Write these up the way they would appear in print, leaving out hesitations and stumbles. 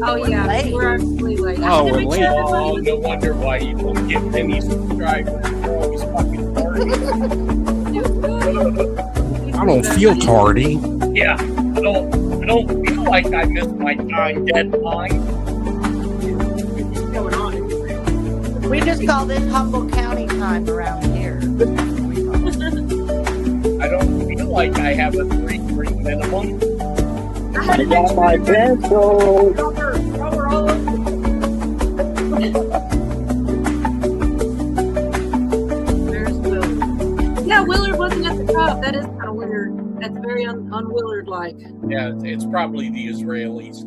Oh yeah, we're actually late. Oh, we're late. Oh, no wonder why you don't get many subscribers. You're always fucking tardy. I don't feel tardy. Yeah, I don't feel like I missed my time deadline. What's going on? We just call this Humboldt County time around here. I don't feel like I have a 3 minimum. I got my pencil. Cover all over. There's Willard. Yeah, Willard wasn't at the top. That is kind of weird. That's very un-Willard-like. Yeah, it's probably the Israelis.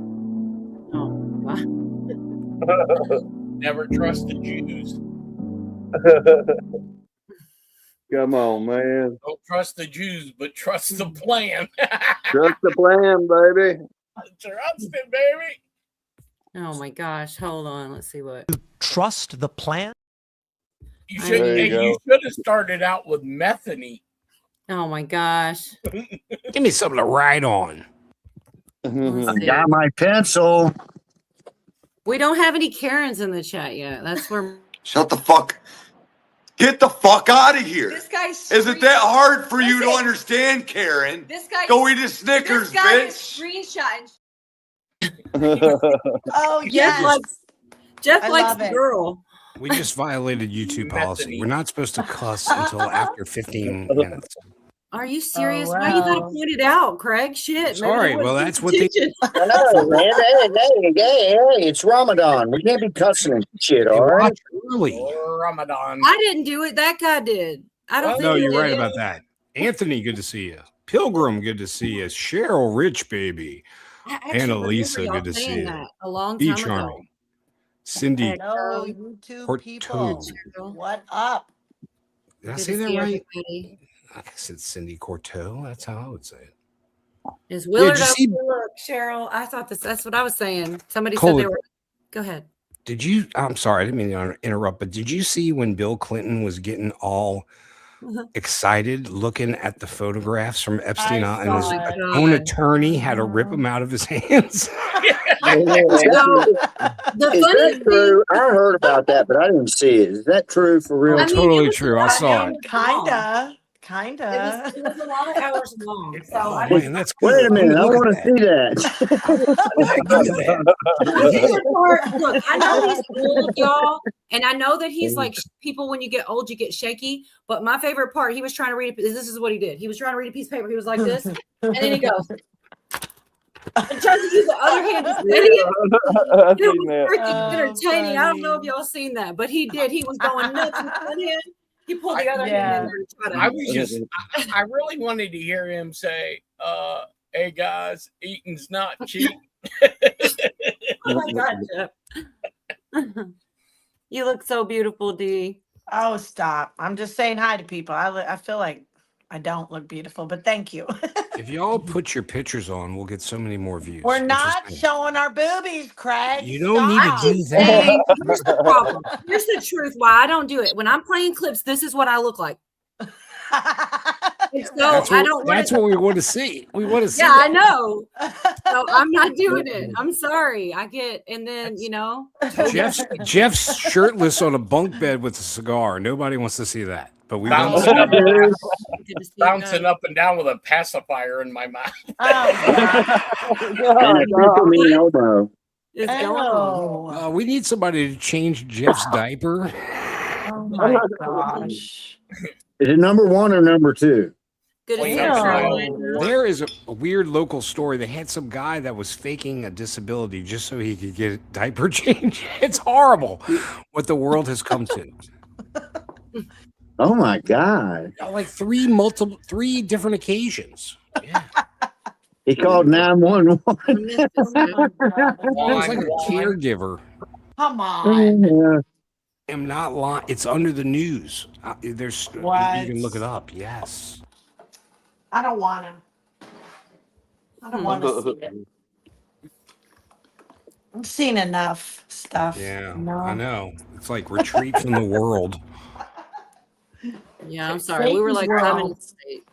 Oh, wow. Never trust the Jews. Come on, man. Don't trust the Jews, but trust the plan. Trust the plan, baby. Trust it, baby. Oh my gosh. Hold on. Let's see what. Trust the plan? You should have started out with methane. Oh my gosh. Give me something to write on. I got my pencil. We don't have any Karens in the chat yet. That's where. Shut the fuck. Get the fuck out of here. This guy's Isn't that hard for you to understand, Karen? This guy. Go eat a Snickers, This guy bitch. is screenshotting. Oh yes. Jeff I likes love the it. girl. We just violated YouTube policy. We're not supposed to cuss until after 15 minutes. Are you serious? Oh, Why you gotta wow. point it out, Craig? Shit. Sorry, well, that's what they I know, man. Hey, it's Ramadan. We can't be cussing and shit, all right? watch early. Or Ramadan. I didn't do it. That guy did. I don't think No, he you're did right it. about that. Anthony, good to see you. Pilgrim, good to see you. Cheryl Rich, baby. I actually Annalisa, remember good to y'all see saying you. that a long Be time ago. charming. Cindy, Hello, YouTube Porto. people. What up? did I Good say to that see right? everybody. I guess it's Cindy Corto. That's how I would say it. Is Willard did you over see- there? Look, Cheryl? I thought that's what I was saying. Somebody said Colin. they were. Go ahead. Did you? I'm sorry, I didn't mean to interrupt, but did you see when Bill Clinton was getting all excited looking at the photographs from Epstein I and his saw it. own attorney had to rip them out of his hands? The Is funny that true? I heard about that, but I didn't see it. Is that true for real? I mean, Totally it was true. a I lot saw of it. hours Kinda. long. It was a lot of hours long. So Oh, I man, that's good. Wait a minute. I Look want to at see that. My favorite part, look, I know he's old, y'all, and I know that he's like people when you get old, you get shaky. But my favorite part, he was trying to read. This is what he did. He was trying to read a piece of paper. He was like this, and then he goes and tries to use the other hand to steady it. I've It seen was that. freaking entertaining. I don't know if y'all seen that, but he did. He was going nuts with one hand. He pulled the other hand in there to try to. I was just, I really wanted to hear him say, hey guys, eating's not cheap. Oh my God, Jeff. You look so beautiful, Dee. Oh, stop. I'm just saying hi to people. I feel like I don't look beautiful, but thank you. If y'all put your pictures on, we'll get so many more views. We're not Interesting. showing our boobies, Craig. You don't need to do that. Hey, here's the problem. Here's the truth why I don't do it. When I'm playing clips, this is what I look like. And so That's I what, don't want that's to. what we want to see. We want to see. Yeah, I that. know. So I'm not doing it. I'm sorry. I get, and then, Jeff's shirtless on a bunk bed with a cigar. Nobody wants to see that. But we want to see Bouncing up, that. good to see you bouncing guys. up and down with a pacifier in my mouth. And a super mean elbow. Is going on. Oh, We need somebody to change Jeff's diaper. oh my gosh. Is it number one or number two? Good to see you, Ew. Charlotte. There is a weird local story. They had some guy that was faking a disability just so he could get a diaper change. It's horrible what the world has come to. Oh my God. Like three different occasions. Yeah. He called 911. It's like a caregiver. Come on. Yeah. I'm not lying. It's under the news. There's What? you can look it up. Yes. I don't want him. I don't want to see it. I've seen enough stuff. Yeah. No. I know. It's like retreat from the world. Yeah, I'm sorry. We were like Satan's coming world. state.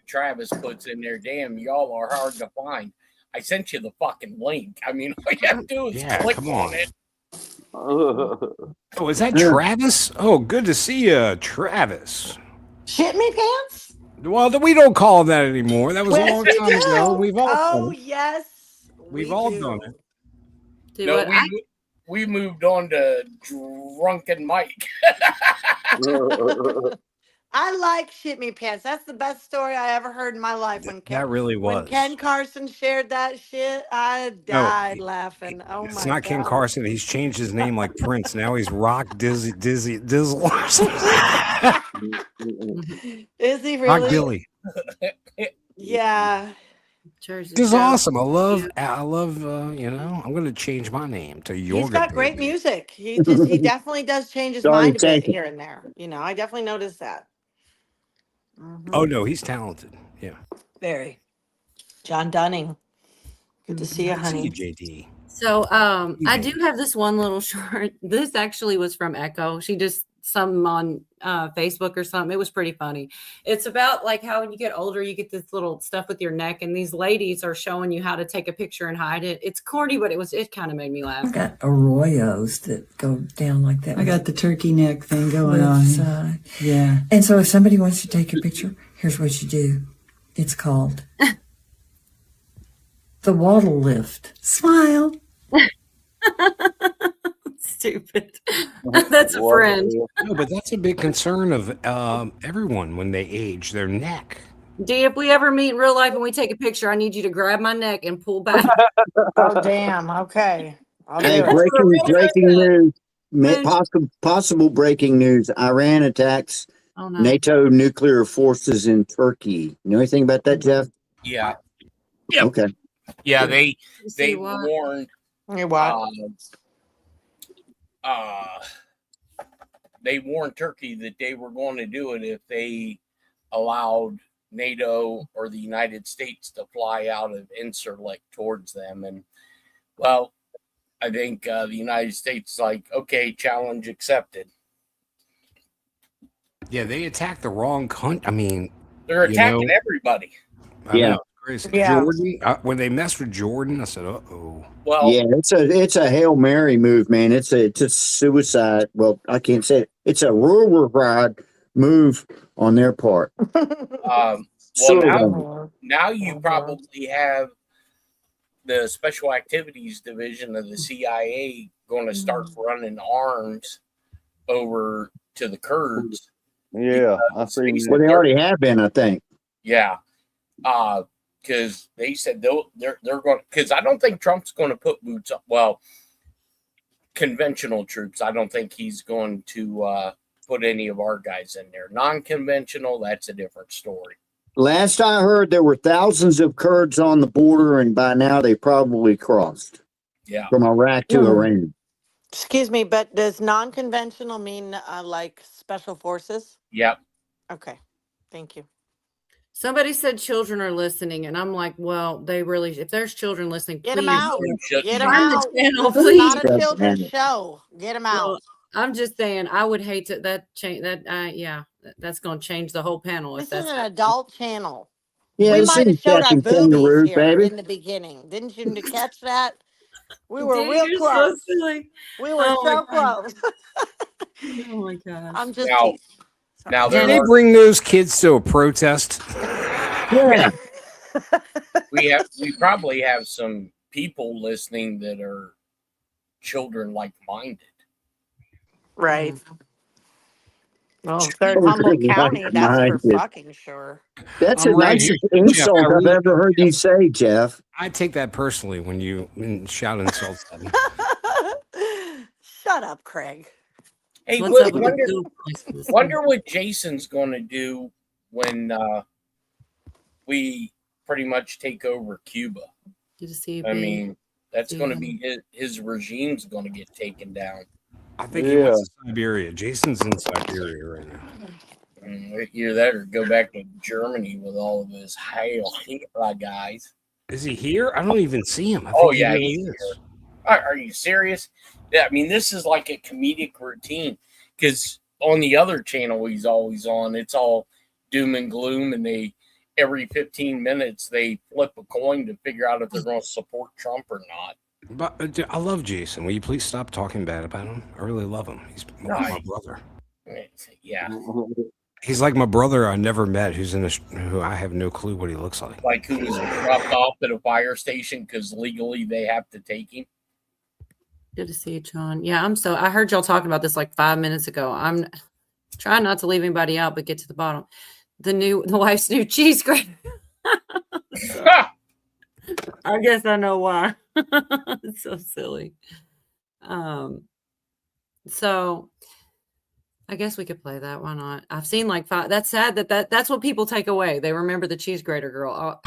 Travis puts in there, damn, y'all are hard to find. I sent you the fucking link. I mean, all you have to do is Yeah, click come on on. it. Oh, is that Travis? Oh, good to see you, Travis. Shit me pants? Well, we don't call him that anymore. That was a Yes, long we time ago. do. We've all Oh, done it. yes. We've we all do. done it. Do No, what? we moved on to Drunken Mike. I like shit me pants. That's the best story I ever heard in my life. That really When was. Ken Carson shared that shit, I No, died laughing. Oh It's my not god. Ken Carson. He's changed his name like Prince. Now he's Rock Dizzle or something. Is he Rock really? Billy. Yeah. Jersey This is Shore. awesome. I love. You know, I'm going to change my name to Yorga. He's got great Baby. music. He definitely does change his Sorry, mind a bit thank you. here and there. You know, I definitely noticed that. Mhm. Oh no, he's talented. Yeah. Very. John Dunning. Good to see you, See you, honey. JD. So I Mhm. do have this one little short. This actually was from Echo. She just some on Facebook or something. It was pretty funny. It's about like how when you get older, you get this little stuff with your neck, and these ladies are showing you how to take a picture and hide it. It's corny, but it kind of made me laugh. I've got arroyos that go down like that. I got the turkey neck thing going on. Side. Yeah. And so if somebody wants to take a picture, here's what you do. It's called the waddle lift. Smile. Stupid. That's a friend. No, but that's a big concern of everyone when they age. Their neck. D, if we ever meet in real life and we take a picture, I need you to grab my neck and pull back. Oh damn. Okay. I'll do Hey, it. breaking news. Possible breaking news. Iran attacks Oh no. NATO nuclear forces in Turkey. You know anything about that, Jeff? Yeah. Yep. Okay. Yeah, they See what? warned You what? they warned Turkey that they were going to do it if they allowed NATO or the United States to fly out of Incirlik towards them. And well, I think the United States is like, okay, challenge accepted. Yeah, they attacked the wrong country. I mean, They're attacking everybody. I Yeah. know, it's crazy. Yeah. Jordan. When they messed with Jordan, I said, "Uh-oh." Well, Yeah, it's a Hail Mary move, man. It's a suicide. Well, I can't say it. It's a rural move on their part. well, So, now you probably have the Special Activities Division of the CIA going to start running arms over to the Kurds. Yeah, I see. well, they already have been, I think. Yeah, because they said they're going. Because I don't think Trump's going to put boots up. Well, conventional troops. I don't think he's going to put any of our guys in there. Non-conventional, that's a different story. Last I heard, there were thousands of Kurds on the border, and by now they probably crossed Yeah. from Iraq to Iran. Excuse me, but does non-conventional mean like special forces? Yep. Okay. Thank you. Somebody said children are listening, and I'm like, well, they really. If there's children listening, Get them please out. Shut Get them find out. the channel, This is please. not a children's show. Get them out. Well, I'm just saying, I would hate to that's going to change the whole panel. If This that's is an adult channel. Yeah, We this might have is showed our Captain boobies Kangaroo, here baby. in the beginning. Didn't you catch that? We were Dude, real you're close. so silly. We were Oh my so God. close. Oh my gosh. I'm just Now- teasing. Now Did there they are, bring those kids to a protest? Yeah. we probably have some people listening that are children like minded. Right. Well, third Children Humboldt like County, that's for minded. fucking sure. That's I'm the right nicest here, Jeff. insult I I've really- ever heard you say, Jeff. I take that personally when you shout insults at me. Shut up, Craig. Hey, What's up with wonder, the Bill places? wonder what Jason's going to do when we pretty much take over Cuba. Good to see you, I B. mean, that's Yeah. going to be his regime's going to get taken down. I think he went to Siberia. Jason's in Siberia right now. Either that or go back to Germany with all of his Heil Hitler guys. Is he here? I don't even see him. I Oh, think he yeah, really he's is. Are you serious? Yeah, I mean, this is like a comedic routine because on the other channel he's always on, it's all doom and gloom, and they every 15 minutes they flip a coin to figure out if they're going to support Trump or not. But I love Jason. Will you please stop talking bad about him? I really love him. He's my brother. Yeah. He's like my brother I never met, who I have no clue what he looks like. Like who was dropped off at a fire station because legally they have to take him. Good to see you, John. Yeah, I heard y'all talking about this like 5 minutes ago. I'm trying not to leave anybody out, but get to the bottom. The wife's new cheese grater. I guess I know why. It's so silly. So I guess we could play that. Why not? I've seen like 5. That's sad that's what people take away. They remember the cheese grater girl.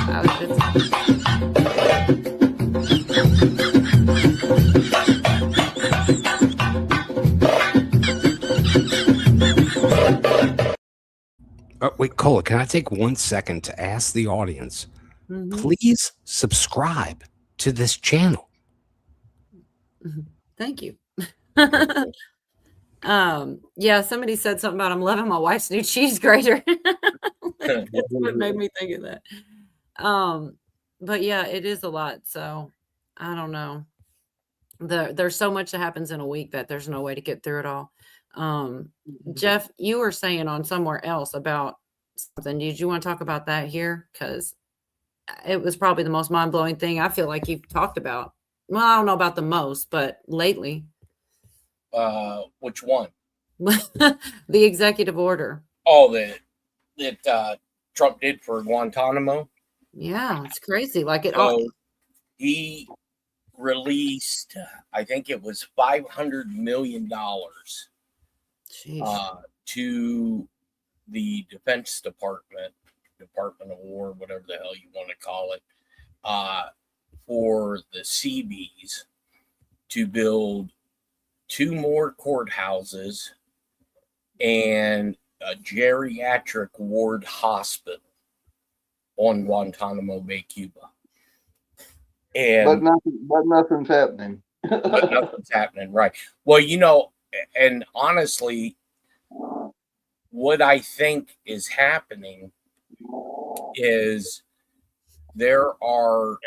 Wait, Cola, can I take 1 second to ask the audience, please subscribe to this channel? Thank you. Yeah, somebody said something about I'm loving my wife's new cheese grater. That's what made me think of that. But yeah, it is a lot. So I don't know. There's so much that happens in a week that there's no way to get through it all. Jeff, you were saying on somewhere else about something. Did you want to talk about that here? Because it was probably the most mind-blowing thing I feel like you've talked about. Well, I don't know about the most, but lately. Which one? The executive order. Oh, that Trump did for Guantanamo. Yeah, it's crazy. Like it. So he released, I think it was $500 million to the Defense Department of War, whatever the hell you want to call it, for the Seabees to build 2 more courthouses and a geriatric ward hospital on Guantanamo Bay, Cuba. And but nothing's happening. But nothing's happening, right? Well, you know, and honestly, what I think is happening is there are,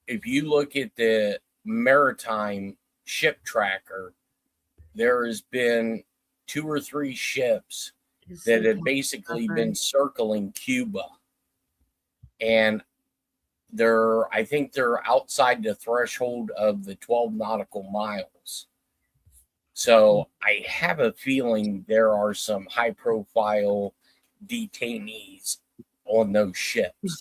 if you look at the maritime ship tracker, there has been 2 or 3 ships that have basically been circling Cuba. And I think they're outside the threshold of the 12 nautical miles. So I have a feeling there are some high profile detainees on those ships.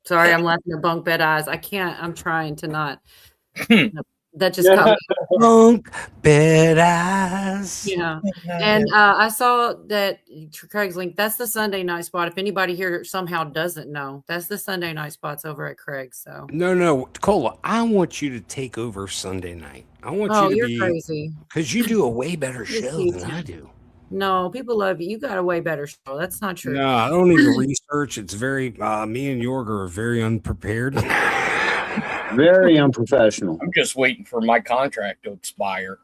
Sorry, I'm laughing at bunk bed eyes. I can't. I'm trying to not. That just comes. Bunk bed eyes. Yeah. And I saw that Craig's link. That's the Sunday night spot. If anybody here somehow doesn't know, that's the Sunday night spots over at Craig's. So No, Cola, I want you to take over Sunday night. I want you to you're be crazy. Because you do a way better show than I do. No, people love you. You got a way better show. That's not true. No, I don't need to research. It's very me and Yorger are very unprepared. Very unprofessional. I'm just waiting for my contract to expire.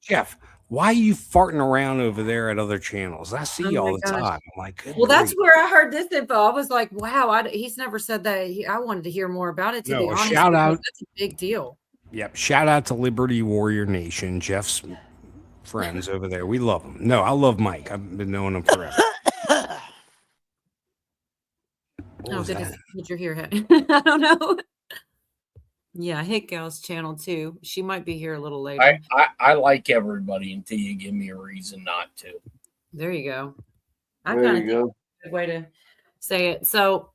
Jeff, why are you farting around over there at other channels? I see you all the time. I'm like, well, that's where I heard this info. I was like, wow, he's never said that. I wanted to hear more about it. To be honest, shout out. That's a big deal. Yep. Shout out to Liberty Warrior Nation, Jeff's friends over there. We love them. No, I love Mike. I've been knowing him forever. Oh, goodness. Put your hair head. I don't know. Yeah, Hit Gal's channel too. She might be here a little later. I like everybody until you give me a reason not to. There you go. There you go. Good way to say it. So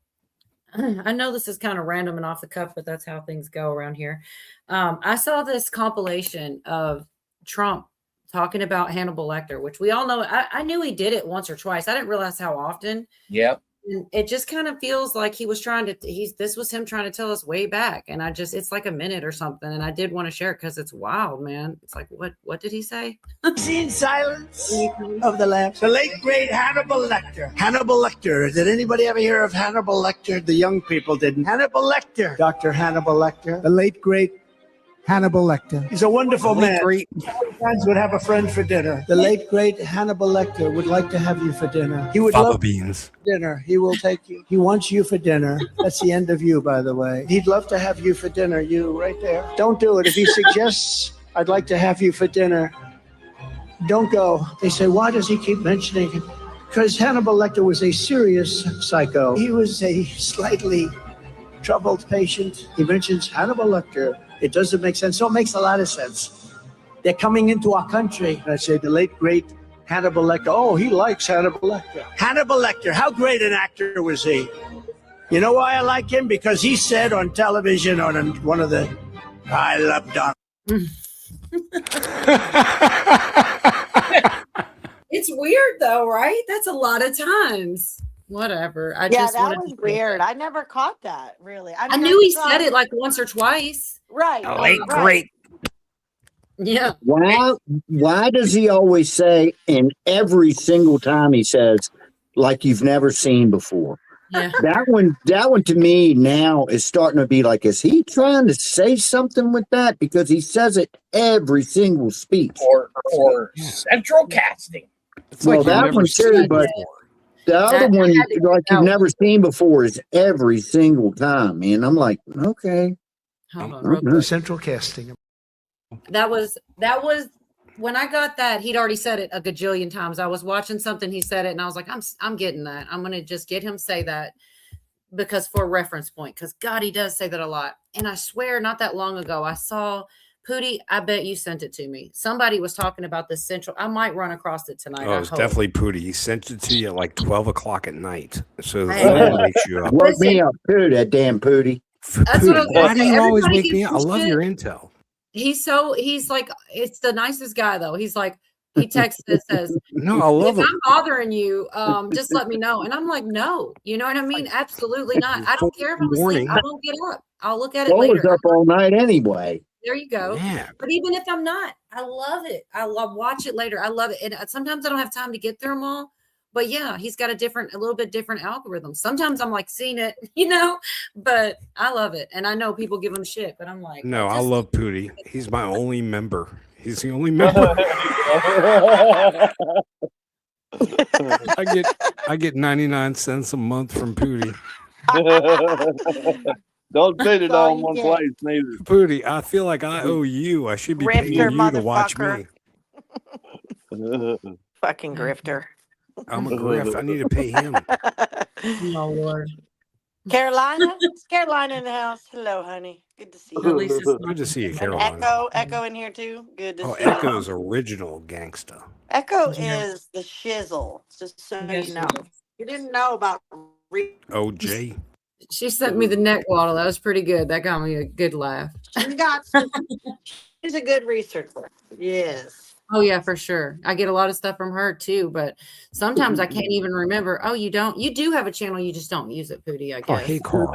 I know this is kind of random and off the cuff, but that's how things go around here. I saw this compilation of Trump talking about Hannibal Lecter, which we all know. I knew he did it once or twice. I didn't realize how often. Yep. And it just kind of feels like he was trying to, this was him trying to tell us way back. And it's like a minute or something. And I did want to share it because it's wild, man. It's like, what did he say? Seen silence of the lambs. The late great Hannibal Lecter. Hannibal Lecter. Did anybody ever hear of Hannibal Lecter? The young people didn't. Hannibal Lecter. Dr. Hannibal Lecter. The late great Hannibal Lecter. He's a wonderful man. Great. Friends would have a friend for dinner. The late great Hannibal Lecter would like to have you for dinner. He would Fava love beans. dinner. He will take you. He wants you for dinner. That's the end of you, by the way. He'd love to have you for dinner. You right there. Don't do it. If he suggests, I'd like to have you for dinner, don't go. They say, why does he keep mentioning it? Because Hannibal Lecter was a serious psycho. He was a slightly troubled patient. He mentions Hannibal Lecter. It doesn't make sense. So it makes a lot of sense. They're coming into our country. And I say, the late, great Hannibal Lecter. Oh, he likes Hannibal Lecter. Hannibal Lecter, how great an actor was he? You know why I like him? Because he said on television, on one of the, I love Donald. It's weird though, right? That's a lot of times. Whatever. That was weird. I never caught that, really. I knew he said it like once or twice. Right. The late great. Yeah. Why does he always say, and every single time he says, like you've never seen before? Yeah. That one to me now is starting to be like, is he trying to say something with that? Because he says it every single speech. Or central casting. It's Well, like that one too, but the other one, like you've never seen before, is every single time. And I'm like, okay. Hold on, real quick. Central casting. That was when I got that, he'd already said it a gajillion times. I was watching something, he said it, and I was like, I'm getting that. I'm gonna just get him say that because for a reference point, because God, he does say that a lot. And I swear, not that long ago, I saw Pootie, I bet you sent it to me. Somebody was talking about this central. I might run across it tonight. Oh, it's definitely Pootie. He sent it to you at like 12 o'clock at night. So the Hey. phone wakes you up. Woke me up too, that damn Pootie. That's what I was gonna Why do say. you always Everybody wake me gets up? I some love shit. your intel. He's like, it's the nicest guy though. He's like, he texts that says, No, I love if it. I'm bothering you, just let me know. And I'm like, no, you know what I mean? Absolutely not. I don't care if I'm asleep. I won't get up. I'll look at it Well, I was later. up all night anyway. There you go. Yeah. But even if I'm not, I love it. I love watch it later. I love it. And sometimes I don't have time to get through them all. But yeah, he's got a little bit different algorithm. Sometimes I'm like seeing it, but I love it. And I know people give him shit, but I'm like, No, I love Pootie. He's my only member. He's the only member. I get 99 cents a month from Pootie. Don't spend it all in one place, neither. Pootie, I feel like I owe you. I should be paying you to watch me. Fucking grifter. I'm a grift. I need to pay him. Oh Lord. Carolina? It's Carolina in the house. Hello, honey. Good to see you. Good to see you, And Carolina. Echo in here too. Good to see Echo's original gangsta. Echo is the shizzle. Just so you know. You didn't know about OJ. She sent me the neck waddle. That was pretty good. That got me a good laugh. She's a good researcher. Yes. Oh yeah, for sure. I get a lot of stuff from her too, but sometimes I can't even remember. Oh, you don't? You do have a channel, you just don't use it, Pootie, I guess. Oh, hey, Carl.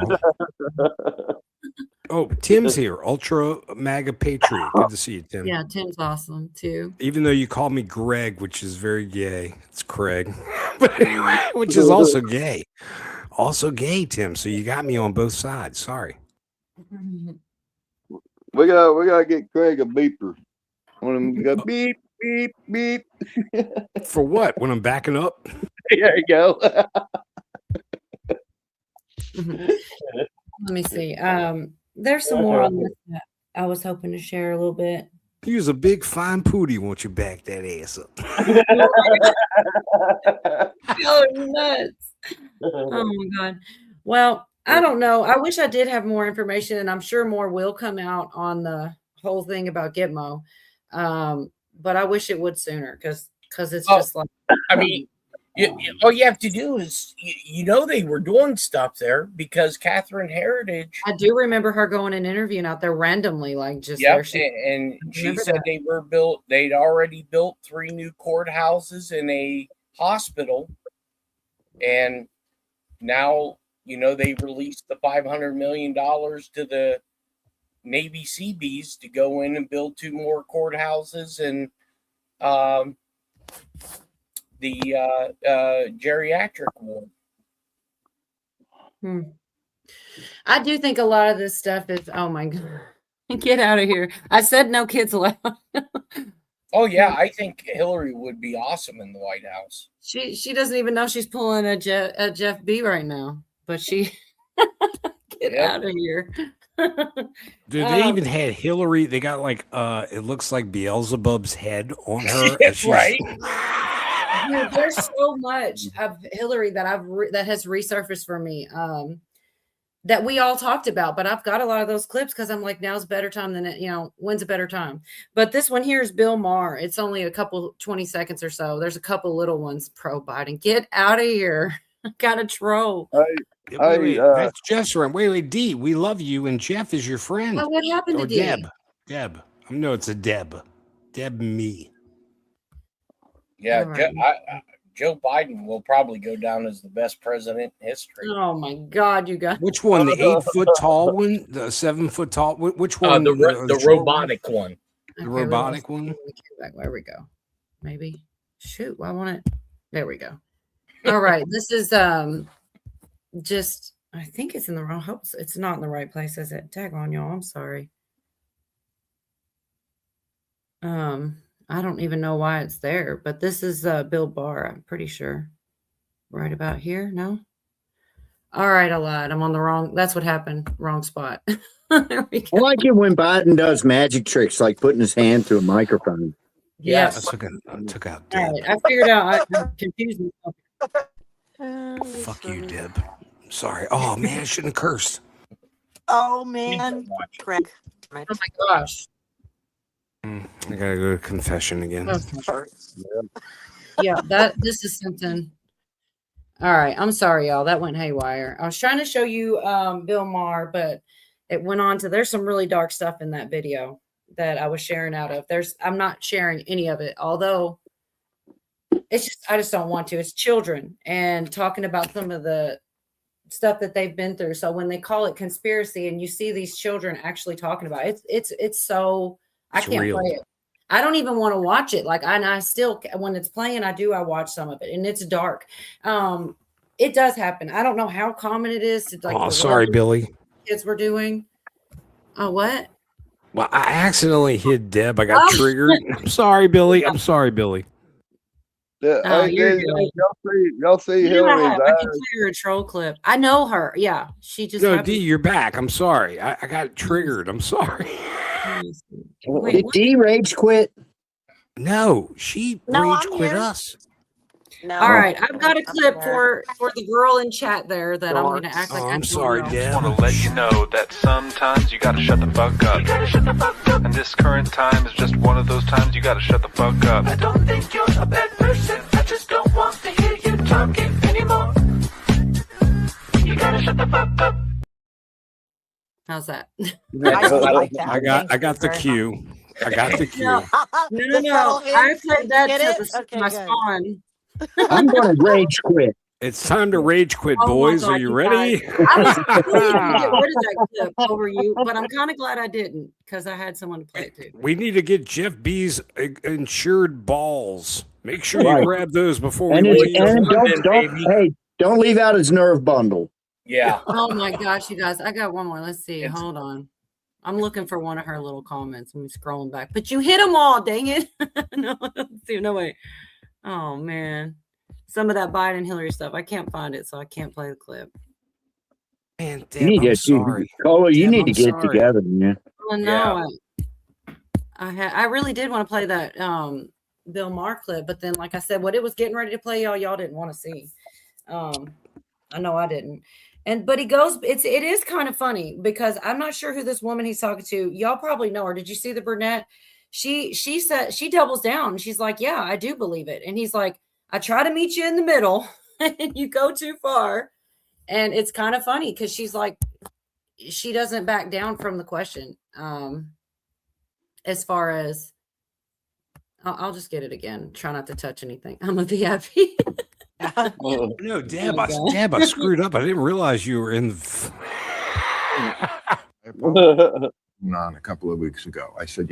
Oh, Tim's here. Ultra MAGA Patriot. Good to see you, Tim. Yeah, Tim's awesome too. Even though you call me Greg, which is very gay. It's Craig. But anyway, which is also gay. Also gay, Tim. So you got me on both sides. Sorry. We gotta get Craig a beeper. When him go beep, beep, beep. For what? When I'm backing up? There you go. Let me see. There's some more on this that I was hoping to share a little bit. He was a big fine Pootie. Won't you back that ass up? Oh, nuts. Oh my God. Well, I don't know. I wish I did have more information, and I'm sure more will come out on the whole thing about Gitmo. But I wish it would sooner because it's just like, I mean, all you have to do is, they were doing stuff there because Catherine Heritage. I do remember her going and interviewing out there randomly, like just Yep, there. and she said they'd already built 3 new courthouses and a hospital, and now they released the $500 million to the Navy Seabees to go in and build 2 more courthouses and the geriatric ward. I do think a lot of this stuff is, oh my God. Get out of here. I said no kids allowed. Oh yeah, I think Hillary would be awesome in the White House. She doesn't even know she's pulling a Jeff B right now, but she get out of here. Dude, they even had Hillary. They got like it looks like Beelzebub's head on her. as she's- Right. Dude, there's so much of Hillary that that has resurfaced for me that we all talked about, but I've got a lot of those clips because I'm like, now's a better time than when's a better time. But this one here is Bill Maher. It's only a couple 20 seconds or so. There's a couple little ones pro Biden. Get out of here. Got a troll. Wait, that's Jeff's friend. Wait, D, we love you, and Jeff is your friend. Oh, what happened to Or D? Deb. No, it's a Deb. Deb me. Yeah, Right. Joe Biden will probably go down as the best president in history. Oh my God, you guys. Which one? The 8 foot tall one? The 7 foot tall? Which one? The robotic one. The robotic one? Where we go? Maybe. Shoot, why won't it? There we go. All right. This is just I think it's in the wrong. Hope it's not in the right place, is it? Tag on y'all. I'm sorry. I don't even know why it's there, but this is Bill Barr, I'm pretty sure. Right about here. No. All right, I lied. I'm on the wrong. That's what happened. Wrong spot. There we go. I like it when Biden does magic tricks like putting his hand to a microphone. Yes. I took out All Deb. right. I figured out. I confused myself. Fuck you, Deb. Sorry. Oh man, I shouldn't have cursed. Oh man, Greg. Oh my gosh. I gotta go to confession again. Yeah, this is something. All right, I'm sorry, y'all. That went haywire. I was trying to show you Bill Maher, but it went on to. There's some really dark stuff in that video that I was sharing out of. I'm not sharing any of it, although I just don't want to. It's children and talking about some of the stuff that they've been through. So when they call it conspiracy, and you see these children actually talking about it, it's so. I can't real. play it. I don't even want to watch it. Like I still, when it's playing, I watch some of it, and it's dark. It does happen. I don't know how common it is. To, like, Oh, sorry, Billy. Kids were doing. Oh, what? Well, I accidentally hit Deb. I got triggered. I'm sorry, Billy. I'm sorry, Billy. Yeah, Oh, hey, you're guys, good. y'all see You know I Hillary's have. I can eyes. clear a troll clip. I know her. Yeah, she just. No, happened- D, you're back. I'm sorry. I got triggered. I'm sorry. Wait, Did what? D rage quit? No, she No, rage I'm quit here. us. No. All right, I've got a I'm clip there. for the girl in chat there that I'm going to act like Oh, I I'm don't sorry, know. Deb. Want to let you know that sometimes you gotta shut the fuck up. And this current time is just one of those times you gotta shut the fuck up. I don't think you're a bad person. I just don't want to hear you talking anymore. You gotta shut the fuck up. How's that? I like that. I got the cue. I got the cue. No, subtle I hint. played that Get to it? the, Okay, my good. spawn. I'm going to rage quit. It's time to rage quit, Oh my boys. God, Are you you ready? I was really going to get rid of that clip over you, but I'm kind of glad I didn't because I had someone to play it to. We need to get Jeff B's insured balls. Make sure you Right. grab those before we And, leave. don't leave out his nerve bundle. Yeah. Oh my gosh, you guys. I got one more. Let's see. Hold on. I'm looking for one of her little comments. I'm scrolling back. But you hit them all, dang it. No, let's see. No way. Oh man. Some of that Biden Hillary stuff. I can't find it, so I can't play the clip. Man, You Deb, need I'm to, sorry. Cola, you Deb, need I'm to get sorry. it together, man. Oh no. I really did want to play that Bill Maher clip, but then like I said, what it was getting ready to play, y'all didn't want to see. I know I didn't. But he goes, it is kind of funny because I'm not sure who this woman he's talking to. Y'all probably know her. Did you see the brunette? She said, she doubles down. She's like, yeah, I do believe it. And he's like, I try to meet you in the middle and you go too far. And it's kind of funny because she's like, she doesn't back down from the question. As far as, I'll just get it again. Try not to touch anything. I'm a VIP. No, Deb, I screwed up. I didn't realize you were in. On a couple of weeks ago, I said,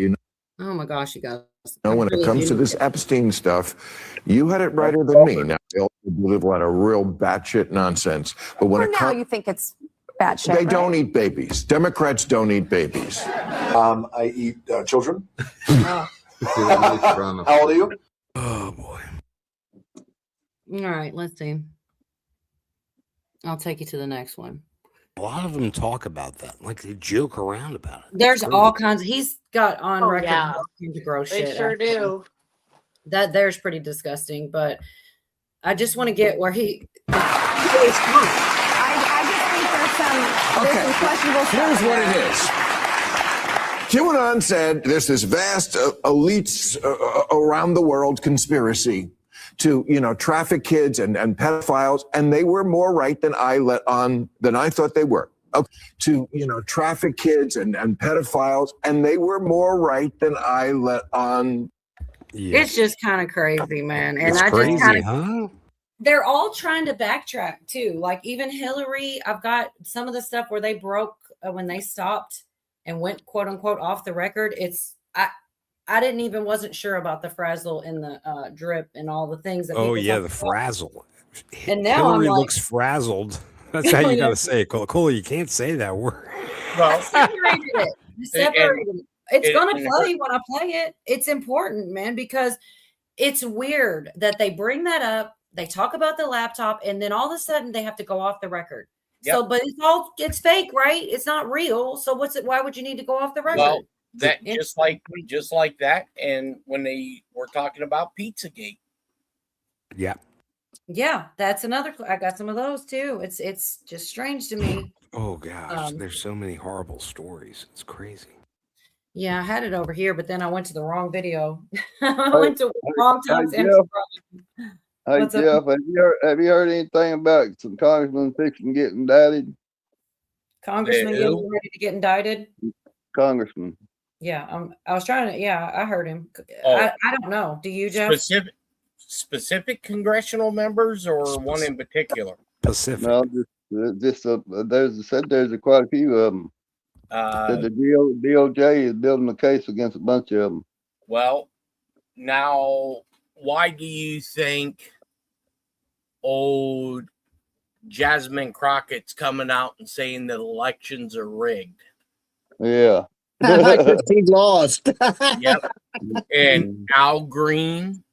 Oh my gosh, you guys. when it comes to this Epstein stuff, you had it righter than me. Now they also believe a lot of real batshit nonsense, but when For it now, comes, you think it's Bat shit, They right? don't eat babies. Democrats don't eat babies. I eat children. Oh. How old are you? Oh boy. All right, let's see. I'll take you to the next one. A lot of them talk about that, like they joke around about it. There's It's all crazy. kinds. He's got on Oh, record yeah. to gross They shit. sure actually. do. That there's pretty disgusting, but I just want to get where he. I just think there's some questionable stuff. Here's what it is. QAnon said there's this vast elites around the world conspiracy to, traffic kids and pedophiles, and they were more right than I thought they were. Okay. To, traffic kids and pedophiles, and they were more right than I let on. Yeah. It's just kind of crazy, man. And It's I crazy, just kind of. huh? They're all trying to backtrack too. Like even Hillary, I've got some of the stuff where they broke when they stopped and went quote unquote off the record. I didn't even wasn't sure about the frazzle and the drip and all the things that. Oh people yeah, talk the about. frazzle. And now Hillary I'm like, looks frazzled. That's how you got to say it, Cole. You can't say that word. Well, separated it. Separated it. It's gonna and play when I play it. It's important, man, because it's weird that they bring that up. They talk about the laptop, and then all of a sudden they have to go off the record. Yep. So, but it's fake, right? It's not real. So what's it? Why would you need to go off the record? Well, that just like that, and when they were talking about Pizzagate. Yeah. Yeah, that's another. I got some of those too. It's just strange to me. Oh gosh, there's so many horrible stories. It's crazy. Yeah, I had it over here, but then I went to the wrong video. I went to the wrong time. Hey, What's up? Jeff, have you heard anything about some congressmen fixing to get indicted? Congressman getting ready to get indicted. Congressman. Yeah, I was trying to. Yeah, I heard him. Oh. I don't know. Do you, Jeff? Specific congressional members or one in particular? Pacific. No, there's quite a few of them. Said the DOJ is building a case against a bunch of them. Well, now, why do you think old Jasmine Crockett's coming out and saying that elections are rigged? Yeah. Because he lost. Yep. And Al Green.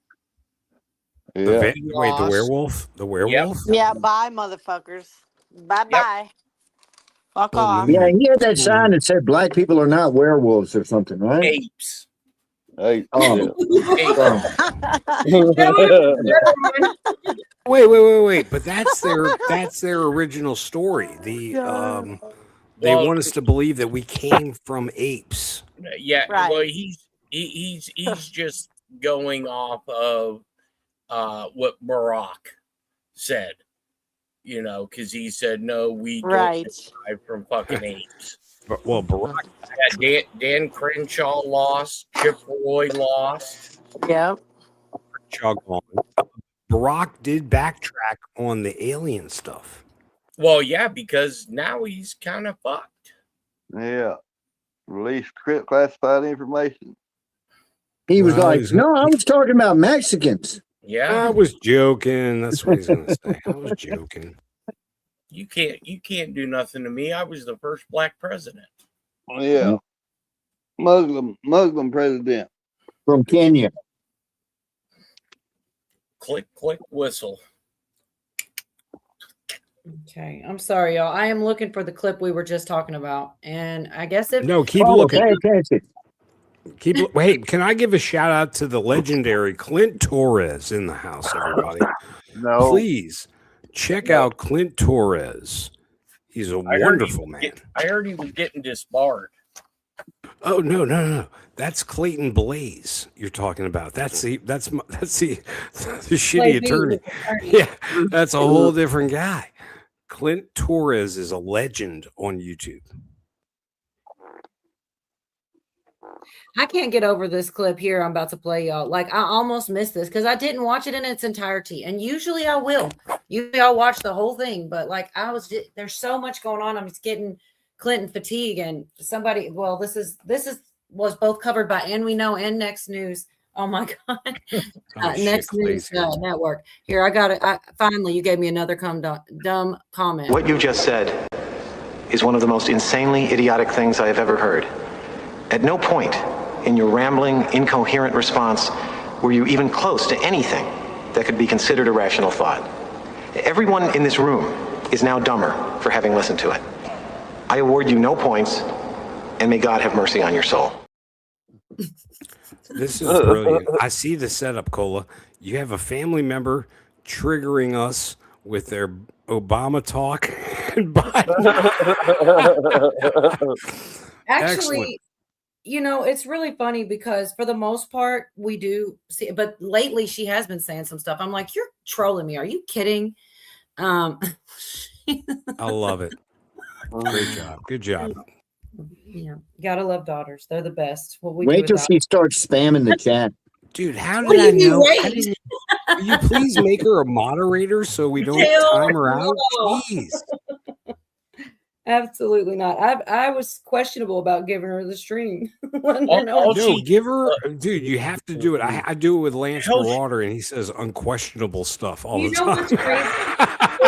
Yeah. Wait, the werewolf? The werewolf? Yeah, bye, motherfuckers. Bye-bye. Fuck off. Yeah, he had that sign that said black people are not werewolves or something, right? Apes. Hey. Oh. Wait. But that's their original story. They want us to believe that we came from apes. Yeah. Right. Well, he's just going off of what Barack said. Because he said no, we don't derive from fucking apes. Well, Barack. Yeah, Dan Crenshaw lost. Chip Roy lost. Yep. Barack did backtrack on the alien stuff. Well, yeah, because now he's kind of fucked. Yeah. Released classified information. He was Well, like, no, I was talking about Mexicans. Yeah. I was joking. That's what he's gonna say. I was joking. You can't do nothing to me. I was the first black president. Yeah. Muslim president. From Kenya. Click, click, whistle. Okay, I'm sorry, y'all. I am looking for the clip we were just talking about, and I guess if Keep looking. Pay attention. Wait, can I give a shout out to the legendary Clint Torres in the house, everybody? No. Please check out Clint Torres. He's a wonderful man. I heard he was getting disbarred. Oh no. That's Clayton Blaze you're talking about. That's the shitty attorney. Yeah, that's a whole different guy. Clint Torres is a legend on YouTube. I can't get over this clip here I'm about to play, y'all. Like, I almost missed this because I didn't watch it in its entirety. And usually I will. Usually I'll watch the whole thing. But, like, there's so much going on. I'm just getting Clinton fatigue. And somebody, well, this was both covered by And We Know and Next News. Oh, my God. Next News Network. Here, I got it. Finally, you gave me another dumb comment. What you just said is one of the most insanely idiotic things I have ever heard. At no point in your rambling, incoherent response were you even close to anything that could be considered a rational thought. Everyone in this room is now dumber for having listened to it. I award you no points, and may God have mercy on your soul. This is brilliant. I see the setup, Cola. You have a family member triggering us with their Obama talk. Actually, you know, it's really funny because for the most part, we do see, but lately she has been saying some stuff. I'm like, you're trolling me. Are you kidding? I love it. Great job. Good job. Yeah, gotta love daughters. They're the best. What we Wait do till without- she starts spamming the chat. Dude, how What did do I you know? mean, How wait? did Will you please make her a moderator so we don't Hell time her out? no. Jeez. Absolutely not. I was questionable about giving her the stream. When Oh, I know- No, give her, dude. You have to do it. I do it with Lance Marauder, and he says unquestionable stuff all You the know time. what's crazy?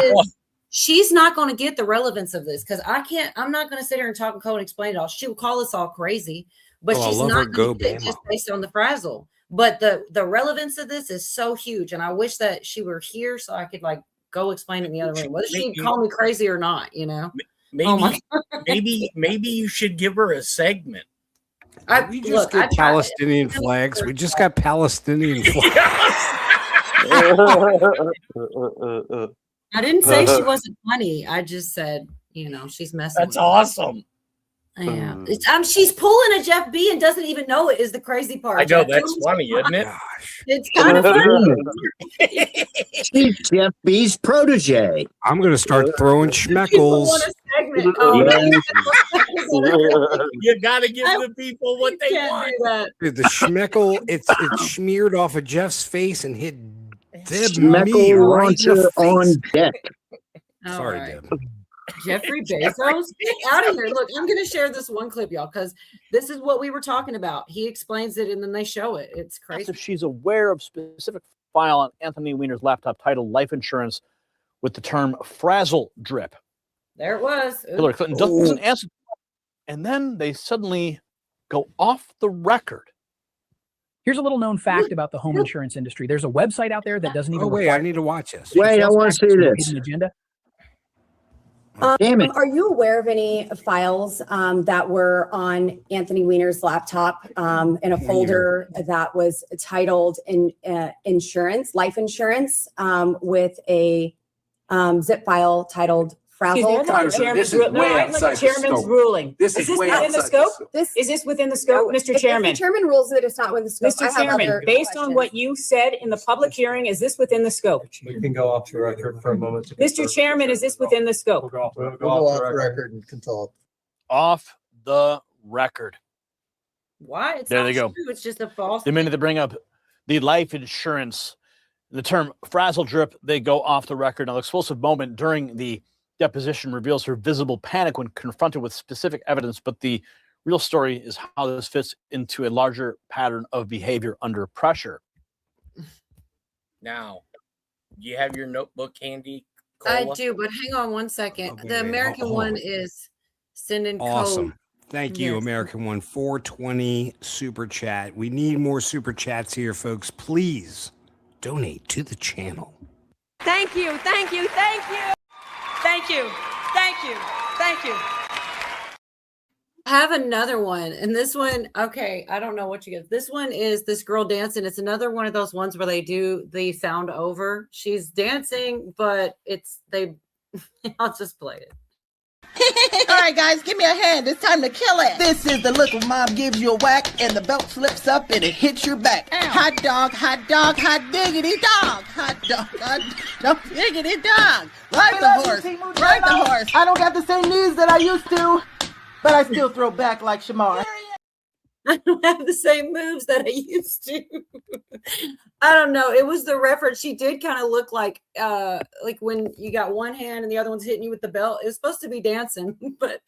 Is she's not going to get the relevance of this because I'm not going to sit here and talk and code and explain it all. She'll call us all crazy, but Oh, I she's love her not go going to get it Bama. just based on the frazzle. But the relevance of this is so huge, and I wish that she were here so I could like go explain it in the other room, whether she call me crazy or not. You know, Maybe, Oh my maybe you should give her a segment. We just got Palestinian flags. We just got Palestinian flags. I didn't say she wasn't funny. I just said, you know, she's messing. That's with me. awesome. Yeah, she's pulling a Jeff B and doesn't even know it is the crazy part. I know Jeff, that's funny, isn't it? It's kind of funny. She's Jeff B's protege. I'm going to start throwing schmeckles. You got to give the people what they want. Dude, the schmeckle, it's smeared off of Jeff's face and hit Deb me Schmeckle right in the launcher face. on deck. Sorry, right. Deb. Jeffrey Bezos, get out of here. Look, I'm going to share this one clip, y'all, because this is what we were talking about. He explains it and then they show it. It's crazy. If she's aware of specific file on Anthony Weiner's laptop titled Life Insurance with the term Frazzledrip. There it was. Ooh. Hillary Clinton doesn't answer. And then they suddenly go off the record. Here's a little known fact about the home insurance industry. There's a website out there that doesn't even. Oh, wait, I need to watch this. Wait, I want to see this. Hidden agenda. Damn it. Are you aware of any files that were on Anthony Weiner's laptop in a folder that was titled insurance, life insurance, with a zip file titled Frazzle? This is way outside the Chairman's scope. ruling. This Is is this way within outside the the scope? scope. Is this within the scope, Mr. Chairman? If the chairman rules that it's not within the scope, I Mr. have Chairman, other based on questions. what you said in the public hearing, is this within the scope? We can go off the record for a moment. Mr. Chairman, is this within the scope? We'll go off the record and consult. Off the record. Why? It's There not they go. true. It's just a false. The minute they bring up the life insurance, the term Frazzledrip, they go off the record. Now, the explosive moment during the deposition reveals her visible panic when confronted with specific evidence, but the real story is how this fits into a larger pattern of behavior under pressure. Now, do you have your notebook handy? I Cola? do, but hang on one second. Okay, The wait, American hold one on. is sending Awesome. code. Thank you, Yes. American One. 420 super chat. We need more super chats here, folks. Please donate to the channel. Thank you, thank you, thank you. Thank you, thank you, thank you. I have another one, and this one, okay, I don't know what you get. This one is this girl dancing. It's another one of those ones where they do the sound over. She's dancing, but I'll just play it. All right, guys, give me a hand. It's time to kill it. This is the look when mom gives you a whack and the belt slips up and it hits your back. Hot dog, hot diggity dog. Hot dog diggity dog. Ride the horse. Ride the horse. I don't got the same knees that I used to, but I still throw back like Shamar. I don't have the same moves that I used to. I don't know. It was the reference. She did kind of look like when you got one hand and the other one's hitting you with the belt. It was supposed to be dancing, but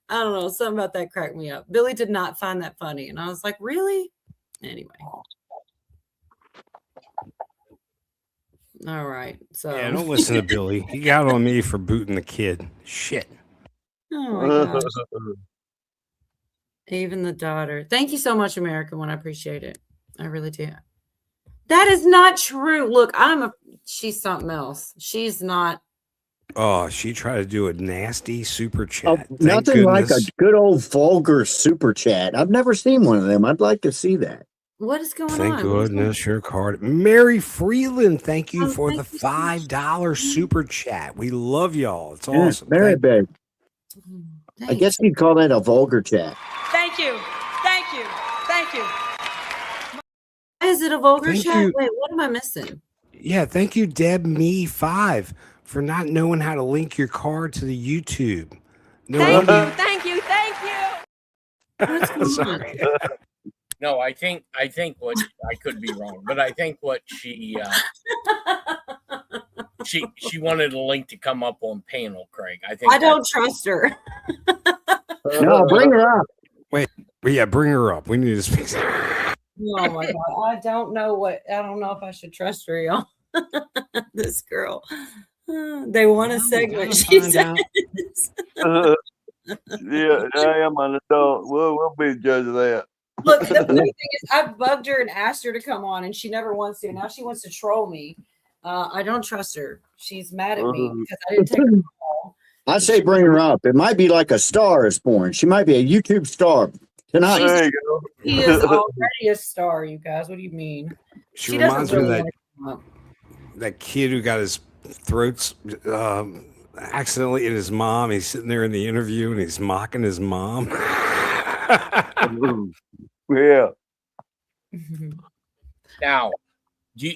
I don't know. Something about that cracked me up. Billy did not find that funny. And I was like, really? Anyway. All right. So Yeah, don't listen to Billy. He got on me for booting the kid. Shit. Oh my gosh. Even the daughter. Thank you so much, American One. I appreciate it. I really do. That is not true. Look, she's something else. She's not. Oh, she tried to do a nasty super Oh, chat. Thank nothing like a goodness. good old vulgar super chat. I've never seen one of them. I'd like to see that. What is going Thank on? goodness your card. Mary Freeland, thank you for thank the you so much. $5 super chat. We love y'all. It's Yeah, awesome. very Thank- big. I guess you'd call that a vulgar chat. Thank you. Thank you. Thank you. Is it a vulgar Thank chat? you. Wait, what am I missing? Yeah, thank you, Deb Me 5, for not knowing how to link your card to the YouTube. No wonder. Thank you. Thank you. What's going Sorry. No, I think what I could be wrong, but I think what she wanted a link to come up on panel, Craig. I think I don't trust her. No, bring her up. Wait, yeah, bring her up. We need to speak. Oh my god, I don't know if I should trust her, y'all. This girl. They want a segment. She find says. Yeah, I am an adult. We'll be the judge of that. Look, the funny thing is, I bugged her and asked her to come on, and she never wants to. Now she wants to troll me. I don't trust her. She's mad at me because I didn't take her call. I say bring her up. It might be like a star is born. She might be a YouTube star tonight. There you go. He is already a star, you guys. What do you mean? She doesn't reminds me of really that, want to come up. that kid who got his throats accidentally in his mom. He's sitting there in the interview and he's mocking his mom. Yeah. Now, do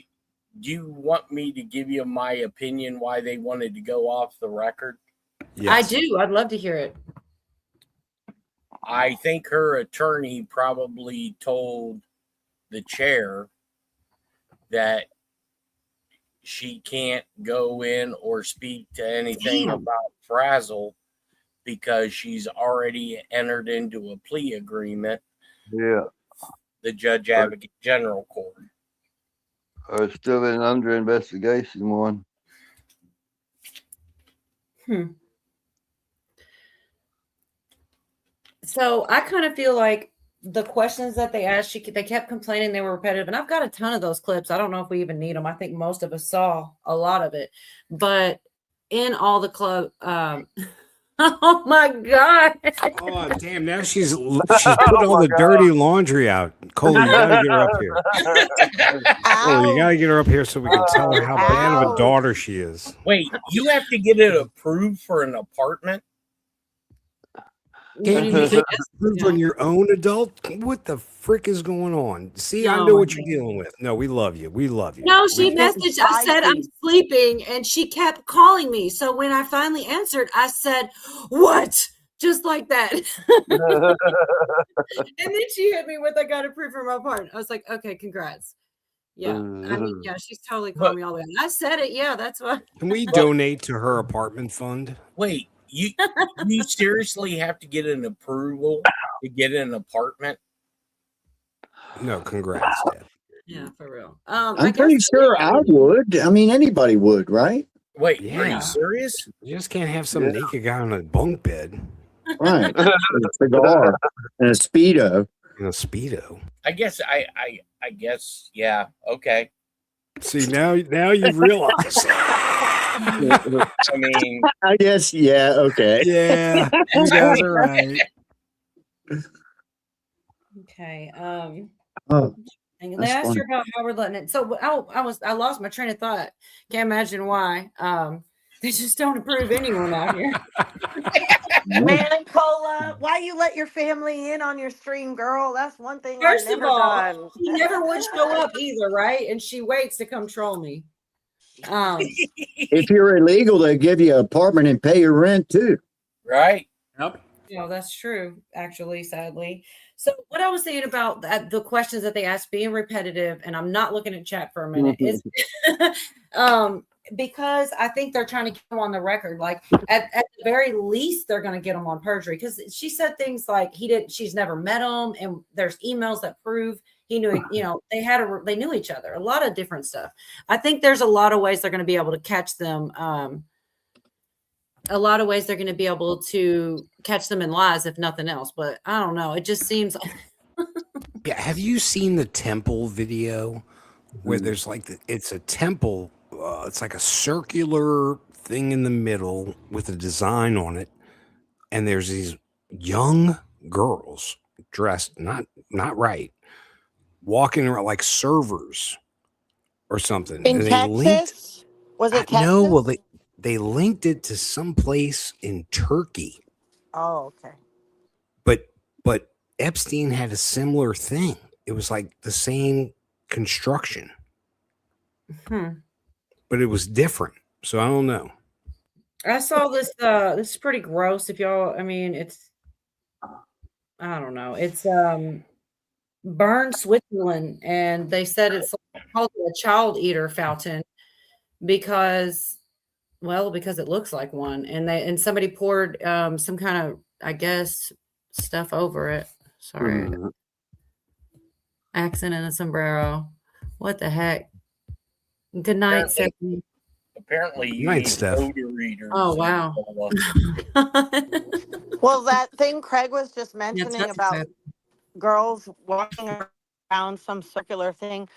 you want me to give you my opinion why they wanted to go off the record? I do. I'd love to hear it. I think her attorney probably told the chair that she can't go in or speak to anything about Frazzle because she's already entered into a plea agreement. Yeah. The Judge Advocate General Court. Still in under investigation one. So I kind of feel like the questions that they asked, they kept complaining they were repetitive. And I've got a ton of those clips. I don't know if we even need them. I think most of us saw a lot of it. But in all the club, oh my God. Oh, damn. Now she's put all the dirty laundry out. Cole, you got to get her up here. Cole, you got to get her up here so we can tell her how bad of a daughter she is. Wait, you have to get it approved for an apartment? Can't you get approved on your own adult? What the frick is going on? See, I know what you're dealing with. No, we love you. We love you. No, she messaged. I said I'm sleeping, and she kept calling me. So when I finally answered, I said, "What?" Just like that. And then she hit me with, "I got approved for my part." I was like, "Okay, congrats." Yeah, I mean, yeah, she's totally calling me all the way. I said it. Yeah, that's what. Can we donate to her apartment fund? Wait, you seriously have to get an approval to get an apartment? No, congrats, Dad. Yeah, for real. I'm pretty sure I would. I mean, anybody would, right? Wait, Yeah. are you serious? You just can't have some naked guy on a bunk bed. Right. A cigar and a Speedo. And a Speedo. I guess I guess, yeah, okay. See, now you realize. I mean, I guess, yeah, okay. Yeah, you guys are right. Okay. Oh, And they that's asked funny. her about how we're letting it. So I lost my train of thought. Can't imagine why. They just don't approve anyone out here. Man, Cola, why you let your family in on your stream, girl? That's one thing First I've of never all, done. she never would show up either, right? And she waits to come troll me. If you're illegal, they give you an apartment and pay your rent too. Right? Yep. No, that's true, actually, sadly. So what I was saying about the questions that they asked being repetitive, and I'm not looking at chat for a minute, is because I think they're trying to get them on the record. Like at the very least, they're going to get them on perjury, because she said things like she's never met him, and there's emails that prove he knew, they knew each other, a lot of different stuff. I think there's a lot of ways they're going to be able to catch them a lot of ways they're going to be able to catch them in lies, if nothing else. But I don't know. It just seems. Yeah, have you seen the temple video where there's like it's a temple? It's like a circular thing in the middle with a design on it, and there's these young girls dressed not right, walking around like servers or something. In and they Texas? Was it Texas? No, well they linked it to some place in Turkey. Oh, okay. But Epstein had a similar thing. It was like the same construction, but it was different. So I don't know. I saw this. This is pretty gross. If y'all, I mean, it's. I don't know. It's Bern, Switzerland, and they said it's called a child eater fountain because it looks like one, and somebody poured some kind of, I guess, stuff over it. Sorry, accent and a sombrero. What the heck? Good night, Stephanie. Apparently, you Night, need Steph. odor readers. Oh wow. Well, that thing Craig was just mentioning that's about good. girls walking around some circular thing.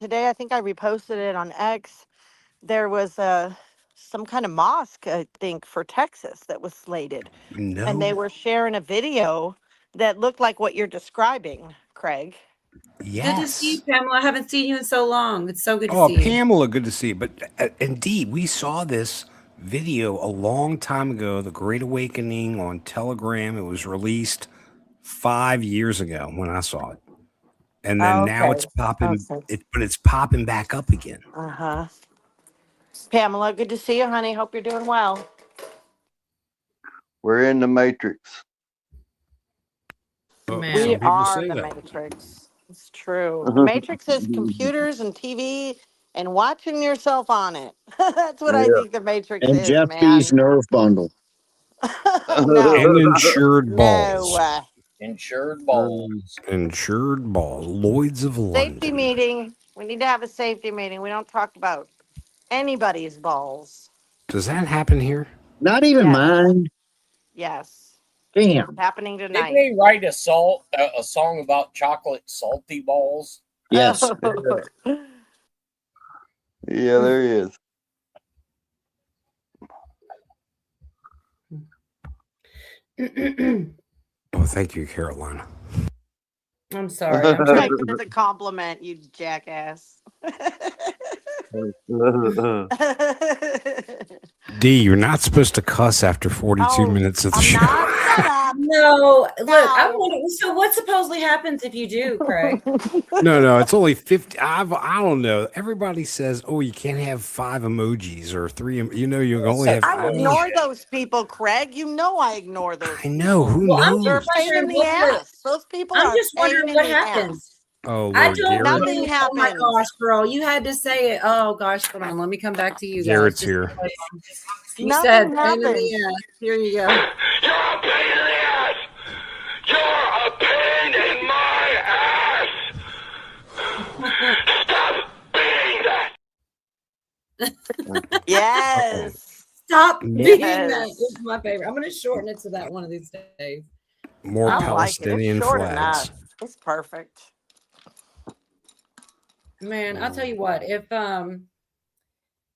Today, I think I reposted it on X. There was some kind of mosque, I think, for Texas that was slated. No. And they were sharing a video that looked like what you're describing, Craig. Good to see you, Pamela. I haven't seen you in so long. It's so good to Oh, see you. Pamela, good to see you. But indeed, we saw this video a long time ago, The Great Awakening on Telegram. It was released 5 years ago when I saw it. And then now it's popping, but it's popping back up again. Uh-huh. Pamela, good to see you, honey. Hope you're doing well. We're in the Matrix. Man. We are say the that. Matrix. It's true. The Matrix is computers and TV and watching yourself on it. That's what I think the Matrix And is, Jeff man. B's nerve bundle. No. And insured balls. No. Insured balls. Insured balls. Lloyd's of London. Safety meeting. We need to have a safety meeting. We don't talk about anybody's balls. Does that happen here? Not even mine. Yes. Damn. It's happening Did tonight. they write a song about chocolate salty balls? Yes. Yeah, there is. Oh, thank you, Carolina. I'm sorry. I'm trying Take it as a compliment, you jackass. D, you're not supposed to cuss after 42 minutes of the show. No, look, I'm wondering, so what supposedly happens if you do, Craig? No, it's only 50. I don't know. Everybody says, oh, you can't have 5 emojis or 3. You know, you only have 5. I ignore those people, Craig. You know I ignore those. I know. Who I'm knows? They're a pain in the ass. Those people I'm are just wondering pain in what the happens. ass. Oh, I Lord, don't Garrett. Nothing know. happens. Oh my gosh, girl, you had to say it. Oh gosh, hold on. Let me come back to you guys. Garrett's Just- here. You Nothing said pain in happens. the ass. Here you go. You're a pain in the ass! You're a pain in my ass! Stop being that! Yes. Stop being Yes. that. It's my favorite. I'm gonna shorten it to that one of these days. More I like it. Palestinian It's short flags. enough. It's perfect. Man, I'll tell you what,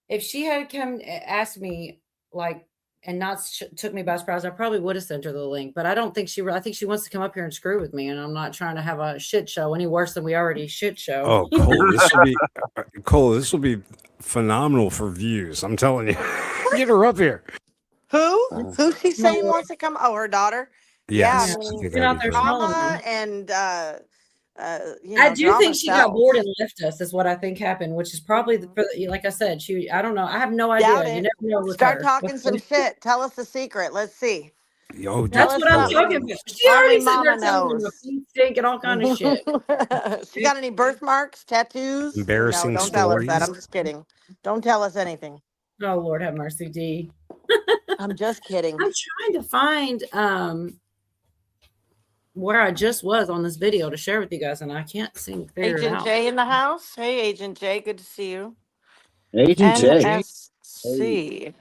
if she had come asked me like and not took me by surprise, I probably would have sent her the link. But I don't think I think she wants to come up here and screw with me, and I'm not trying to have a shit show any worse than we already shit show. Oh, Cole, this will be phenomenal for views. I'm telling you. Get her up here. Who? Who's she saying wants to come? Oh, her daughter. Yes. Yeah, I think Get that'd out be there great. smelling drama them. and I do think she got drama bored sells. and left us. Is what I think happened, which is probably like I said. I don't know. I have no idea. Doubt You it. never know with Start her. talking some shit. Tell us the secret. Let's see. Yo, That's Tell what us I'm something. talking about. She Only already said mama they're telling him a knows. pink stink and all kind of shit. She got any birthmarks, tattoos? Embarrassing No, don't tell us that. stories. I'm just kidding. Don't tell us anything. Oh Lord, have mercy, D. I'm just kidding. I'm trying to find where I just was on this video to share with you guys, and I can't seem to figure it Agent out. J in the house. Hey, Agent J. Good to see you. Agent J. NSC.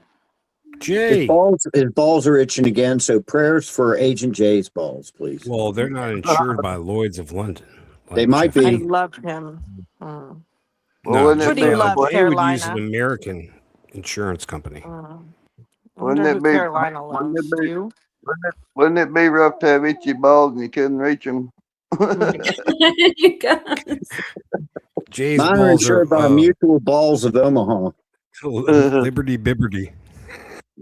Jay. His balls are itching again, so prayers for Agent Jay's balls, please. Well, they're not insured by Lloyd's of London. They might I be. love him. Well, No, wouldn't Who it do you be, love, Jay would use an Carolina? American insurance company. I wouldn't wonder it who be, Carolina wouldn't loves. it be, You? wouldn't it be rough to have itchy balls and you couldn't reach them? You guys. Jay's Mine are balls are insured by Mutual Balls of Omaha. Liberty Bibberty.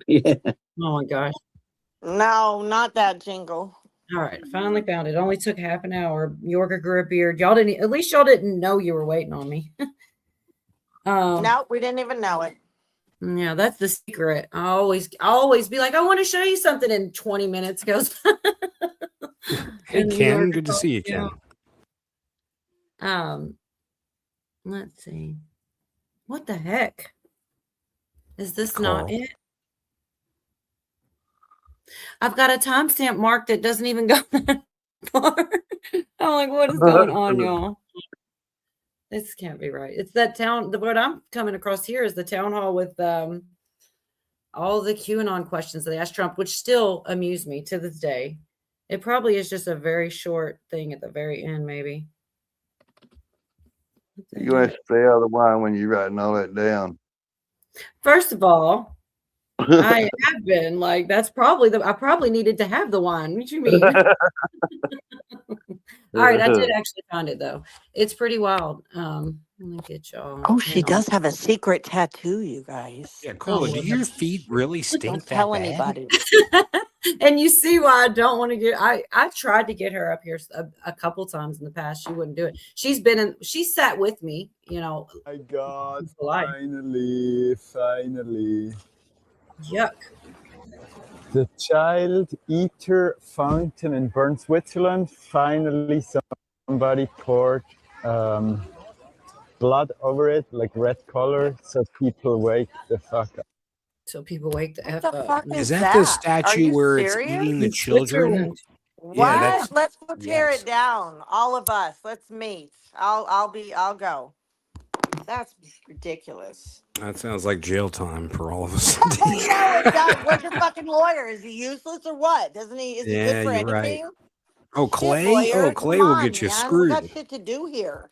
Yeah. Oh my gosh. No, not that jingle. All right, finally found it. Only took half an hour. Yorker grew a beard. Y'all didn't. At least y'all didn't know you were waiting on me. No, we didn't even know it. Yeah, that's the secret. I always be like, I want to show you something, and 20 minutes goes. Hey And Ken, Yorker good to see you, calls Ken. out. Let's see. What the heck? Is this not it? I've got a timestamp mark that doesn't even go that far. I'm like, what is going on, y'all? This can't be right. It's that town. What I'm coming across here is the town hall with all the QAnon questions that they asked Trump, which still amuse me to this day. It probably is just a very short thing at the very end, maybe. You want to stay out of the wine when you're writing all that down. First of all, I have been like, that's probably I probably needed to have the wine. What you mean? All right, I did actually find it though. It's pretty wild. Let me get y'all. Oh, she does have a secret tattoo, you guys. Yeah, Cola, do your feet really stink Don't that tell bad? anybody. And you see why I don't want to get. I tried to get her up here a couple times in the past. She wouldn't do it. She sat with me. You know. My God! Finally. Yuck. The Child Eater Fountain in Bern, Switzerland. Finally, somebody poured blood over it, like red color, so people wake the fuck up. So people wake the F What the up. fuck Is that the statue where it's eating the children? What? Yeah, that's Let's go tear it down. All of us. Let's meet. I'll go. That's ridiculous. that sounds like jail time for all of us. No, it does. Where's your fucking lawyer? Is he useless or what? Doesn't he? Is he Yeah, good for you're anything? right. Oh, Clay? Lawyer, Oh, Clay come will on, get you man. screwed. We got shit to do here.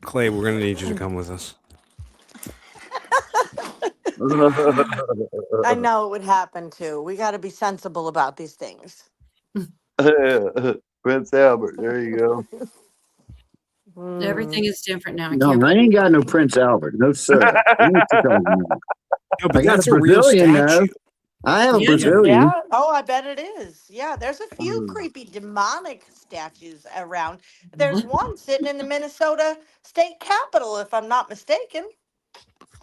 Clay, we're going to need you to come with us. I know it would happen too. We got to be sensible about these things. Prince Albert, there you go. Everything is different now. No, I ain't got no Prince Albert. No, sir. No, but I got that's a a real Brazilian, though. statue. I have a Brazilian. Yeah. Oh, I bet it is. Yeah, there's a few creepy demonic statues around. There's one sitting in the Minnesota state capitol, if I'm not mistaken.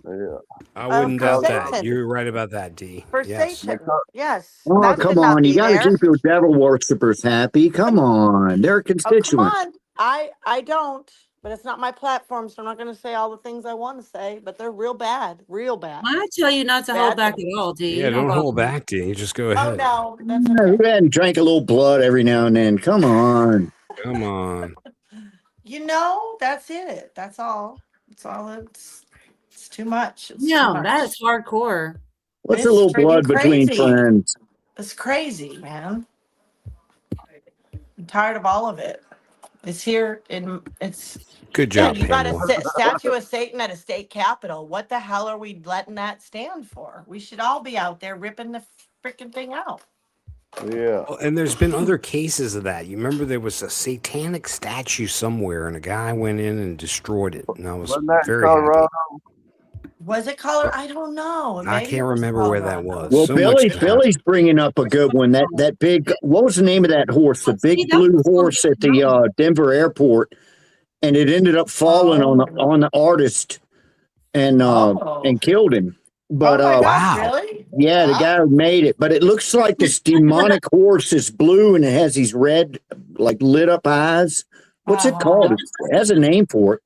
Yeah. I wouldn't doubt that. Satan. You're right about that, D. For Yes. Satan. Yes. Oh, that come should not on. You be got to there. keep your devil worshippers happy. Come on. They're a Oh, come constituent. on. I don't, but it's not my platform, so I'm not going to say all the things I want to say, but they're real bad. Real bad. I tell you not to hold back Bad. at all, D. Yeah, don't hold back, D. You just go Oh, ahead. no. That's No, okay. go ahead and drink a little blood every now and then. Come on. Come on. You know, that's it. That's all. That's all. It's too much. It's too No, much. that is hardcore. What's It's a little freaking blood between crazy. friends? It's crazy, man. I'm tired of all of it. It's here. It's Good job, you got a Pamela. statue of Satan at a state capitol. What the hell are we letting that stand for? We should all be out there ripping the freaking thing out. Yeah. Oh, and there's been other cases of that. You remember there was a satanic statue somewhere, and a guy went in and destroyed it. And I was Wasn't that very Colorado? happy. Was it color? I don't know. I Maybe it can't was remember where that Colorado. was. Well, So much Billy's bringing up a good one. That big, what was the name of that horse? The big that blue was so horse at the Denver airport, and it ended up falling on the artist and killed him. But oh my wow. God, really? yeah, the guy who made it. But it looks like this demonic horse is blue and it has these red, like lit up eyes. What's it called? It has a name for it.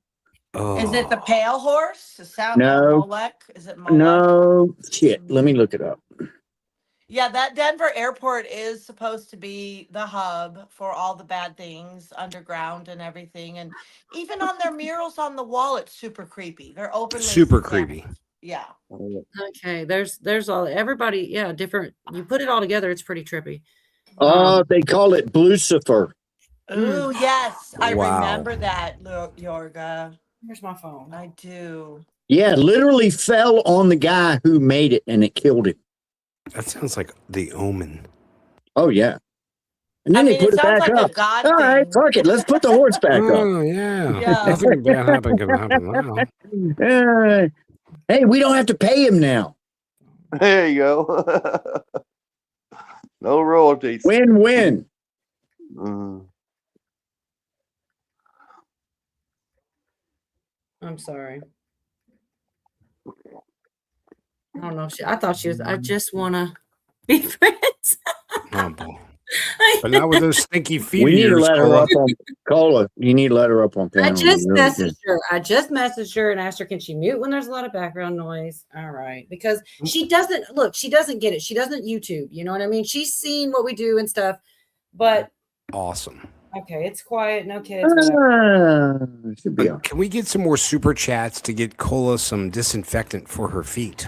Oh. Is it the pale horse? The South No. Molech? Is it Molech? No, shit. Let me look it up. Yeah, that Denver airport is supposed to be the hub for all the bad things underground and everything. And even on their murals on the wall, it's super creepy. They're openly Super satanic. creepy. Yeah. Okay, there's all everybody, yeah, different. You put it all together, it's pretty trippy. They call it Blucifer. Ooh, yes. I Wow. remember that, Yorga. Here's my phone. I do. Yeah, literally fell on the guy who made it and it killed him. That sounds like The Omen. Oh, yeah. And then they put it back up. All right, fuck it. Let's put the horse back up. Oh, yeah. Nothing bad happen can happen now. Hey, we don't have to pay him now. There you go. No royalties. Win-win. I'm sorry. I don't know. I thought she was. I just want to be friends. Oh, boy. But not with those stinky feet. We need to let her up on Cola. You need to let her up on panel. I just messaged her. I just messaged her and asked her, can she mute when there's a lot of background noise? All right. Because she doesn't she doesn't get it. She doesn't YouTube. You know what I mean? She's seen what we do and stuff. But awesome. Okay, it's quiet. No kids. Can we get some more super chats to get Cola some disinfectant for her feet?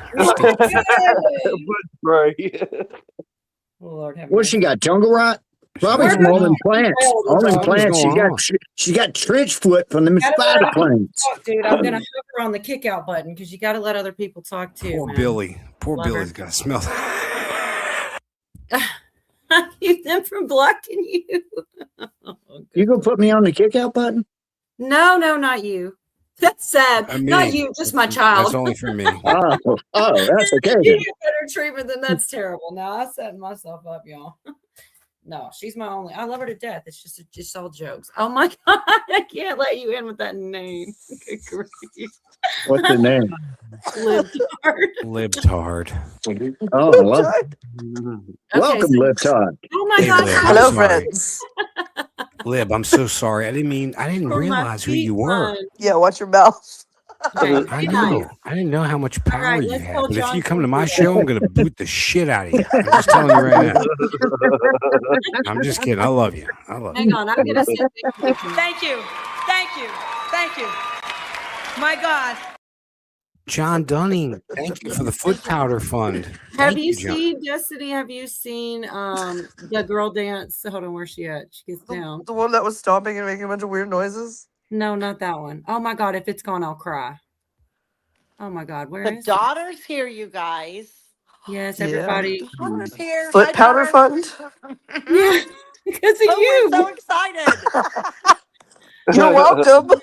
Lord have What she got? Jungle rot? Probably from all them plants. All them plants. She got trench foot from the spider plants. Dude, I'm gonna hook her on the kick out button because you got to let other people talk too. Poor man. Billy. Poor Love Billy's her. got to smell that. I keep them from blocking you. You gonna put me on the kick out button? No, not you. That's sad. Not you, just my child. That's only for me. Oh, that's okay. You Then. get better treatment than that's terrible. No, I set myself up, y'all. No, she's my only. I love her to death. It's just all jokes. Oh my god, I can't let you in with that name. Good grief. What's the name? Libtard. Libtard. Oh, I love it. Welcome, Libtard. Oh my god. Lib, Hello, I'm sorry. friends. Lib, I'm so sorry. I didn't realize who you were. Yeah, watch your mouth. I know. I didn't know how much power right, you let's had. call But if John you come to my show, I'm gonna boot the shit out of you. I'm just telling you right now. I'm just kidding. I love you. I love Hang you. on, I'm gonna send Thank you. My God. John Dunning, thank you for the foot powder fund. Have Thank you John. seen Destiny? Have you seen the girl dance? Hold on, where's she at? She gets down. The one that was stomping and making a bunch of weird noises. No, not that one. Oh my god, if it's gone, I'll cry. Oh my god, where The is daughter's here, you guys. it? Yes, Yeah. everybody. Daughter's here. Foot Hi, powder daughter. fund. Yeah, because of you. We're so excited. You're welcome.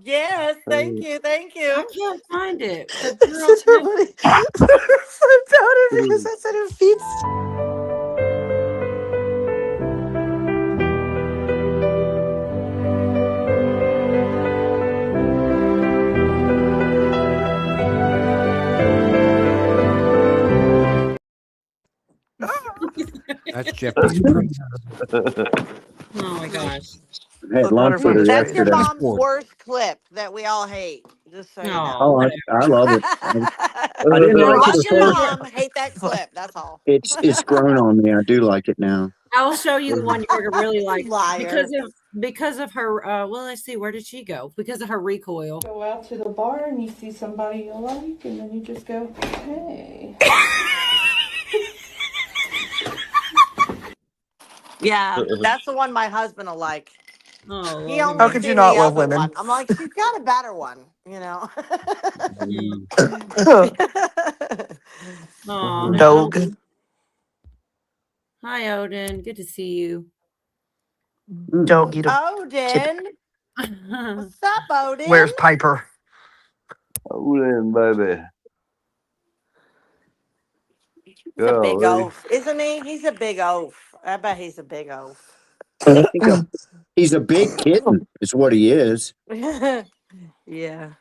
Yes, thank you. I can't find it. The It's girl everybody. Foot powder because I said her feet. That's Jeffrey's princess. Oh my gosh. I had lunch with her That's your yesterday. mom's worst clip that we all hate. Just so you know. Oh, I love it. I didn't like it Watch at your first. mom hate that clip. That's all. It's grown on me. I do like it now. I will show you the one you're gonna really like Liar. because of her. Well, let's see. Where did she go? Because of her recoil. Go out to the bar and you see somebody you like, and then you just go, hey. Yeah, that's the one my husband will like. Oh, He only How could you seen not the love other women? one. I'm like, she's got a better one, you know. Oh, Dog. Hi, Odin. Good to see you. Don't get him. Odin. What's up, Odin? Where's Piper? Oh, then, baby. He's a big Golly. oaf, isn't he? He's a big oaf. I bet he's a big oaf. I think he's a big kitten, is what he is. Yeah.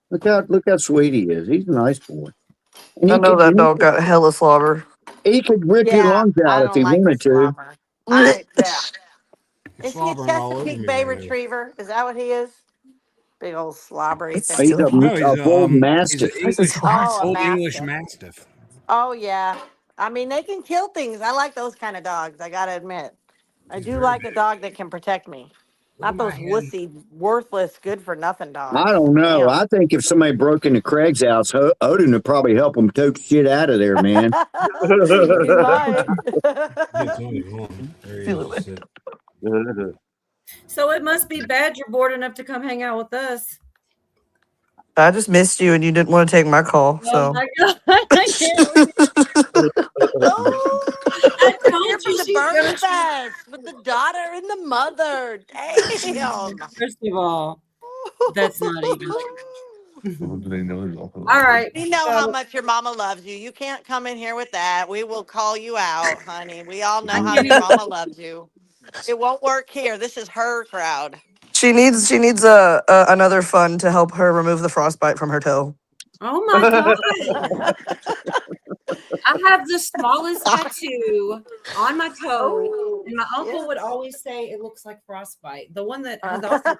Look how sweet he is. He's a nice boy. And I know that dog got hella slobber. He could rip your lungs out if he wanted to. Yeah. Is he a Slobbering all over Chesapeake me Bay right now. Retriever? Is that what he is? Big old slobbery He's thing. a bull mastiff. He's an Oh, a old English mastiff. mastiff. Oh yeah. I mean, they can kill things. I like those kind of dogs. I gotta admit, I do like a dog that can protect me. Not those wussy, worthless, good for nothing dogs. I don't know. Damn. I think if somebody broke into Craig's house, Odin would probably help him tote shit out of there, man. You might. So it must be bad you're bored enough to come hang out with us. I just missed you and you didn't want to take my call. Oh So my god! I can't. I told Here for you the she's burn gonna. fest with the daughter and the mother. Damn. First of all, that's not even. All right. We know so- how much your mama loves you. You can't come in here with that. We will call you out, honey. We all know how your mama loves you. It won't work here. This is her crowd. she needs another fund to help her remove the frostbite from her toe. Oh my god! I have the smallest tattoo on my toe, and my uncle would always say it looks like frostbite. The one that has also.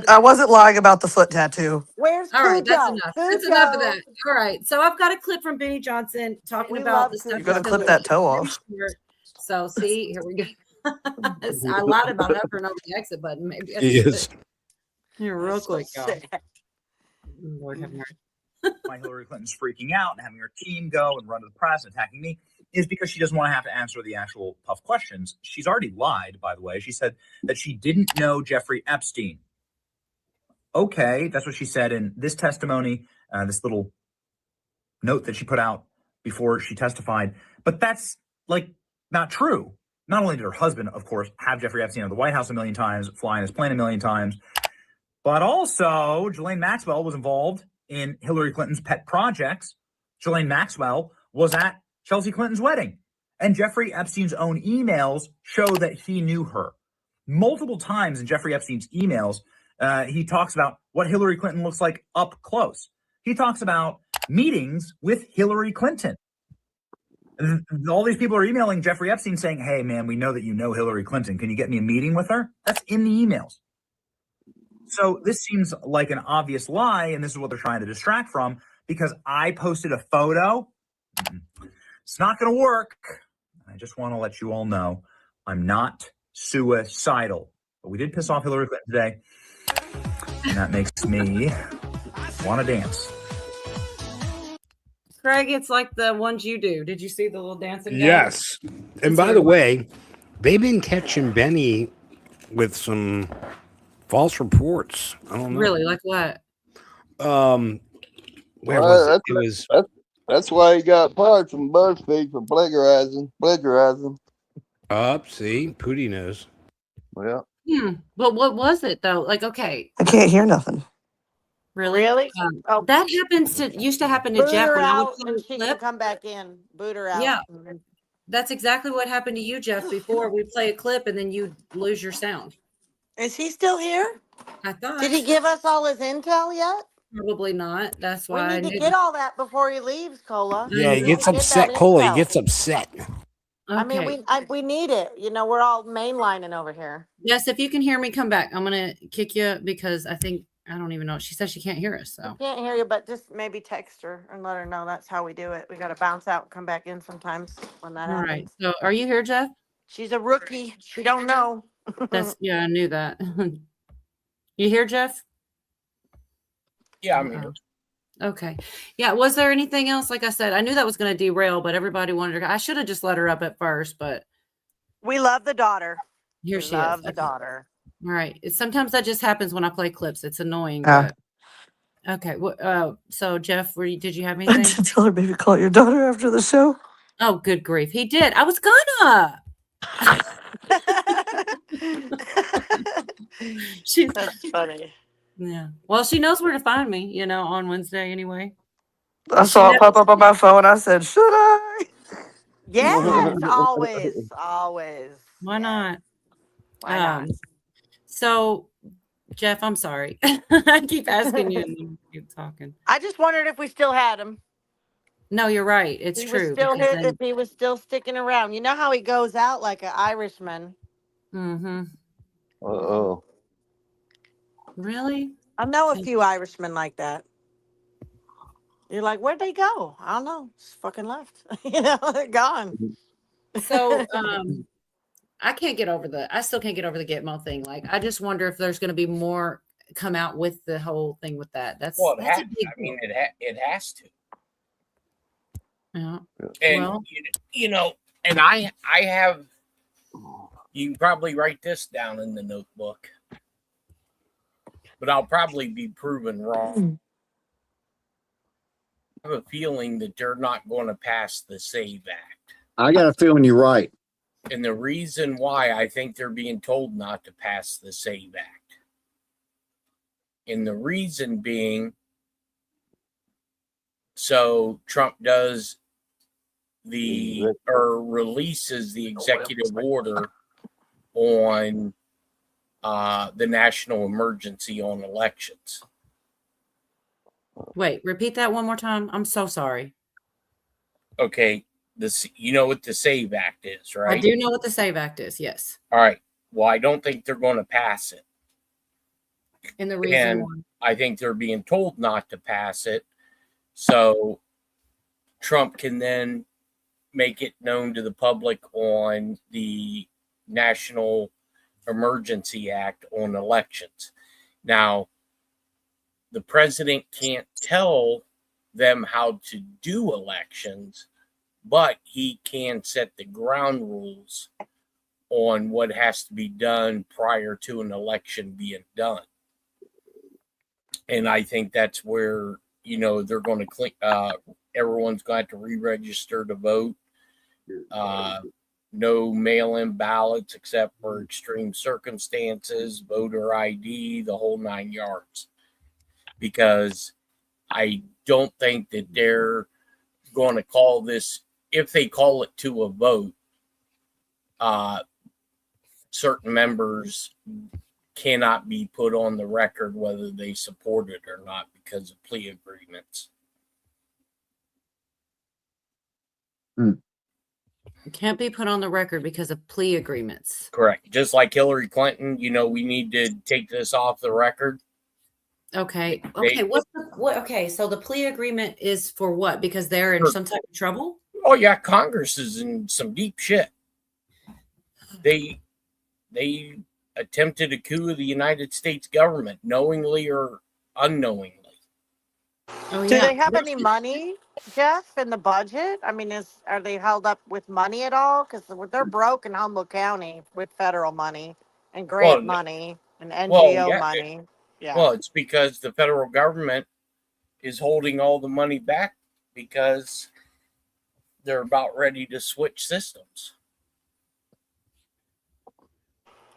I wasn't lying about the foot tattoo. Where's All right, that's Cujo? enough. That's Cujo. enough of that. All right, so I've got a clip from Benny Johnson talking We about love the stuff. Cujo. You gotta that's clip in that the- toe off. So see, here we go. I lied about hovering over the exit button. Maybe I He should. is. Here, real quick, y'all. Lord have mercy. Why Hillary Clinton's freaking out and having her team go and run to the press and attacking me is because she doesn't want to have to answer the actual tough questions. She's already lied, by the way. She said that she didn't know Jeffrey Epstein. Okay, that's what she said in this testimony, this little note that she put out before she testified. But that's like not true. Not only did her husband, of course, have Jeffrey Epstein at the White House a million times, fly in his plane a million times, but also Ghislaine Maxwell was involved in Hillary Clinton's pet projects. Ghislaine Maxwell was at Chelsea Clinton's wedding. And Jeffrey Epstein's own emails show that he knew her. Multiple times in Jeffrey Epstein's emails, he talks about what Hillary Clinton looks like up close. He talks about meetings with Hillary Clinton. All these people are emailing Jeffrey Epstein saying, hey, man, we know that you know Hillary Clinton. Can you get me a meeting with her? That's in the emails. So this seems like an obvious lie, and this is what they're trying to distract from, because I posted a photo. It's not going to work. I just want to let you all know I'm not suicidal. But we did piss off Hillary Clinton today, and that makes me want to dance. Craig, it's like the ones you do. Did you see the little dancing? guy? Yes. And by the way, they've been catching Benny with some false reports. I don't know. Really, like what? Where Well, was it? that's why he got fired from BuzzFeed for plagiarizing. Up, see, Pootie knows. Well, But what was it though? Like, okay, I can't hear nothing. Really? that used to happen to Boot Jeff her when I out would play and a she can clip. come back in. Boot her out. Yeah. That's exactly what happened to you, Jeff. Before we play a clip and then you lose your sound. Is he still here? I thought. Did he give us all his intel yet? Probably not. That's We why I need to knew. get all that before he leaves, Cola. Yeah, he We gets need to get upset. that Cola, he intel. gets upset. I mean, we need it. You know, we're all mainlining over here. Yes, if you can hear me, come back. I'm gonna kick you because I don't even know. She says she can't hear us. So Can't hear you, but just maybe text her and let her know that's how we do it. We got to bounce out and come back in sometimes when that all happens. right. So are you here, Jeff? She's a rookie. She don't know. Yeah, I knew that. You here, Jeff? Yeah, I'm here. Okay. Yeah. Was there anything else? Like I said, I knew that was going to derail, but everybody wanted to. I should have just let her up at first, but We love the daughter. here We she love is. the daughter. All right. Sometimes that just happens when I play clips. It's annoying. Ah. But, okay. So Jeff, did you have anything? Tell her maybe call your daughter after the show. Oh, good grief. He did. I was gonna. That's funny. Yeah. Well, she knows where to find me, on Wednesday anyway. I saw it pop up on my phone. I said, should I? Yes, always, always. Why not? Why not? So, Jeff, I'm sorry. I keep asking you and you keep talking. I just wondered if we still had him. No, you're right. It's He true. was still because here, then- if he was still sticking around. You know how he goes out like an Irishman. Mm-hmm. Uh-oh. Really? I know a few Irishmen like that. You're like, where'd they go? I don't know. Just fucking left. They're gone. So, I still can't get over the Gitmo thing. Like, I just wonder if there's going to be more come out with the whole thing with that. That's a big deal. It has to. Yeah. And Well, and I have. You can probably write this down in the notebook, but I'll probably be proven wrong. I have a feeling that they're not going to pass the SAVE Act. I got a feeling you're right. And the reason why I think they're being told not to pass the SAVE Act. And the reason being, so Trump does releases the executive order on the national emergency on elections. wait, repeat that one more time. I'm so sorry. Okay, you know what the SAVE Act is, right? I do know what the SAVE Act is. Yes. All right. Well, I don't think they're going to pass it. And the reason why. I think they're being told not to pass it, so Trump can then make it known to the public on the National Emergency Act on elections. Now, the president can't tell them how to do elections, but he can set the ground rules on what has to be done prior to an election being done. And I think that's where, they're going to everyone's going to re-register to vote. No mail-in ballots except for extreme circumstances, voter ID, the whole 9 yards. Because I don't think that they're going to call this, if they call it to a vote, certain members cannot be put on the record whether they support it or not because of plea agreements. It can't be put on the record because of plea agreements. Correct. Just like Hillary Clinton, we need to take this off the record. Okay. Okay. Okay. So the plea agreement is for what? Because they're in some type of trouble? Oh yeah, Congress is in some deep shit. They attempted a coup of the United States government, knowingly or unknowingly. Oh, Do they have any money, Jeff, in the budget? I mean, are they held up with money at all? Because they're broke in Humboldt County with federal money and grant money and NGO money. Yeah. Well, it's because the federal government is holding all the money back because they're about ready to switch systems.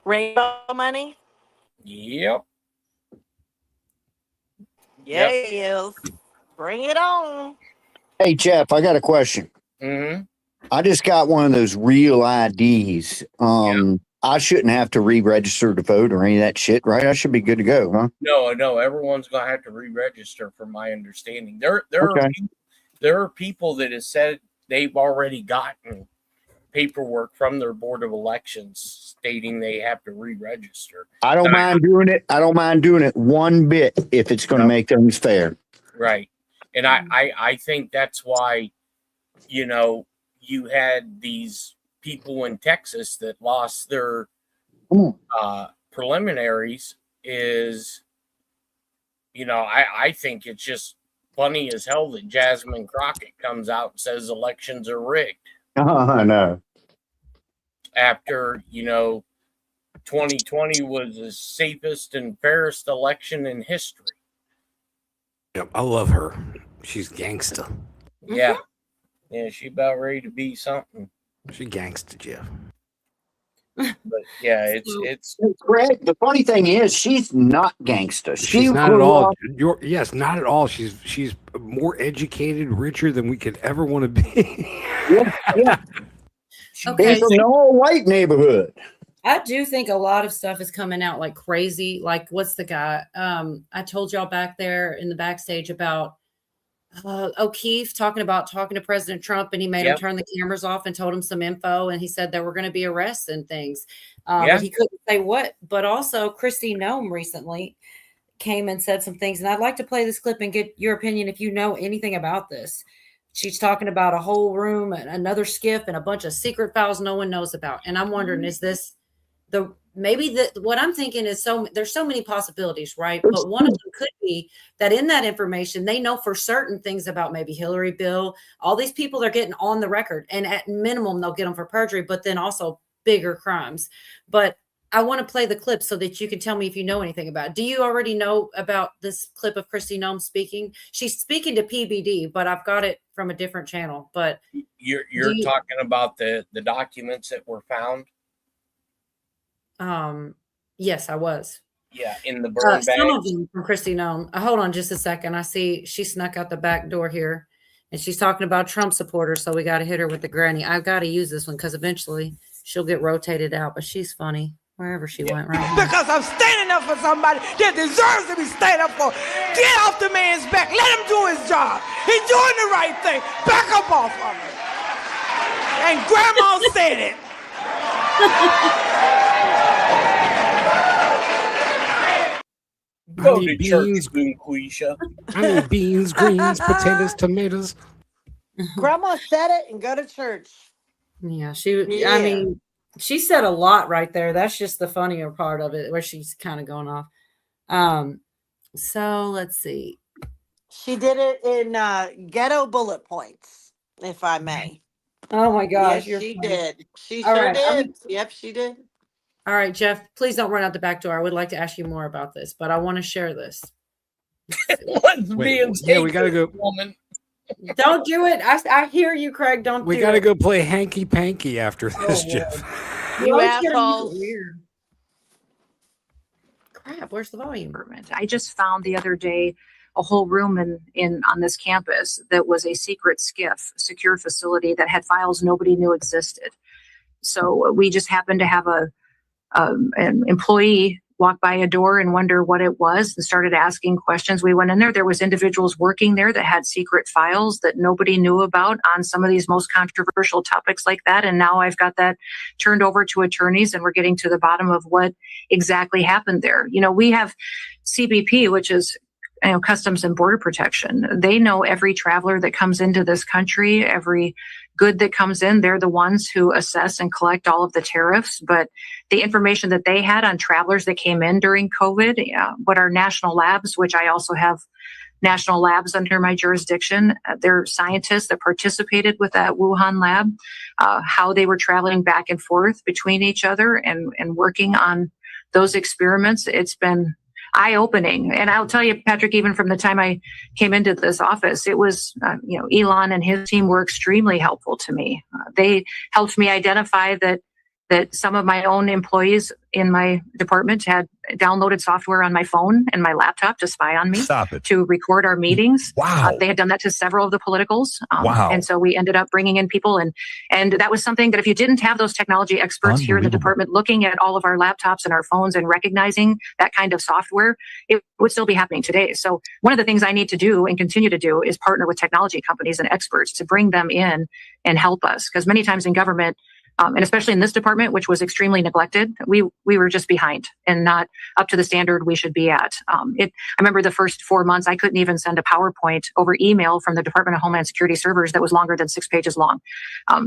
Rainbow money? Yep. Yes. Bring it on. Hey, Jeff, I got a question. Mm-hmm. I just got one of those real IDs. I shouldn't have to re-register to vote or any of that shit, right? I should be good to go, huh? No, everyone's gonna have to re-register, from my understanding. There are people that have said they've already gotten paperwork from their board of elections stating they have to re-register. I don't mind doing it. I don't mind doing it one bit if it's going to make things fair. Right. And I think that's why, you had these people in Texas that lost their preliminaries is, I think it's just funny as hell that Jasmine Crockett comes out and says elections are rigged. I know. After, 2020 was the safest and fairest election in history. Yep, I love her. She's gangsta. Yeah. Yeah, she about ready to be something. She gangsta, Jeff. But yeah, it's Greg. The funny thing is, she's not gangsta. She's not at all. Yes, not at all. She's more educated, richer than we could ever want to be. Yeah. Okay. From an all-white neighborhood. I do think a lot of stuff is coming out like crazy. Like, what's the guy? I told y'all back there in the backstage about O'Keefe talking to President Trump, and he made him turn the cameras off and told him some info, and he said there were going to be arrests and things. But he couldn't say what. But also, Christy Nome recently came and said some things, and I'd like to play this clip and get your opinion if you know anything about this. she's talking about a whole room and another skiff and a bunch of secret files no one knows about. And I'm wondering, is this what I'm thinking is there's so many possibilities, right? But one of them could be that in that information, they know for certain things about maybe Hillary, Bill, all these people are getting on the record, and at minimum, they'll get them for perjury, but then also bigger crimes. But I want to play the clip so that you can tell me if you know anything about it. Do you already know about this clip of Kristi Noem speaking? She's speaking to PBD, but I've got it from a different channel. But you're talking about the documents that were found? Yes, I was. Yeah, in the burn bag. Some of them from Kristi Noem. Hold on just a second. I see she snuck out the back door here, and she's talking about Trump supporters, so we got to hit her with the granny. I've got to use this one because eventually she'll get rotated out, but she's funny wherever she went right now. Because I'm standing up for somebody that deserves to be standing up for. Get off the man's back. Let him do his job. He's doing the right thing. Back up off of him. And Grandma said it. Go to church, Quisha. I need beans, greens, potatoes, tomatoes. Grandma said it and go to church. Yeah, I mean, she said a lot right there. That's just the funnier part of it, where she's kind of going off. So let's see. She did it in ghetto bullet points, if I may. Oh my gosh, yes, she funny. did. She All sure right, did. Yep, she did. All right, Jeff, please don't run out the back door. I would like to ask you more about this, but I want to share this. We gotta go. Woman. Don't do it. I hear you, Craig. Don't We do gotta it. go play hanky panky after this, Jeff. You assholes. Weird. Crap, where's the volume? I just found the other day a whole room on this campus that was a secret SCIF, secure facility that had files nobody knew existed. So we just happened to have an employee walk by a door and wonder what it was and started asking questions. We went in there. There was individuals working there that had secret files that nobody knew about on some of these most controversial topics like that. And now I've got that turned over to attorneys, and we're getting to the bottom of what exactly happened there. You know, we have CBP, which is Customs and Border Protection. They know every traveler that comes into this country, every good that comes in. They're the ones who assess and collect all of the tariffs. But the information that they had on travelers that came in during COVID, what our national labs, which I also have national labs under my jurisdiction, they're scientists that participated with that Wuhan lab, how they were traveling back and forth between each other and working on those experiments. It's been eye-opening. And I'll tell you, Patrick, even from the time I came into this office, it was, Elon and his team were extremely helpful to me. They helped me identify that some of my own employees in my department had downloaded software on my phone and my laptop to spy on me. Stop it. To record our meetings. Wow. They had done that to several of the politicals. Wow. And so we ended up bringing in people. And that was something that if you didn't have those technology experts here in the department looking at all of our laptops and our phones and recognizing that kind of software, it would still be happening today. So one of the things I need to do and continue to do is partner with technology companies and experts to bring them in and help us. Because many times in government, and especially in this department, which was extremely neglected, we were just behind and not up to the standard we should be at. I remember the first 4 months, I couldn't even send a PowerPoint over email from the Department of Homeland Security servers that was longer than 6 pages long.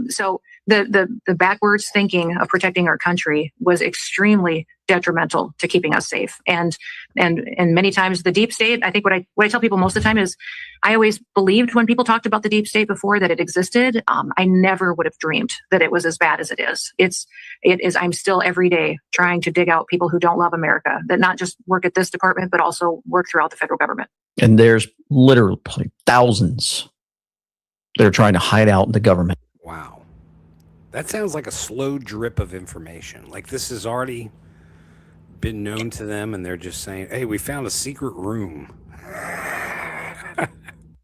So the backwards thinking of protecting our country was extremely detrimental to keeping us safe. And many times the deep state, I think what I tell people most of the time is I always believed when people talked about the deep state before that it existed. I never would have dreamed that it was as bad as it is. It is. I'm still every day trying to dig out people who don't love America, that not just work at this department, but also work throughout the federal government. And there's literally thousands that are trying to hide out in the government. Wow. That sounds like a slow drip of information. Like this has already been known to them and they're just saying, hey, we found a secret room.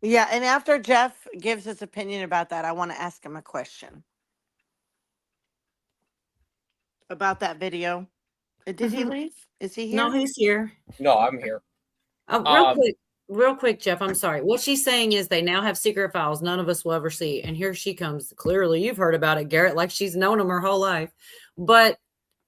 Yeah, and after Jeff gives his opinion about that, I want to ask him a question about that video. Did he leave? Is he here? No, he's here. No, I'm here. Real quick, Jeff, I'm sorry. What she's saying is they now have secret files none of us will ever see. And here she comes. Clearly, you've heard about it, Garrett, like she's known them her whole life. But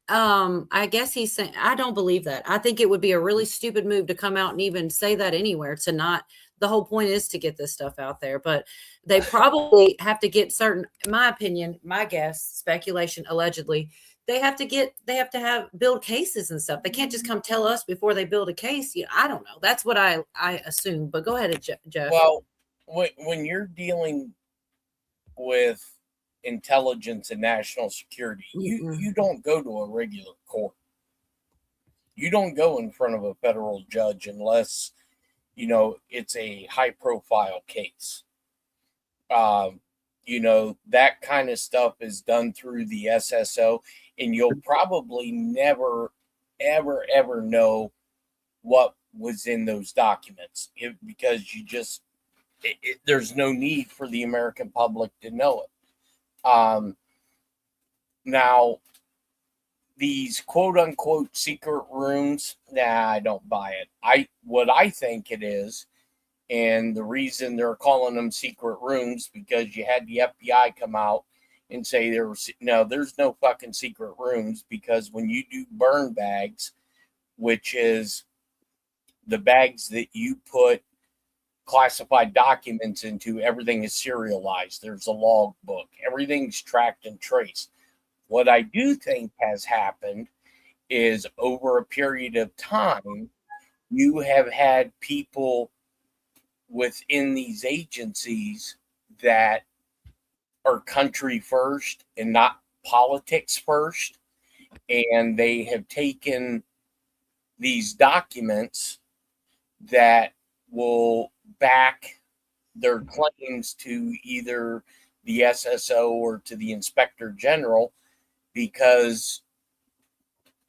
I guess he's saying, I don't believe that. I think it would be a really stupid move to come out and even say that anywhere, to not the whole point is to get this stuff out there. But they probably have to get certain, in my opinion, my guess, speculation, allegedly, they have to build cases and stuff. They can't just come tell us before they build a case. I don't know. That's what I assume. But go ahead, Jeff. Well, when you're dealing with intelligence and national security, you don't go to a regular court. You don't go in front of a federal judge unless, it's a high profile case. That kind of stuff is done through the SSO, and you'll probably never, ever, ever know what was in those documents because there's no need for the American public to know it. Now, these quote unquote secret rooms, I don't buy it. What I think it is, and the reason they're calling them secret rooms, because you had the FBI come out and say there's no fucking secret rooms, because when you do burn bags, which is the bags that you put classified documents into, everything is serialized. There's a log book. Everything's tracked and traced. What I do think has happened is over a period of time, you have had people within these agencies that are country first and not politics first. And they have taken these documents that will back their claims to either the SSO or to the Inspector General, because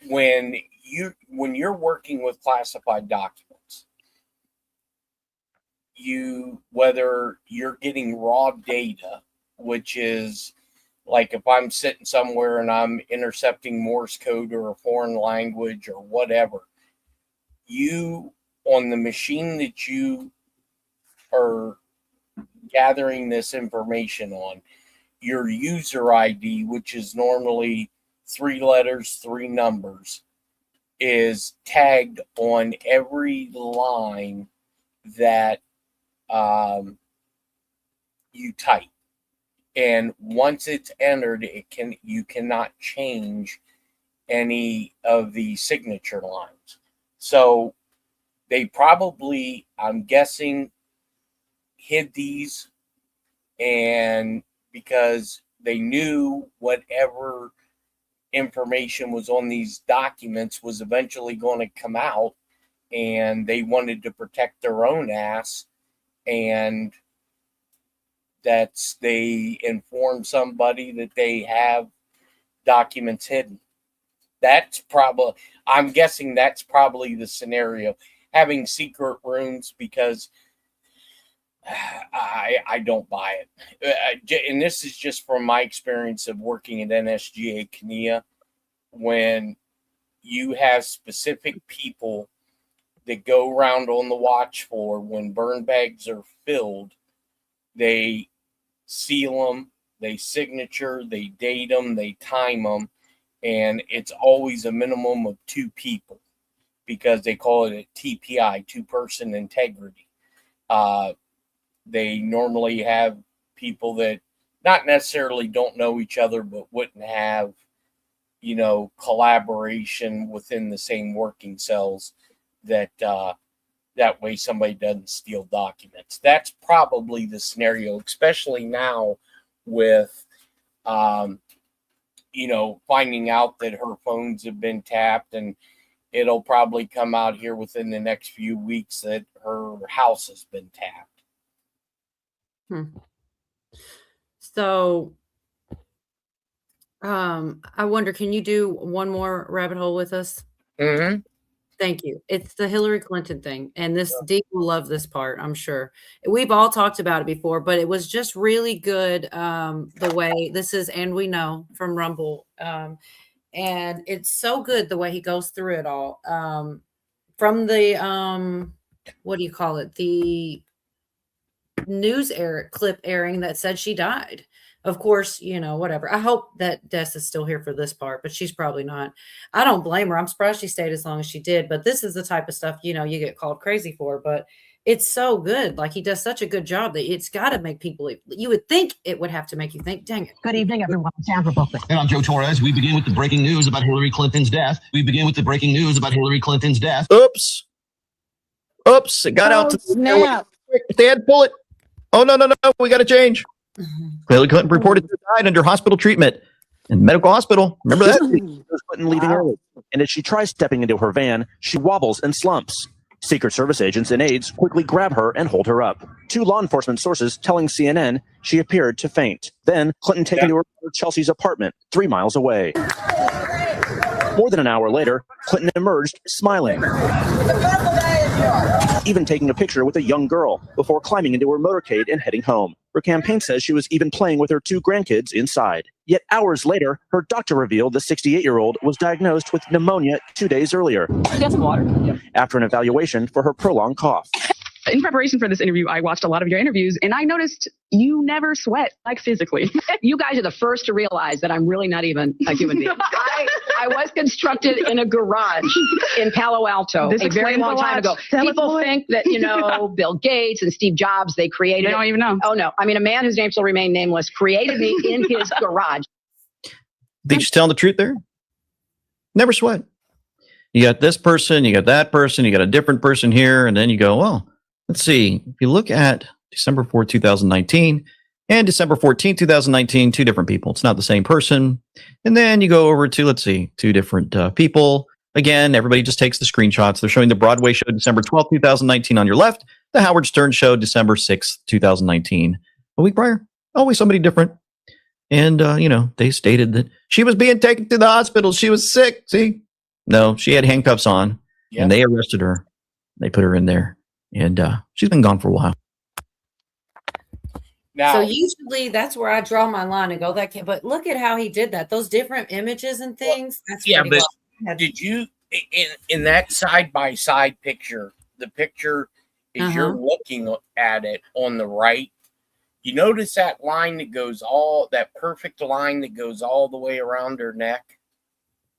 when you're working with classified documents, whether you're getting raw data, which is like if I'm sitting somewhere and I'm intercepting Morse code or a foreign language or whatever, on the machine that you are gathering this information on, your user ID, which is normally 3 letters, 3 numbers, is tagged on every line that you type. And once it's entered, you cannot change any of the signature lines. So they probably, I'm guessing, hid these, and because they knew whatever information was on these documents was eventually going to come out, and they wanted to protect their own ass, and they inform somebody that they have documents hidden. I'm guessing that's probably the scenario, having secret rooms, because I don't buy it. And this is just from my experience of working at NSGA CNEA. When you have specific people that go around on the watch for when burn bags are filled, they seal them, they signature, they date them, they time them, and it's always a minimum of 2 people, because they call it a TPI, 2-person integrity. They normally have people that not necessarily don't know each other, but wouldn't have, collaboration within the same working cells, that way somebody doesn't steal documents. That's probably the scenario, especially now with, finding out that her phones have been tapped, and it'll probably come out here within the next few weeks that her house has been tapped. So, I wonder, can you do one more rabbit hole with us? Mm-hmm. Thank you. It's the Hillary Clinton thing, and Dee will love this part, I'm sure. We've all talked about it before, but it was just really good, the way this is, and we know from Rumble, and it's so good the way he goes through it all. From the what do you call it? The news clip airing that said she died. Of course, whatever. I hope that Des is still here for this part, but she's probably not. I don't blame her. I'm surprised she stayed as long as she did, but this is the type of stuff, you get called crazy for. But it's so good. Like he does such a good job that it's got to make people. You would think it would have to make you think. Dang it! Good evening, everyone. I'm Sandra Bullock. And I'm Joe Torres. We begin with the breaking news about Hillary Clinton's death. Oops. Oops. It got out to snap. Dad, pull it. Oh, no. We got to change. Hillary Clinton reported to have died under hospital treatment in medical hospital. Remember that? Clinton leaving early, and as she tries stepping into her van, she wobbles and slumps. Secret Service agents and aides quickly grab her and hold her up. Two law enforcement sources telling CNN she appeared to faint. Then Clinton taken to her brother Chelsea's apartment 3 miles away. More than an hour later, Clinton emerged smiling, even taking a picture with a young girl before climbing into her motorcade and heading home. Her campaign says she was even playing with her 2 grandkids inside. Yet hours later, her doctor revealed the 68-year-old was diagnosed with pneumonia 2 days earlier. Get some water. After an evaluation for her prolonged cough. In preparation for this interview, I watched a lot of your interviews, and I noticed you never sweat, like physically. You guys are the first to realize that I'm really not even a human being. I was constructed in a garage in Palo Alto This a very explains long a lot. time ago. Tell us People more. think that, Bill Gates and Steve Jobs, they created They don't even know. Oh, no. I mean, a man whose name shall remain nameless created me in his garage. Think she's telling the truth there? Never sweat. You got this person, you got that person, you got a different person here, and then you go, well, let's see. If you look at December 4, 2019 and December 14, 2019, 2 different people. It's not the same person. And then you go over to, let's see, 2 different people. Again, everybody just takes the screenshots. They're showing the Broadway show December 12, 2019 on your left, the Howard Stern show December 6, 2019. A week prior, always somebody different. And, they stated that she was being taken to the hospital. She was sick. See? No, she had handcuffs on, and they arrested her. They put her in there, and she's been gone for a while. Now, So usually that's where I draw my line and go, that can't. But look at how he did that. Those different images and things. That's yeah, pretty but well. did you in that side by side picture? The picture is you're looking at it on the right. You notice that line that goes that perfect line that goes all the way around her neck.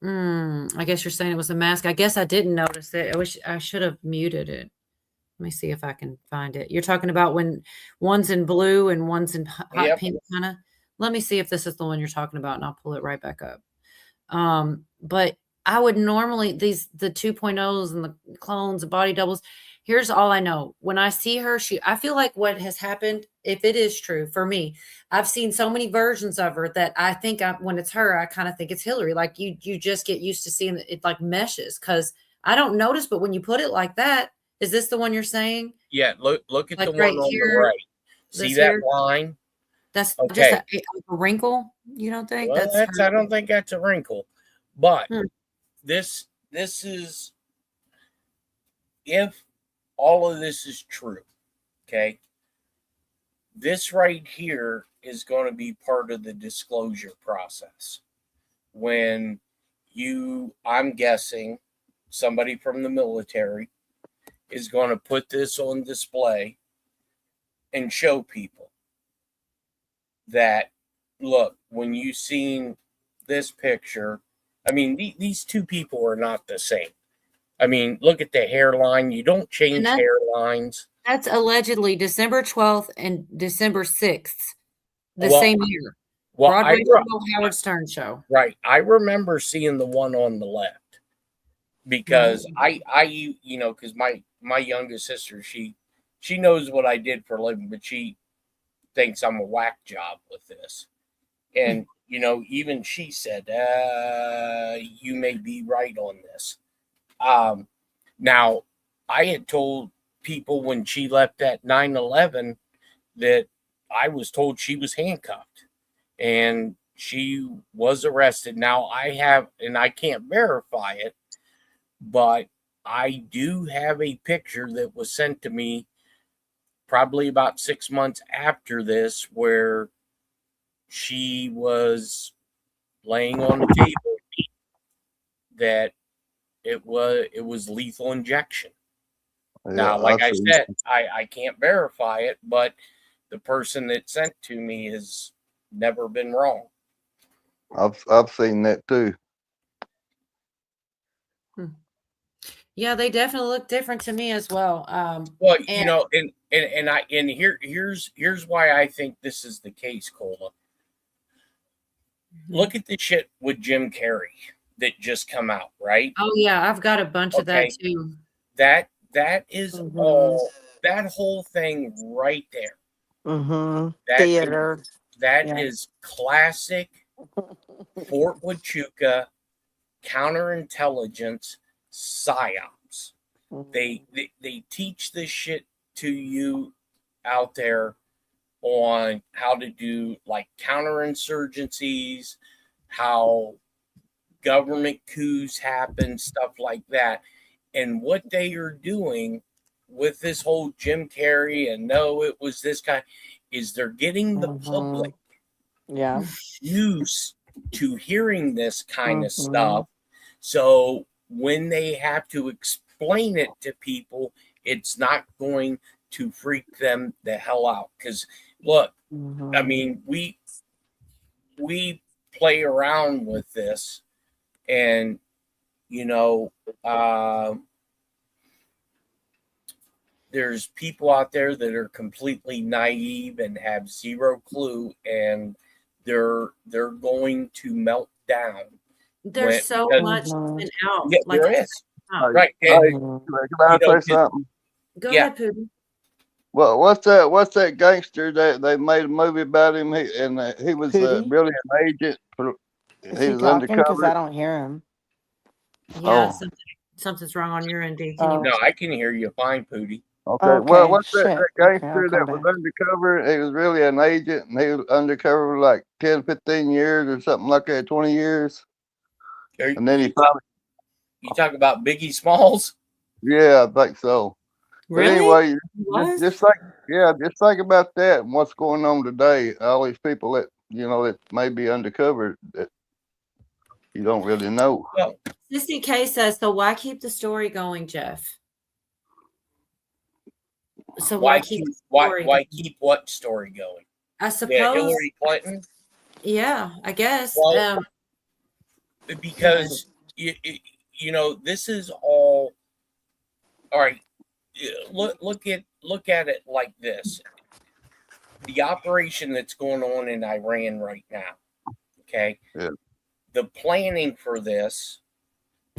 I guess you're saying it was a mask. I guess I didn't notice it. I wish I should have muted it. Let me see if I can find it. You're talking about when one's in blue and one's in hot pink, kind of. Let me see if this is the one you're talking about, and I'll pull it right back up. But I would normally the 2.0s and the clones, the body doubles. Here's all I know. When I see her, I feel like what has happened, if it is true for me, I've seen so many versions of her that I think when it's her, I kind of think it's Hillary. Like you just get used to seeing it like meshes because I don't notice. But when you put it like that, is this the one you're saying? Yeah, look at Like the one right on here, the right. See that here? line? That's Okay. just a wrinkle. You don't think Well, that's? I don't think that's a wrinkle, but this is if all of this is true. Okay, this right here is going to be part of the disclosure process when I'm guessing somebody from the military is going to put this on display and show people that, look, when you seen this picture, I mean, these 2 people are not the same. I mean, look at the hairline. You don't change hairlines. That's allegedly December 12th and December 6th, the Well, same year. Well, Broadway show, Howard Stern show. Right. I remember seeing the one on the left because because my youngest sister, she knows what I did for a living, but she thinks I'm a whack job with this. And, even she said, you may be right on this. Now, I had told people when she left at 9/11 that I was told she was handcuffed and she was arrested. Now, I can't verify it, but I do have a picture that was sent to me probably about 6 months after this where she was laying on the table that it was lethal injection. Yeah, Now, like I absolutely. said, I can't verify it, but the person that sent to me has never been wrong. I've seen that too. Yeah, they definitely look different to me as well. Well, and you know, here's why I think this is the case, Cola. Look at the shit with Jim Carrey that just come out, right? oh yeah, I've got a bunch of that Okay. too. That is all that whole thing right there. Theater. That is classic Fort Huachuca counterintelligence psyops. They teach this shit to you out there on how to do like counterinsurgencies, how government coups happen, stuff like that. And what they are doing with this whole Jim Carrey and no, it was this guy, is they're getting the public used to hearing this kind of stuff. So when they have to explain it to people, it's not going to freak them the hell out. Because look, I mean, we play around with this, and you know, there's people out there that are completely naive and have zero clue, and they're going to melt down. There's so much been out. Yeah, like there is. Right. Hey, can I say something? Go ahead, Putin. Well, what's that gangster that they made a movie about him? He was really an agent. Is He he was talking? Because undercover. I don't hear him. Yeah, something's wrong on your end, D. Can you? No, I can hear you fine, Pootie. Okay. Well, what's that gangster that was undercover? He was really an agent, and he was undercover for like 10, 15 years or something like that, 20 years. And then he finally. You talk about Biggie Smalls? Yeah, I think so. Really? But anyway, just think about that and what's going on today. All these people that that may be undercover that you don't really know. Well, Sissy K says, so why keep the story going, Jeff? So why keep what story going? I suppose Hillary Clinton. Yeah, I guess. Well, because you know this is all right. Look at it like this: the operation that's going on in Iran right now. Okay, the planning for this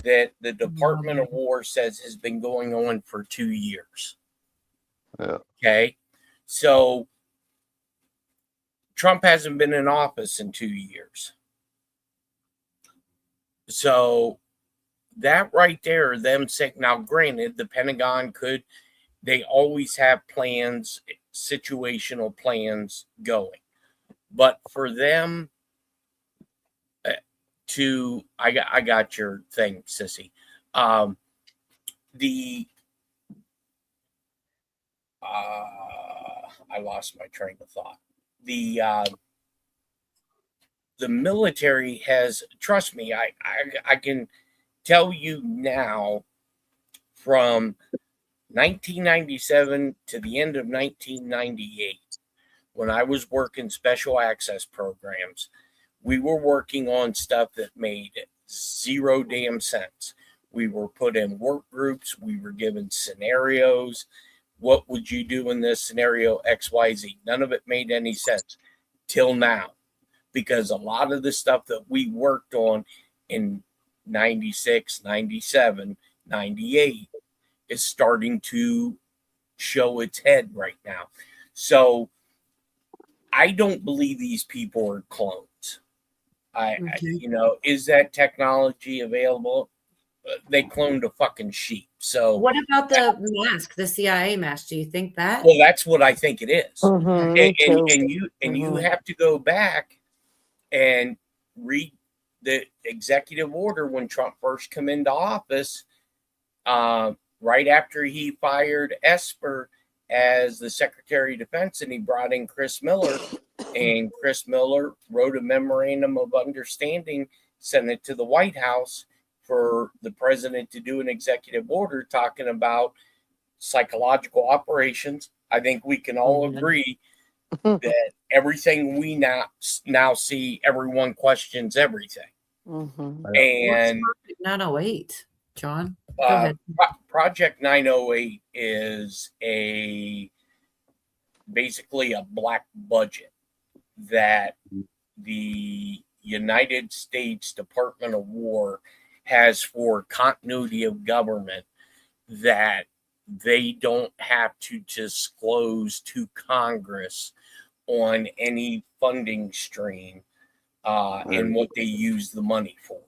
that the Department of War says has been going on for 2 years. Okay, so Trump hasn't been in office in 2 years. So that right there, them saying, now granted, the Pentagon they always have plans, situational plans going. But for them I got your thing, Sissy. I lost my train of thought. The military has, trust me, I can tell you now, from 1997 to the end of 1998, when I was working special access programs, we were working on stuff that made zero damn sense. We were put in work groups. We were given scenarios. What would you do in this scenario, XYZ? None of it made any sense till now, because a lot of the stuff that we worked on in 96, 97, 98 is starting to show its head right now. So I don't believe these people are clones. Is that technology available? They cloned a fucking sheep. So what about the mask, the CIA mask? Do you think that? Well, that's what I think it is. And you have to go back and read the executive order when Trump first came into office, right after he fired Esper as the Secretary of Defense, and he brought in Chris Miller, and Chris Miller wrote a memorandum of understanding, sent it to the White House for the president to do an executive order talking about psychological operations. I think we can all agree that everything we now see, everyone questions everything. And 908. John. Go ahead. Project 908 is basically a black budget that the United States Department of War has for continuity of government that they don't have to disclose to Congress on any funding stream and what they use the money for.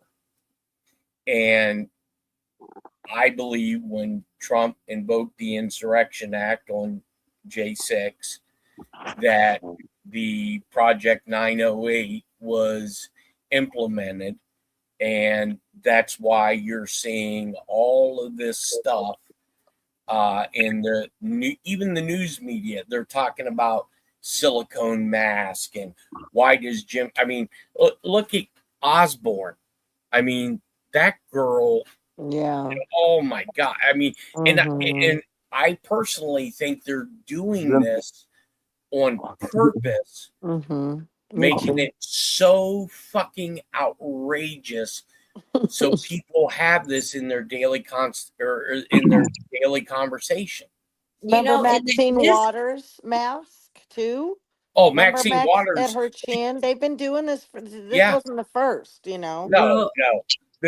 And I believe when Trump invoked the Insurrection Act on J6, that the Project 908 was implemented, and that's why you're seeing all of this stuff in even the news media. They're talking about silicone mask and why does Jim? I mean, look at Osborne. I mean, that girl. Yeah. Oh my God. I mean, and I personally think they're doing this on purpose, making it so fucking outrageous, so people have this in their daily daily conversation. Remember Maxine Waters' mask too? Oh, Remember Maxine Waters at her chin. They've been doing this. This wasn't the first, No.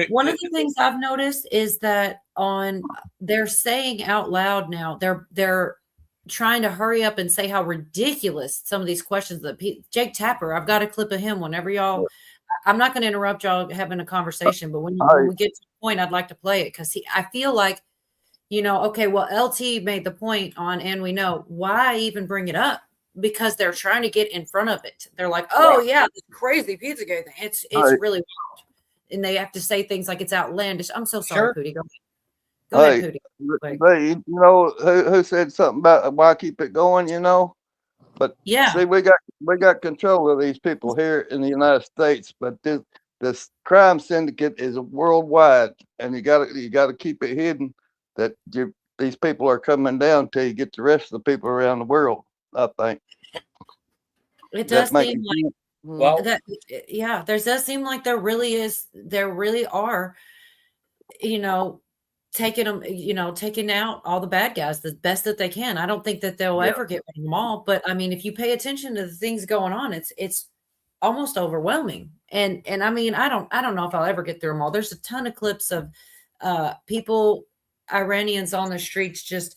One of the things I've noticed is that they're saying out loud now, they're trying to hurry up and say how ridiculous some of these questions that Jake Tapper, I've got a clip of him whenever y'all, I'm not going to interrupt y'all having a conversation, but when we get to the point, I'd like to play it because I feel like, okay, well, LT made the point on, and we know why even bring it up, because they're trying to get in front of it. They're like, oh yeah, this crazy Pizzagate thing. It's really wild. And they have to say things like it's outlandish. I'm so sorry, Pootie. Go ahead, Pootie. Hey, who said something about why keep it going? But see, we got control of these people here in the United States, but this crime syndicate is worldwide, and you got to keep it hidden that these people are coming down till you get the rest of the people around the world. I think it does seem like that. Yeah, there does seem like there really are, taking out all the bad guys the best that they can. I don't think that they'll ever get rid of them all, but I mean, if you pay attention to the things going on, it's almost overwhelming. And I mean, I don't know if I'll ever get through them all. There's a ton of clips of people, Iranians on the streets just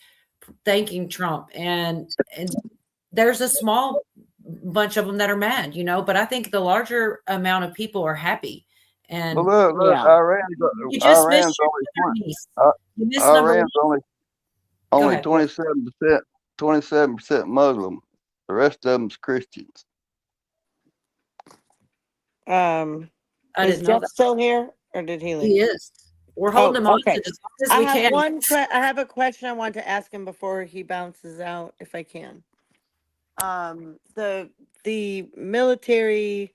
thanking Trump, and there's a small bunch of them that are mad, but I think the larger amount of people are happy. And look, Iran's only 27% Muslim. The rest of them's Christians. Is Jeff still here, or did he leave? He is. We're holding him on to as long as we can. I have a question I want to ask him before he bounces out, if I can. The military,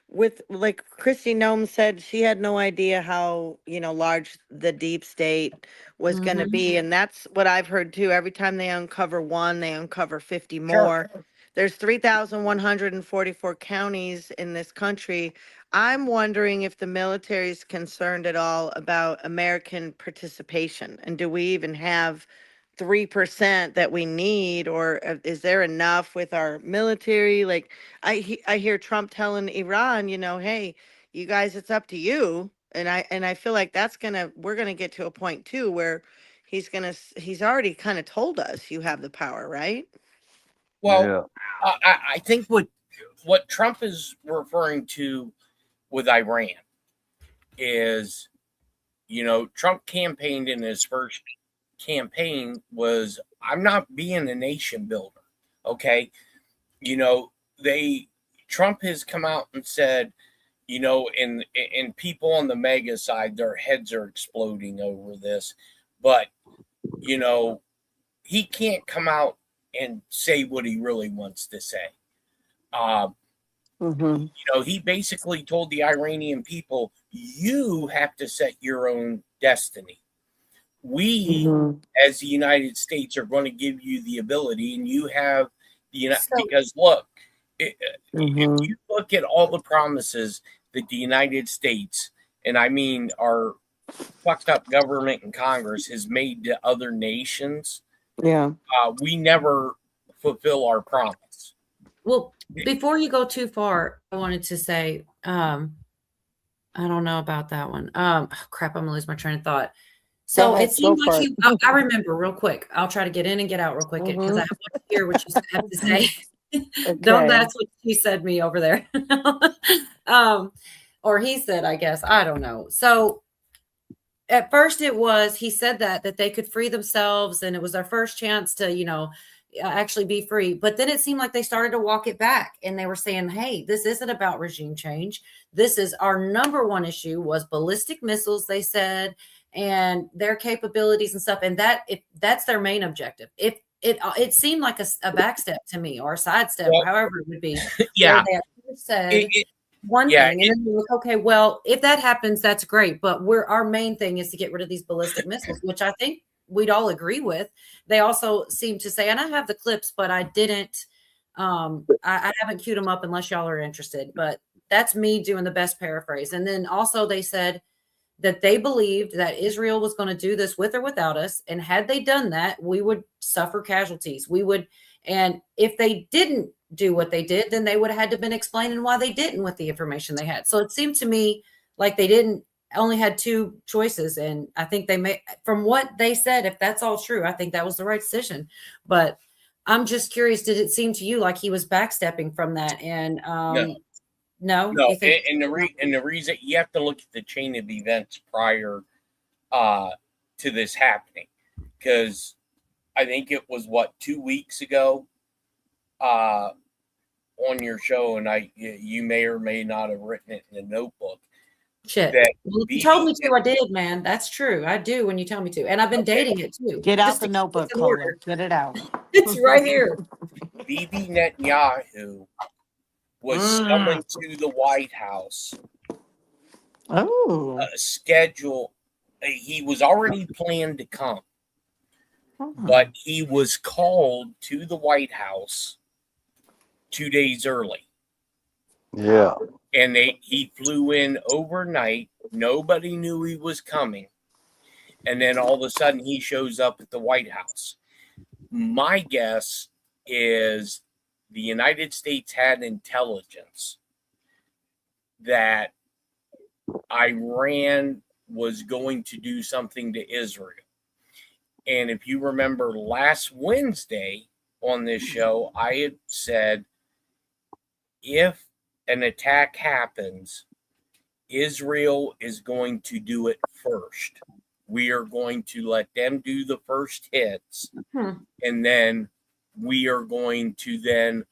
with, like Christy Nome said, she had no idea how large the deep state was going to be, and that's what I've heard too. Every time they uncover one, they uncover 50 more. There's 3,144 counties in this country. I'm wondering if the military is concerned at all about American participation, and do we even have 3% that we need, or is there enough with our military? Like I hear Trump telling Iran, hey, you guys, it's up to you. And I feel like we're gonna get to a point too where he's already kind of told us you have the power, right? Well, I think what Trump is referring to with Iran is, Trump campaigned in his first campaign was, I'm not being a nation builder. Okay. Trump has come out and said, and people on the mega side, their heads are exploding over this, but he can't come out and say what he really wants to say. He basically told the Iranian people, you have to set your own destiny. We, as the United States, are going to give you the ability, and you have because look, if you look at all the promises that the United States, and I mean our fucked up government and Congress has made to other nations, Yeah. we never fulfill our promise. Well, before you go too far, I wanted to say, I don't know about that one. Crap, I'm gonna lose my train of thought. So Go ahead, it seemed go for like it. I remember real quick. I'll try to get in and get out real quick because I have to hear what you have to say. Don't, Okay. that's what she said me over there. Or he said, I guess. I don't know. So at first he said that they could free themselves and it was their first chance to, actually be free. But then it seemed like they started to walk it back and they were saying, hey, this isn't about regime change. This is our number one issue was ballistic missiles, they said, and their capabilities and stuff. And that's their main objective. If it seemed like a backstep to me or a sidestep, Well, however it would be. yeah. Where they said one yeah, thing, and then we're like, okay, well, if that happens, that's great. But our main thing is to get rid of these ballistic missiles, which I think we'd all agree with. They also seem to say, and I have the clips, but I didn't. I haven't queued them up unless y'all are interested. But that's me doing the best paraphrase. And then also they said that they believed that Israel was going to do this with or without us. And had they done that, we would suffer casualties. We would, and if they didn't do what they did, then they would have had to been explaining why they didn't with the information they had. So it seemed to me like they only had two choices. And I think they made, from what they said, if that's all true, I think that was the right decision. But I'm just curious, did it seem to you like he was backstepping from that? And no, No, and the reason you have to look at the chain of events prior to this happening, because I think it was 2 weeks ago on your show, and you may or may not have written it in the notebook. Shit. Well, you told me to, I did, man. That's true. I do when you tell me to, and I've been dating it too. Get out Just the to notebook, keep it in order. Cole. Get it out. It's right here. Bibi Netanyahu was summoned to the White House. Oh. Schedule. He was already planned to come, but he was called to the White House 2 days early. Yeah. And he flew in overnight. Nobody knew he was coming. And then all of a sudden he shows up at the White House. My guess is the United States had intelligence that Iran was going to do something to Israel. And if you remember last Wednesday on this show, I had said, if an attack happens, Israel is going to do it first. We are going to let them do the first hits, and then we are going to then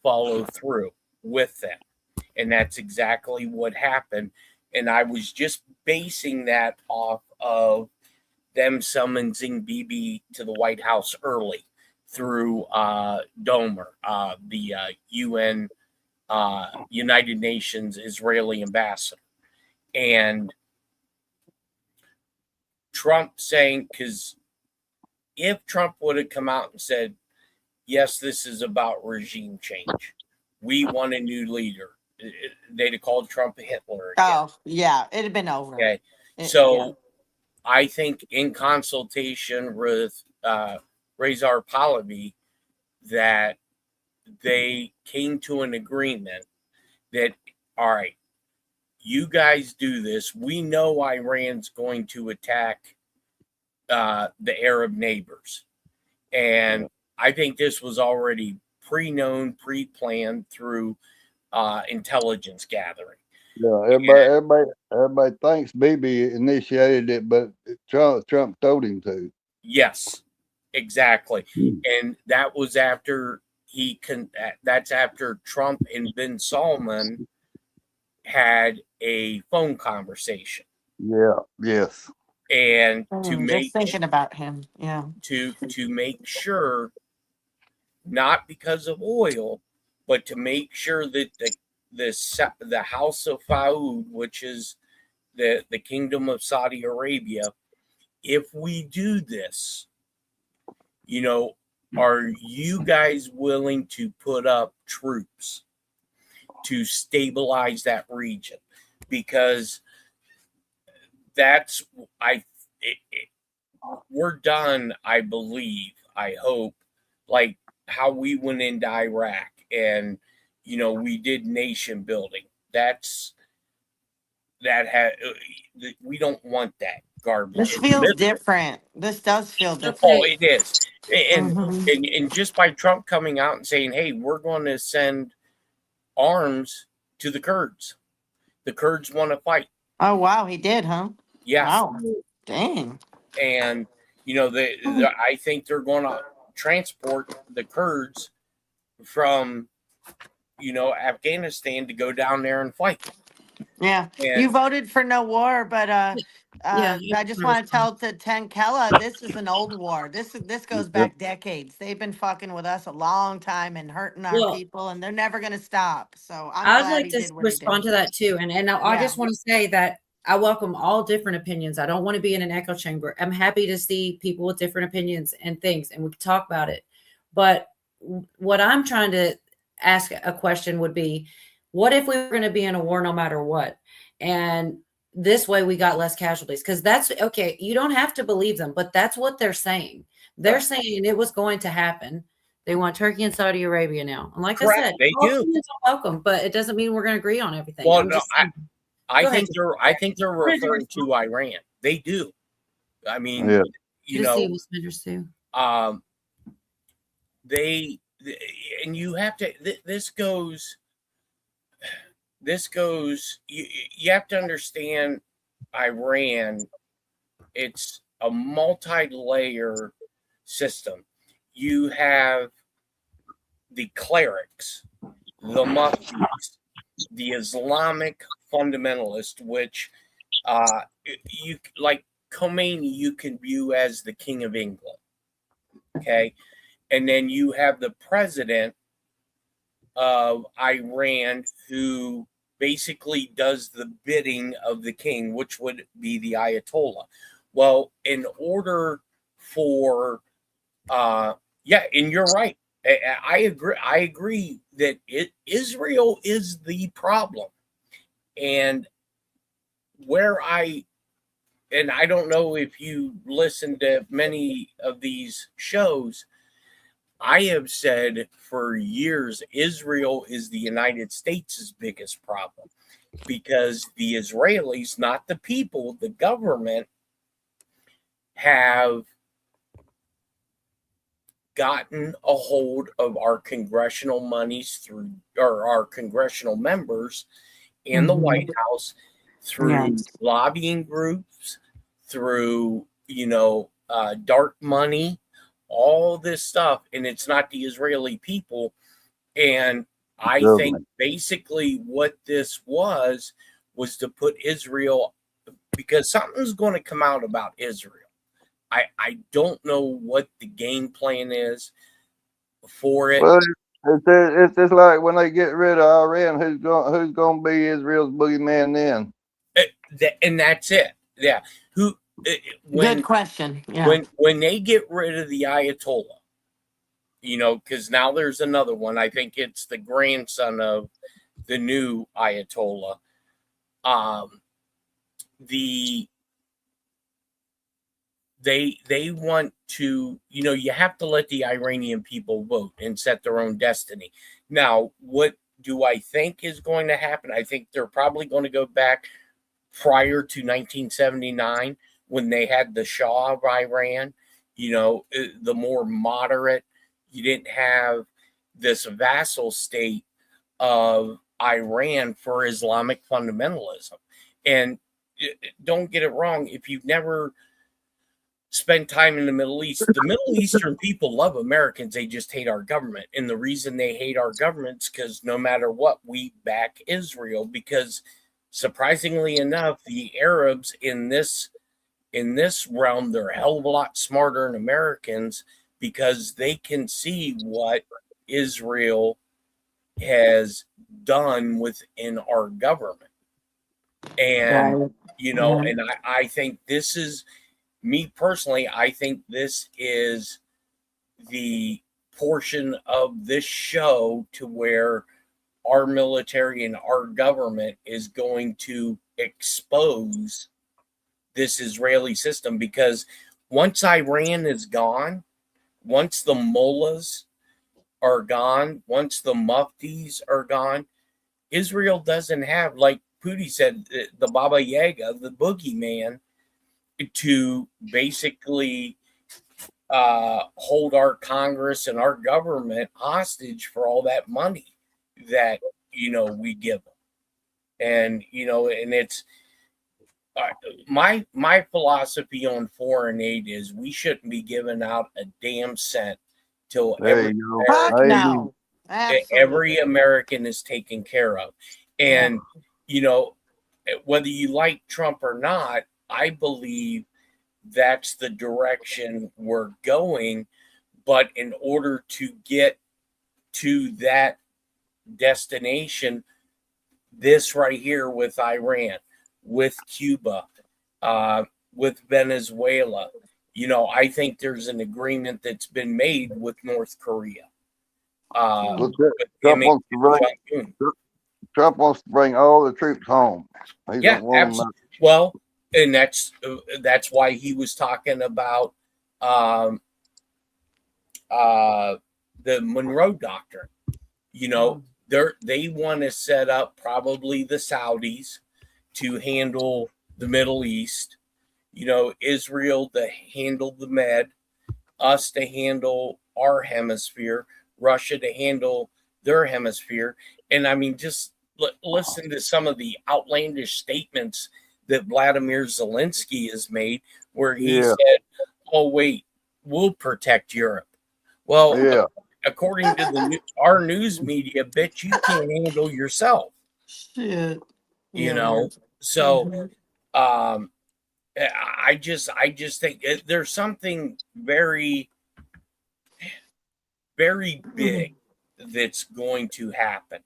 follow through with them. And that's exactly what happened. And I was just basing that off of them summoning Bibi to the White House early through Domer, the UN United Nations Israeli ambassador. And Trump saying, because if Trump would have come out and said, yes, this is about regime change, we want a new leader, they'd have called Trump a Hitler again. Oh, yeah. It'd have been over. Okay. So I think in consultation with Reza Pahlavi that they came to an agreement that, all right, you guys do this. We know Iran's going to attack the Arab neighbors. And I think this was already pre-known, pre-planned through intelligence gathering. Yeah, everybody thinks Bibi initiated it, but Trump told him to. Yes, exactly. And that was after that's after Trump and bin Salman had a phone conversation. Yeah, yes. And to make just thinking about him, yeah. To make sure, not because of oil, but to make sure that the House of Faoud, which is the Kingdom of Saudi Arabia, if we do this, are you guys willing to put up troops to stabilize that region? Because that's we're done. I believe. I hope. Like how we went into Iraq and we did nation building. We don't want that garbage. This feels different. This does feel different. Oh, it is. And, Mhm. and just by Trump coming out and saying, hey, we're going to send arms to the Kurds. The Kurds want to fight. Oh, wow. He did, huh? Yeah. Wow. Dang. And, I think they're going to transport the Kurds from, Afghanistan to go down there and fight. Yeah. And- You voted for no war, but I just want to tell to Tenkela, this is an old war. This goes back decades. They've been fucking with us a long time and hurting our Well, people, and they're never going to stop. So I'm I'd glad like he to did what he respond did. to that too. And I just want to say that I welcome all different opinions. I don't want to be in an echo chamber. I'm happy to see people with different opinions and things, and we can talk about it. But what I'm trying to ask a question would be, what if we were going to be in a war no matter what? And this way we got less casualties, because that's okay. You don't have to believe them, but that's what they're saying. They're saying it was going to happen. They want Turkey and Saudi Arabia now. And like Correct, I said, they all do. opinions are welcome, but it doesn't mean we're going to agree on everything. Well, I'm no, just saying. I Go ahead, think they're referring to Iran. They do. I mean, Yeah. Good to see you, Miss Menders, too. They and you have to. This goes. You have to understand Iran. It's a multi-layer system. You have the clerics, the muftis, the Islamic fundamentalist, which you like Khomeini, you can view as the King of England. Okay. And then you have the president of Iran who basically does the bidding of the king, which would be the Ayatollah. Well, in order for and you're right. I agree that Israel is the problem. And I don't know if you listen to many of these shows, I have said for years, Israel is the United States' biggest problem, because the Israelis, not the people, the government, have gotten a hold of our congressional monies through, or our congressional members in the White House through lobbying groups, through, dark money, all this stuff. And it's not the Israeli people. And I think basically what this was to put Israel, because something's going to come out about Israel. I don't know what the game plan is for it. Well, it's just like when they get rid of Iran, who's going to be Israel's boogeyman then? And that's it. Yeah. Good question. Yeah. When they get rid of the Ayatollah, because now there's another one. I think it's the grandson of the new Ayatollah. They want to, you have to let the Iranian people vote and set their own destiny. Now, what do I think is going to happen? I think they're probably going to go back prior to 1979 when they had the Shah of Iran, the more moderate. You didn't have this vassal state of Iran for Islamic fundamentalism. And don't get it wrong, if you've never spent time in the Middle East, the Middle Eastern people love Americans. They just hate our government. And the reason they hate our government is because no matter what, we back Israel, because surprisingly enough, the Arabs in this realm, they're a hell of a lot smarter than Americans, because they can see what Israel has done within our government. And, and I think this is, me personally, I think this is the portion of this show to where our military and our government is going to expose this Israeli system, because once Iran is gone, once the mullahs are gone, once the muftis are gone, Israel doesn't have, like Pooty said, the Baba Yaga, the boogeyman, to basically hold our Congress and our government hostage for all that money that, we give them. And, and it's my philosophy on foreign aid is we shouldn't be giving out a damn cent till every American is taken care of. And, whether you like Trump or not, I believe that's the direction we're going. But in order to get to that destination, this right here with Iran, with Cuba, with Venezuela, I think there's an agreement that's been made with North Korea. Trump wants to bring all the troops home. Absolutely. Well, and that's why he was talking about the Monroe Doctrine. They want to set up probably the Saudis to handle the Middle East, Israel to handle the Med, us to handle our hemisphere, Russia to handle their hemisphere. And I mean, just listen to some of the outlandish statements that Vladimir Zelensky has made, where he said, "Oh wait, we'll protect Europe." Well, according to our news media, bitch, you can't handle yourself. Shit. So I just think there's something very, very big that's going to happen.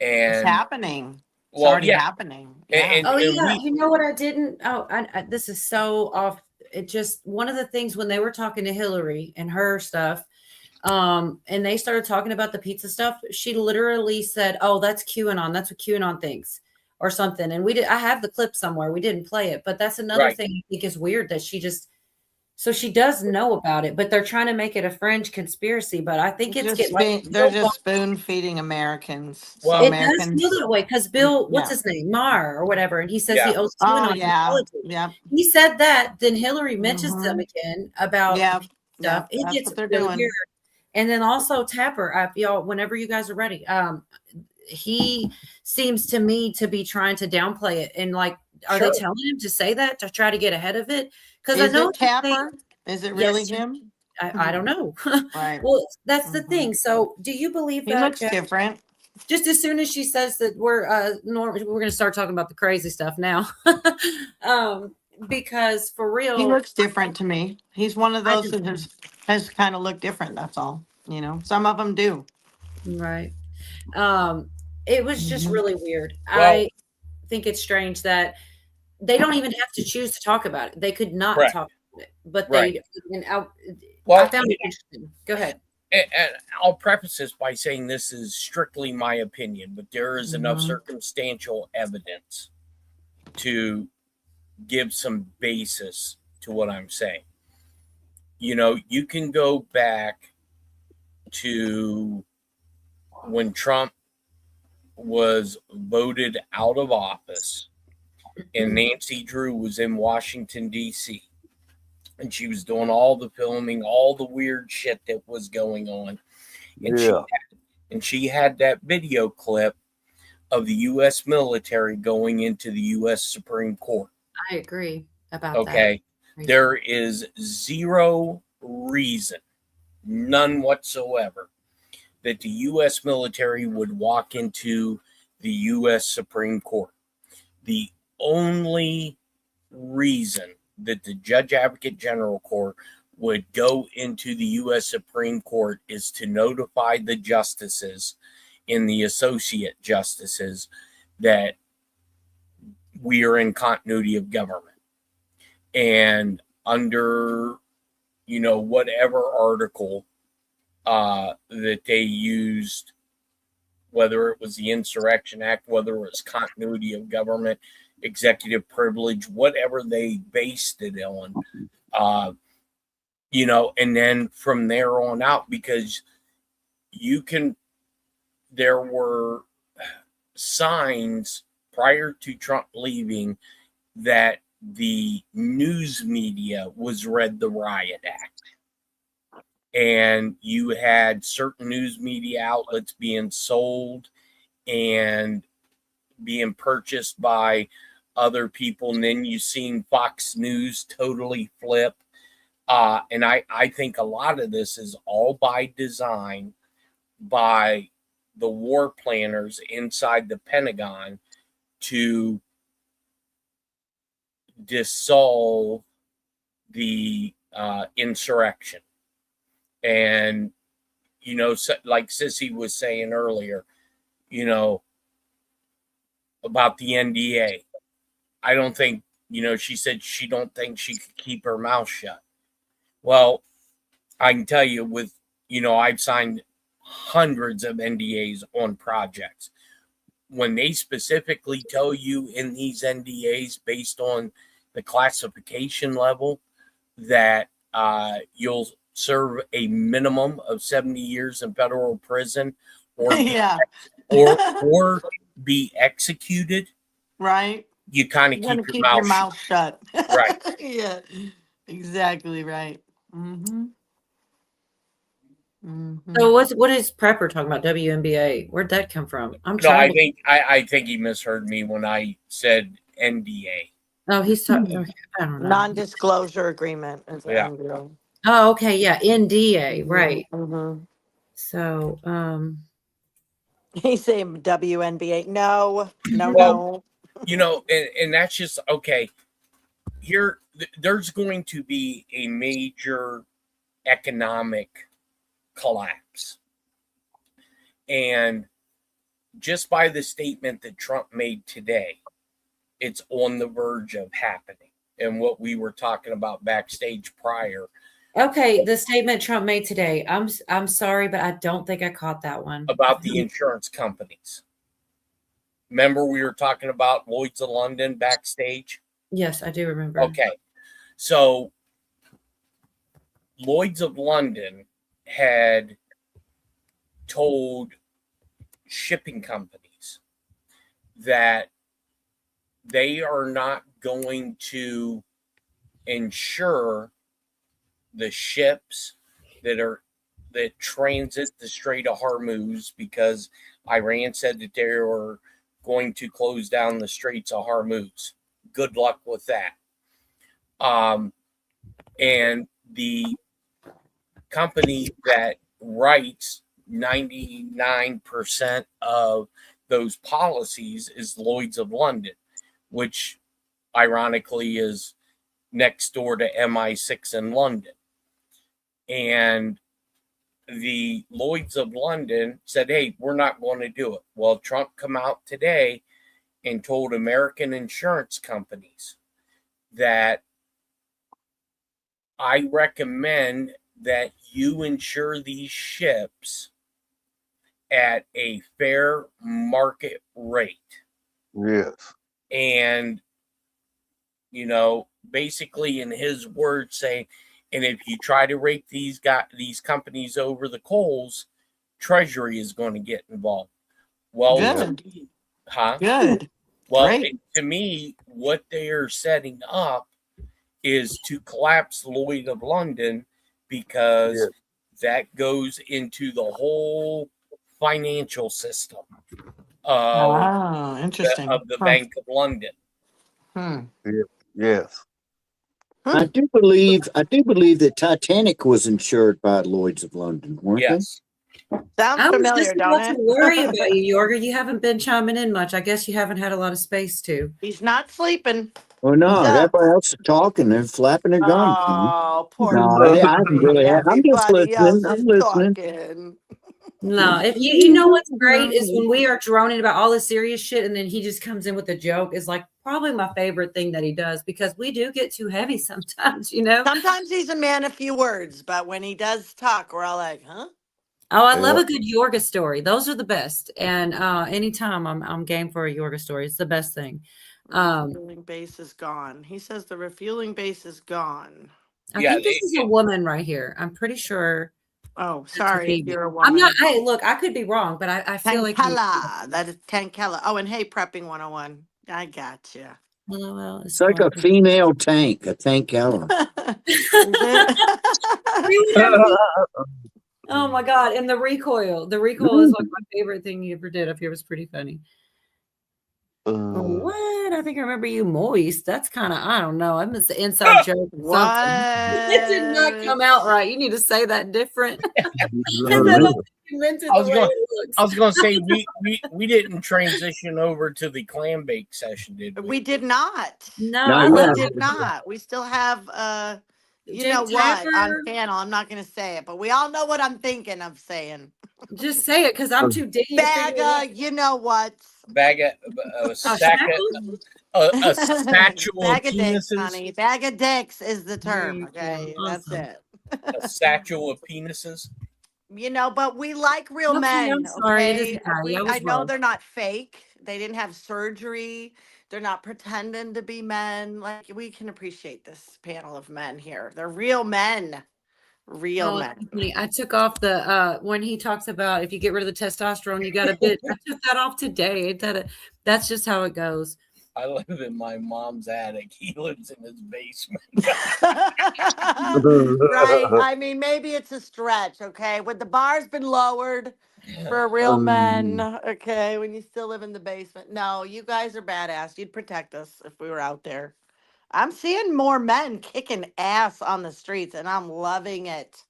And it's happening. It's already happening. Yeah. You know what I didn't? This is so off. It just, one of the things when they were talking to Hillary and her stuff, and they started talking about the pizza stuff, she literally said, "Oh, that's QAnon. That's what QAnon thinks," or something. And I have the clip somewhere. We didn't play it, but that's another thing I think is weird, that she does know about it, but they're trying to make it a fringe conspiracy. But I think they're just spoon feeding Americans. Well, it does feel that way because Bill, what's his name, Maher or whatever, and he says he owes QAnon. Yeah. He said that. Then Hillary mentions them again about stuff. It that's gets what they're really doing. weird. And then also Tapper, y'all, whenever you guys are ready, he seems to me to be trying to downplay it. And like, are they telling him to say that to try to get ahead of it? Because I know Tapper. Is it really him? I don't know. Right. Well, that's the thing. So, do you believe that he looks different? Just as soon as she says that we're going to start talking about the crazy stuff now, because for real, he looks different to me. He's one of those that has kind of looked different. That's all. Some of them do. Right. It was just really weird. I think it's strange that they don't even have to choose to talk about it. They could not talk about it, but they. And I found it interesting. Go ahead. And I'll preface this by saying this is strictly my opinion, but there is enough circumstantial evidence to give some basis to what I'm saying. You can go back to when Trump was voted out of office and Nancy Drew was in Washington, D.C. and she was doing all the filming, all the weird shit that was going on. And she had that video clip of the U.S. military going into the U.S. Supreme Court. I agree about that. Okay. There is zero reason, none whatsoever, that the U.S. military would walk into the U.S. Supreme Court. The only reason that the Judge Advocate General Court would go into the U.S. Supreme Court is to notify the justices and the associate justices that we are in continuity of government. And under, whatever article that they used, whether it was the Insurrection Act, whether it was continuity of government, executive privilege, whatever they based it on, and then from there on out, because there were signs prior to Trump leaving that the news media was read the Riot Act. And you had certain news media outlets being sold and being purchased by other people. And then you've seen Fox News totally flip. And I think a lot of this is all by design by the war planners inside the Pentagon to dissolve the insurrection. And, like Sissy was saying earlier, about the NDA. I don't think, she said she don't think she could keep her mouth shut. Well, I can tell you I've signed hundreds of NDAs on projects. When they specifically tell you in these NDAs based on the classification level that you'll serve a minimum of 70 years in federal prison or or be executed, right? You kind of keep your mouth shut. Right. Yeah, exactly right. Mm-hmm. Mm-hmm. So what is Prepper talking about? WNBA? Where'd that come from? I think he misheard me when I said NDA. Oh, he's talking. Okay, I don't know. Non-disclosure agreement. Yeah. Oh, okay, yeah, NDA, right. Mm-hmm. So, he's saying WNBA. No. And that's just okay. Here, there's going to be a major economic collapse, and just by the statement that Trump made today, it's on the verge of happening. And what we were talking about backstage prior. Okay, the statement Trump made today. I'm sorry, but I don't think I caught that one. About the insurance companies. Remember we were talking about Lloyd's of London backstage? Yes, I do remember. Okay. So Lloyd's of London had told shipping companies that they are not going to insure the ships that transit the Strait of Hormuz because Iran said that they were going to close down the Straits of Hormuz. Good luck with that. And the company that writes 99% of those policies is Lloyd's of London, which ironically is next door to MI6 in London. And the Lloyd's of London said, hey, we're not going to do it. Well, Trump come out today and told American insurance companies that I recommend that you insure these ships at a fair market rate. Yes. And, basically in his words saying, and if you try to rake these companies over the coals, Treasury is going to get involved. Well, good. Good. Well, Great. To me, what they are setting up is to collapse Lloyd of London because that goes into the whole financial system interesting. of the Bank of London. Yes. I do believe that Titanic was insured by Lloyd's of London, weren't Yes. Sounds I was familiar, just don't about it? to worry about you, Yorga. You haven't been chiming in much. I guess you haven't had a lot of space to. He's not sleeping. they? Oh no, He's up. everybody else is talking. They're flapping their gums. Oh, poor No, Bobby. I can really have. I'm just Everybody else listening. I'm is listening. talking. No, if you know what's great is when we are droning about all the serious shit and then he just comes in with a joke is like probably my favorite thing that he does because we do get too heavy sometimes, Sometimes he's a man of few words, but when he does talk, we're all like, huh? Oh, I love a good Yorga story. Those are the best. And anytime I'm game for a Yorga story, it's the best thing. Refueling base is gone. He says the refueling base is gone. I think this is a woman right here. I'm pretty sure. Oh, that's a sorry if female. you're a woman. I'm not. Hey, look, I could be wrong, but I feel like Tankella. That is Tankella. Oh, and hey, prepping 101. I gotcha. Well, It's like a female tank, a tankella. Oh my god! And the recoil is like my favorite thing you ever did. I feel it was pretty funny. What? I think I remember you moist. That's kind of, I don't know. I missed the inside joke. Or something. It did not come out right. You need to say that different. I was going to say we didn't transition over to the clam bake session, did we? We did not. No, we did not. We still have you Jim know what Tapper. on channel. I'm not going to say it, but we all know what I'm thinking of saying. Just say it because I'm too digging. Bagga, you know what? Bag of stack a satchel of Bag of dicks, penises. honey. Bag of dicks is the term. Okay, that's it. A satchel of penises. You know, but we like real Okay, men. I'm sorry. It Okay, is Patty. I was I know wrong. they're not fake. They didn't have surgery. They're not pretending to be men. Like, we can appreciate this panel of men here. They're real men. Real men. Tiffany, I took off the when he talks about if you get rid of the testosterone, you got a bit. I took that off today. That's just how it goes. I live in my mom's attic. He lives in his basement. Right. I mean, maybe it's a stretch, okay? When the bar's been lowered for real men, okay, when you still live in the basement. No, you guys are badass. You'd protect us if we were out there. I'm seeing more men kicking ass on the streets, and I'm loving it.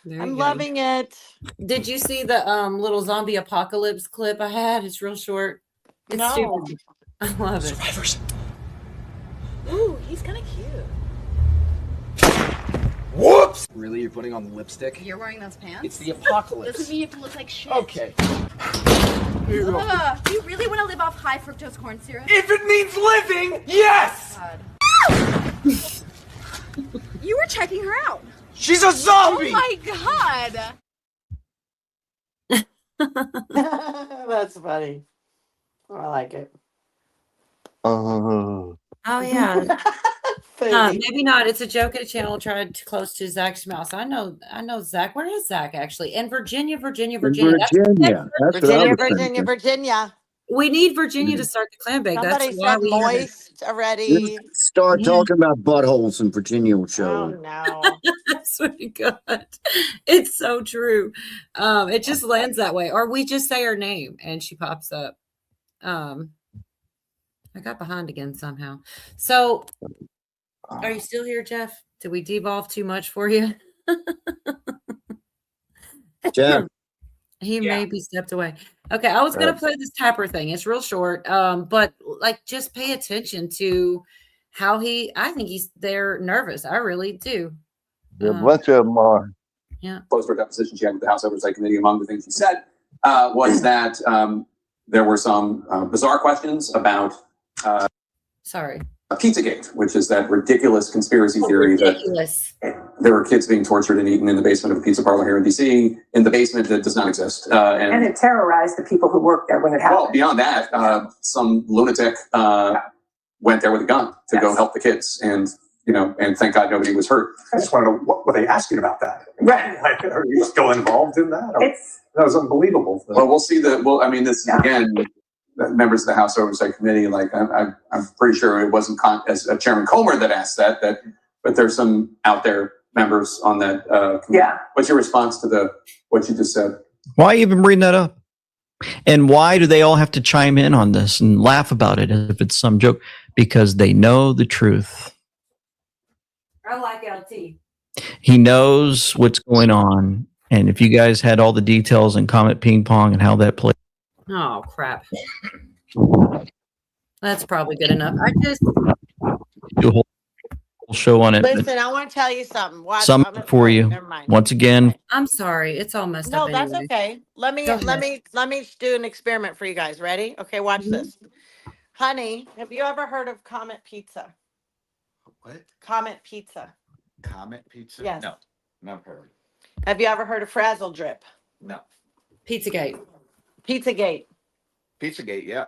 I'm loving it. Did you see the little zombie apocalypse clip I had? It's real short. It's No. stupid. I love it. Survivors. Ooh, he's kind of cute. Whoops! Really? You're putting on the lipstick? You're wearing those pants? It's the apocalypse. Doesn't mean you have to look like shit. Okay. Here you go. Do you really want to live off high fructose corn syrup? If it means living, yes! God. You were checking her out. She's a zombie! Oh my god! That's funny. I like it. Oh yeah. Maybe not. It's a joke at a channel tried too close to Zach's mouth. I know Zach. Where is Zach actually? And Virginia. Virginia. That's Virginia. We need Virginia to start the clam bake. Somebody That's why said we moist already. Start talking about buttholes and Virginia will show. Oh no. I swear to God. It's so true. It just lands that way. Or we just say her name and she pops up. I got behind again somehow. So are you still here, Jeff? Did we devolve too much for you? Jeff. He maybe stepped away. Okay, I was gonna play this Tapper thing. It's real short. But like just pay attention to how I think they're nervous. I really do. A bunch of them are. Yeah. Close to a deposition she had with the House Oversight Committee. Among the things she said was that there were some bizarre questions about Pizzagate, which is that ridiculous conspiracy theory that there were kids being tortured and eaten in the basement of a pizza parlor here in DC, in the basement that does not exist. And it terrorized the people who worked there when it happened. Well, beyond that, some lunatic went there with a gun to go help the kids. And, and thank God nobody was hurt. I just want to know, what were they asking about that? Right. Like, are you still involved in that? That was unbelievable. Well, we'll see this is, again, members of the House Oversight Committee, like I'm pretty sure it wasn't as Chairman Comer that asked that, but there's some out there members on that. What's your response to what you just said? Why even bring that up? And why do they all have to chime in on this and laugh about it as if it's some joke? Because they know the truth. I like LT. He knows what's going on. And if you guys had all the details and Comet Ping Pong and how that played. Oh crap. That's probably good enough. I just Do a whole show on it. Listen, I want to tell you something. Watch Something for you. Never mind. Once again, I'm sorry. It's all messed No, up. that's anyway. okay. Let me do an experiment for you guys. Ready? Okay, watch this. Honey, have you ever heard of Comet Pizza? What? Comet Pizza. Comet pizza? Yes. No, never heard. Have you ever heard of Frazzledrip? No. Pizzagate. Pizzagate. Pizzagate, yeah.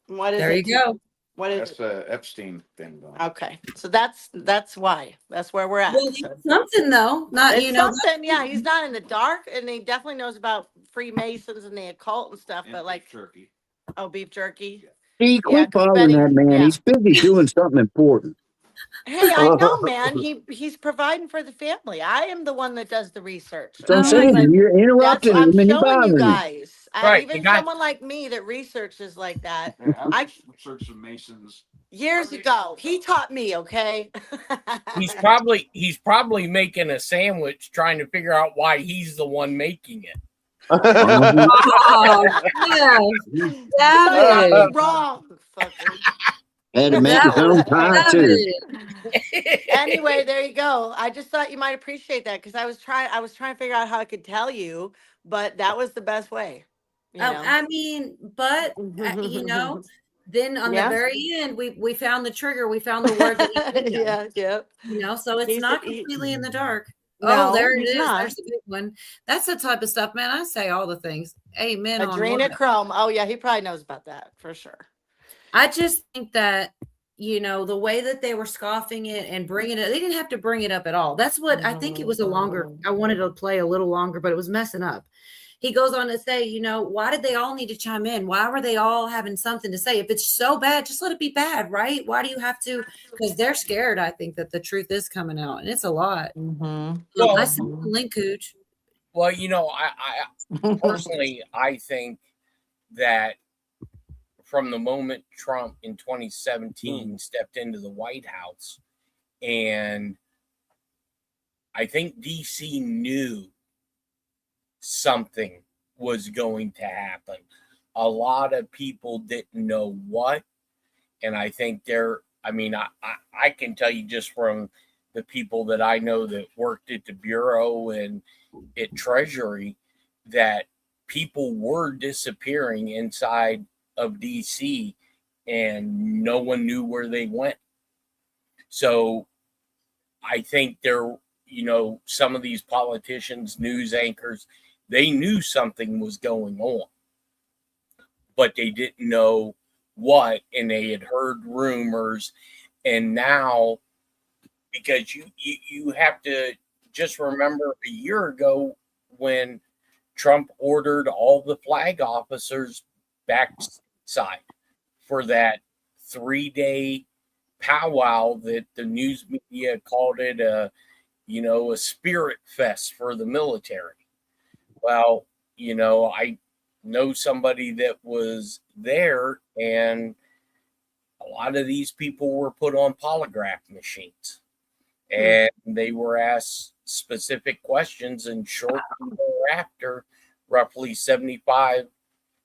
What is There it? you go. What is That's the Epstein thing, though. Okay, so that's why. That's where we're at. Well, it's something though. Not It's you know. something, yeah. He's not in the dark, and he definitely knows about Freemasons and the occult and stuff. But like, jerky. Oh, beef jerky. He quit bothering that man. He's busy doing something important. Hey, I know, man. He's providing for the family. I am the one that does the research. So I'm saying you're interrupting I'm him and you're showing you bothering him. guys. Right, Even you got- someone like me that researches like that. I researched some Masons. Years ago, he taught me. Okay. He's probably making a sandwich, trying to figure out why he's the one making it. Oh, yeah. Wrong. Had to make his own pie too. Anyway, there you go. I just thought you might appreciate that because I was trying to figure out how I could tell you, but that was the best way. You know? I mean, but you know, then on the very end, we found the trigger. We found the word. That yeah. You know, so it's not completely in the dark. No, Oh, there it he's is. not. There's the big one. That's the type of stuff, man. I say all the things. Amen. Adrenochrome. Oh yeah, he probably knows about that for sure. I just think that, you know, the way that they were scoffing it and bringing it, they didn't have to bring it up at all. That's what I think it was I wanted to play a little longer, but it was messing up. He goes on to say, you know, why did they all need to chime in? Why were they all having something to say? If it's so bad, just let it be bad, right? Why do you have to? Because they're scared, I think, that the truth is coming out, and it's a lot. I see the link, Cooch. Well, you know, I personally, I think that from the moment Trump in 2017 stepped into the White House, and I think DC knew something was going to happen. A lot of people didn't know what, and I think I can tell you just from the people that I know that worked at the Bureau and at Treasury that people were disappearing inside of DC and no one knew where they went. So I think some of these politicians, news anchors, they knew something was going on, but they didn't know what, and they had heard rumors. And now, because you have to just remember a year ago when Trump ordered all the flag officers backside for that 3-day powwow that the news media called it a spirit fest for the military. Well, you know, I know somebody that was there, and a lot of these people were put on polygraph machines, and they were asked specific questions, and shortly thereafter, roughly 75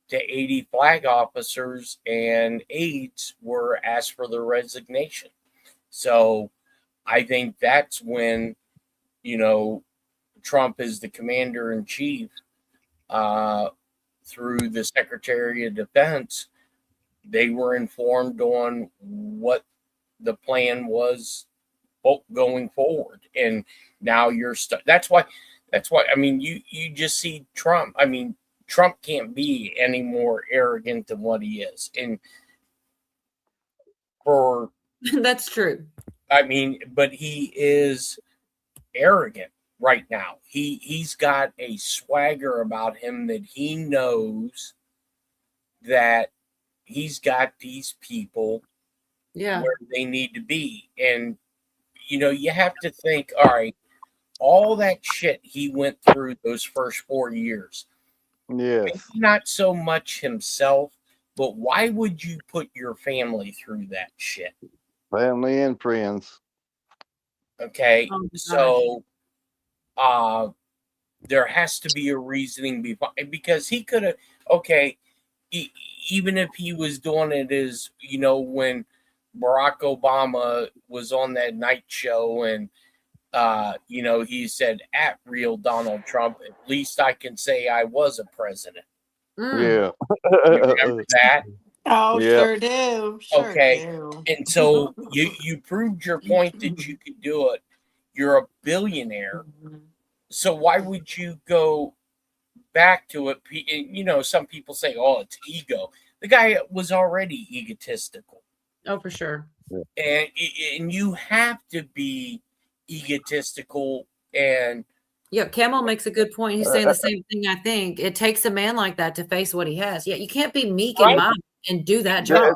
to 80 flag officers and aides were asked for their resignation. So I think that's when, you know, Trump is the commander in chief through the Secretary of Defense. They were informed on what the plan was going forward. And now you're stuck. That's why, I mean, you just see Trump. I mean, Trump can't be any more arrogant than what he is. And that's true. I mean, but he is arrogant right now. He's got a swagger about him that he knows that he's got these people where they need to be. And, you know, you have to think, all right, all that shit he went through those first 4 years. Yes. Not so much himself, but why would you put your family through that shit? Family and friends. Okay. So there has to be a reasoning because he could have, even if he was doing it as, you know, when Barack Obama was on that night show and, you know, he said, at real Donald Trump, at least I can say I was a president. Yeah. You remember that? Oh, Yeah. sure do. Sure do. And so you proved your point that you could do it. You're a billionaire. So why would you go back to it? You know, some people say, oh, it's ego. The guy was already egotistical. Oh, for sure. And you have to be egotistical and yeah. Camel makes a good point. He's saying the same thing. I think it takes a man like that to face what he has. Yeah, you can't be meek and mild and do that job.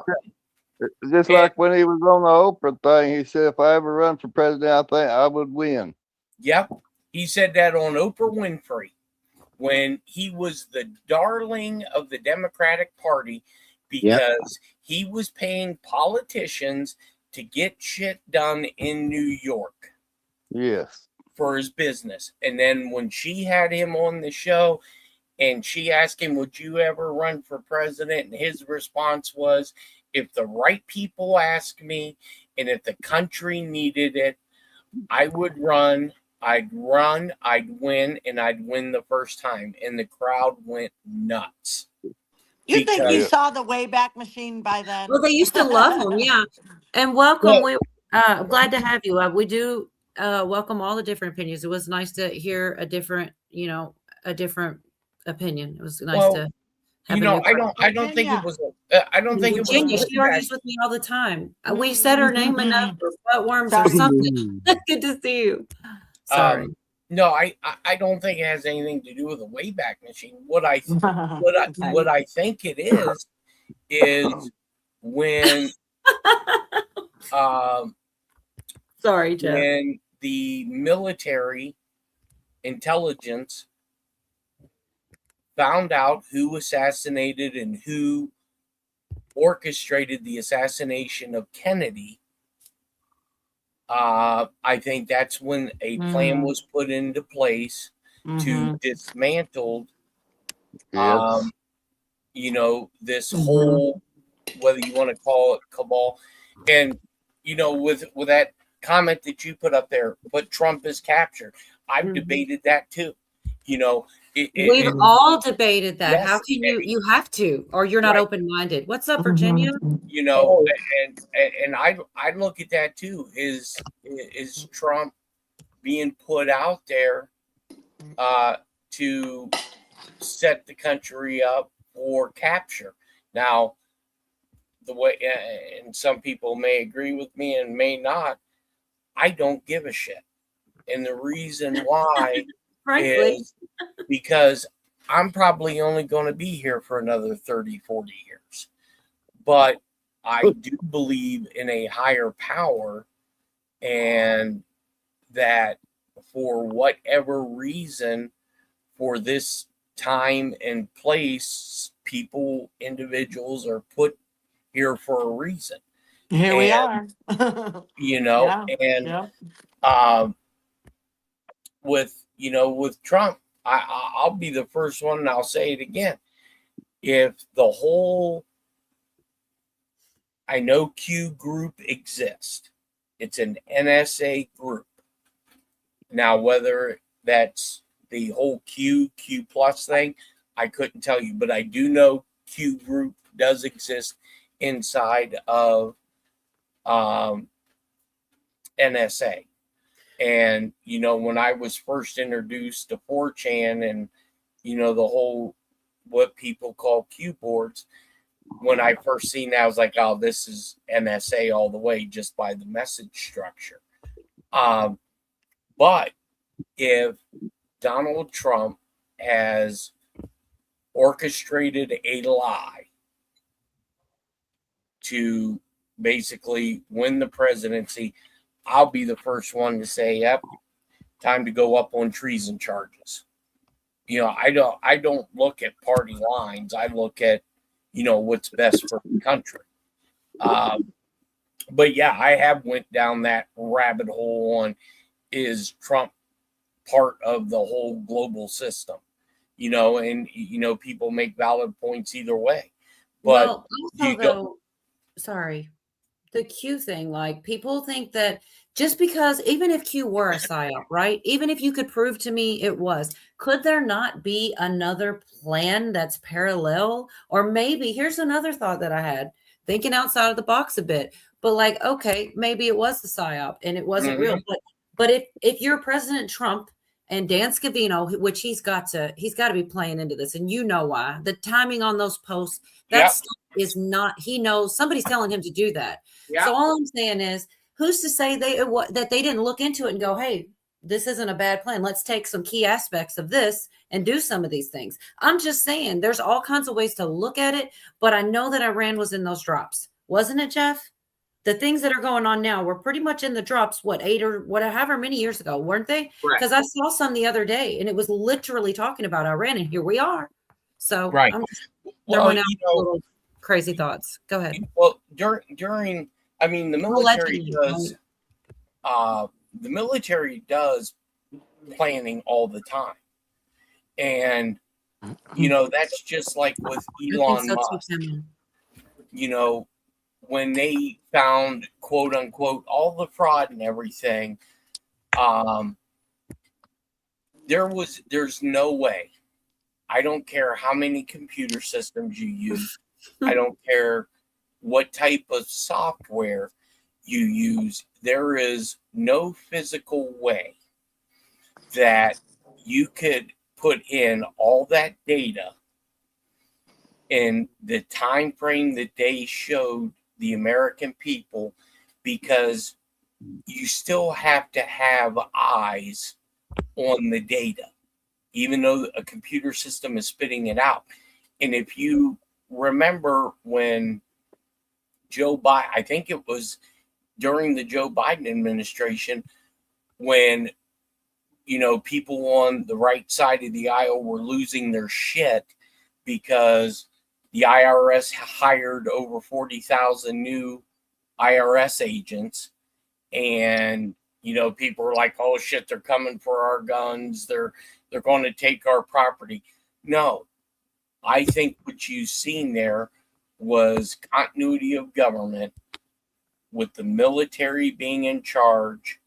Just like when he was on the Oprah thing, he said, "If I ever run for president, I think I would win." Yep, he said that on Oprah Winfrey when he was the darling of the Democratic Party because he was paying politicians to get shit done in New York. Yes. For his business. And then when she had him on the show and she asked him, would you ever run for president? And his response was, if the right people ask me and if the country needed it, I would run. I'd win, and I'd win the first time. And the crowd went nuts. You think you saw the Wayback Machine by then? Well, they used to love him, yeah. And welcome. We're glad to have you. We do welcome all the different opinions. It was nice to hear a different, a different opinion. It was nice to have I don't think it was. I don't think it was. Virginia, she argues with me all the time. We said her name enough for buttworms or something. Good to see you. Sorry. No, I don't think it has anything to do with a Wayback Machine. What I think it is when sorry, Jeff. When the military intelligence found out who assassinated and who orchestrated the assassination of Kennedy, I think that's when a plan was put into place to dismantle, this whole, whether you want to call it cabal. And, with that comment that you put up there, but Trump is captured. I've debated that too. We've all debated that. Yes. How can you have to, or you're not open-minded. What's up, Virginia? And I look at that too. Is Trump being put out there to set the country up for capture? Now, the way, and some people may agree with me and may not, I don't give a shit. And the reason why is because I'm probably only going to be here for another 30, 40 years. But I do believe in a higher power, and that for whatever reason, for this time and place, individuals are put here for a reason. Here we are. With Trump, I'll be the first one, and I'll say it again. If the whole, I know Q group exists. It's an NSA group. Now, whether that's the whole Q plus thing, I couldn't tell you, but I do know Q group does exist inside of NSA. And, when I was first introduced to 4chan and, the whole, what people call Q boards, when I first seen that, I was like, oh, this is NSA all the way, just by the message structure. But if Donald Trump has orchestrated a lie to basically win the presidency, I'll be the first one to say, yep, time to go up on treason charges. I don't look at party lines. I look at, what's best for the country. But yeah, I have went down that rabbit hole on, is Trump part of the whole global system? And people make valid points either way. But sorry, the Q thing, like, people think that just because, even if Q were a psyop, right? Even if you could prove to me it was, could there not be another plan that's parallel? Or maybe, here's another thought that I had, thinking outside of the box a bit, but like, okay, maybe it was the psyop and it wasn't real. But if you're President Trump and Dan Scavino, which he's got to be playing into this, and why, the timing on those posts, that stuff is not, he knows somebody's telling him to do that. Yeah. So all I'm saying is, who's to say that they didn't look into it and go, hey, this isn't a bad plan. Let's take some key aspects of this and do some of these things. I'm just saying there's all kinds of ways to look at it, but I know that Iran was in those drops. Wasn't it, Jeff? The things that are going on now were pretty much in the drops, 8 or whatever many years ago, weren't they? Because I saw some the other day and it was literally talking about Iran, and here we are. So I'm throwing out little crazy thoughts. Go ahead. Well, during I mean, the military does planning all the time. And, that's just like with Elon Musk. When they found, quote unquote, all the fraud and everything, there's no way. I don't care how many computer systems you use. I don't care what type of software you use. There is no physical way that you could put in all that data in the time frame that they showed the American people, because you still have to have eyes on the data, even though a computer system is spitting it out. And if you remember when Joe Biden, I think it was during the Joe Biden administration, when, people on the right side of the aisle were losing their shit because the IRS hired over 40,000 new IRS agents. And, people were like, oh shit, they're coming for our guns. They're going to take our property. No, I think what you've seen there was continuity of government, with the military being in charge,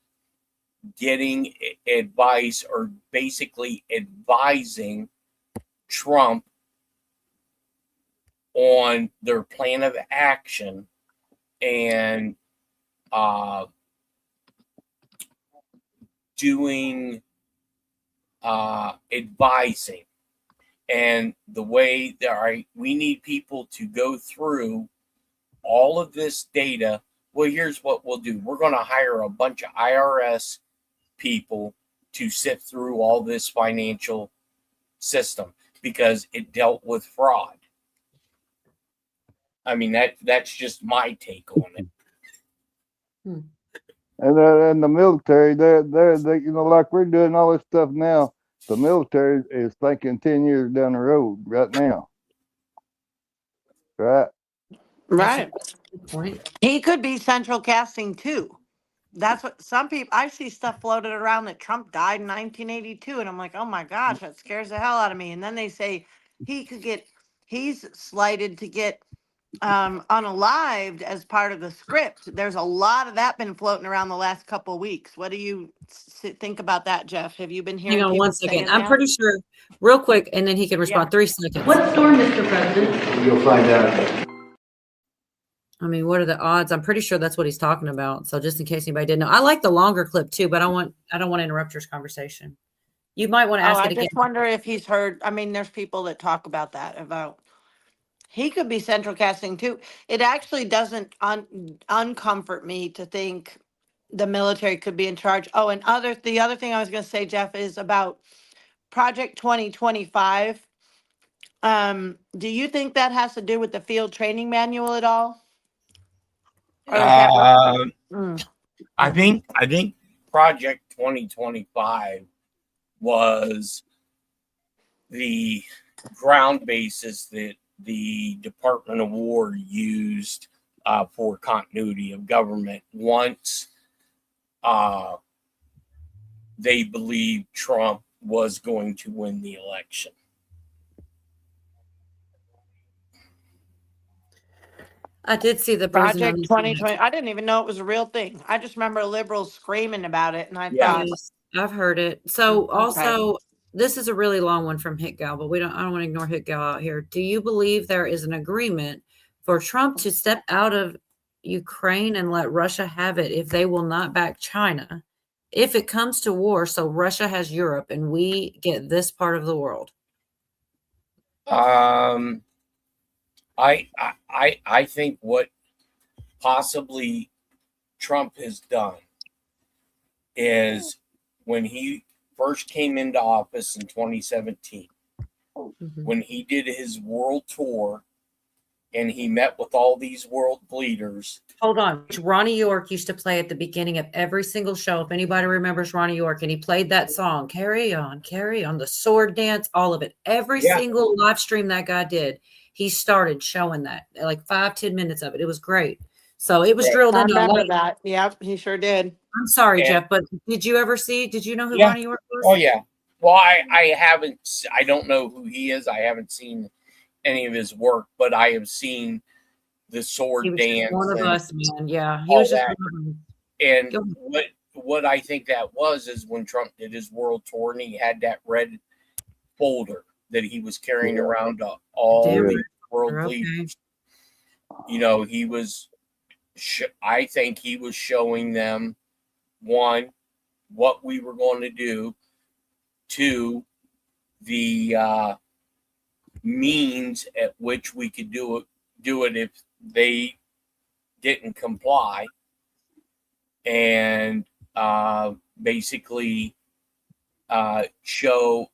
getting advice, or basically advising Trump on their plan of action, and doing advising. And the way that we need people to go through all of this data. Well, here's what we'll do. We're going to hire a bunch of IRS people to sift through all this financial system because it dealt with fraud. I mean, that's just my take on it. And the military, they're like we're doing all this stuff now. The military is thinking 10 years down the road right now. Right. Right. He could be central casting too. That's what some people, I see stuff floated around that Trump died in 1982. And I'm like, oh my gosh, that scares the hell out of me. And then they say he's slated to get unalived as part of the script. There's a lot of that been floating around the last couple of weeks. What do you think about that, Jeff? Have you been hearing? Hang on one second. I'm pretty sure, real quick, and then he can respond. 3 seconds. What storm, Mr. President? You'll find out. I mean, what are the odds? I'm pretty sure that's what he's talking about. So just in case anybody didn't know, I like the longer clip too, but I don't want to interrupt your conversation. You might want to ask it again. I just wonder if he's heard. I mean, there's people that talk about that, about he could be central casting too. It actually doesn't uncomfort me to think the military could be in charge. Oh, and the other thing I was going to say, Jeff, is about Project 2025. Do you think that has to do with the field training manual at all? I think Project 2025 was the ground basis that the Department of War used for continuity of government once they believed Trump was going to win the election. I did see the Project 2020. I didn't even know it was a real thing. I just remember liberals screaming about it, and I thought, I've heard it. So also, this is a really long one from Hit Gal, but I don't want to ignore Hit Gal out here. Do you believe there is an agreement for Trump to step out of Ukraine and let Russia have it if they will not back China, if it comes to war? So Russia has Europe and we get this part of the world. I think what possibly Trump has done is when he first came into office in 2017, when he did his world tour and he met with all these world leaders. Hold on. Ronnie York used to play at the beginning of every single show. If anybody remembers Ronnie York, and he played that song, carry on, the sword dance, all of it. Every single live stream that guy did, he started showing that, like 5-10 minutes of it. It was great. So it was drilled I into remember that. Yep, he sure did. I'm sorry, And- Jeff, but did you know who Yeah. Ronnie York was? Oh yeah. Well, I don't know who he is. I haven't seen any of his work, but I have seen the sword He was dance. just one of and us, man. Yeah, he all was just that. one of us. And Go ahead. what I think that was is when Trump did his world tour and he had that red folder that he was carrying around to all Damn the right. world Okay. leaders. You know, he was. I think he was showing them, one, what we were going to do, two, the means at which we could do it if they didn't comply, and basically show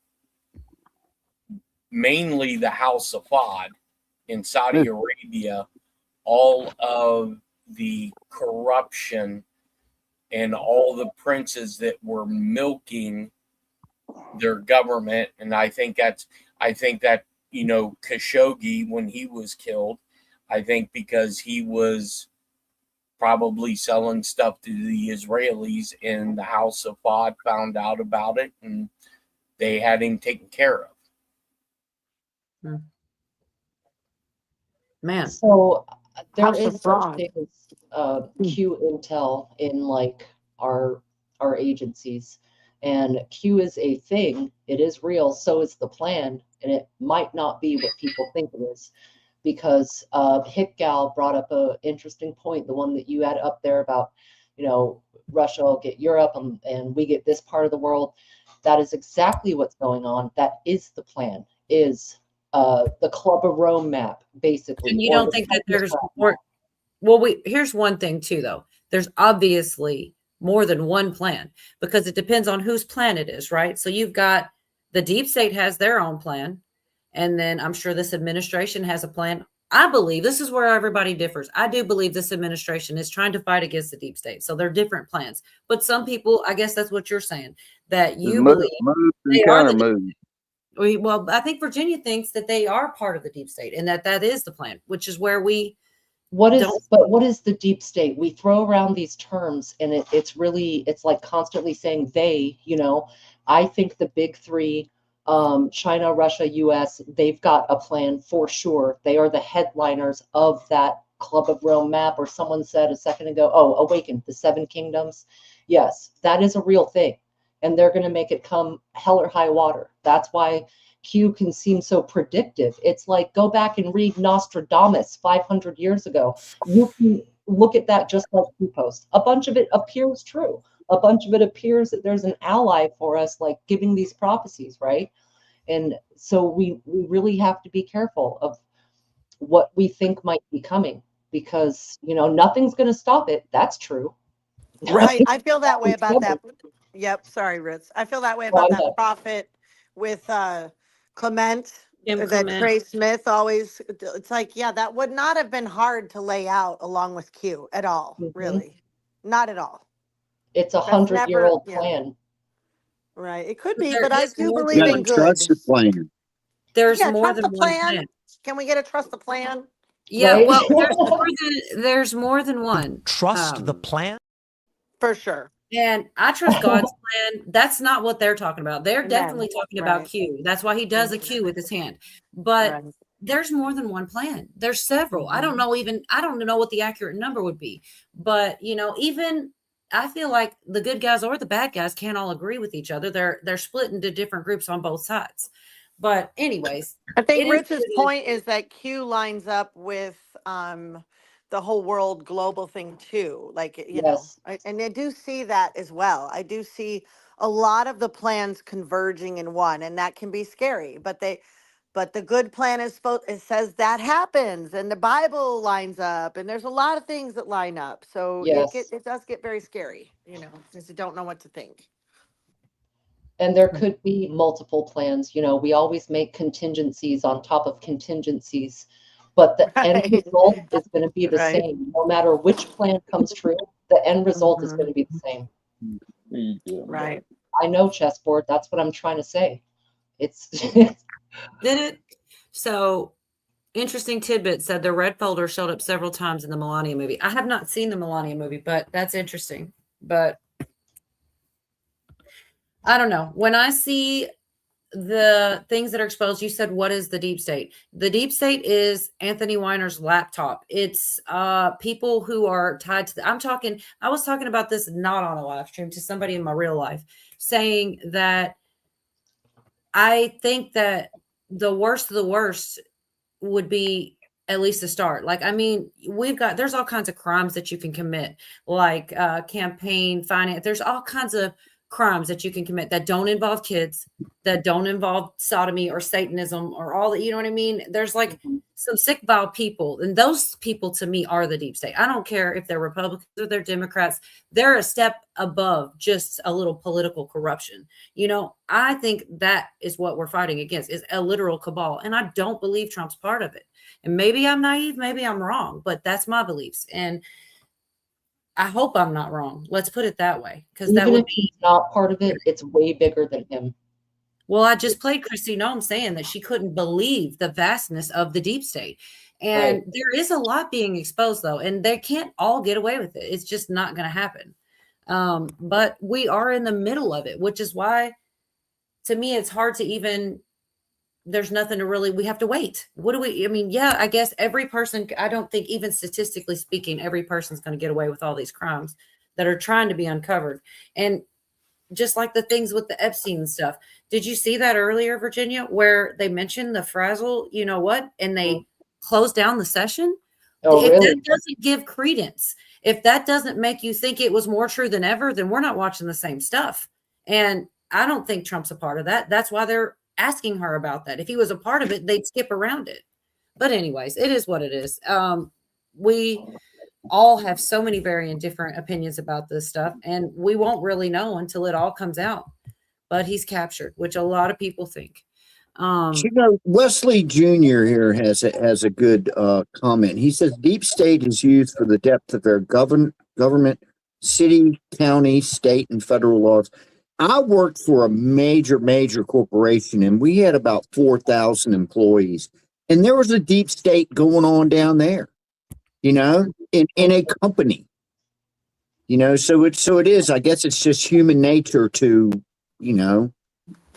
mainly the House of Fad in Saudi Arabia all of the corruption and all the princes that were milking their government. And I think that, you know, Khashoggi, when he was killed, I think because he was probably selling stuff to the Israelis, and the House of Fad found out about it and they had him taken care of. Man. So there House of is such Fraud. thing as Q intel in like our agencies, and Q is a thing. It is real. So is the plan, and it might not be what people think it is, because Hick Gal brought up a interesting point, the one that you had up there about, you know, Russia will get Europe and we get this part of the world. That is exactly what's going on. That is the plan. Is the Club of Rome map, basically. And you don't think that there's more? Well, here's one thing too, though. There's obviously more than one plan, because it depends on whose plan it is, right? So you've got the deep state has their own plan, and then I'm sure this administration has a plan. I believe this is where everybody differs. I do believe this administration is trying to fight against the deep state. So they're different plans. But some people, I guess that's what you're saying, that you believe they are the well, I think Virginia thinks that they are part of the deep state, and that is the plan, which is where we what is the deep state? We throw around these terms, and it's like constantly saying they, you know. I think the big three, China, Russia, US, they've got a plan for sure. They are the headliners of that Club of Rome map. Or someone said a second ago, Awaken, the 7 kingdoms. Yes, that is a real thing. And they're going to make it come hell or high water. That's why Q can seem so predictive. It's like, go back and read Nostradamus 500 years ago. You can look at that just like Q post. A bunch of it appears true. A bunch of it appears that there's an ally for us, like giving these prophecies, right? And so we really have to be careful of what we think might be coming, because, you know, nothing's going to stop it. That's true. Right. I feel that way about that. Yep. Sorry, Ritz. I feel that way about that prophet with Clement, that Trey Smith always. It's like, yeah, that would not have been hard to lay out along with Q at all. Really, not at all. It's a 100-year-old plan. Right. It could be, but I do You believe gotta in good. trust the plan. There's Yeah, more trust than the one plan. plan. Can we get a trust the plan? Yeah, Right? well, there's more than one. Trust the plan? For sure. And I trust God's plan. That's not what they're talking about. They're definitely talking about Q. That's why he does a Q with his hand. But there's more than one plan. There's several. I don't know what the accurate number would be. But, you know, even I feel like the good guys or the bad guys can't all agree with each other. They're split into different groups on both sides. But anyways, I think Rich's point is that Q lines up with the whole world global thing too. Like, you know, and I do see that as well. I do see a lot of the plans converging in one, and that can be scary. But But the good plan is it says that happens, and the Bible lines up, and there's a lot of things that line up. So Yes. it does get very scary, since you don't know what to think. And there could be multiple plans. We always make contingencies on top of contingencies, but the end result is going to be the same. No matter which plan comes true, the end result is going to be the same. Right. I know, chessboard. That's what I'm trying to say. It's Did it? So interesting tidbit said the red folder showed up several times in the Melania movie. I have not seen the Melania movie, but that's interesting. But I don't know. When I see the things that are exposed, you said, what is the deep state? The deep state is Anthony Weiner's laptop. It's people who are tied to I was talking about this not on a live stream to somebody in my real life, saying that I think that the worst of the worst would be at least a start. Like, I mean, there's all kinds of crimes that you can commit, like campaign finance. There's all kinds of crimes that you can commit that don't involve kids, that don't involve sodomy or Satanism or all that. You know what I mean? There's like some sick, vile people. And those people to me are the deep state. I don't care if they're Republicans or they're Democrats. They're a step above just a little political corruption. I think that is what we're fighting against, is a literal cabal. And I don't believe Trump's part of it. And maybe I'm naive, maybe I'm wrong, but that's my beliefs. And I hope I'm not wrong. Let's put it that way. Because that would be he's not part of it, it's way bigger than him. Well, I just played Christy Nome saying that she couldn't believe the vastness of the deep state. And there is a lot being exposed, though, and they can't all get away with it. It's just not going to happen. But we are in the middle of it, which is why, to me, it's hard to even, there's nothing to really, we have to wait. I guess every person, I don't think even statistically speaking, every person's going to get away with all these crimes that are trying to be uncovered. And just like the things with the Epstein stuff. Did you see that earlier, Virginia, where they mentioned the Frazzle, and they closed down the session? Oh, if really? that doesn't give credence, if that doesn't make you think it was more true than ever, then we're not watching the same stuff. And I don't think Trump's a part of that. That's why they're asking her about that. If he was a part of it, they'd skip around it. But anyways, it is what it is. We all have so many varying different opinions about this stuff, and we won't really know until it all comes out. But he's captured, which a lot of people think. Wesley Jr. here has a good comment. He says deep state is used for the depth of their government, city, county, state, and federal laws. I worked for a major corporation, and we had about 4,000 employees, and there was a deep state going on down there, in a company, so it is, I guess it's just human nature to,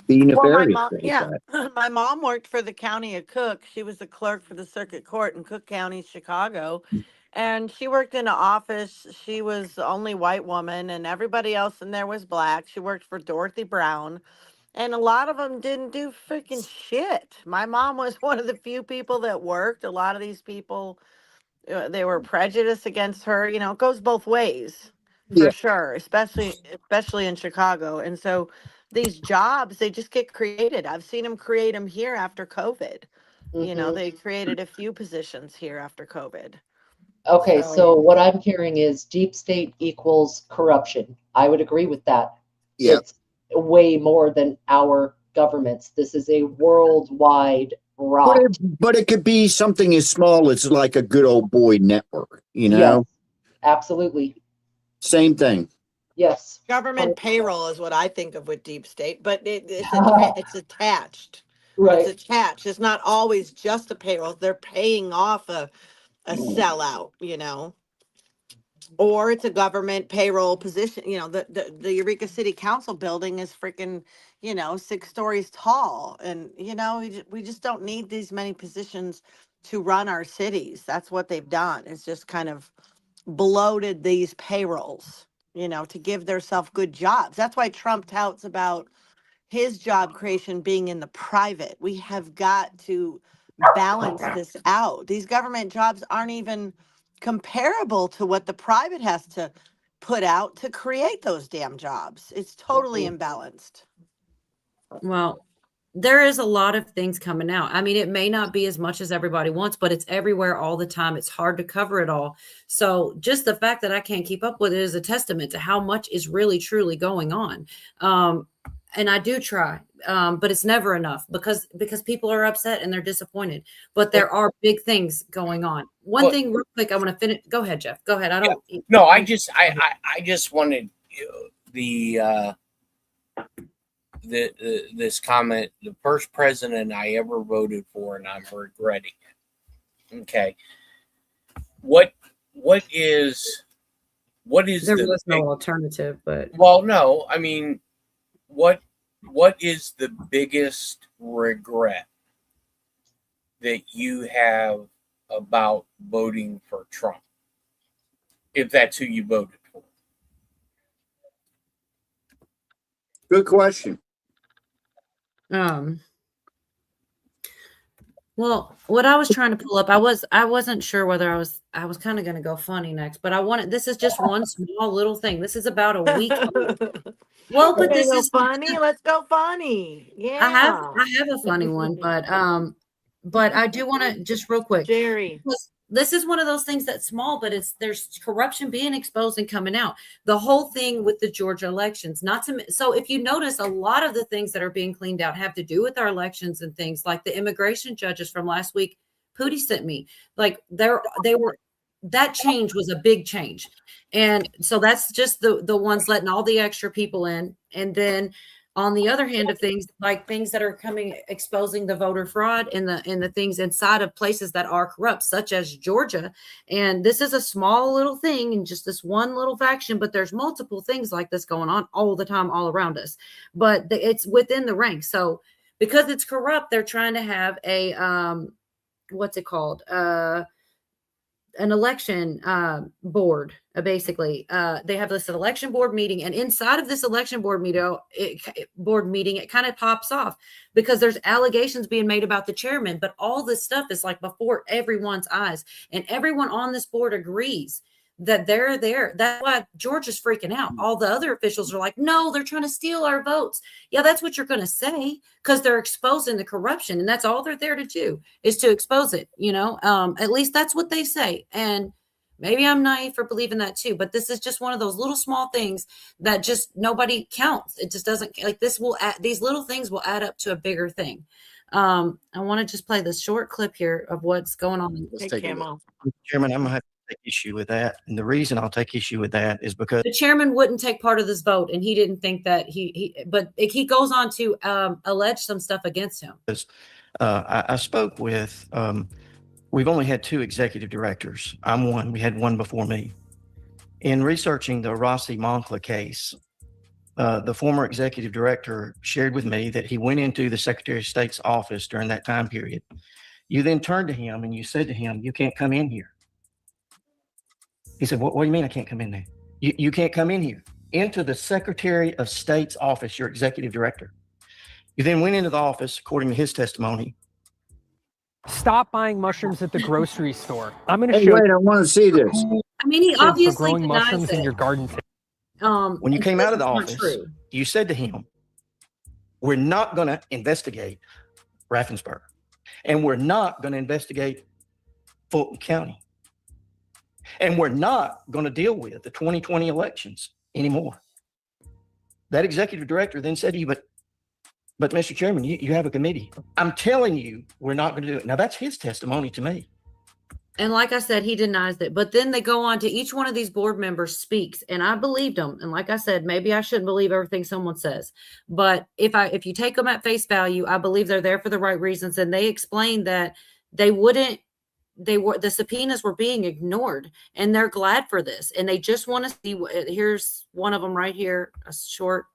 be nefarious. My mom worked for the county of Cook. She was the clerk for the circuit court in Cook County, Chicago. And she worked in an office. She was the only white woman, and everybody else in there was black. She worked for Dorothy Brown. And a lot of them didn't do freaking shit. My mom was one of the few people that worked. A lot of these people, they were prejudiced against her. It goes both ways, for sure, especially in Chicago. And so these jobs, they just get created. I've seen them create them here after COVID. They created a few positions here after COVID. Okay, so what I'm hearing is deep state equals corruption. I would agree with that. Yeah. It's way more than our governments. This is a worldwide rot. But it could be something as small as like a good old boy network, Yes, absolutely. Same thing. Yes. Government payroll is what I think of with deep state, but it's attached. Right. It's attached. It's not always just a payroll. They're paying off a sellout, or it's a government payroll position. The Eureka City Council building is freaking, 6 stories tall. And, we just don't need these many positions to run our cities. That's what they've done. It's just kind of bloated these payrolls, to give themselves good jobs. That's why Trump touts about his job creation being in the private. We have got to balance this out. These government jobs aren't even comparable to what the private has to put out to create those damn jobs. It's totally imbalanced. Well, there is a lot of things coming out. I mean, it may not be as much as everybody wants, but it's everywhere all the time. It's hard to cover it all. So just the fact that I can't keep up with it is a testament to how much is really truly going on. And I do try, but it's never enough because people are upset and they're disappointed. But there are big things going on. One thing real quick, I want to finish. Go ahead, Jeff. Go ahead. I don't. No, I just wanted this comment. The first president I ever voted for, and I'm regretting it. Okay, what is there was no alternative, but no, I mean, what is the biggest regret that you have about voting for Trump, if that's who you voted for? Good question. Well, what I was trying to pull up, I wasn't sure whether I was kind of going to go funny next, but this is just one small little thing. This is about a week old. Well, but this is funny. Let's go funny. Yeah. I have a funny one, but I do want to just real quick, Jerry. This is one of those things that's small, but there's corruption being exposed and coming out. The whole thing with the Georgia elections, so if you notice, a lot of the things that are being cleaned out have to do with our elections and things like the immigration judges from last week. Pootie sent me, like that change was a big change. And so that's just the ones letting all the extra people in. And then on the other hand of things, like things that are exposing the voter fraud and the things inside of places that are corrupt, such as Georgia. And this is a small little thing and just this one little faction, but there's multiple things like this going on all the time, all around us. But it's within the ranks. So because it's corrupt, they're trying to have a, what's it called? An election board. Basically, they have this election board meeting, and inside of this election board meeting, it kind of pops off because there's allegations being made about the chairman, but all this stuff is like before everyone's eyes, and everyone on this board agrees that they're there. That's why George is freaking out. All the other officials are like, no, they're trying to steal our votes. Yeah, that's what you're going to say because they're exposing the corruption, and that's all they're there to do is to expose it. At least that's what they say. And maybe I'm naive for believing that too, but this is just one of those little small things that just nobody counts. It just doesn't like these little things will add up to a bigger thing. I want to just play this short clip here of what's going on. Chairman, I'm gonna have to take issue with that, and the reason I'll take issue with that is because the chairman wouldn't take part of this vote, and he didn't think that but he goes on to allege some stuff against him. I spoke with. We've only had 2 executive directors. I'm one. We had one before me. In researching the Rossi Moncla case, the former executive director shared with me that he went into the Secretary of State's office during that time period. You then turned to him and you said to him, "You can't come in here." He said, what do you mean I can't come in there? You can't come in here. Into the Secretary of State's office, your executive director. You then went into the office, according to his testimony. Stop buying mushrooms at the grocery store. I'm going to Hey, show wait, I want to see this. I mean, he obviously growing denies mushrooms it. in your garden. When you came out of the It's not office, true. you said to him, "We're not going to investigate Raffensperger, and we're not going to investigate Fulton County, and we're not going to deal with the 2020 elections anymore." That executive director then said to you, but Mr. Chairman, you have a committee. I'm telling you, we're not going to do it. Now, that's his testimony to me. And like I said, he denies it. But then they go on to each one of these board members speaks, and I believed them. And like I said, maybe I shouldn't believe everything someone says. But if you take them at face value, I believe they're there for the right reasons. And they explained that the subpoenas were being ignored, and they're glad for this. And they just want to see. Here's one of them right here, a short.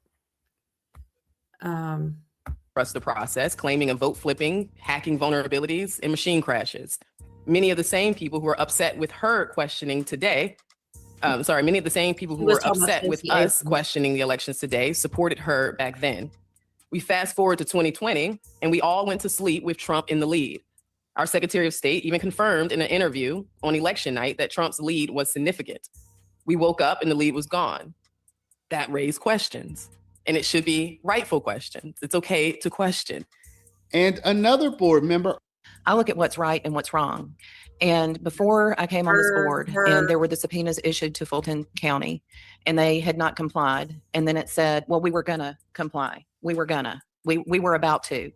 Trust the process, claiming and vote flipping, hacking vulnerabilities, and machine crashes. Many of the same people who are upset with her questioning today, many of the same people who were upset with us questioning the elections today supported her back then. We fast forward to 2020, and we all went to sleep with Trump in the lead. Our Secretary of State even confirmed in an interview on election night that Trump's lead was significant. We woke up and the lead was gone. That raised questions. And it should be rightful questions. It's okay to question. and another board member. I look at what's right and what's wrong. And before I came on this board, and there were the subpoenas issued to Fulton County, and they had not complied. And then it said, well, we were going to comply. We were about to.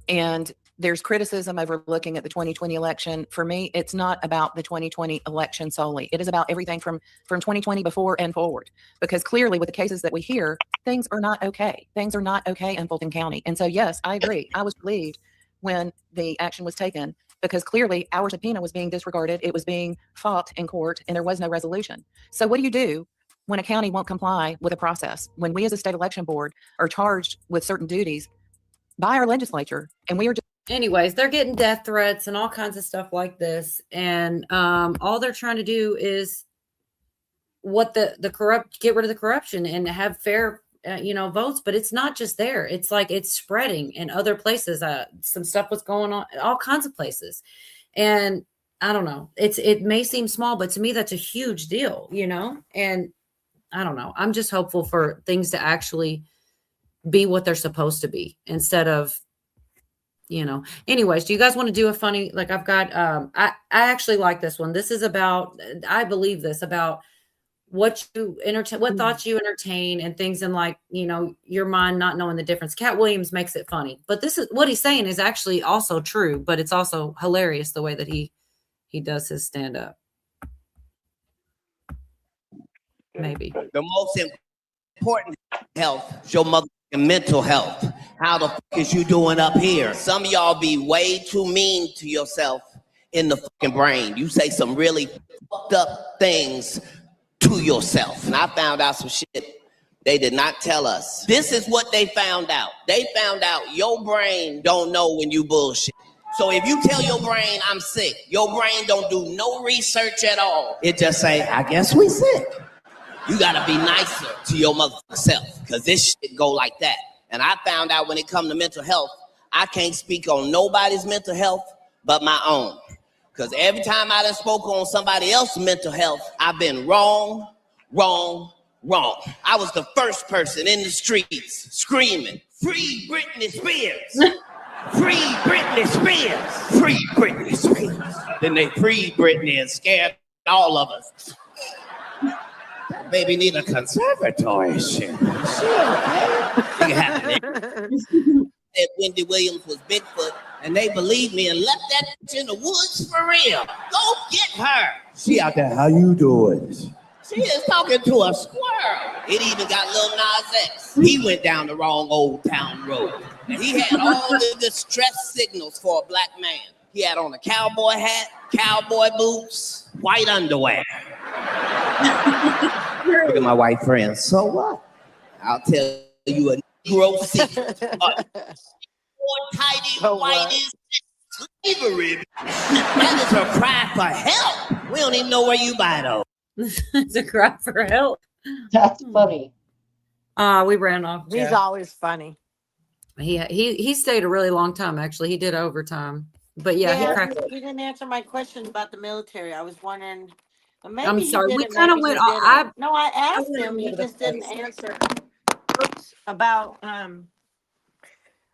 And there's criticism over looking at the 2020 election. For me, it's not about the 2020 election solely. It is about everything from 2020 before and forward. Because clearly with the cases that we hear, things are not okay. Things are not okay in Fulton County. And so, yes, I agree. I was relieved when the action was taken, because clearly our subpoena was being disregarded. It was being fought in court, and there was no resolution. So what do you do when a county won't comply with a process? When we as a state election board are charged with certain duties by our legislature, and we are just... Anyways, they're getting death threats and all kinds of stuff like this. And all they're trying to do is get rid of the corruption and have fair votes. But it's not just there. It's like it's spreading in other places. Some stuff was going on all kinds of places. And I don't know. It may seem small, but to me, that's a huge deal, and I don't know. I'm just hopeful for things to actually be what they're supposed to be instead of, anyways, do you guys want to do a funny, like I've got, I actually like this one. This is about, I believe this about what you entertain, what thoughts you entertain and things in like, your mind, not knowing the difference. Cat Williams makes it funny, but this is what he's saying is actually also true, but it's also hilarious the way that he does his stand up. Maybe. The most important health, your mother mental health. How the fuck is you doing up here? Some of y'all be way too mean to yourself in the fucking brain. You say some really fucked up things to yourself. And I found out some shit they did not tell us. This is what they found out. They found out your brain don't know when you bullshit. So if you tell your brain I'm sick, your brain don't do no research at all. It just say, I guess we sick. You gotta be nicer to your motherfucking self, because this shit go like that. And I found out when it comes to mental health, I can't speak on nobody's mental health but my own. Because every time I done spoke on somebody else's mental health, I've been wrong. I was the first person in the streets screaming, free Britney Spears. Free Britney Spears. Free Britney Spears. Then they freed Britney and scared all of us. That baby need a conservatory shit. That Wendy Williams was Bigfoot, and they believed me and left that bitch in the woods for real. Go get her. She out there, how you doing? She is talking to a squirrel. It even got Lil Nas X. He went down the wrong old town road. And he had all the distress signals for a black man. He had on a cowboy hat, cowboy boots, white underwear. Look at my white friends. So what? I'll tell you a Negro secret. More tidy white is slavery. That is a cry for help. We don't even know where you buy those. It's a cry for help. That's funny. We ran off. He's always funny. He stayed a really long time. Actually, he did overtime. But yeah, he didn't answer my questions about the military. I was wondering. Maybe I'm sorry. We kind of went. I asked him. He just didn't answer. About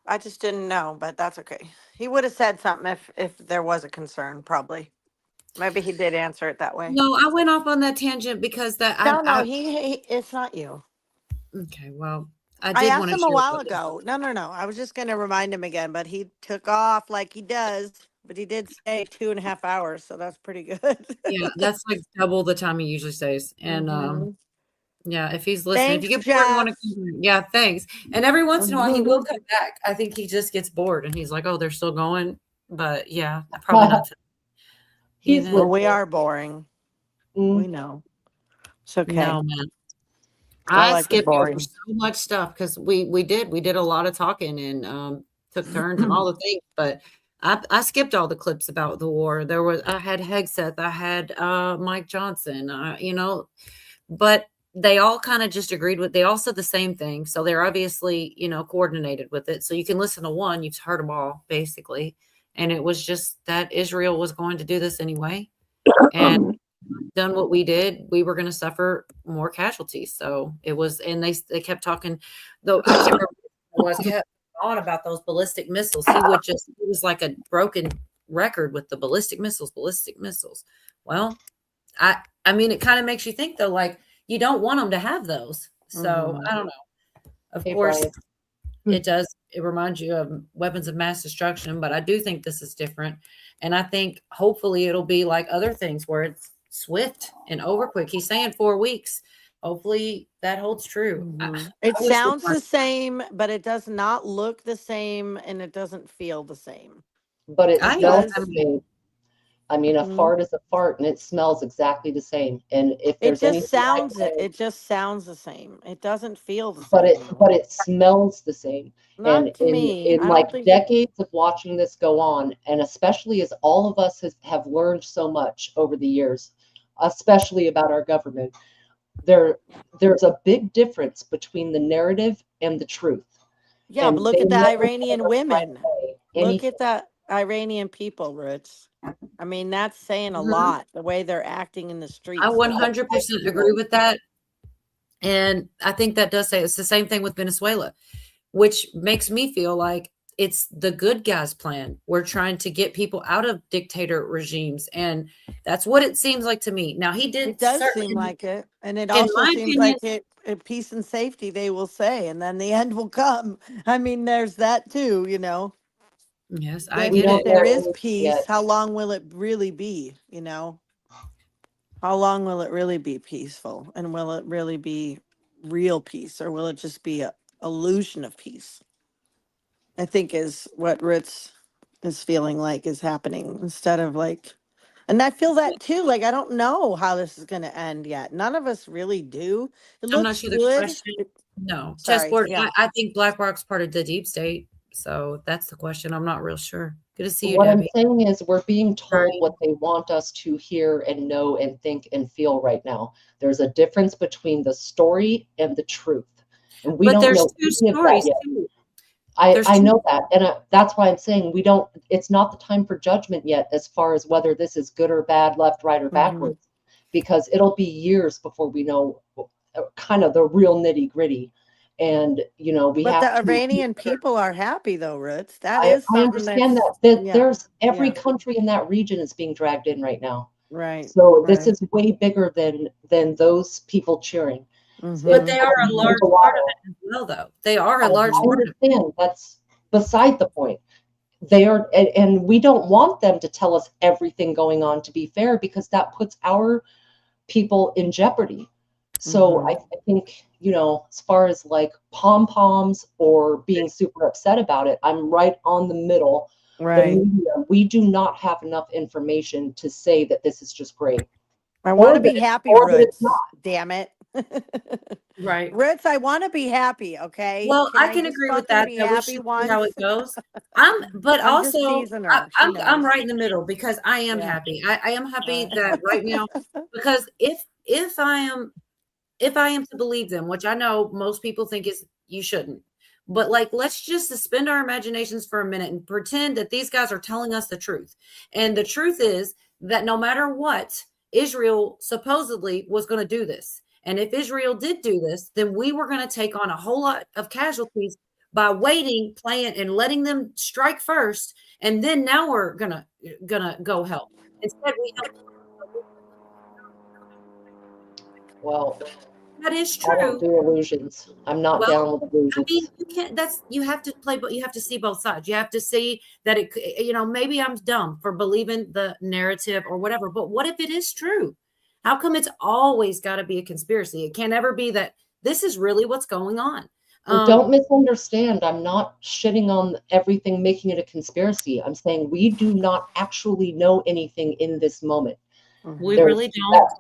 I just didn't know, but that's okay. He would have said something if there was a concern, probably. Maybe he did answer it that way. No, I went off on that tangent because that. He it's not you. Okay, well, I asked him a while ago. No. I was just going to remind him again, but he took off like he does. But he did stay 2.5 hours, so that's pretty good. Yeah, that's like double the time he usually stays. And yeah, if he's listening, Thanks, if you get bored, want to, yeah, thanks. And every once in a while, he will come back. I think he just gets bored, and he's like, "Oh, they're still going." But yeah, probably not. Well, we are boring. We know. It's okay. No, man. I skipped over so much stuff because we did a lot of talking and took turns and all the things, but I skipped all the clips about the war. I had Hegseth, I had Mike Johnson, but they all kind of just agreed with. They all said the same thing, so they're obviously coordinated with it. So you can listen to one, you've heard them all basically, and it was just that Israel was going to do this anyway, and done what we did, we were going to suffer more casualties. So it was, and they kept talking. Though I can't remember what it was. on about those ballistic missiles. He was like a broken record with the ballistic missiles. Well, I mean, it kind of makes you think though, like you don't want them to have those. So I don't know. Of course, it does. It reminds you of weapons of mass destruction, but I do think this is different. And I think hopefully it'll be like other things where it's swift and over quick. He's saying 4 weeks. Hopefully that holds true. It sounds the same, but it does not look the same and it doesn't feel the same. But it smells the same. I mean, a fart is a fart and it smells exactly the same. And if there's it just sounds the same. It doesn't feel the same. But it smells the same. Not and to me. in like decades of watching this go on, and especially as all of us have learned so much over the years, especially about our government, there's a big difference between the narrative and the truth. Yeah, and but look at the Iranian women. Look anything. at the Iranian people, Rich. I mean, that's saying a lot, the way they're acting in the streets. I 100% agree with that. And I think that does say it's the same thing with Venezuela, which makes me feel like it's the good guys' plan. We're trying to get people out of dictator regimes. And that's what it seems like to me. Now, It does seem like it. And it also seems like peace and safety, they will say, and then the end will come. I mean, there's that too, you know. Yes, I get it. There is peace. How long will it really be? You know, how long will it really be peaceful? And will it really be real peace, or will it just be a illusion of peace? I think is what Ritz is feeling like is happening instead of like, and I feel that too. Like, I don't know how this is going to end yet. None of us really do. It looks I'm not sure the good. question. No, Sorry, chessboard. yeah. I think BlackRock's part of the deep state. So that's the question. I'm not real sure. Good to see you, What Debbie. I'm saying is we're being told what they want us to hear and know and think and feel right now. There's a difference between the story and the truth. And we don't know two stories too. I know that. And that's why I'm saying it's not the time for judgment yet as far as whether this is good or bad, left, right, or backwards, because it'll be years before we know kind of the real nitty gritty. And, you know, But the Iranian people are happy though, Ritz. That I is something understand that there's every country in that region is being dragged in right now. Right. So this is way bigger than those people cheering. But they are a large part of it as well, though. They are a large part of it. That's beside the point. They are, and we don't want them to tell us everything going on, to be fair, because that puts our people in jeopardy. So I think, you know, as far as like pom-poms or being super upset about it, I'm right on the middle. Right. The media, we do not have enough information to say that this is just great. I want to be happy, Ritz. Damn it. Right. Ritz, I want to be happy, okay? Well, I can agree with that. That we should see how it goes. I'm right in the middle because I am happy. I am happy that right now, because if I am to believe them, which I know most people think is you shouldn't, but like, let's just suspend our imaginations for a minute and pretend that these guys are telling us the truth. And the truth is that no matter what, Israel supposedly was going to do this. And if Israel did do this, then we were going to take on a whole lot of casualties by waiting, playing, and letting them strike first. And then now we're gonna go help. Instead, we help. Well, that is I don't true. do illusions. I'm not down with illusions. I mean, you can't. You have to play, but you have to see both sides. You have to see that it. You know, maybe I'm dumb for believing the narrative or whatever. But what if it is true? How come it's always got to be a conspiracy? It can't ever be that this is really what's going on. Don't misunderstand. I'm not shitting on everything, making it a conspiracy. I'm saying we do not actually know anything in this moment. We really don't.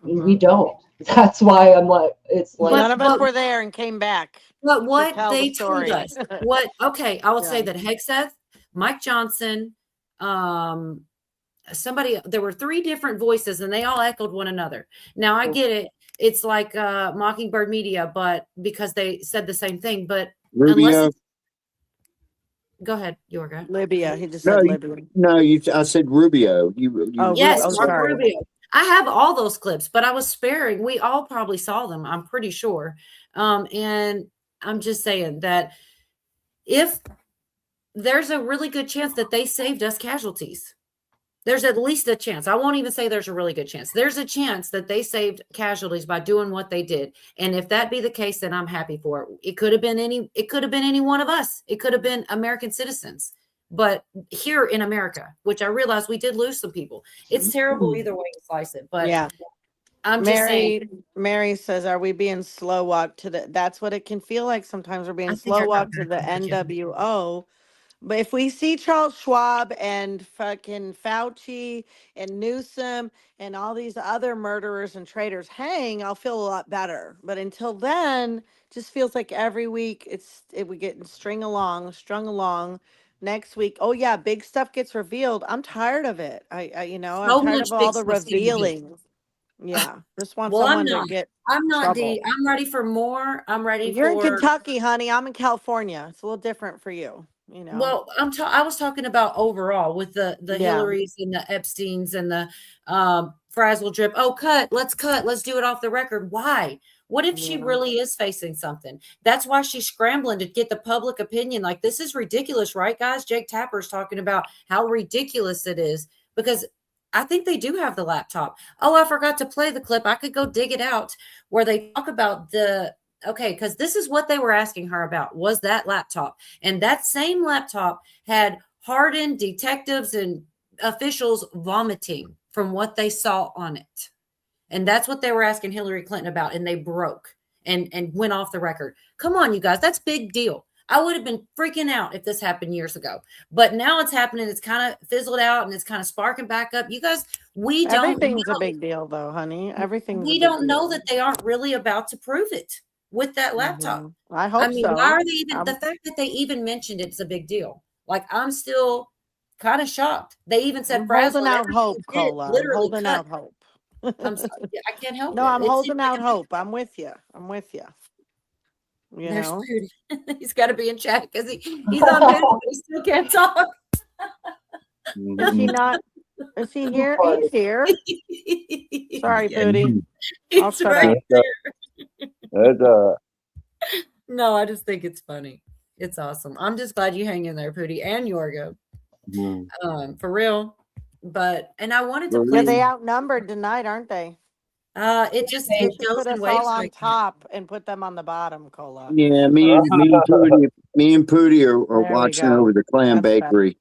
We don't. That's why I'm like, it's like none of us were there and came back. But what they told us, what? Okay, I would say that Hegseth, Mike Johnson, somebody. There were 3 different voices, and they all echoed one another. Now I get it. It's like Mockingbird Media, but because they said the same thing. But Rubio. Go ahead, Yorga. Libya. He just said Libya. I said Rubio. Yes, Rubio. I have all those clips, but I was sparing. We all probably saw them, I'm pretty sure. And I'm just saying that if there's a really good chance that they saved us casualties. There's at least a chance. I won't even say there's a really good chance. There's a chance that they saved casualties by doing what they did. And if that be the case, then I'm happy for it. It could have been any one of us. It could have been American citizens. But here in America, which I realize we did lose some people. It's terrible either way you slice it. But yeah. I'm just saying. Mary says, are we being slow walked to the, that's what it can feel like sometimes. We're being slow walked to the NWO. But if we see Charles Schwab and fucking Fauci and Newsom and all these other murderers and traitors hang, I'll feel a lot better. But until then, just feels like every week we get strung along. Next week, oh yeah, big stuff gets revealed. I'm tired of it. I'm tired of all the revealing. Yeah, just want someone to get. I'm not D. I'm ready for more. I'm ready. You're in Kentucky, honey. I'm in California. It's a little different for you. Well, I was talking about overall with the Hillarys and the Epsteins and the Frazzledrip. Oh, let's do it off the record. Why? What if she really is facing something? That's why she's scrambling to get the public opinion. Like, this is ridiculous, right, guys? Jake Tapper's talking about how ridiculous it is because I think they do have the laptop. Oh, I forgot to play the clip. I could go dig it out where they talk about because this is what they were asking her about, was that laptop. And that same laptop had hardened detectives and officials vomiting from what they saw on it. And that's what they were asking Hillary Clinton about. And they broke and went off the record. Come on, you guys. That's big deal. I would have been freaking out if this happened years ago. But now it's happening. It's kind of fizzled out and it's kind of sparking back up. You guys, everything's a big deal, though, honey. We don't know that they aren't really about to prove it with that laptop. I hope so. Why are they even the fact that they even mentioned it's a big deal? Like, I'm still kind of shocked. They even said holding out hope, Cola. Holding out hope. I'm sorry. I can't help it. No, I'm holding out hope. I'm with you. There's food. He's got to be in chat because he's on video, but he still can't talk. Is he not? Is he here? He's here. Sorry, Booty. He's right there. No, I just think it's funny. It's awesome. I'm just glad you hang in there, Pooty and Yorgo. For real. And I wanted to play. Yeah, they outnumbered tonight, aren't they? It goes put us all on top and put them on the bottom, Cola. Yeah, me and Pooty are watching over the Clam Bakery.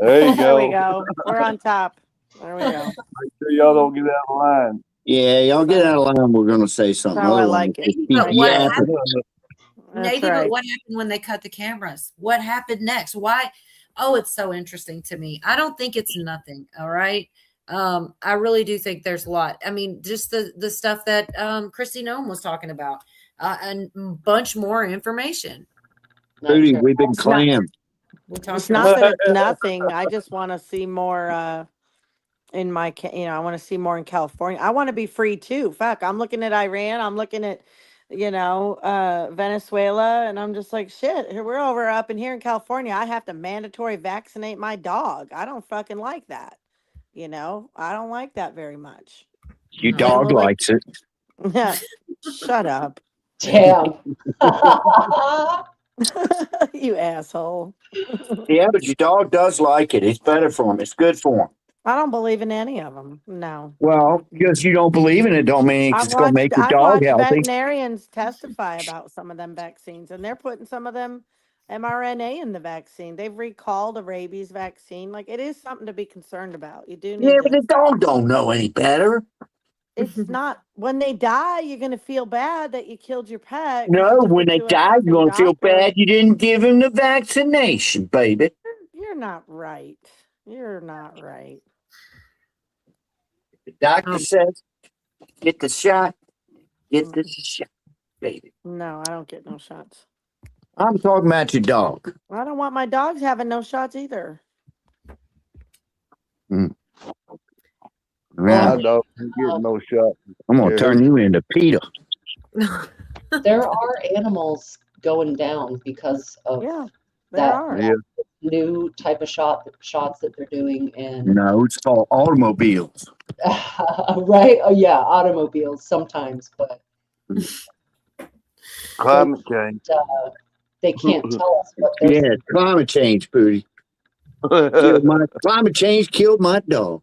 There you go. There we go. We're on top. There we go. Make sure y'all don't get out of line. Yeah, y'all get out of line. We're going to say something. Oh, I like it. But what happened when they cut the cameras? What happened next? Why? Oh, it's so interesting to me. I don't think it's nothing. All right. I really do think there's a lot. I mean, just the stuff that Christy Nome was talking about, and a bunch more information. Pooty, we've been clammed. It's not that it's nothing. I just want to see more in my, I want to see more in California. I want to be free too. Fuck, I'm looking at Iran. I'm looking at, Venezuela, and I'm just like, shit, we're over up in here in California. I have to mandatory vaccinate my dog. I don't fucking like that. I don't like that very much. Your dog likes it. Yeah. Shut up. Damn. You asshole. Yeah, but your dog does like it. It's better for him. It's good for him. I don't believe in any of them. No. Well, because you don't believe in it, don't mean it's going to make your dog healthy. Veterinarians testify about some of them vaccines, and they're putting some of them mRNA in the vaccine. They've recalled a rabies vaccine. Like, it is something to be concerned about. You do need but the dog don't know any better. It's not, when they die, you're going to feel bad that you killed your pet. No, when they die, you're going to feel bad you didn't give him the vaccination, baby. You're not right. You're not right. The doctor says, get the shot. Get the shot, baby. No, I don't get no shots. I'm talking about your dog. I don't want my dogs having no shots either. My dog ain't getting no shot. I'm going to turn you into Peter. There are animals going down because of that new type of shots that they're doing. And no, it's called automobiles. Right? Oh, yeah, automobiles sometimes, but climate change. they can't tell us what they're Yeah, climate change, Booty. Climate change killed my dog.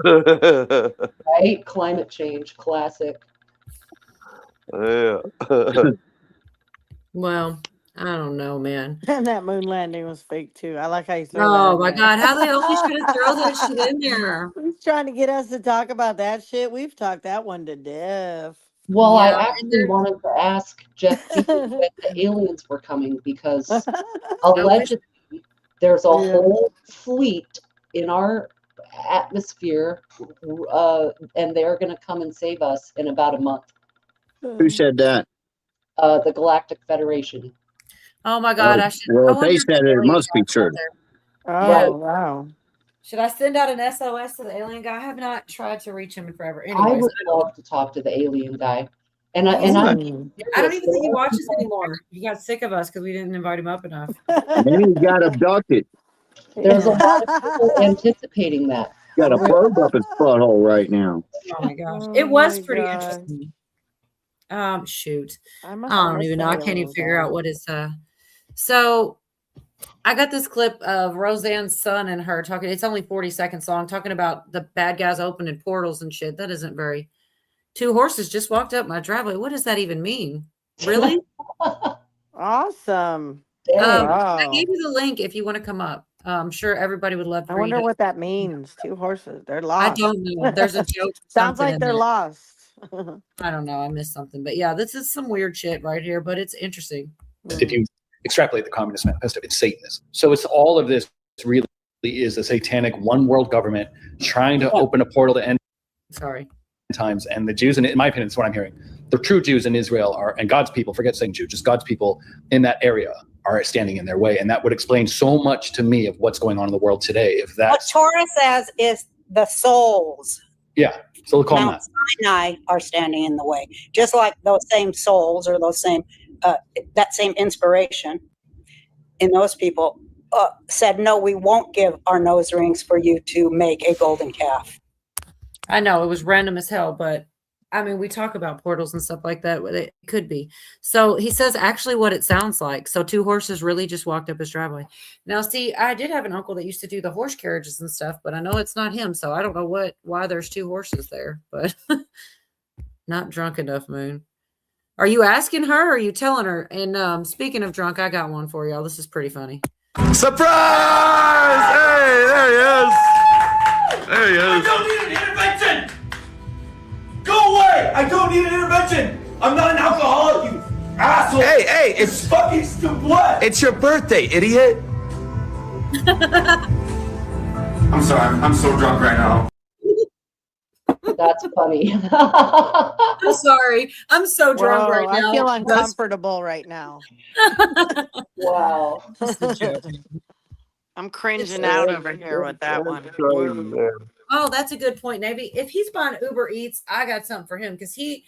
right. Climate change, classic. Yeah. Well, I don't know, man. And that moon landing was fake too. I like how you throw that Oh in my there. God, how the hell he's gonna throw that shit in there? He's trying to get us to talk about that shit. We've talked that one to death. Well, Yeah, I actually wanted to ask Jeff Keith when the aliens were coming because allegedly there's a whole fleet in our atmosphere, and they're going to come and save us in about a month. Who said that? The Galactic Federation. Oh my God, I should. Well, I if they wonder said it, it must be true. Oh, wow. Should I send out an SOS to the alien guy? I have not tried to reach him in forever. I Anyways, would love to talk to the alien guy. And I I don't even think he watches anymore. He got sick of us because we didn't invite him up enough. Maybe he got abducted. There's a lot of people anticipating that. Got a probe up his butthole right now. Oh my gosh, it was pretty interesting. Shoot, I don't even know. I can't even figure out what is. So I got this clip of Roseanne's son and her talking. It's only 40 seconds long, talking about the bad guys opening portals and shit. That isn't very. 2 horses just walked up my driveway. What does that even mean? Really? Awesome. I gave you the link if you want to come up. I'm sure everybody would love to I read wonder it. what that means. 2 horses. They're lost. I don't know. There's a joke. Sounds something like in they're there. lost. I don't know. I missed something. But yeah, this is some weird shit right here, but it's interesting. If you extrapolate the Communist Manifesto, it's Satanism. So it's all of this really is a satanic one world government trying to open a portal to end times. And the Jews, and in my opinion, it's what I'm hearing. The true Jews in Israel are, and God's people, forget saying Jew, just God's people in that area are standing in their way. And that would explain so much to me of what's going on in the world today. If What that's, Torah says is the souls. yeah, so we'll call them Mount that. Sinai are standing in the way, just like those same souls or those same that same inspiration in those people said, no, we won't give our nose rings for you to make a golden calf. I know it was random as hell, but I mean, we talk about portals and stuff like that. It could be. So he says actually what it sounds like. So 2 horses really just walked up his driveway. Now, see, I did have an uncle that used to do the horse carriages and stuff, but I know it's not him. So I don't know why there's 2 horses there, but not drunk enough, Moon. Are you asking her or are you telling her? And speaking of drunk, I got one for y'all. This is pretty funny. Surprise! Hey, there he is. There he is. I don't need an intervention! Go away! I don't need an intervention! I'm not an alcoholic, you asshole! Hey, it's fucking what? It's your birthday, idiot. I'm sorry, I'm so drunk right now. That's funny. I'm sorry. I'm so drunk Whoa, right now. I feel uncomfortable right now. Wow. I'm cringing out over here with that one. Oh, that's a good point, Navy. If he's buying Uber Eats, I got something for him because I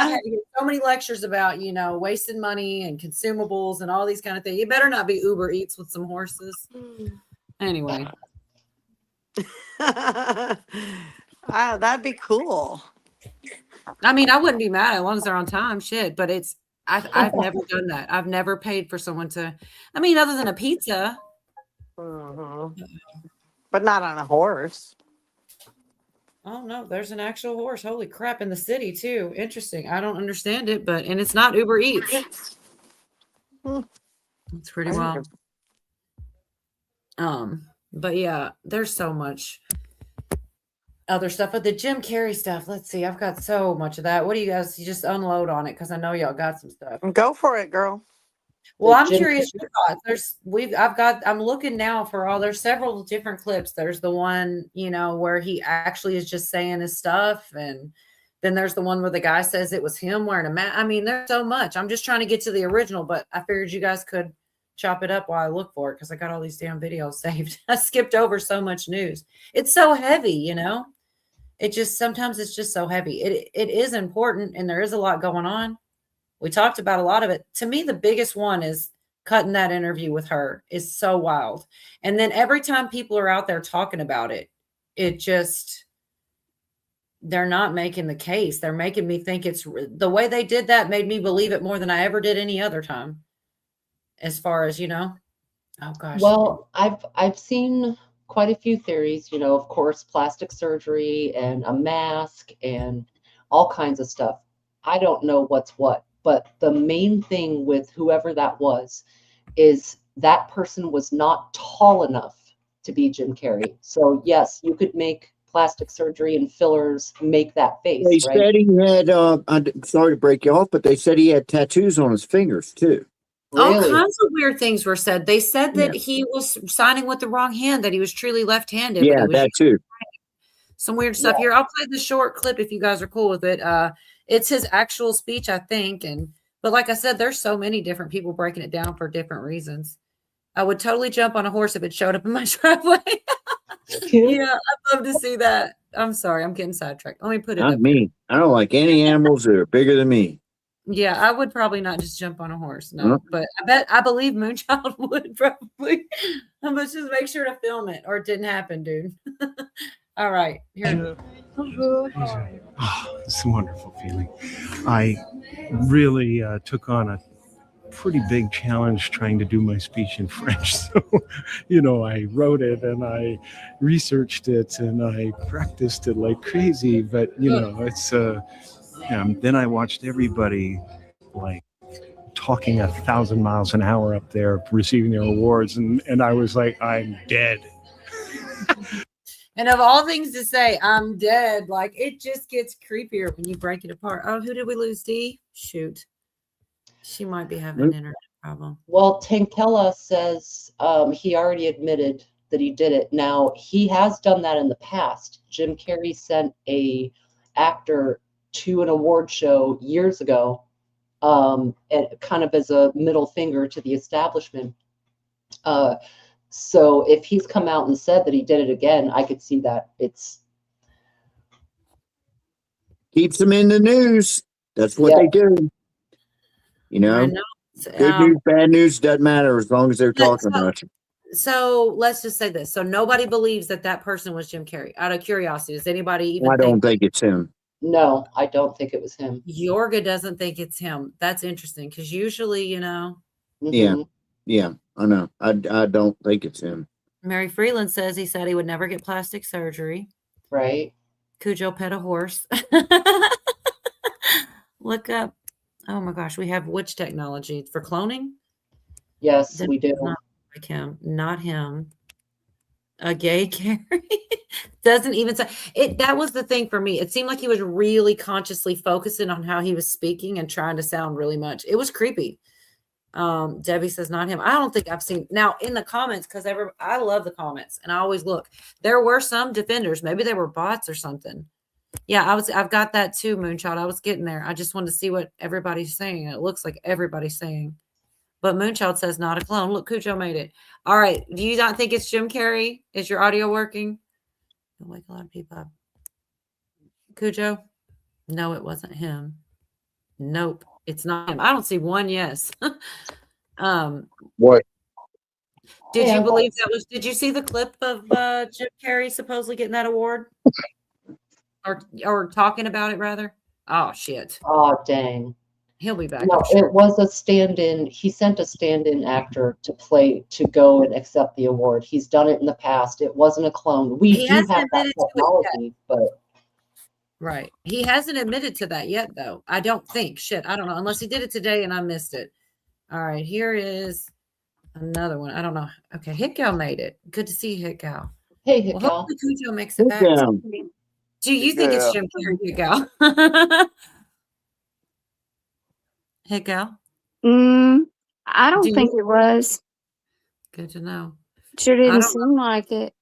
had to get so many lectures about, wasting money and consumables and all these kind of things. You better not be Uber Eats with some horses. Anyway. That'd be cool. I mean, I wouldn't be mad as long as they're on time. Shit, but I've never done that. I've never paid for someone to. I mean, other than a pizza, but not on a horse. Oh no, there's an actual horse. Holy crap, in the city too. Interesting. I don't understand it, and it's not Uber Eats. It's pretty wild. But yeah, there's so much other stuff. But the Jim Carrey stuff, let's see. I've got so much of that. What do you guys? You just unload on it because I know y'all got some stuff. Go for it, girl. Well, I'm curious your thoughts. I'm looking now for there's several different clips. There's the one, where he actually is just saying his stuff. And then there's the one where the guy says it was him wearing a mask. I mean, there's so much. I'm just trying to get to the original, but I figured you guys could chop it up while I look for it because I got all these damn videos saved. I skipped over so much news. It's so heavy, sometimes it's just so heavy. It is important and there is a lot going on. We talked about a lot of it. To me, the biggest one is cutting that interview with her is so wild. And then every time people are out there talking about it, they're not making the case. They're making me think the way they did that made me believe it more than I ever did any other time. as far as, oh gosh. Well, I've seen quite a few theories, of course, plastic surgery and a mask and all kinds of stuff. I don't know what's what, but the main thing with whoever that was is that person was not tall enough to be Jim Carrey. So yes, you could make plastic surgery and fillers make that face. They right? said he had, I'm sorry to break you off, but they said he had tattoos on his fingers too. All Really? kinds of weird things were said. They said that he was signing with the wrong hand, that he was truly left-handed. But Yeah, he was that too. some weird stuff here. I'll play the short clip if you guys are cool with it. It's his actual speech, I think. But like I said, there's so many different people breaking it down for different reasons. I would totally jump on a horse if it showed up in my driveway. Yeah, I'd love to see that. I'm sorry, I'm getting sidetracked. Let me put it Not up. me. I don't like any animals that are bigger than me. Yeah, I would probably not just jump on a horse. No, but I believe Moonchild would probably. Let's just make sure to film it, or it didn't happen, dude. All right, here. Oh, it's a wonderful feeling. I really took on a pretty big challenge trying to do my speech in French. So, I wrote it and I researched it and I practiced it like crazy. But, it's then I watched everybody like talking 1,000 miles an hour up there, receiving their awards. And I was like, I'm dead. And of all things to say, I'm dead. Like, it just gets creepier when you break it apart. Oh, who did we lose? D? Shoot. She might be having an internet problem. Well, Tankella says he already admitted that he did it. Now, he has done that in the past. Jim Carrey sent a actor to an award show years ago, and kind of as a middle finger to the establishment. So if he's come out and said that he did it again, I could see that. It's keeps them in the news. That's what they do. Good news, bad news doesn't matter as long as they're talking about you. So let's just say this. So nobody believes that person was Jim Carrey. Out of curiosity, does anybody even I don't think it's him. No, I don't think it was him. Yorga doesn't think it's him. That's interesting because usually, Yeah, I know. I don't think it's him. Mary Freeland says he said he would never get plastic surgery. Right. Cujo pet a horse. Look up. Oh my gosh, we have which technology for cloning? Yes, we do. Not like him. Not him. A gay Carrie. Doesn't even say it. That was the thing for me. It seemed like he was really consciously focusing on how he was speaking and trying to sound really much. It was creepy. Debbie says not him. I don't think I've seen now in the comments because I love the comments and I always look. There were some defenders. Maybe they were bots or something. Yeah, I've got that too, Moonchild. I was getting there. I just wanted to see what everybody's saying. It looks like everybody's saying. But Moonchild says not a clone. Look, Cujo made it. All right. Do you not think it's Jim Carrey? Is your audio working? You'll wake a lot of people up. Cujo? No, it wasn't him. Nope. It's not him. I don't see one yes. What? Did you believe that was? Did you see the clip of Jim Carrey supposedly getting that award, or talking about it rather? Oh shit! Oh dang! He'll be back. No, it was a stand-in. He sent a stand-in actor to go and accept the award. He's done it in the past. It wasn't a clone. We do have that technology, but. Right. He hasn't admitted to that yet, though. I don't think. Shit, I don't know. Unless he did it today and I missed it. All right, here is another one. I don't know. Okay, Hit Gal made it. Good to see Hit Gal. Hey, Hit Gal. Hopefully Cujo makes it back. Do you think it's Jim Carrey, Hit Gal? Hit Gal? I don't think it was. Good to know. Sure didn't seem like it.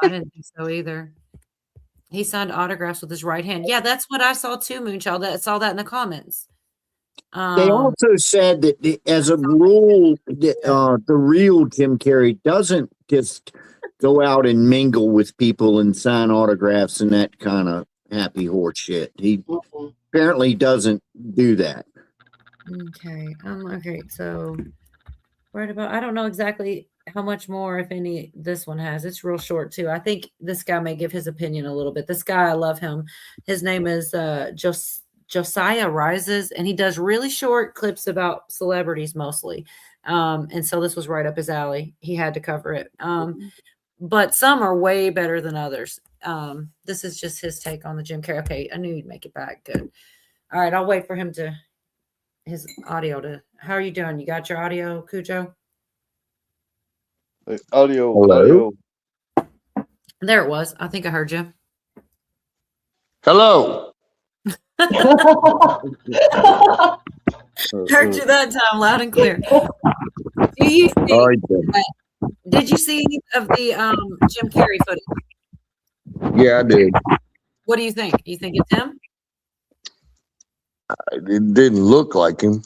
I didn't think so either. He signed autographs with his right hand. Yeah, that's what I saw too, Moonchild. I saw that in the comments. They also said that as a rule, the real Jim Carrey doesn't just go out and mingle with people and sign autographs and that kind of happy horse shit. He apparently doesn't do that. Okay. Okay. So right about, I don't know exactly how much more, if any, this one has. It's real short too. I think this guy may give his opinion a little bit. This guy, I love him. His name is Josiah Rises, and he does really short clips about celebrities mostly. And so this was right up his alley. He had to cover it. But some are way better than others. This is just his take on the Jim Carrey. Okay, I knew you'd make it back. Good. All right, I'll wait for him to his audio to. How are you doing? You got your audio, Cujo? Audio. There it was. I think I heard you. Hello. Heard you that time, loud and clear. Do you see? Did you see any of the Jim Carrey footage? Yeah, I did. What do you think? You think it's him? It didn't look like him.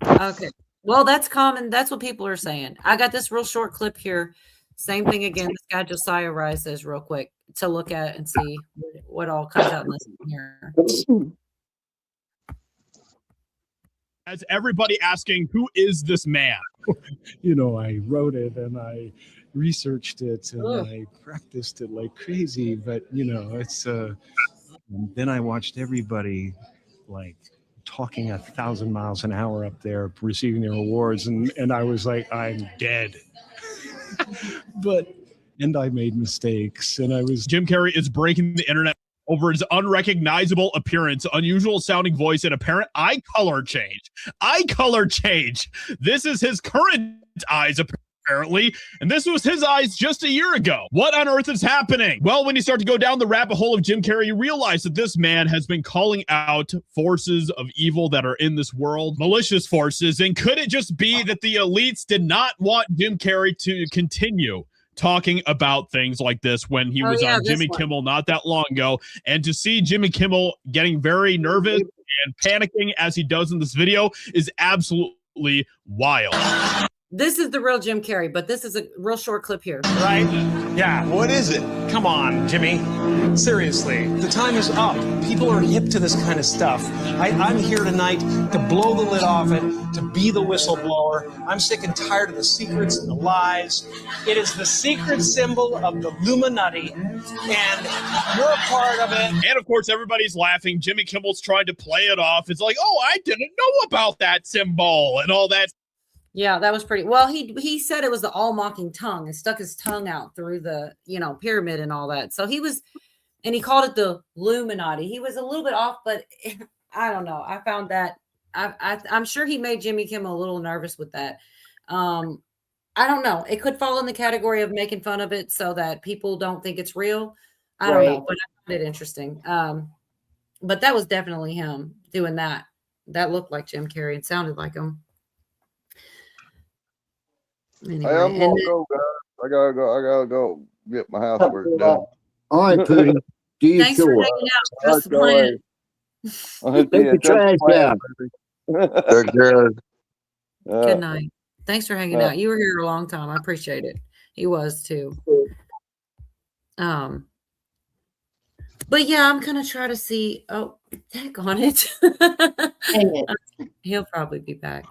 Okay. Well, that's common. That's what people are saying. I got this real short clip here. Same thing again. This guy Josiah Rice says real quick to look at and see what all comes out in this here. As everybody asking, who is this man? I wrote it and I researched it and I practiced it like crazy. But, it's then I watched everybody like talking 1,000 miles an hour up there, receiving their awards. And I was like, I'm dead. And I made mistakes and Jim Carrey is breaking the internet over his unrecognizable appearance, unusual sounding voice, and apparent eye color change. This is his current eyes, apparently, and this was his eyes just a year ago. What on earth is happening? Well, when you start to go down the rabbit hole of Jim Carrey, you realize that this man has been calling out forces of evil that are in this world, malicious forces, and could it just be that the elites did not want Jim Carrey to continue talking about things like this when he was on Jimmy Kimmel not that long ago? And to see Jimmy Kimmel getting very nervous and panicking as he does in this video is absolutely wild. This is the real Jim Carrey, but this is a real short clip here. Right? Yeah. What is it? Come on, Jimmy. Seriously, the time is up. People are hip to this kind of stuff. I'm here tonight to blow the lid off it, to be the whistleblower. I'm sick and tired of the secrets and the lies. It is the secret symbol of the Illuminati, and you're a part of it. And of course, everybody's laughing. Jimmy Kimmel's trying to play it off. It's like, oh, I didn't know about that symbol and all that. Yeah, that was pretty well. He said it was the all mocking tongue and stuck his tongue out through the pyramid and all that. So he was, and he called it the Illuminati. He was a little bit off, but I don't know. I found that I'm sure he made Jimmy Kimmel a little nervous with that. I don't know. It could fall in the category of making fun of it so that people don't think it's real. I don't know, but I found it interesting. But that was definitely him doing that. That looked like Jim Carrey and sounded like him. Anyway, hey, I'm gonna go, guys. I gotta go get my housework done. All right, Pootie. Do you Thanks for hanging out. Trust the plan. Take the trash down. Good night. Thanks for hanging out. You were here a long time. I appreciate it. He was too. But yeah, I'm gonna try to see. Oh, heck on it. He'll probably be back.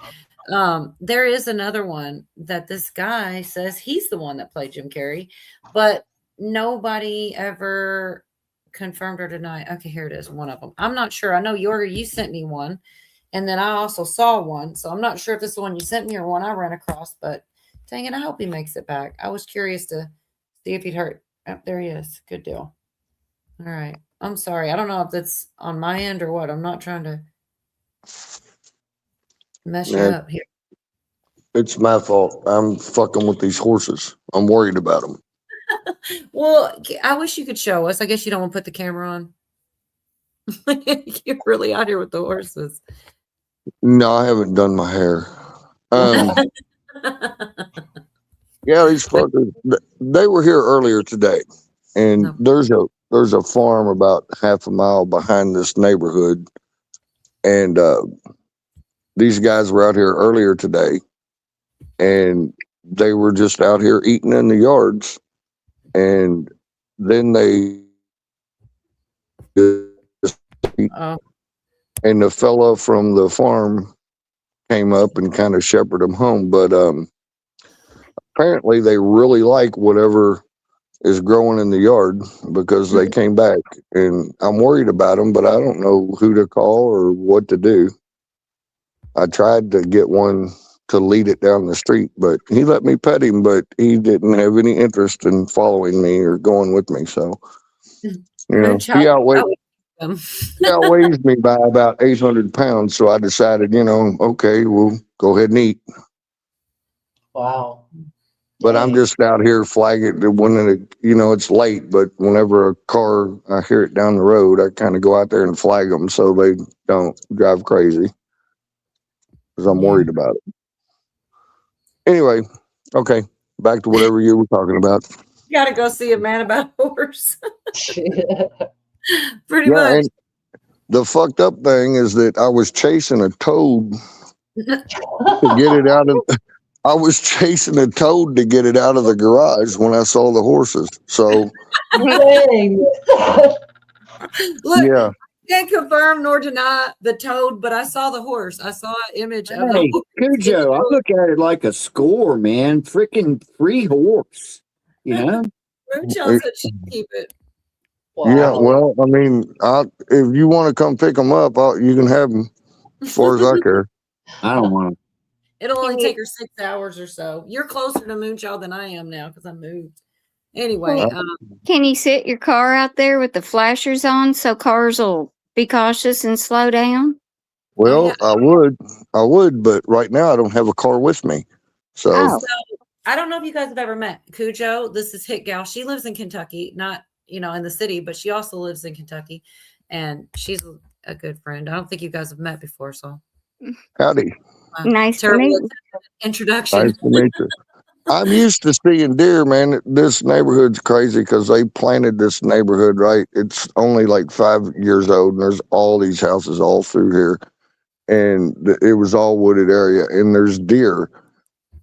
There is another one that this guy says he's the one that played Jim Carrey, but nobody ever confirmed or denied. Okay, here it is. One of them. I'm not sure. I know you sent me one, and then I also saw one. So I'm not sure if this is the one you sent me or one I ran across, but dang it, I hope he makes it back. I was curious to see if he'd heard. Oh, there he is. Good deal. All right. I'm sorry. I don't know if that's on my end or what. I'm not trying to mess you up here. It's my fault. I'm fucking with these horses. I'm worried about them. Well, I wish you could show us. I guess you don't want to put the camera on. You're really out here with the horses. No, I haven't done my hair. Yeah, these fuckers, they were here earlier today. And there's a farm about half a mile behind this neighborhood. And these guys were out here earlier today. And they were just out here eating in the yards. And then they and the fella from the farm came up and kind of shepherded them home. But apparently they really like whatever is growing in the yard because they came back. And I'm worried about them, but I don't know who to call or what to do. I tried to get one to lead it down the street. But he let me pet him, but he didn't have any interest in following me or going with me. So, he outweighs me by about 800 pounds. So I decided, okay, we'll go ahead and eat. Wow. But I'm just out here flagging when it's late. But whenever a car, I hear it down the road, I kind of go out there and flag them so they don't drive crazy because I'm worried about it. Anyway, okay, back to whatever you were talking about. You got to go see a man about a horse. Pretty much. And the fucked up thing is that I was chasing a toad to get it out of. I was chasing a toad to get it out of the garage when I saw the horses. So, Look, yeah. Can't confirm nor deny the toad, but I saw the horse. I saw an image of the horse. Cujo, I look at it like a score, man. Freaking free horse, Moonshine said she'd keep it. Wow. Yeah, well, I mean, if you want to come pick them up, you can have them as far as I care. I don't want to. It'll only take her 6 hours or so. You're closer to Moonchild than I am now because I moved. Anyway. Can you sit your car out there with the flashers on so cars will be cautious and slow down? Well, I would, but right now I don't have a car with me. So I don't know if you guys have ever met Cujo. This is Hit Gal. She lives in Kentucky, not, in the city, but she also lives in Kentucky. And she's a good friend. I don't think you guys have met before, so. Howdy. Nice to meet you. Introduction. Nice to meet you. I'm used to seeing deer, man. This neighborhood's crazy because they planted this neighborhood, right? It's only like 5 years old, and there's all these houses all through here. And it was all wooded area, and there's deer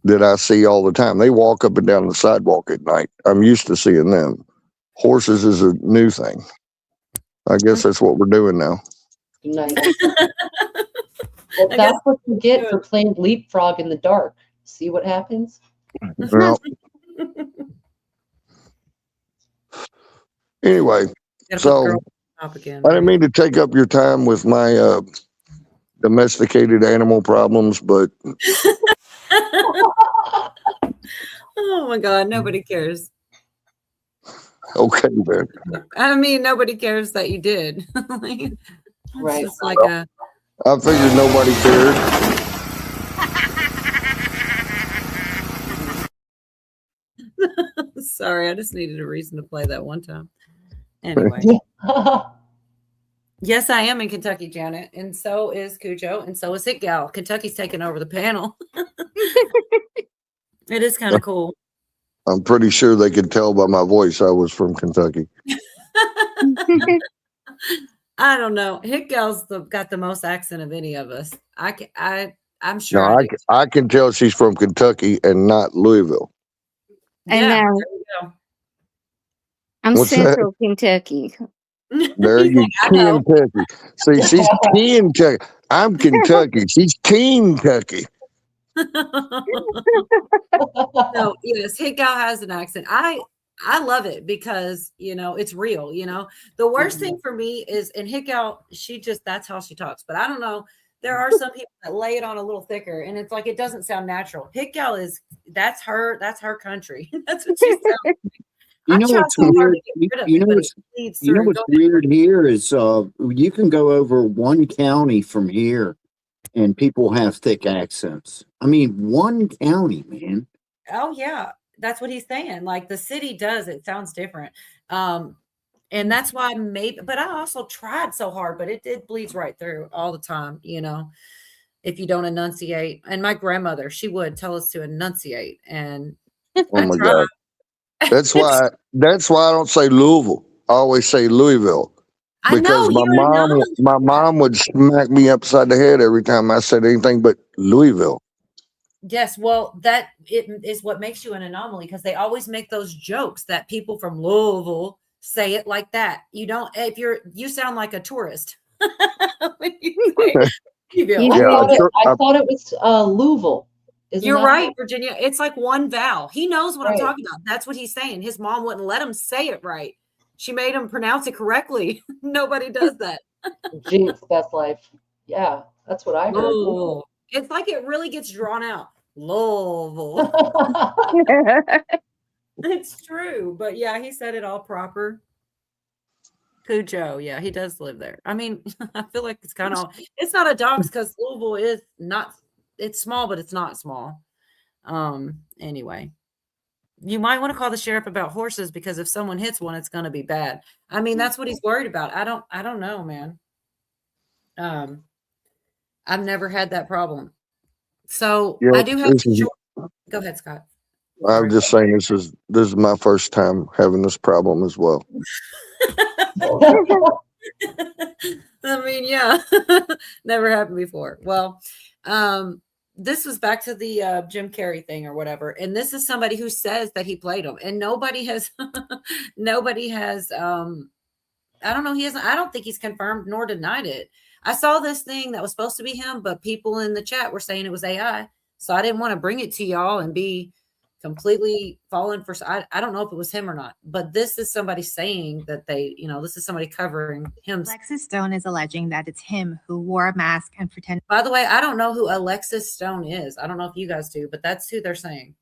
that I see all the time. They walk up and down the sidewalk at night. I'm used to seeing them. Horses is a new thing. I guess that's what we're doing now. Nice. Well, that's what you get for playing leapfrog in the dark. See what happens? Well, anyway, so I didn't mean to take up your time with my domesticated animal problems, but Oh my God, nobody cares. Okay, man. I mean, nobody cares that you did. Right. Just like I figured nobody cared. Sorry, I just needed a reason to play that one time. Anyway. Yes, I am in Kentucky, Janet, and so is Cujo, and so is Hit Gal. Kentucky's taking over the panel. It is kind of cool. I'm pretty sure they could tell by my voice I was from Kentucky. I don't know. Hit Gal's got the most accent of any of us. I'm sure. No, I can tell she's from Kentucky and not Louisville. And Yeah, now there you go. I'm What's Central Kentucky. There you go. Kentucky. See, she's Kentucky. I'm Kentucky. She's Kentucky. No, yes, Hit Gal has an accent. I love it because it's real. The worst thing for me is, and Hit Gal, that's how she talks. But I don't know. There are some people that lay it on a little thicker, and it's like it doesn't sound natural. Hit Gal that's her country. That's what she sounds like. You know what's weird? What's weird here is you can go over one county from here, and people have thick accents. I mean, one county, man. Oh yeah, that's what he's saying. Like the city does, it sounds different. And that's why but I also tried so hard, but it bleeds right through all the time, if you don't enunciate. And my grandmother, she would tell us to enunciate. And Oh my God. That's why I don't say Louisville. I always say Louisville. Because my mom would smack me upside the head every time I said anything but Louisville. Yes, well, that is what makes you an anomaly, because they always make those jokes that people from Louisville say it like that. You don't. You sound like a tourist. When you say I thought it was Louisville. You're right, Virginia. It's like one vowel. He knows what I'm talking about. That's what he's saying. His mom wouldn't let him say it right. She made him pronounce it correctly. Nobody does that. Jinx, best life. Yeah, that's what I heard. Oh, it's like it really gets drawn out. Louisville. It's true. But yeah, he said it all proper. Cujo, yeah, he does live there. I mean, I feel like it's kind of, it's not a dox because Louisville is not, it's small, but it's not small. Anyway, you might want to call the sheriff about horses because if someone hits one, it's going to be bad. I mean, that's what he's worried about. I don't know, man. I've never had that problem. So Yeah, I do have to go ahead, Scott. I'm just saying this is my first time having this problem as well. I mean, yeah, never happened before. Well, this was back to the Jim Carrey thing or whatever. And this is somebody who says that he played him, and nobody has, I don't know. I don't think he's confirmed nor denied it. I saw this thing that was supposed to be him, but people in the chat were saying it was AI. So I didn't want to bring it to y'all and be completely fallen for. I don't know if it was him or not, but this is somebody saying that this is somebody covering him. Alexis Stone is alleging that it's him who wore a mask and pretended. By the way, I don't know who Alexis Stone is. I don't know if you guys do, but that's who they're saying.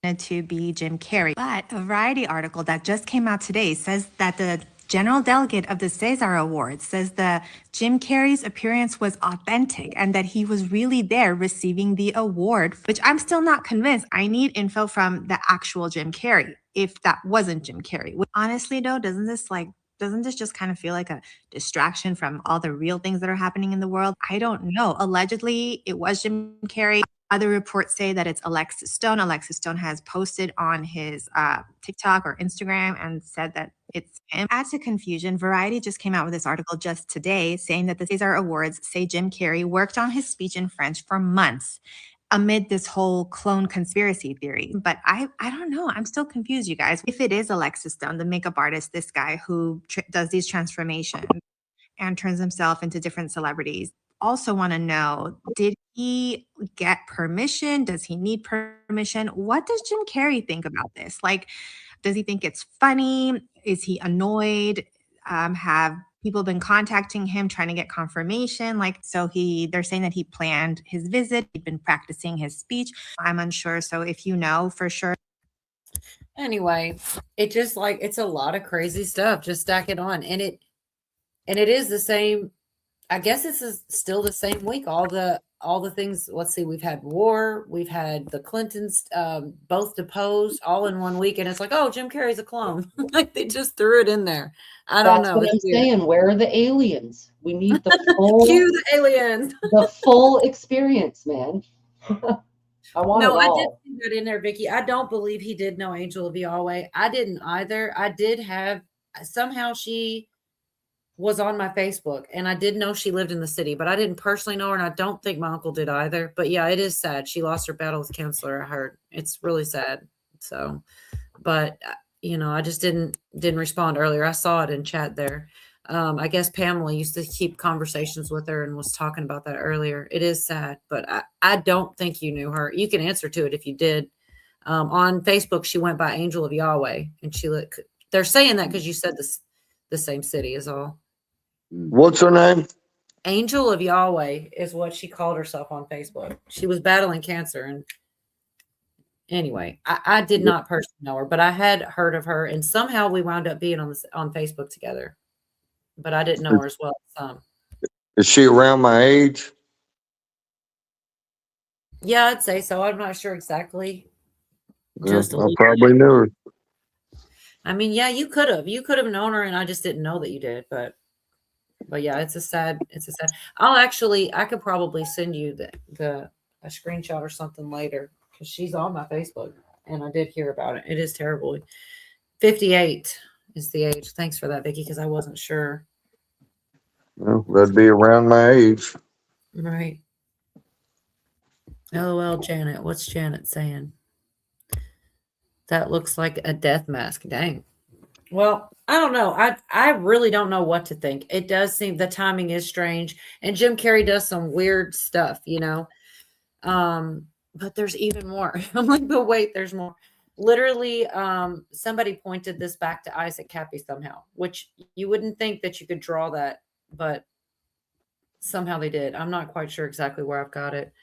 To be Jim Carrey. But a Variety article that just came out today says that the general delegate of the César Awards says that Jim Carrey's appearance was authentic and that he was really there receiving the award, which I'm still not convinced. I need info from the actual Jim Carrey if that wasn't Jim Carrey. Honestly, though, doesn't this just kind of feel like a distraction from all the real things that are happening in the world? I don't know. Allegedly, it was Jim Carrey. Other reports say that it's Alexis Stone. Alexis Stone has posted on his TikTok or Instagram and said that it's him. Add to confusion, Variety just came out with this article just today saying that the César Awards say Jim Carrey worked on his speech in French for months amid this whole clone conspiracy theory. But I don't know. I'm still confused, you guys. If it is Alexis Stone, the makeup artist, this guy who does these transformations and turns himself into different celebrities, also want to know, did he get permission? Does he need permission? What does Jim Carrey think about this? Like, does he think it's funny? Is he annoyed? Have people been contacting him trying to get confirmation? They're saying that he planned his visit. He'd been practicing his speech. I'm unsure. So if you know for sure. Anyway, it just it's a lot of crazy stuff. Just stack it on. And it is the same. I guess this is still the same week. All the things. Let's see. We've had war. We've had the Clintons both deposed all in one week, and it's like, oh, Jim Carrey's a clone. Like they just threw it in there. I don't know. That's what I'm saying. Where are the aliens? We need the full. Cue the aliens. The full experience, man. I want it all. I did see that in there, Vicky. I don't believe he did know Angel of Yahweh. I didn't either. I did have somehow she was on my Facebook, and I did know she lived in the city, but I didn't personally know her, and I don't think my uncle did either. But yeah, it is sad. She lost her battle with cancer. I heard it's really sad. So, but I just didn't respond earlier. I saw it in chat there. I guess Pamela used to keep conversations with her and was talking about that earlier. It is sad, but I don't think you knew her. You can answer to it if you did. On Facebook, she went by Angel of Yahweh, and they're saying that because you said the same city is all. What's her name? Angel of Yahweh is what she called herself on Facebook. She was battling cancer. And anyway, I did not personally know her, but I had heard of her. And somehow we wound up being on Facebook together. But I didn't know her as well as some. Is she around my age? Yeah, I'd say so. I'm not sure exactly. I probably knew her. I mean, yeah, you could have known her, and I just didn't know that you did. But yeah, it's a sad. I could probably send you a screenshot or something later because she's on my Facebook, and I did hear about it. It is terrible. 58 is the age. Thanks for that, Vicky, because I wasn't sure. Well, that'd be around my age. Right. LOL, Janet. What's Janet saying? That looks like a death mask. Dang. Well, I don't know. I really don't know what to think. It does seem the timing is strange. And Jim Carrey does some weird stuff, but there's even more. I'm like, but wait, there's more. Literally, somebody pointed this back to Isaac Kappy somehow, which you wouldn't think that you could draw that, but somehow they did. I'm not quite sure exactly where I've got it.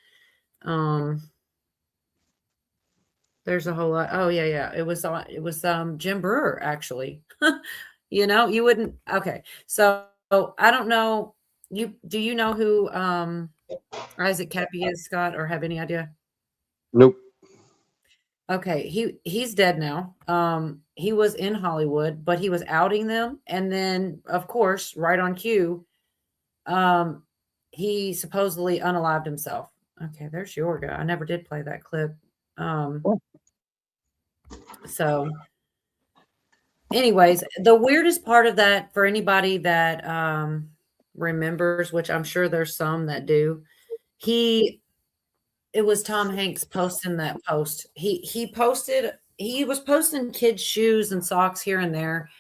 There's a whole lot. Oh yeah. It was Jim Brewer, actually. You wouldn't. Okay. So I don't know. Do you know who Isaac Kappy is, Scott, or have any idea? Nope. Okay, he's dead now. He was in Hollywood, but he was outing them, and then of course, right on cue, he supposedly unalived himself. Okay, there's your guy. I never did play that clip. So anyways, the weirdest part of that, for anybody that remembers, which I'm sure there's some that do, it was Tom Hanks posting that post. He was posting kids' shoes and socks here and there,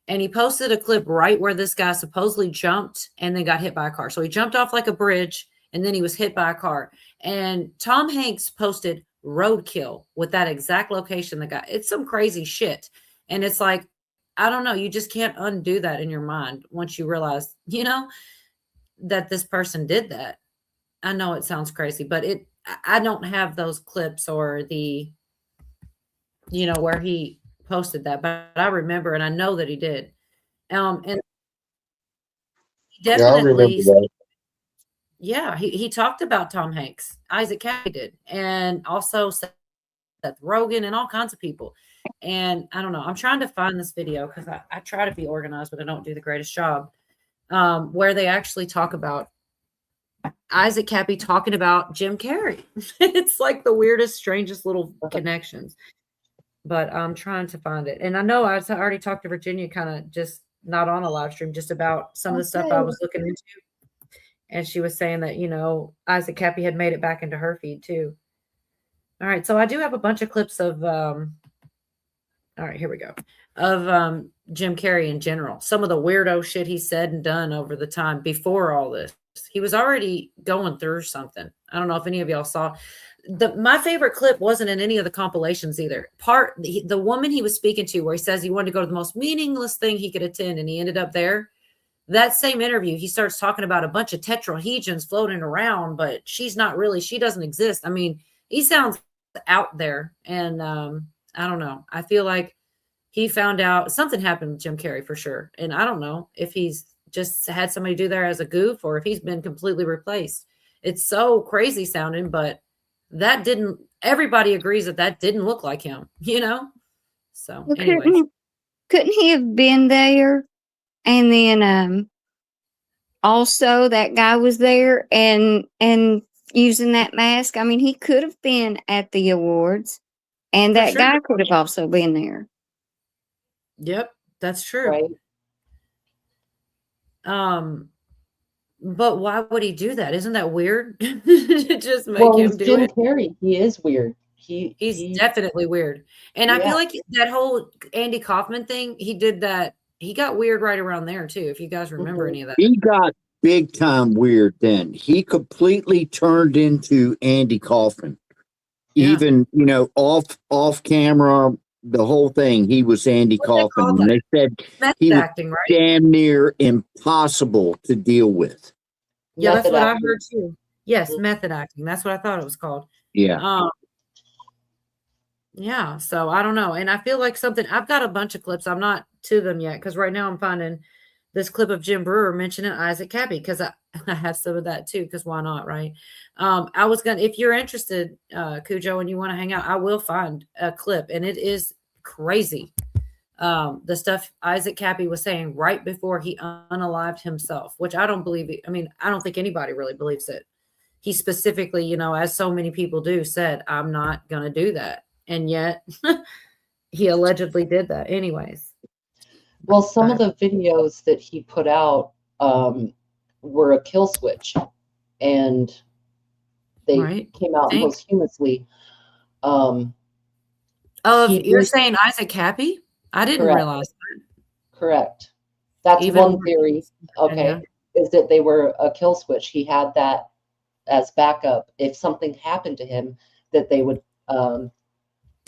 and he posted a clip right where this guy supposedly jumped and then got hit by a car. So he jumped off like a bridge, and then he was hit by a car. And Tom Hanks posted roadkill with that exact location. The guy, it's some crazy shit. And it's like, I don't know, you just can't undo that in your mind once you realize, that this person did that. I know it sounds crazy, but I don't have those clips or the, where he posted that, but I remember, and I know that he did. And definitely, he talked about Tom Hanks, Isaac Kappy did, and also Seth Rogen and all kinds of people. And I don't know, I'm trying to find this video because I try to be organized, but I don't do the greatest job, where they actually talk about Isaac Kappy talking about Jim Carrey. It's like the weirdest, strangest little connections. But I'm trying to find it. And I know I already talked to Virginia, kind of just not on a live stream, just about some of the stuff I was looking into. And she was saying that, Isaac Kappy had made it back into her feed too. All right. So I do have a bunch of clips of, all right, here we go. Of Jim Carrey in general. Some of the weirdo shit he said and done over the time before all this. He was already going through something. I don't know if any of y'all saw. My favorite clip wasn't in any of the compilations either. The woman he was speaking to, where he says he wanted to go to the most meaningless thing he could attend, and he ended up there. That same interview, he starts talking about a bunch of tetrahedrons floating around, but she doesn't exist. I mean, he sounds out there, and I don't know. I feel like he found out something happened with Jim Carrey for sure, and I don't know if he's just had somebody do there as a goof or if he's been completely replaced. It's so crazy sounding, but everybody agrees that didn't look like him, So Well, anyways. couldn't he have been there? And then also that guy was there and using that mask. I mean, he could have been at the awards, and that guy could have also been there. Yep, that's true. Right. But why would he do that? Isn't that weird? Just make him do Jim it. Carrey. He is weird. He's definitely weird. And I feel like that whole Andy Kaufman thing, he did that. He got weird right around there too, if you guys remember any of that. He got big time weird then. He completely turned into Andy Kaufman. Yeah. Even, off camera, the whole thing, he was Andy Kaufman. And they said he was acting, right? damn near impossible to deal with. Yeah, that's what I heard too. Yes, method acting. That's what I thought it was called. Yeah. Yeah, so I don't know. And I feel like I've got a bunch of clips. I'm not to them yet because right now I'm finding this clip of Jim Brewer mentioning Isaac Kappy because I have some of that too, because why not, right? I was going to, if you're interested, Cujo, and you want to hang out, I will find a clip, and it is crazy. The stuff Isaac Kappy was saying right before he unalived himself, which I don't believe. I mean, I don't think anybody really believes it. He specifically, as so many people do, said, I'm not going to do that. And yet he allegedly did that anyways. Well, some of the videos that he put out were a kill switch, and they came out posthumously. You're saying Isaac Kappy? I didn't realize that. Correct. That's one theory. Okay. Is that they were a kill switch. He had that as backup. If something happened to him, that they would,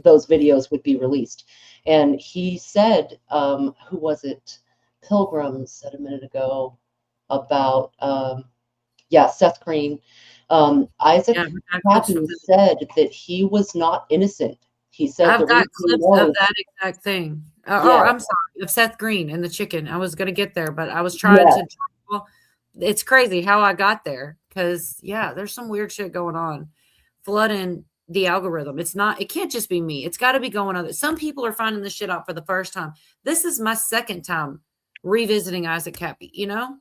those videos would be released. And he said, who was it? Pilgrim said a minute ago about, Seth Green. Isaac Kappy said that he was not innocent. He said I've the got reason clips was, of that exact thing. Yeah. Or I'm sorry, of Seth Green and the chicken. I was going to get there, but I was trying to. It's crazy how I got there because, yeah, there's some weird shit going on. Flooding the algorithm. It can't just be me. It's got to be going on. Some people are finding this shit out for the first time. This is my second time revisiting Isaac Kappy, you know?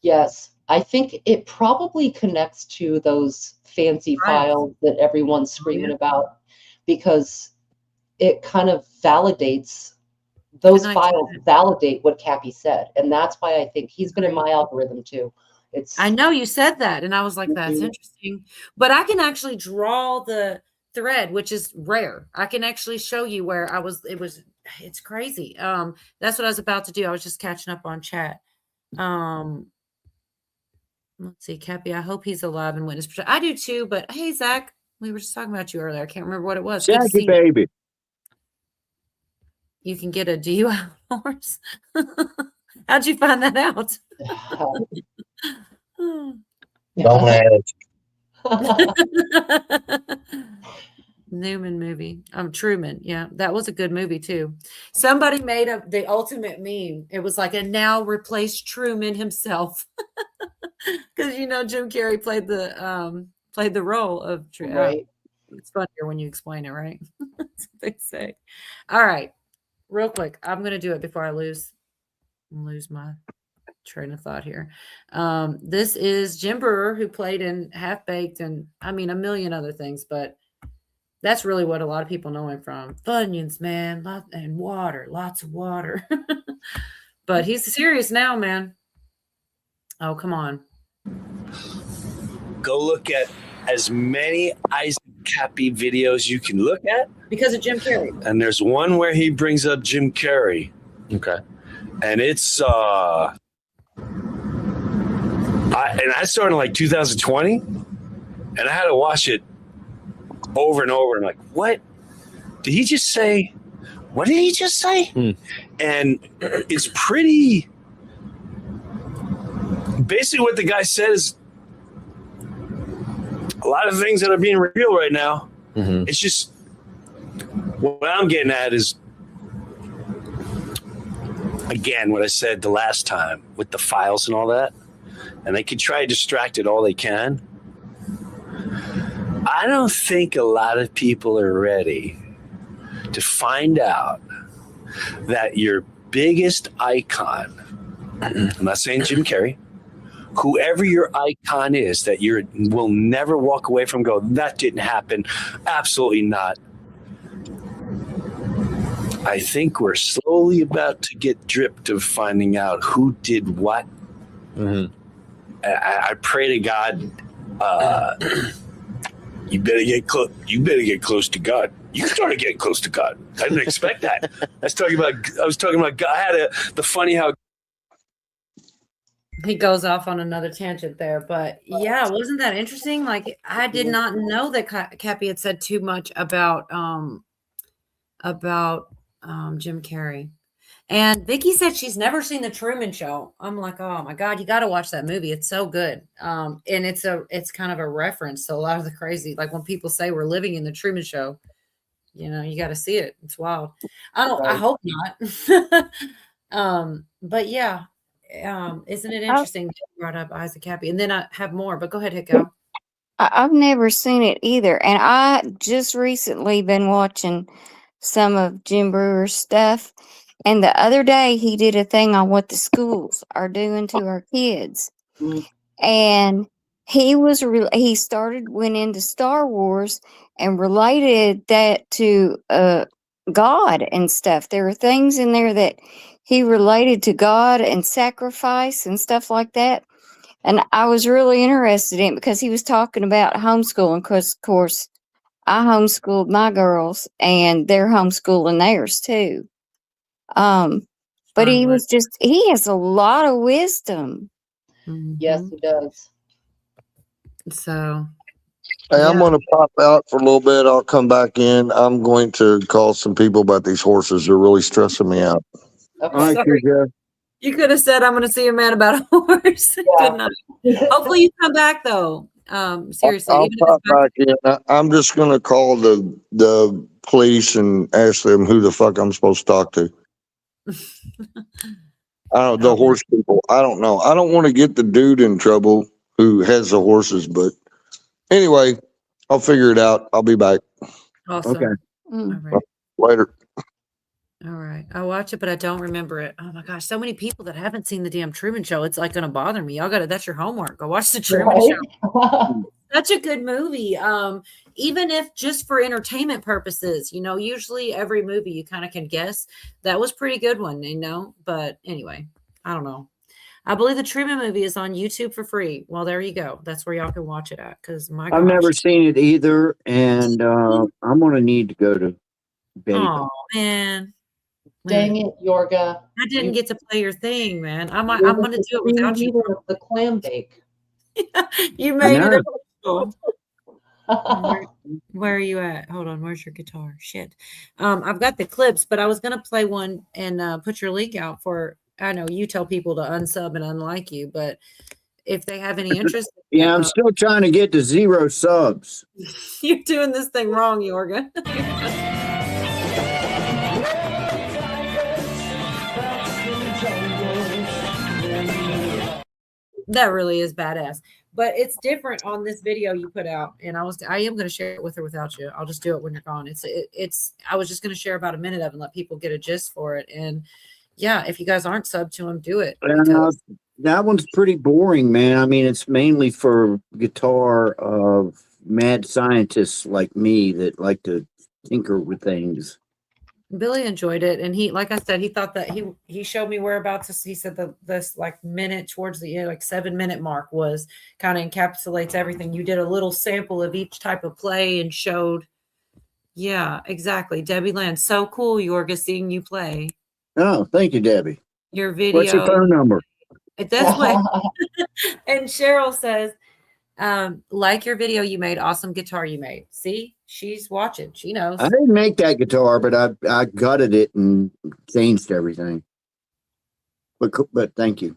Yes, I think it probably connects to those fancy files that everyone's screaming about, because it kind of validates, those files validate what Kappy said. And that's why I think he's been in my algorithm too. I know you said that, and I was like, that's interesting. But I can actually draw the thread, which is rare. I can actually show you where it's crazy. That's what I was about to do. I was just catching up on chat. Let's see, Kappy, I hope he's alive and witness. I do too, but hey, Zach, we were just talking about you earlier. I can't remember what it was. Good to Jackie, see baby. you can get a DUI horse. How'd you find that out? Don't ask. Newman movie. Truman. Yeah, that was a good movie too. Somebody made the ultimate meme. It was like, and now replace Truman himself, because Jim Carrey played the role of Truman. Right. It's funnier when you explain it, right? That's what they say. All right, real quick, I'm gonna do it before I lose my train of thought here. This is Jim Brewer, who played in Half Baked and a million other things, but that's really what a lot of people know him from. Funyuns, man, and water, lots of water. But he's serious now, man. Oh, come on. Go look at as many Isaac Kappy videos you can look at. Because of Jim Carrey. And there's one where he brings up Jim Carrey. Okay. And it's I started in like 2020, and I had to watch it over and over. And like, what did he just say? What did he just say? And it's pretty. Basically, what the guy said is a lot of things that are being revealed right now. It's just what I'm getting at is, again, what I said the last time with the files and all that, and they can try to distract it all they can. I don't think a lot of people are ready to find out that your biggest icon, I'm not saying Jim Carrey, whoever your icon is, that you will never walk away from, go, that didn't happen. Absolutely not. I think we're slowly about to get dripped of finding out who did what. I pray to God, you better get close. You better get close to God. You started getting close to God. I didn't expect that. I was talking about God. I had the funny how he goes off on another tangent there, but yeah, wasn't that interesting? Like, I did not know that Kappy had said too much about Jim Carrey. And Vicky said she's never seen the Truman Show. I'm like, oh my God, you got to watch that movie. It's so good. And it's kind of a reference to a lot of the crazy, like when people say we're living in the Truman Show, you got to see it. It's wild. I hope not. But yeah, isn't it interesting that you brought up Isaac Kappy? And then I have more, but go ahead, Hicko. I've never seen it either. And I just recently been watching some of Jim Brewer's stuff. And the other day he did a thing on what the schools are doing to our kids. And he went into Star Wars and related that to God and stuff. There were things in there that he related to God and sacrifice and stuff like that. And I was really interested in it because he was talking about homeschooling. Because, of course, I homeschooled my girls and they're homeschooling theirs too. But he has a lot of wisdom. Yes, he does. So, hey, I'm going to pop out for a little bit. I'll come back in. I'm going to call some people about these horses. They're really stressing me out. Okay. All right, sorry. You could have said, I'm going to see a man about a horse. Good night. Hopefully you come back though. Seriously, I'll even if pop it's back, back in. I'm just gonna call the police and ask them who the fuck I'm supposed to talk to. I don't the horse people. I don't know. I don't want to get the dude in trouble who has the horses, but anyway, I'll figure it out. I'll be back. awesome. Okay. All right. Later. All right. I watch it, but I don't remember it. Oh my gosh, so many people that haven't seen the damn Truman Show. It's like gonna bother me. Y'all got to. That's your homework. Go watch the Truman Show. Such a good movie. Even if just for entertainment purposes, usually every movie you kind of can guess. That was pretty good one, But anyway, I don't know. I believe the Truman movie is on YouTube for free. Well, there you go. That's where y'all can watch it at. Because my I've gosh. never seen it either, and I'm gonna need to go to bed. Oh man. Dang it, Yorga. I didn't get to play your thing, man. I'm gonna do it without you. The clam bake. You made it. know. Where are you at? Hold on. Where's your guitar? Shit. I've got the clips, but I was gonna play one and put your link out for. I know you tell people to unsub and unlike you, but if they have any interest, Yeah, I'm still trying to get to 0 subs. you're doing this thing wrong, Yorga. That really is badass. But it's different on this video you put out, and I am going to share it with or without you. I'll just do it when you're gone. I was just going to share about a minute of it and let people get a gist for it. And yeah, if you guys aren't subbed to them, do it. That one's pretty boring, man. I mean, it's mainly for guitar of mad scientists like me that like to tinker with things. Billy enjoyed it, and he, like I said, he thought that he showed me whereabouts. He said this like minute towards the end, like 7-minute mark was kind of encapsulates everything. You did a little sample of each type of play and showed. Yeah, exactly. Debbie Land, so cool, Yorga, seeing you play. Oh, thank you, Debbie. Your video. What's your phone number? That's what. And Cheryl says, like your video you made, awesome guitar you made. See, she's watching. She knows. I didn't make that guitar, but I gutted it and changed everything. But thank you.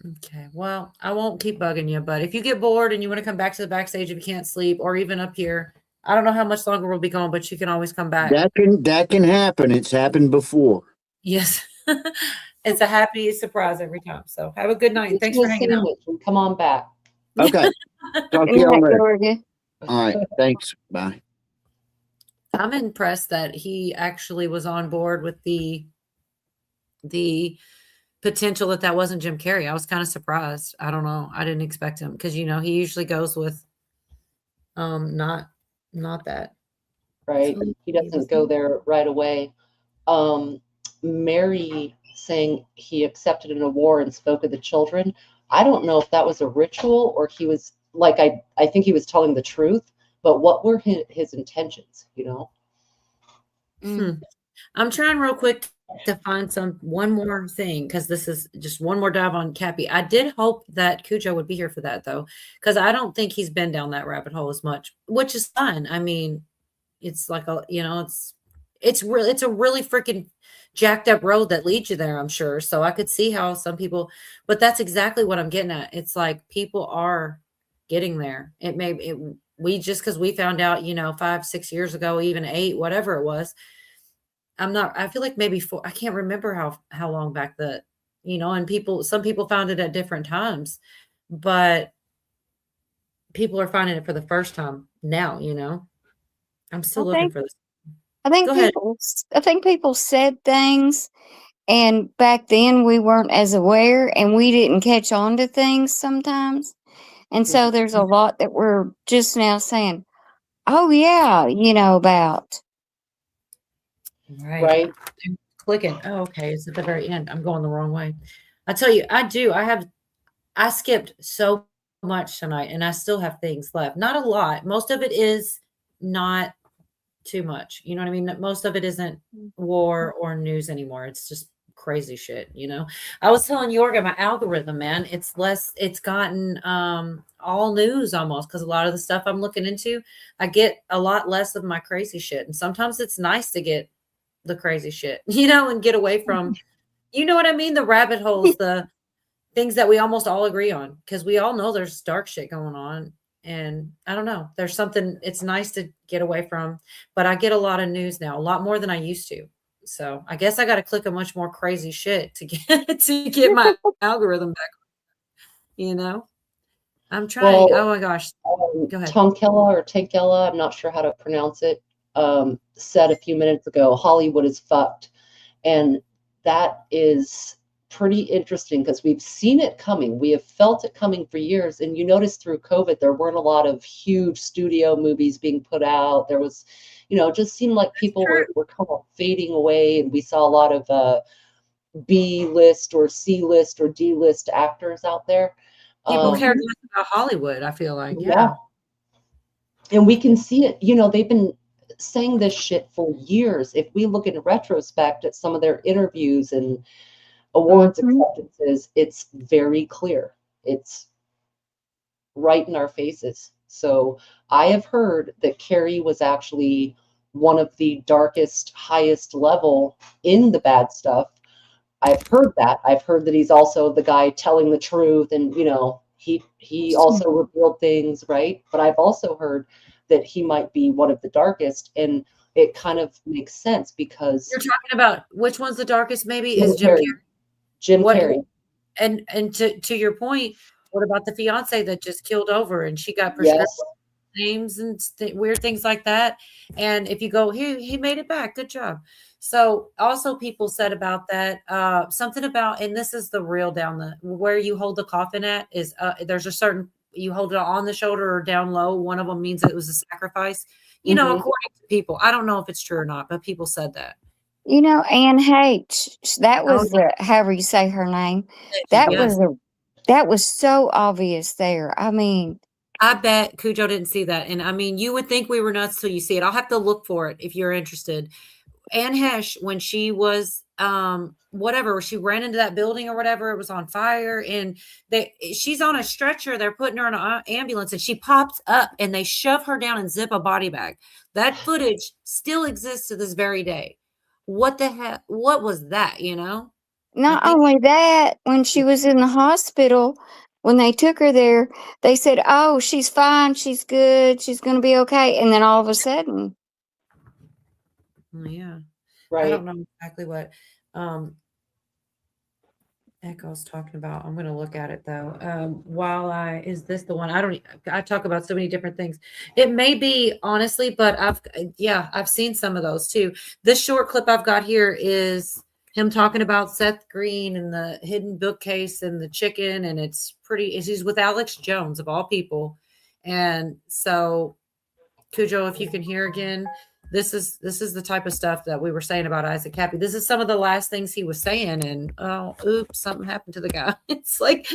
Okay. Well, I won't keep bugging you, but if you get bored and you want to come back to the backstage if you can't sleep, or even up here, I don't know how much longer we'll be going, but you can always come back. That can happen. It's happened before. Yes. It's a happy surprise every time. So have a good night. Thanks for hanging out. Come on back. Okay. Talk to you all later. All right. Thanks. Bye. I'm impressed that he actually was on board with the potential that wasn't Jim Carrey. I was kind of surprised. I don't know. I didn't expect him because, he usually goes with not that. Right. He doesn't go there right away. Mary saying he accepted an award and spoke of the children. I don't know if that was a ritual or he was like, I think he was telling the truth, but what were his intentions, I'm trying real quick to find one more thing, because this is just one more dive on Kappy. I did hope that Cujo would be here for that though, because I don't think he's been down that rabbit hole as much, which is fine. I mean, it's like it's a really freaking jacked up road that leads you there, I'm sure. So I could see how some people, but that's exactly what I'm getting at. It's like people are getting there. Because we found out, 5-6 years ago, even 8, whatever it was. I feel like maybe 4, I can't remember how long back and some people found it at different times, but people are finding it for the first time now, I'm still looking for this. I think people said things, and back then we weren't as aware and we didn't catch on to things sometimes. And so there's a lot that we're just now saying, oh yeah, about. Right. I'm clicking. Oh, okay. It's at the very end. I'm going the wrong way. I tell you, I skipped so much tonight and I still have things left. Not a lot. Most of it is not too much. You know what I mean? Most of it isn't war or news anymore. It's just crazy shit. I was telling Yorga, my algorithm, man, it's gotten all news almost, because a lot of the stuff I'm looking into, I get a lot less of my crazy shit. And sometimes it's nice to get the crazy shit, and get away from, what I mean? The rabbit holes, the things that we almost all agree on, because we all know there's dark shit going on. And I don't know, there's something it's nice to get away from, but I get a lot of news now, a lot more than I used to. So I guess I got to click a much more crazy shit to get my algorithm back. I'm trying. Well, Oh my gosh. Go ahead. Tankella, I'm not sure how to pronounce it, said a few minutes ago, Hollywood is fucked. And that is pretty interesting because we've seen it coming. We have felt it coming for years. And you notice through COVID, there weren't a lot of huge studio movies being put out. There was, it just seemed like people were kind of fading away. And we saw a lot of B-list or C-list or D-list actors out there. People care less about Hollywood, I feel like. Yeah. And we can see it. They've been saying this shit for years. If we look in retrospect at some of their interviews and awards acceptances, it's very clear. It's right in our faces. So I have heard that Kerry was actually one of the darkest, highest level in the bad stuff. I've heard that. I've heard that he's also the guy telling the truth, and he also revealed things, right? But I've also heard that he might be one of the darkest, and it kind of makes sense because you're talking about which one's the darkest. Maybe is Jim Carrey. Jim Carrey. And to your point, what about the fiance that just killed over and she got prescription names and weird things like that? And if you go, he made it back, good job. So also people said about that, something about, and this is the real where you hold the coffin at is there's a certain, you hold it on the shoulder or down low. One of them means it was a sacrifice, according to people. I don't know if it's true or not, but people said that. Anne H, that was however you say her name. That was so obvious there. I mean, I bet Cujo didn't see that. And I mean, you would think we were nuts till you see it. I'll have to look for it if you're interested. Anne Hesh, when she was whatever, she ran into that building or whatever, it was on fire, and she's on a stretcher, they're putting her in an ambulance, and she pops up and they shove her down and zip a body bag. That footage still exists to this very day. What the heck? What was that? Not only that, when she was in the hospital, when they took her there, they said, "Oh, she's fine, she's good, she's going to be okay," and then all of a sudden. Yeah. Right. I don't know exactly what Echo's talking about. I'm going to look at it though. Is this the one? I talk about so many different things. It may be, honestly, but I've seen some of those too. This short clip I've got here is him talking about Seth Green and the hidden bookcase and the chicken. And he's with Alex Jones of all people. And so Cujo, if you can hear again, this is the type of stuff that we were saying about Isaac Kappy. This is some of the last things he was saying, and oops, something happened to the guy. It's like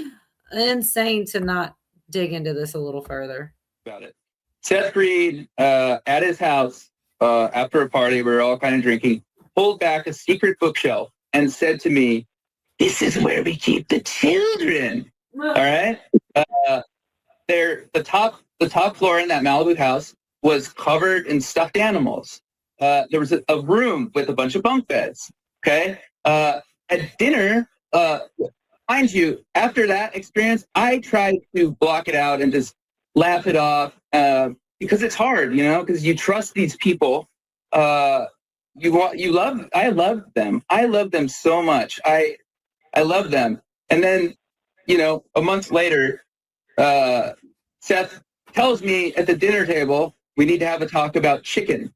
insane to not dig into this a little further. About it. Seth Green at his house after a party, we were all kind of drinking, pulled back a secret bookshelf and said to me, "This is where we keep the children." All right. The top floor in that Malibu house was covered in stuffed animals. There was a room with a bunch of bunk beds. Okay. At dinner, mind you, after that experience, I tried to block it out and just laugh it off because it's hard, because you trust these people. I love them. I love them so much. I love them. And then, a month later, Seth tells me at the dinner table, we need to have a talk about chicken.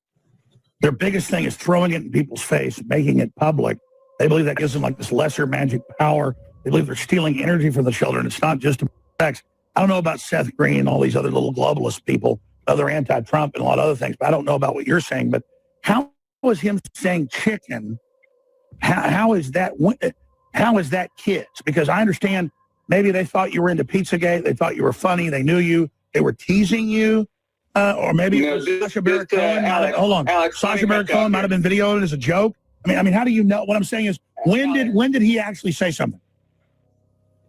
Their biggest thing is throwing it in people's face, making it public. They believe that gives them like this lesser magic power. They believe they're stealing energy from the children. It's not just sex. I don't know about Seth Green and all these other little globalist people, other anti-Trump and a lot of other things, but I don't know about what you're saying. But how was him saying chicken? How is that kids? Because I understand maybe they thought you were into Pizzagate. They thought you were funny. They knew you. They were teasing you. Or maybe it was Sacha Baron Cohen. Hold on. Alex, Sacha Baron Cohen might have been videoed as a joke. I mean, how do you know? What I'm saying is, when did he actually say something?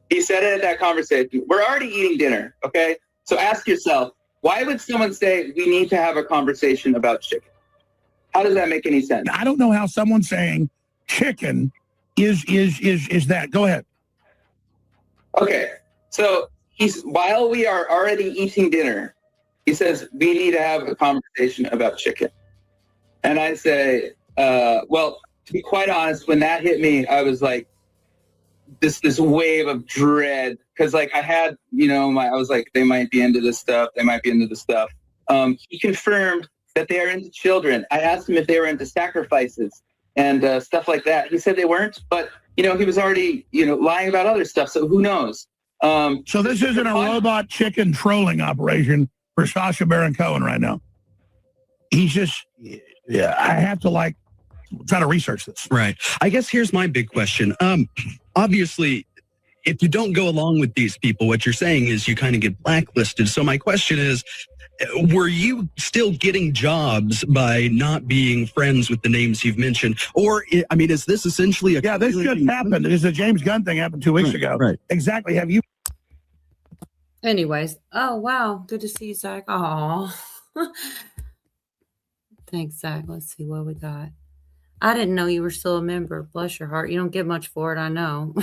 He said it at that conversation. We're already eating dinner, okay? So ask yourself, why would someone say we need to have a conversation about chicken? How does that make any sense? I don't know how someone saying chicken is that. Go ahead. Okay, so while we are already eating dinner, he says, we need to have a conversation about chicken. And I say, well, to be quite honest, when that hit me, I was like, this wave of dread. Because like I had, I was like, they might be into this stuff. They might be into this stuff. He confirmed that they are into children. I asked him if they were into sacrifices and stuff like that. He said they weren't, but he was already, lying about other stuff. So who knows? So this isn't a robot chicken trolling operation for Sacha Baron Cohen right now. He's just, I have to try to research this. Right. I guess here's my big question. Obviously, if you don't go along with these people, what you're saying is you kind of get blacklisted. So my question is, were you still getting jobs by not being friends with the names you've mentioned? Or, I mean, is this essentially Yeah, this just happened. This is a James Gunn thing happened 2 weeks ago. Right. Exactly. Have you? Anyways. Oh, wow. Good to see you, Zach. Oh, thanks, Zach. Let's see what we got. I didn't know you were still a member. Bless your heart. You don't get much for it, I know.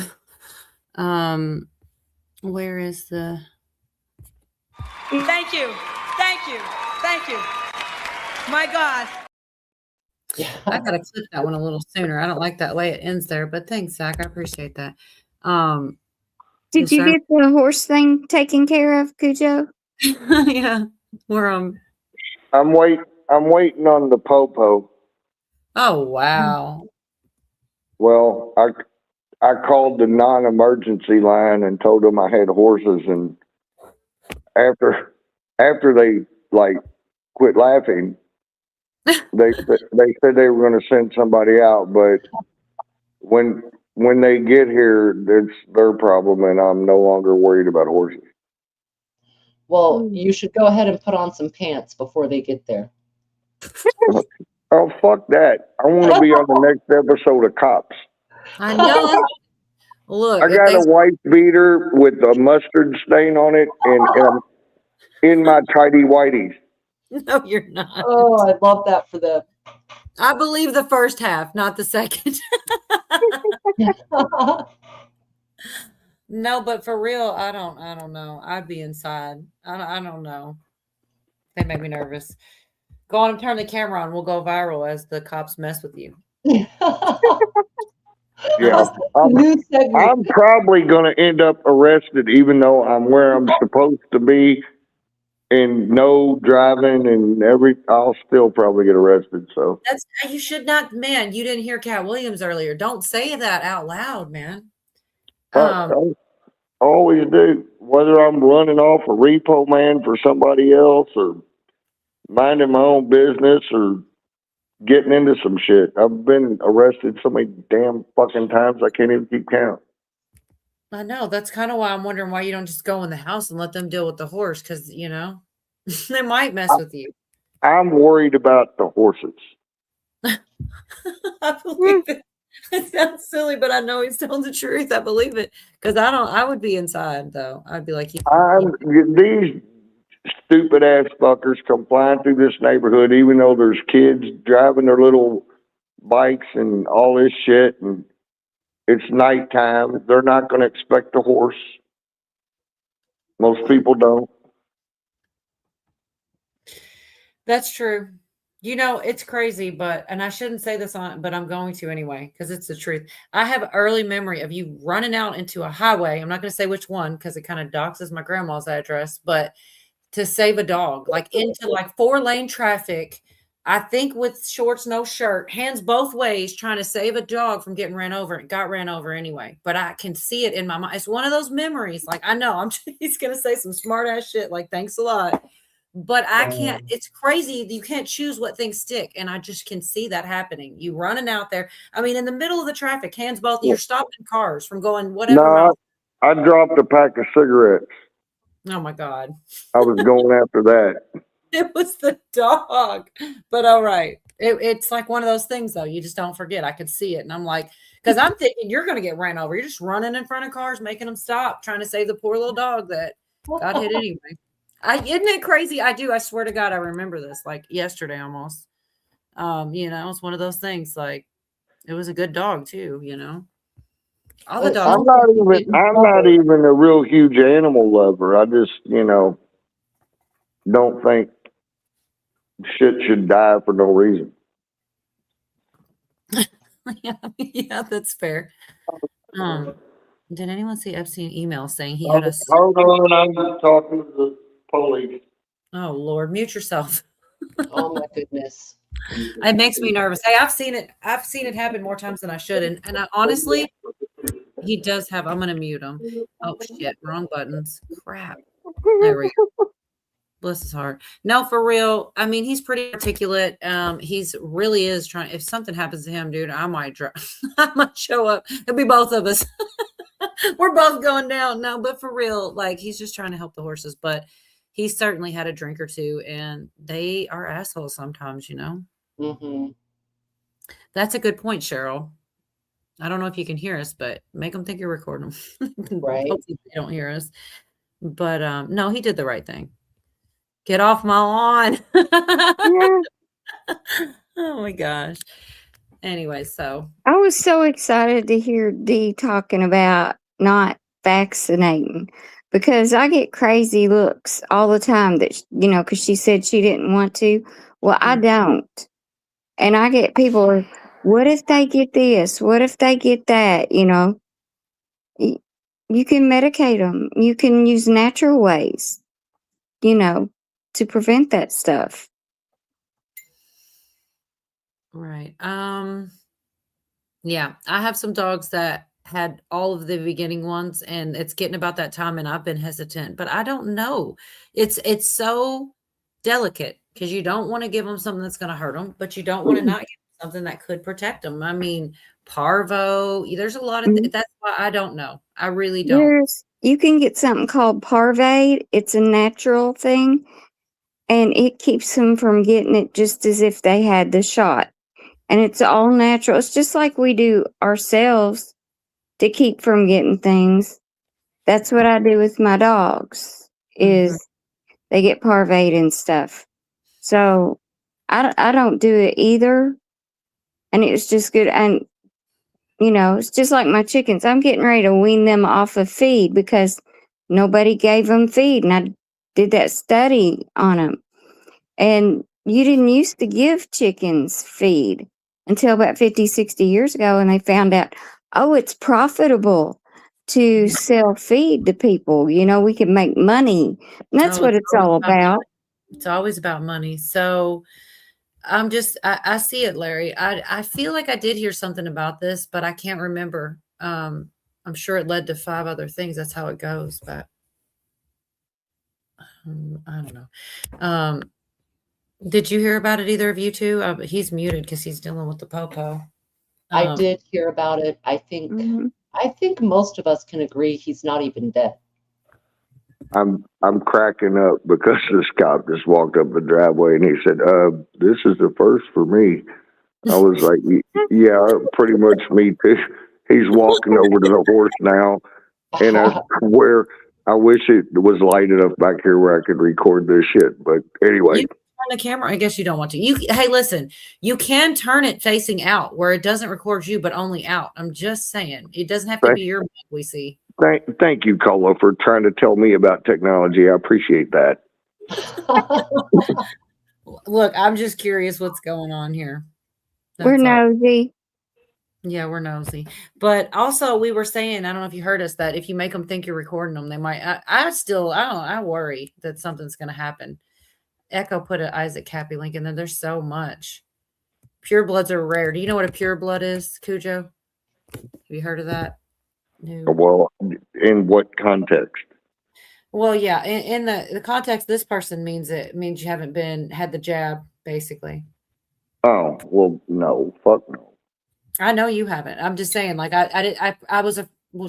Where is the... Thank you. Thank you. Thank you. My God. I gotta clip that one a little sooner. I don't like that way it ends there, but thanks, Zach. I appreciate that. Did you get the horse thing taken care of, Cujo? Yeah. We're I'm waiting on the popo. Oh wow. Well, I called the non-emergency line and told them I had horses, and after they quit laughing, they said they were going to send somebody out, but when they get here, it's their problem, and I'm no longer worried about horses. Well, you should go ahead and put on some pants before they get there. Oh, fuck that. I want to be on the next episode of Cops. I know. Look, I got a white beater with a mustard stain on it, and I'm in my tidy whities. No, you're not. Oh, I love that for them. I believe the first half, not the second. No, but for real, I don't know. I'd be inside. I don't know. They make me nervous. Go on and turn the camera on. We'll go viral as the cops mess with you. Yeah, I'm probably going to end up arrested, even though I'm where I'm supposed to be, and no driving and I'll still probably get arrested. So You should not, man. You didn't hear Cat Williams earlier. Don't say that out loud, man. I always do, whether I'm running off a repo man for somebody else or minding my own business or getting into some shit. I've been arrested so many damn fucking times I can't even keep count. I know. That's kind of why I'm wondering why you don't just go in the house and let them deal with the horse, because, they might mess with you. I'm worried about the horses. I believe it. It sounds silly, but I know he's telling the truth. I believe it, because I would be inside, though. I'd be like, these stupid ass fuckers come flying through this neighborhood, even though there's kids driving their little bikes and all this shit, and it's nighttime. They're not going to expect a horse. Most people don't. That's true. It's crazy, and I shouldn't say this but I'm going to anyway, because it's the truth. I have early memory of you running out into a highway. I'm not going to say which one, because it kind of doxes my grandma's address, but to save a dog, into 4-lane traffic, I think with shorts, no shirt, hands both ways, trying to save a dog from getting ran over. It got ran over anyway, but I can see it in my mind. It's one of those memories. I know he's going to say some smart ass shit thanks a lot. But I can't, it's crazy. You can't choose what things stick. And I just can see that happening. You running out there. I mean, in the middle of the traffic, hands both, you're stopping cars from going whatever. No, I dropped a pack of cigarettes. Oh my God. I was going after that. It was the dog. But all right. It's like one of those things, though. You just don't forget. I could see it. And I'm like, because I'm thinking you're going to get ran over. You're just running in front of cars, making them stop, trying to save the poor little dog that got hit anyway. Isn't it crazy? I do. I swear to God, I remember this yesterday almost. It's one of those things. It was a good dog too, All the dogs. I'm not even a real huge animal lover. I just, don't think shit should die for no reason. Yeah, that's fair. Did anyone see Epstein email saying he had a? Hold on, I'm talking to the police. Oh Lord, mute yourself. Oh my goodness. It makes me nervous. Hey, I've seen it happen more times than I should, and I, honestly, he does have. I'm gonna mute him. Oh shit, wrong buttons. Crap. There we go. Bless his heart. No, for real. I mean, he's pretty articulate. He's really is trying. If something happens to him, dude, I might I might show up. It'll be both of us. We're both going down. No, but for real, like he's just trying to help the horses. But he certainly had a drink or two, and they are assholes sometimes, Mm-hmm. That's a good point, Cheryl. I don't know if you can hear us, but make them think you're recording them. Right. Hopefully they don't hear us. But no, he did the right thing. Get off my lawn. Oh my gosh. Anyway, so I was so excited to hear Dee talking about not vaccinating because I get crazy looks all the time that, because she said she didn't want to. Well, I don't. And I get people, what if they get this? What if they get that? You can medicate them. You can use natural ways, to prevent that stuff. Right. Yeah, I have some dogs that had all of the beginning ones, and it's getting about that time, and I've been hesitant, but I don't know. It's so delicate because you don't want to give them something that's going to hurt them, but you don't want to not give them something that could protect them. I mean, parvo, there's a lot of that's why I don't know. I really don't. You can get something called Parvade. It's a natural thing, and it keeps them from getting it just as if they had the shot. And it's all natural. It's just like we do ourselves to keep from getting things. That's what I do with my dogs, is they get Parvade and stuff. So I don't do it either. And it's just good. And, it's just like my chickens. I'm getting ready to wean them off of feed because nobody gave them feed. And I did that study on them. And you didn't used to give chickens feed until about 50, 60 years ago. And they found out, it's profitable to sell feed to people. We can make money. And that's what it's all about. It's always about money. So I see it, Larry. I feel like I did hear something about this, but I can't remember. I'm sure it led to 5 other things. That's how it goes. But I don't know. Did you hear about it, either of you two? He's muted because he's dealing with the popo. I did hear about it. I think most of us can agree he's not even dead. I'm cracking up because this cop just walked up the driveway and he said, "This is the first for me." I was like, "Yeah, pretty much me too." He's walking over to the horse now, and I swear, I wish it was light enough back here where I could record this shit. But anyway. You can turn the camera. I guess you don't want to. Hey, listen, you can turn it facing out where it doesn't record you, but only out. I'm just saying. It doesn't have to be your mic we see. Thank you, Cola, for trying to tell me about technology. I appreciate that. Look, I'm just curious what's going on here. We're nosy. Yeah, we're nosy. But also, we were saying, I don't know if you heard us, that if you make them think you're recording them, they might. I worry that something's going to happen. Echo put an Isaac Kappy link in there. There's so much. Pure bloods are rare. Do you know what a pure blood is, Cujo? Have you heard of that? No. Well, in what context? Well, yeah, in the context, this person means you haven't had the jab, basically. Oh, well, no, fuck no. I know you haven't. I'm just saying, like, I was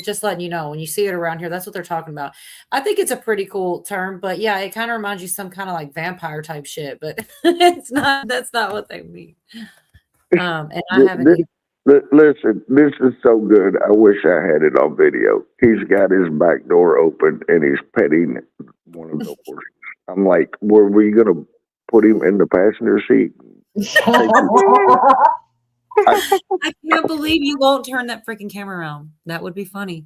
just letting you know, when you see it around here, that's what they're talking about. I think it's a pretty cool term, but yeah, it kind of reminds you some kind of like vampire type shit, but that's not what they mean. And I haven't. Listen, this is so good. I wish I had it on video. He's got his back door open and he's petting one of the horses. I'm like, were we going to put him in the passenger seat? I can't believe you won't turn that freaking camera around. That would be funny.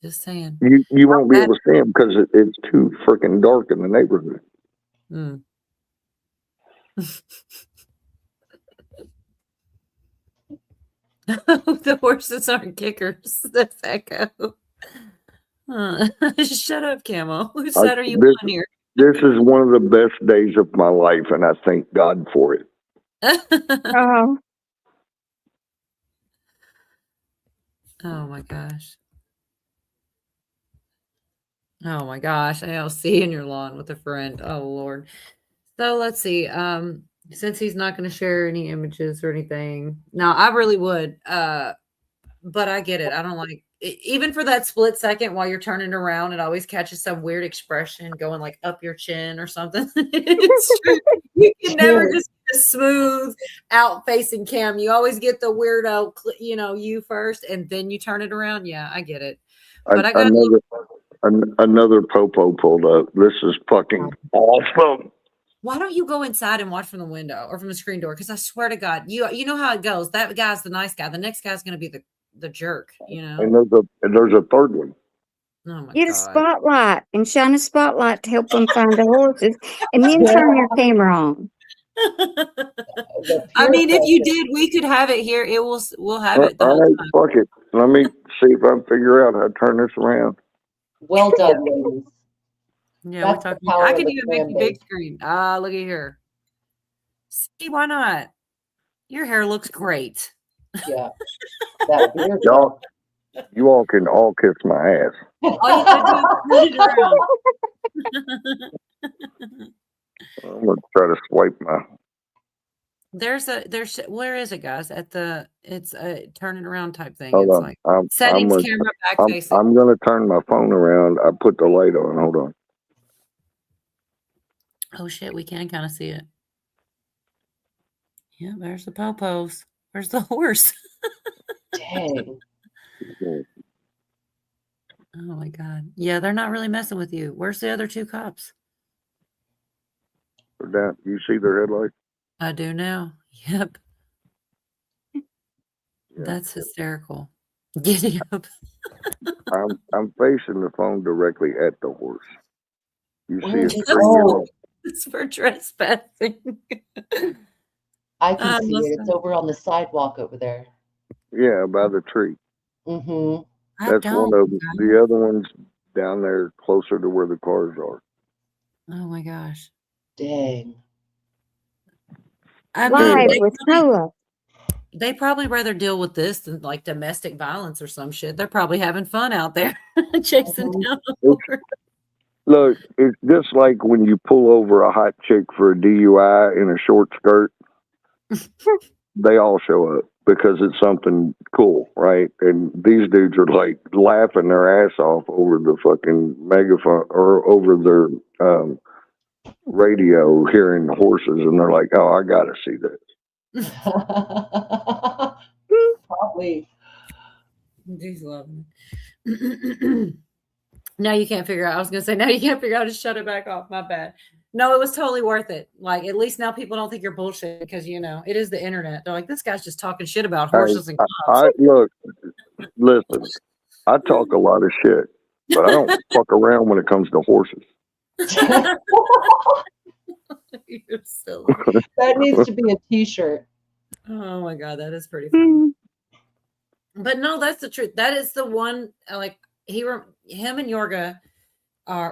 Just saying. You won't be able to see him because it's too freaking dark in the neighborhood. Mm. The horses aren't kickers. That's Echo. Shut up, Camo. Whose side are you on here? This is one of the best days of my life, and I thank God for it. Oh, Oh my gosh. Oh my gosh. I'll see in your lawn with a friend. Oh Lord. So let's see. Since he's not going to share any images or anything. No, I really would. But I get it. I don't like even for that split second while you're turning around, it always catches some weird expression going like up your chin or something. It's true. You can never just get a smooth out facing cam. You always get the weirdo, you first, and then you turn it around. Yeah, I get it. But I got another popo pulled up. This is fucking awesome. Why don't you go inside and watch from the window or from the screen door? Because I swear to God, you know how it goes. That guy's the nice guy. The next guy's going to be the jerk, And there's a third one. Oh my get a God. spotlight and shine a spotlight to help them find the horses, and then turn your camera on. I mean, if you did, we could have it here. We'll have it. All right, fuck it. Let me see if I can figure out how to turn this around. Well done, ladies. Yeah, we're talking. I can even make you big screen. Look at here. See, why not? Your hair looks great. Yeah. Y'all, you all can all kiss my ass. All you gotta do is turn it around. I'm gonna try to swipe my. Where is it, guys? It's a turn it around type thing. Hold It's on. like settings, camera, back facing. I'm gonna turn my phone around. I put the light on. Hold on. Oh shit, we can kind of see it. Yeah, there's the popos. Where's the horse? Dang. Oh my God. Yeah, they're not really messing with you. Where's the other two cops? They're down. You see their headlights? I do now. Yep. Yeah. That's hysterical. Giddy up. I'm facing the phone directly at the horse. You see it? It's for trespassing. I can see it. It's over on the sidewalk over there. Yeah, by the tree. Mm-hmm. That's one of them. The other one's down there closer to where the cars are. Oh my gosh. Dang. I mean, they probably rather deal with this than like domestic violence or some shit. They're probably having fun out there chasing down a horse. Look, it's just like when you pull over a hot chick for a DUI in a short skirt. They all show up because it's something cool, right? And these dudes are like laughing their ass off over the fucking megaphone or over their radio hearing horses, and they're like, "Oh, I gotta see this." Probably. Jeez, love me. Now you can't figure out. I was gonna say now you can't figure out how to shut it back off. My bad. No, it was totally worth it. Like at least now people don't think you're bullshit because it is the internet. They're like, this guy's just talking shit about horses and cops. Look, listen, I talk a lot of shit, but I don't fuck around when it comes to horses. You're silly. That needs to be a t-shirt. Oh my God, that is pretty funny. But no, that's the truth. That is the one. Like him and Yorga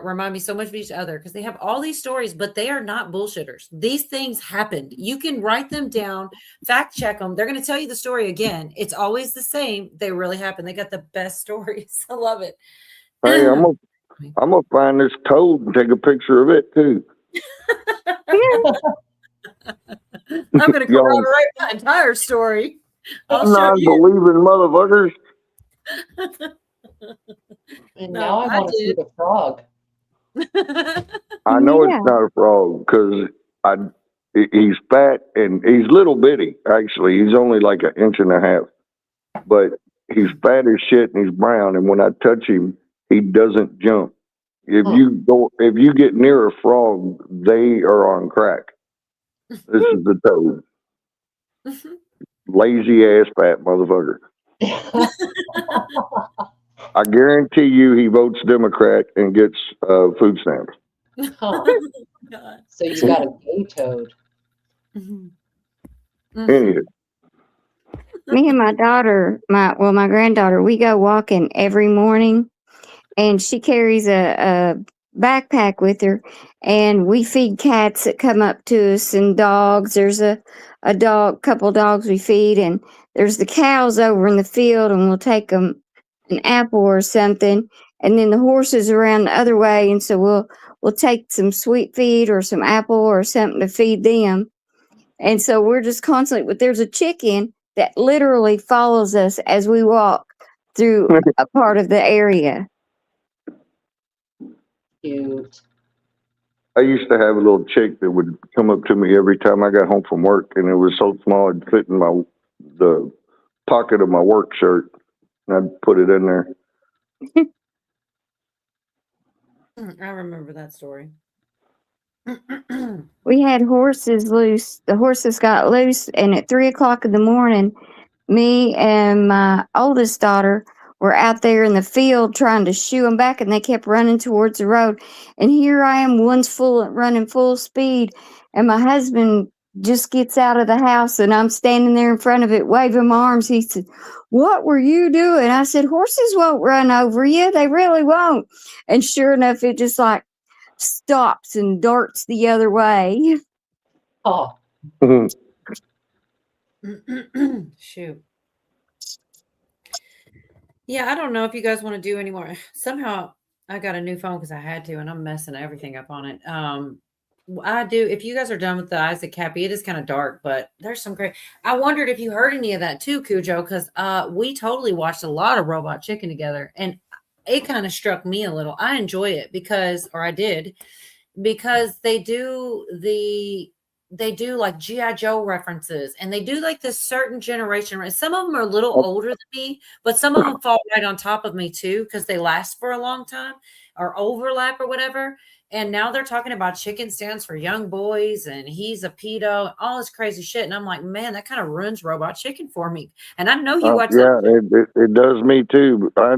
remind me so much of each other because they have all these stories, but they are not bullshitters. These things happened. You can write them down, fact check them. They're going to tell you the story again. It's always the same. They really happened. They got the best stories. I love it. Hey, I'm gonna find this toad and take a picture of it too. I'm going to corroborate my entire story. Non-believing motherfuckers. And now I want to see the frog. I know it's not a frog because he's fat and he's little bitty. Actually, he's only like 1.5 inches, but he's fat as shit and he's brown. And when I touch him, he doesn't jump. If you get near a frog, they are on crack. This is the toad. lazy ass fat motherfucker. I guarantee you he votes Democrat and gets food stamps. Huh. So you got a gay toad. Anywho. Me and my daughter, my granddaughter, we go walking every morning, and she carries a backpack with her, and we feed cats that come up to us and dogs. There's a couple dogs we feed, and there's the cows over in the field, and we'll take them an apple or something, and then the horses around the other way, and so we'll take some sweet feed or some apple or something to feed them. And so we're just constantly, but there's a chicken that literally follows us as we walk through a part of the area. Cute. I used to have a little chick that would come up to me every time I got home from work, and it was so small it'd fit in the pocket of my work shirt, and I'd put it in there. I remember that story. We had horses loose. The horses got loose, and at 3:00 in the morning, me and my oldest daughter were out there in the field trying to shoo them back, and they kept running towards the road. And here I am, running full speed, and my husband just gets out of the house, and I'm standing there in front of it waving my arms. He said, "What were you doing?" I said, "Horses won't run over you. They really won't." And sure enough, it just like stops and darts the other way. Oh. Shoot. Yeah, I don't know if you guys want to do any more. Somehow I got a new phone because I had to, and I'm messing everything up on it. I do. If you guys are done with the Isaac Kappy, it is kind of dark, but there's some great. I wondered if you heard any of that too, Cujo, because we totally watched a lot of Robot Chicken together, and it kind of struck me a little. I enjoy it because they do like G.I. Joe references, and they do like this certain generation. Some of them are a little older than me, but some of them fall right on top of me too, because they last for a long time or overlap or whatever. And now they're talking about chicken stands for young boys, and he's a pedo, all this crazy shit. And I'm like, man, that kind of ruins Robot Chicken for me. And I know you watch. Yeah, it does me too. I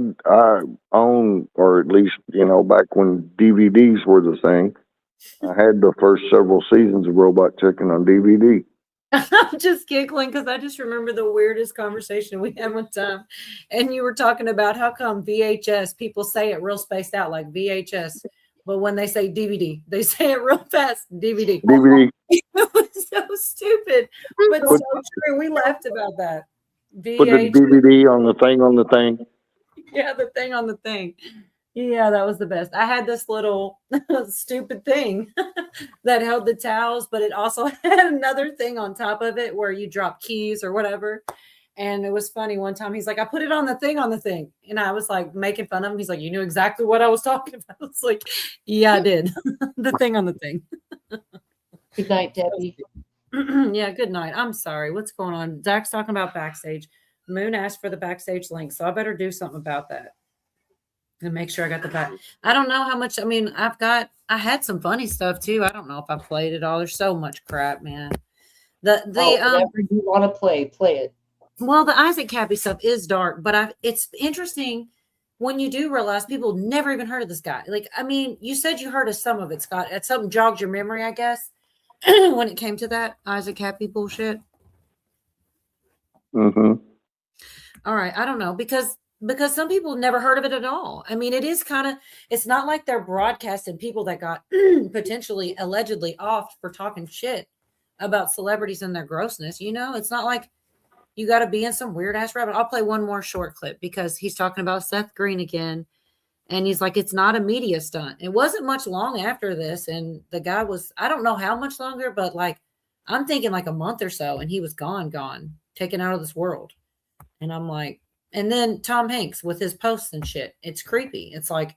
own, or at least, back when DVDs were the thing, I had the first several seasons of Robot Chicken on DVD. I'm just giggling because I just remember the weirdest conversation we had one time. And you were talking about how come VHS, people say it real spaced out like VHS. But when they say DVD, they say it real fast. DVD. DVD. It was so stupid, but so true. We laughed about that. Put the DVD on the thing on the thing. Yeah, the thing on the thing. Yeah, that was the best. I had this little stupid thing that held the towels, but it also had another thing on top of it where you drop keys or whatever. And it was funny. One time he's like, I put it on the thing. And I was like making fun of him. He's like, you knew exactly what I was talking about. I was like, yeah, I did. The thing on the thing. Good night, Debbie. Yeah, good night. I'm sorry. What's going on? Zach's talking about backstage. Moon asked for the backstage link, so I better do something about that and make sure I got the back. I don't know how much. I mean, I had some funny stuff too. I don't know if I played it all. There's so much crap, man. Whatever you want to play it. Well, the Isaac Kappy stuff is dark, but it's interesting when you do realize people never even heard of this guy. Like, I mean, you said you heard of some of it, Scott. Something jogged your memory, I guess, when it came to that Isaac Kappy bullshit. Mm-hmm. All right. I don't know, because some people never heard of it at all. I mean, it is it's not like they're broadcasting people that got potentially allegedly off for talking shit about celebrities and their grossness. It's not like you got to be in some weird ass rabbit. I'll play one more short clip because he's talking about Seth Green again. And he's like, it's not a media stunt. It wasn't much long after this. And the guy was, I don't know how much longer, but like, I'm thinking like a month or so. And he was gone, taken out of this world. And I'm like, and then Tom Hanks with his posts and shit. It's creepy. It's like,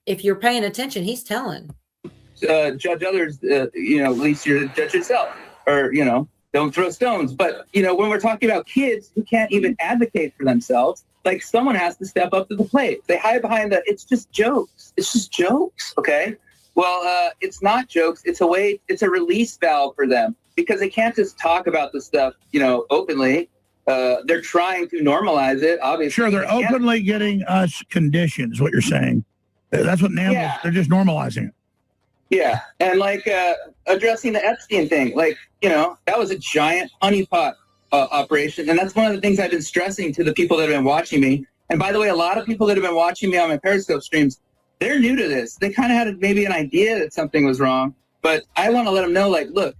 if you're paying attention, he's telling. Judge others, at least you're the judge yourself. Or, don't throw stones. But, when we're talking about kids who can't even advocate for themselves, like someone has to step up to the plate. They hide behind it's just jokes. It's just jokes. Okay. Well, it's not jokes. It's a release valve for them. because they can't just talk about this stuff, openly. They're trying to normalize it, obviously. Sure, they're openly getting us conditions, what you're saying. That's what NAMBLA's, they're just normalizing it. Yeah, and like addressing the Epstein thing, that was a giant honeypot operation, and that's one of the things I've been stressing to the people that have been watching me. And by the way, a lot of people that have been watching me on my Periscope streams, they're new to this. They kind of had maybe an idea that something was wrong, but I want to let them know, look,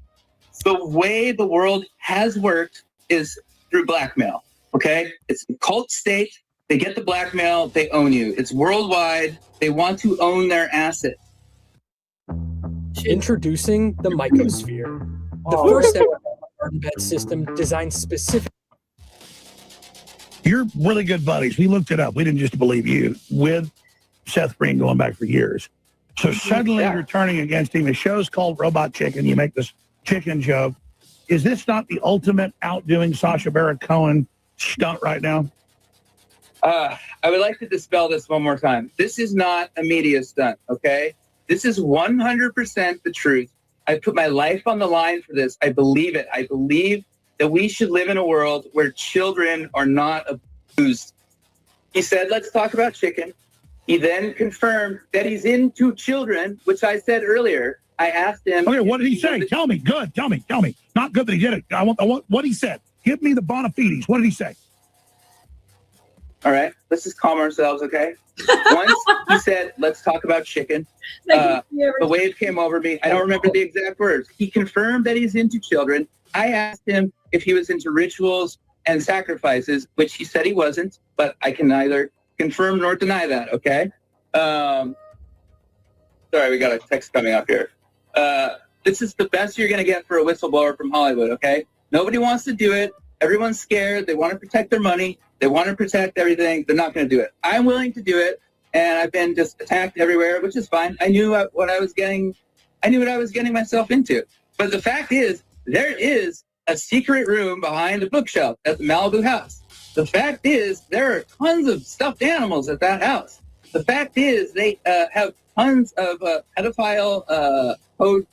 the way the world has worked is through blackmail, okay? It's a cult state. They get the blackmail. They own you. It's worldwide. They want to own their asset. Introducing the mycosphere, the first step of the garden bed system designed specifically. You're really good buddies. We looked it up. We didn't just believe you with Seth Green going back for years. So suddenly you're turning against him. The show's called Robot Chicken. You make this chicken joke. Is this not the ultimate outdoing Sacha Baron Cohen stunt right now? I would like to dispel this one more time. This is not a media stunt, okay? This is 100% the truth. I put my life on the line for this. I believe it. I believe that we should live in a world where children are not abused. He said, let's talk about chicken. He then confirmed that he's into children, which I said earlier. I asked him. Okay, what did he say? Tell me. Good. Tell me. Not good that he did it. I want what he said. Give me the bona fides. What did he say? All right, let's just calm ourselves, okay? Once he said, let's talk about chicken, the wave came over me. I don't remember the exact words. He confirmed that he's into children. I asked him if he was into rituals and sacrifices, which he said he wasn't, but I can neither confirm nor deny that, okay? Sorry, we got a text coming up here. This is the best you're going to get for a whistleblower from Hollywood, okay? Nobody wants to do it. Everyone's scared. They want to protect their money. They want to protect everything. They're not going to do it. I'm willing to do it, and I've been just attacked everywhere, which is fine. I knew what I was getting. I knew what I was getting myself into. But the fact is, there is a secret room behind a bookshelf at the Malibu house. The fact is, there are tons of stuffed animals at that house. The fact is, they have tons of pedophile code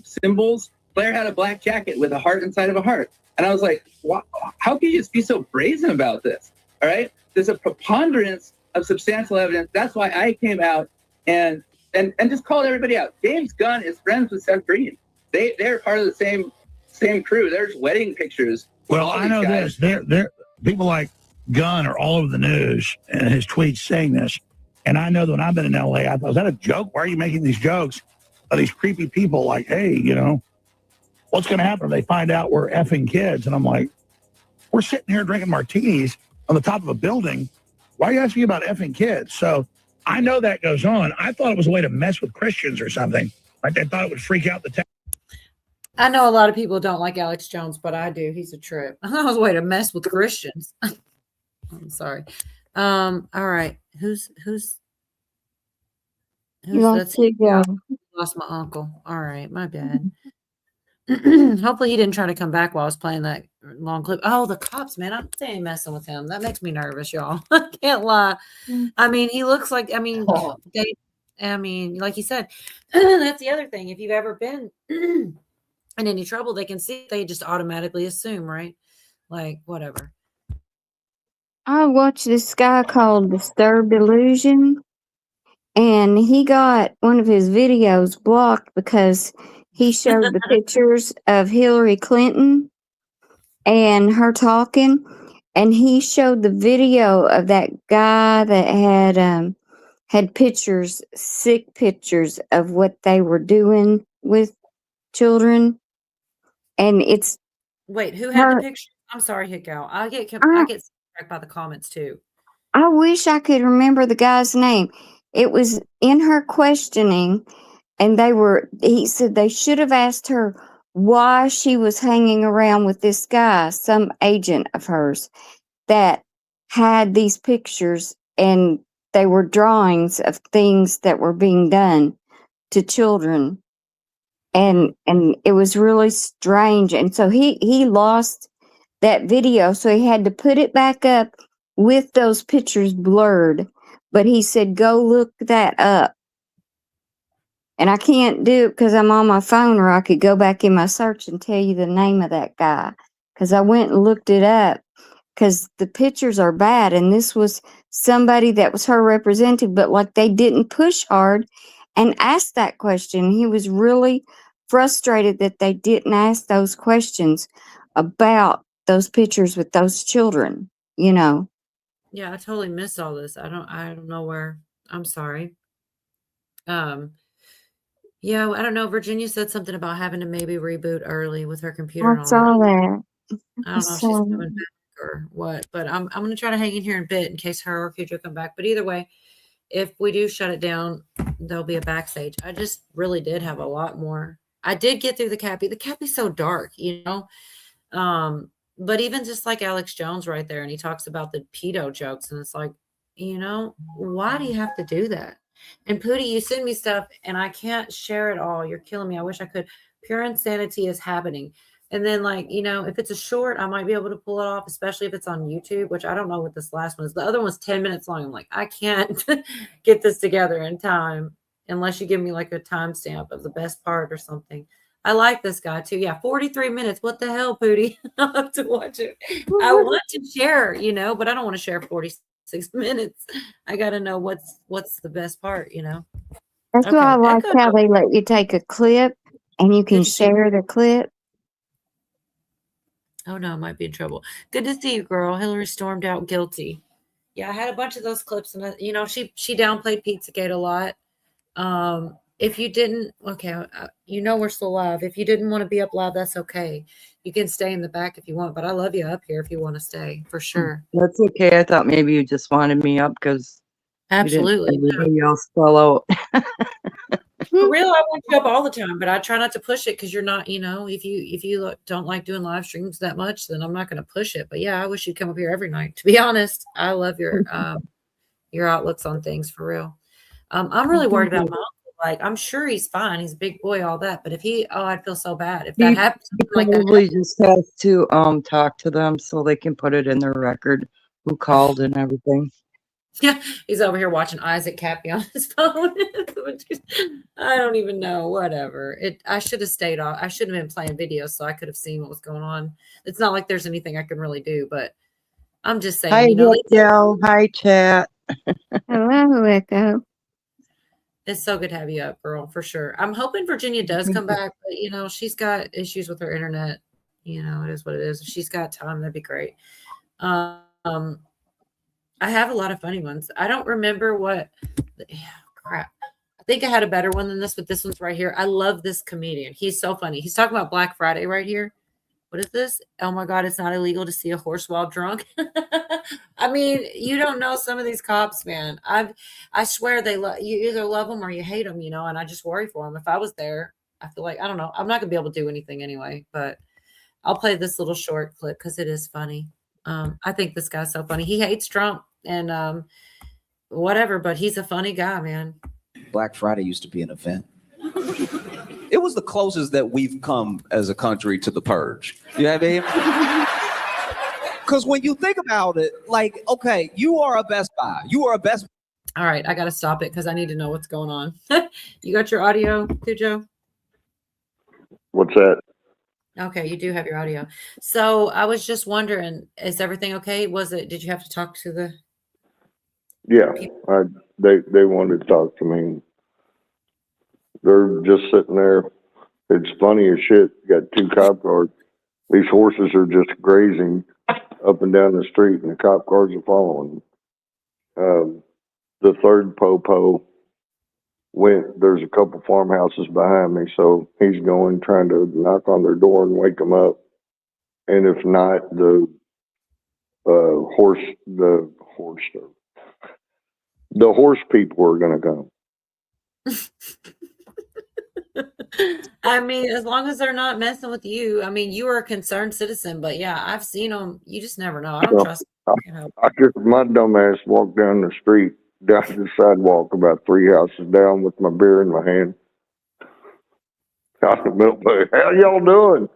symbols. Blair had a black jacket with a heart inside of a heart. And I was like, wow, how can you just be so brazen about this? All right. There's a preponderance of substantial evidence. That's why I came out and just called everybody out. James Gunn is friends with Seth Green. They're part of the same crew. There's wedding pictures. Well, I know this. They're people like Gunn are all over the news and his tweets saying this. And I know that when I've been in LA, I thought, is that a joke? Why are you making these jokes of these creepy people like, hey, what's going to happen if they find out we're effing kids? And I'm like, we're sitting here drinking martinis on the top of a building. Why are you asking me about effing kids? So I know that goes on. I thought it was a way to mess with Christians or something. Like they thought it would freak out the town. I know a lot of people don't like Alex Jones, but I do. He's a trip. I thought it was a way to mess with Christians. I'm sorry. All right. Who's Lost my uncle. All right, my bad. Hopefully he didn't try to come back while I was playing that long clip. Oh, the cops, man. I'm saying messing with him. That makes me nervous, y'all. I can't lie. I mean, he looks like, like you said, that's the other thing. If you've ever been in any trouble, they can see, they just automatically assume, right? Like, whatever. I watched this guy called Disturbed Illusion, and he got one of his videos blocked because he showed the pictures of Hillary Clinton and her talking, and he showed the video of that guy that had pictures, sick pictures of what they were doing with children, and it's wait, who had the picture? I'm sorry, Hickow. I get sidetracked by the comments too. I wish I could remember the guy's name. It was in her questioning. And he said they should have asked her why she was hanging around with this guy, some agent of hers, that had these pictures, and they were drawings of things that were being done to children. And it was really strange. And so he lost that video. So he had to put it back up with those pictures blurred. But he said, go look that up. And I can't do it because I'm on my phone, or I could go back in my search and tell you the name of that guy. Because I went and looked it up because the pictures are bad. And this was somebody that was her representative, but like they didn't push hard and ask that question. He was really frustrated that they didn't ask those questions about those pictures with those children, you know. Yeah, I totally missed all this. I don't know where. I'm sorry. Yeah, I don't know. Virginia said something about having to maybe reboot early with her computer I and all saw that. that. I don't know if she's coming back or what, but I'm gonna try to hang in here in a bit in case her or Cujo come back. But either way, if we do shut it down, there'll be a backstage. I just really did have a lot more. I did get through the Kappy. The Kappy's so dark, you know. But even just like Alex Jones right there, and he talks about the pedo jokes, and it's like, you know, why do you have to do that? And Pootie, you send me stuff and I can't share it all. You're killing me. I wish I could. Pure insanity is happening. And then, like, you know, if it's a short, I might be able to pull it off, especially if it's on YouTube, which I don't know what this last one is. The other one's 10 minutes long. I'm like, I can't get this together in time unless you give me like a timestamp of the best part or something. I like this guy too. Yeah, 43 minutes. What the hell, Pootie? I'll have to watch it. I want to share, you know, but I don't want to share 46 minutes. I got to know what's the best part, you know. That's why I like how they let you take a clip and you can share the clip. Oh no, I might be in trouble. Good to see you, girl. Hillary stormed out guilty. Yeah, I had a bunch of those clips, and you know, she downplayed Pizzagate a lot. If you didn't, okay, you know we're still live. If you didn't want to be up live, that's okay. You can stay in the back if you want, but I love you up here if you want to stay, for sure. That's okay. I thought maybe you just wanted me up because Absolutely. everybody else fell out. For real, I want you up all the time, but I try not to push it because you're not, you know, if you don't like doing live streams that much, then I'm not going to push it. But yeah, I wish you'd come up here every night. To be honest, I love your outlooks on things, for real. I'm really worried about my uncle. Like, I'm sure he's fine. He's a big boy, all that. But if I'd feel so bad if that happens. He probably just has to talk to them so they can put it in their record who called and everything. Yeah, he's over here watching Isaac Kappy on his phone. I don't even know. Whatever. I should have stayed off. I should have been playing videos so I could have seen what was going on. It's not like there's anything I can really do, but I'm just saying. Hi, you know, Echo. Hi, chat. Hello, Echo. It's so good to have you up, girl, for sure. I'm hoping Virginia does come back, but you know, she's got issues with her internet. You know, it is what it is. If she's got time, that'd be great. I have a lot of funny ones. I don't remember crap. I think I had a better one than this, but this one's right here. I love this comedian. He's so funny. He's talking about Black Friday right here. What is this? Oh my God, it's not illegal to see a horse while drunk. I mean, you don't know some of these cops, man. I swear you either love them or you hate them, you know, and I just worry for them. If I was there, I feel like, I don't know. I'm not gonna be able to do anything anyway, but I'll play this little short clip because it is funny. I think this guy's so funny. He hates Trump and whatever, but he's a funny guy, man. Black Friday used to be an event. It was the closest that we've come as a country to the purge. You know what I mean? Because when you think about it, like, okay, you are a Best Buy. You are a Best. All right, I got to stop it because I need to know what's going on. You got your audio, Cujo? What's that? Okay, you do have your audio. So I was just wondering, is everything okay? Did you have to talk to the? Yeah, they wanted to talk to me. They're just sitting there. It's funny as shit. You got two cop cars. These horses are just grazing up and down the street, and the cop cars are following. The third popo went. There's a couple farmhouses behind me, so he's going, trying to knock on their door and wake them up. And if not, the horse people are going to come. I mean, as long as they're not messing with you. I mean, you are a concerned citizen, but yeah, I've seen them. You just never know. I don't trust them. You know. I just, my dumb ass walked down the street, down the sidewalk about 3 houses down with my beer in my hand. Out in the middle, how y'all doing?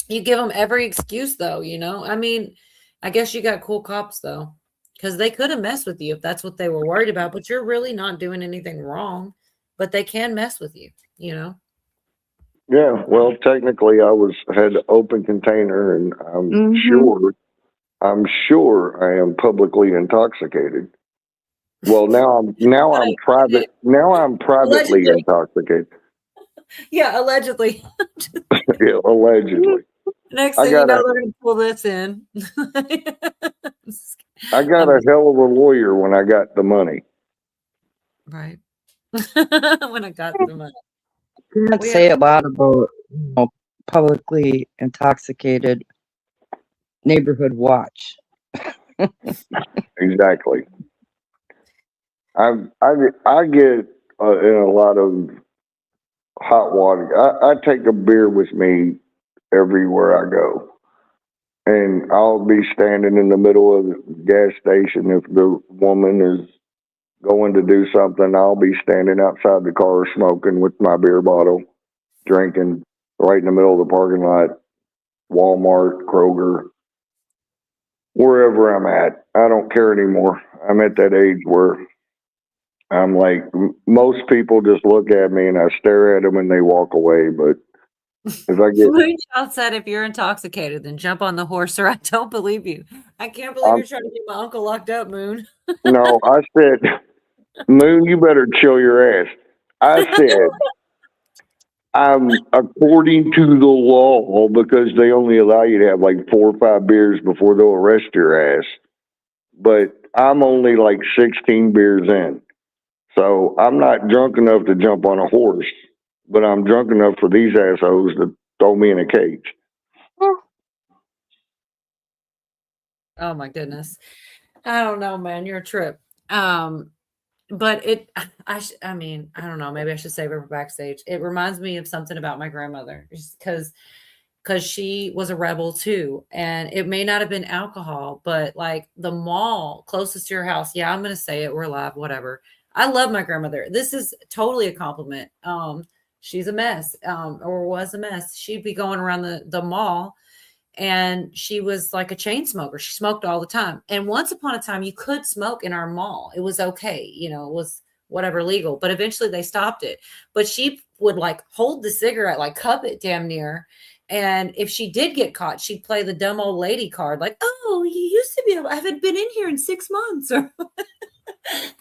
You give them every excuse, though, you know? I mean, I guess you got cool cops, though, because they could have messed with you if that's what they were worried about, but you're really not doing anything wrong. but they can mess with you, you know? Yeah, well, technically, I had an open container, and I'm sure I am publicly intoxicated. Well, now I'm privately Allegedly. intoxicated. Yeah, allegedly. Yeah, allegedly. Next I thing you got know, a they're going to pull this in. I got a hell of a lawyer when I got the money. Right. When I got the money. Can't say a lot about publicly intoxicated neighborhood watch. Exactly. I get in a lot of hot water. I take a beer with me everywhere I go, and I'll be standing in the middle of the gas station if the woman is going to do something. I'll be standing outside the car smoking with my beer bottle, drinking right in the middle of the parking lot, Walmart, Kroger, wherever I'm at. I don't care anymore. I'm at that age where I'm like, most people just look at me and I stare at them and they walk away. But if I get, Moonchild said, if you're intoxicated, then jump on the horse, or I don't believe you. I can't believe you're trying to get my uncle locked up, Moon. no, I said, Moon, you better chill your ass. I said, I'm according to the law, because they only allow you to have like 4 or 5 beers before they'll arrest your ass. But I'm only like 16 beers in. So I'm not drunk enough to jump on a horse, but I'm drunk enough for these assholes to throw me in a cage. Oh my goodness. I don't know, man. You're a trip. But I mean, I don't know. Maybe I should save it for backstage. It reminds me of something about my grandmother, because she was a rebel too. And it may not have been alcohol, but like the mall closest to your house. Yeah, I'm going to say it. We're live, whatever. I love my grandmother. This is totally a compliment. She's a mess, or was a mess. She'd be going around the mall, and she was like a chain smoker. She smoked all the time. And once upon a time, you could smoke in our mall. It was okay. You know, it was whatever legal, but eventually they stopped it. But she would like hold the cigarette, like cup it damn near. And if she did get caught, she'd play the dumb old lady card, like, oh, you used to be able, I haven't been in here in 6 months. Or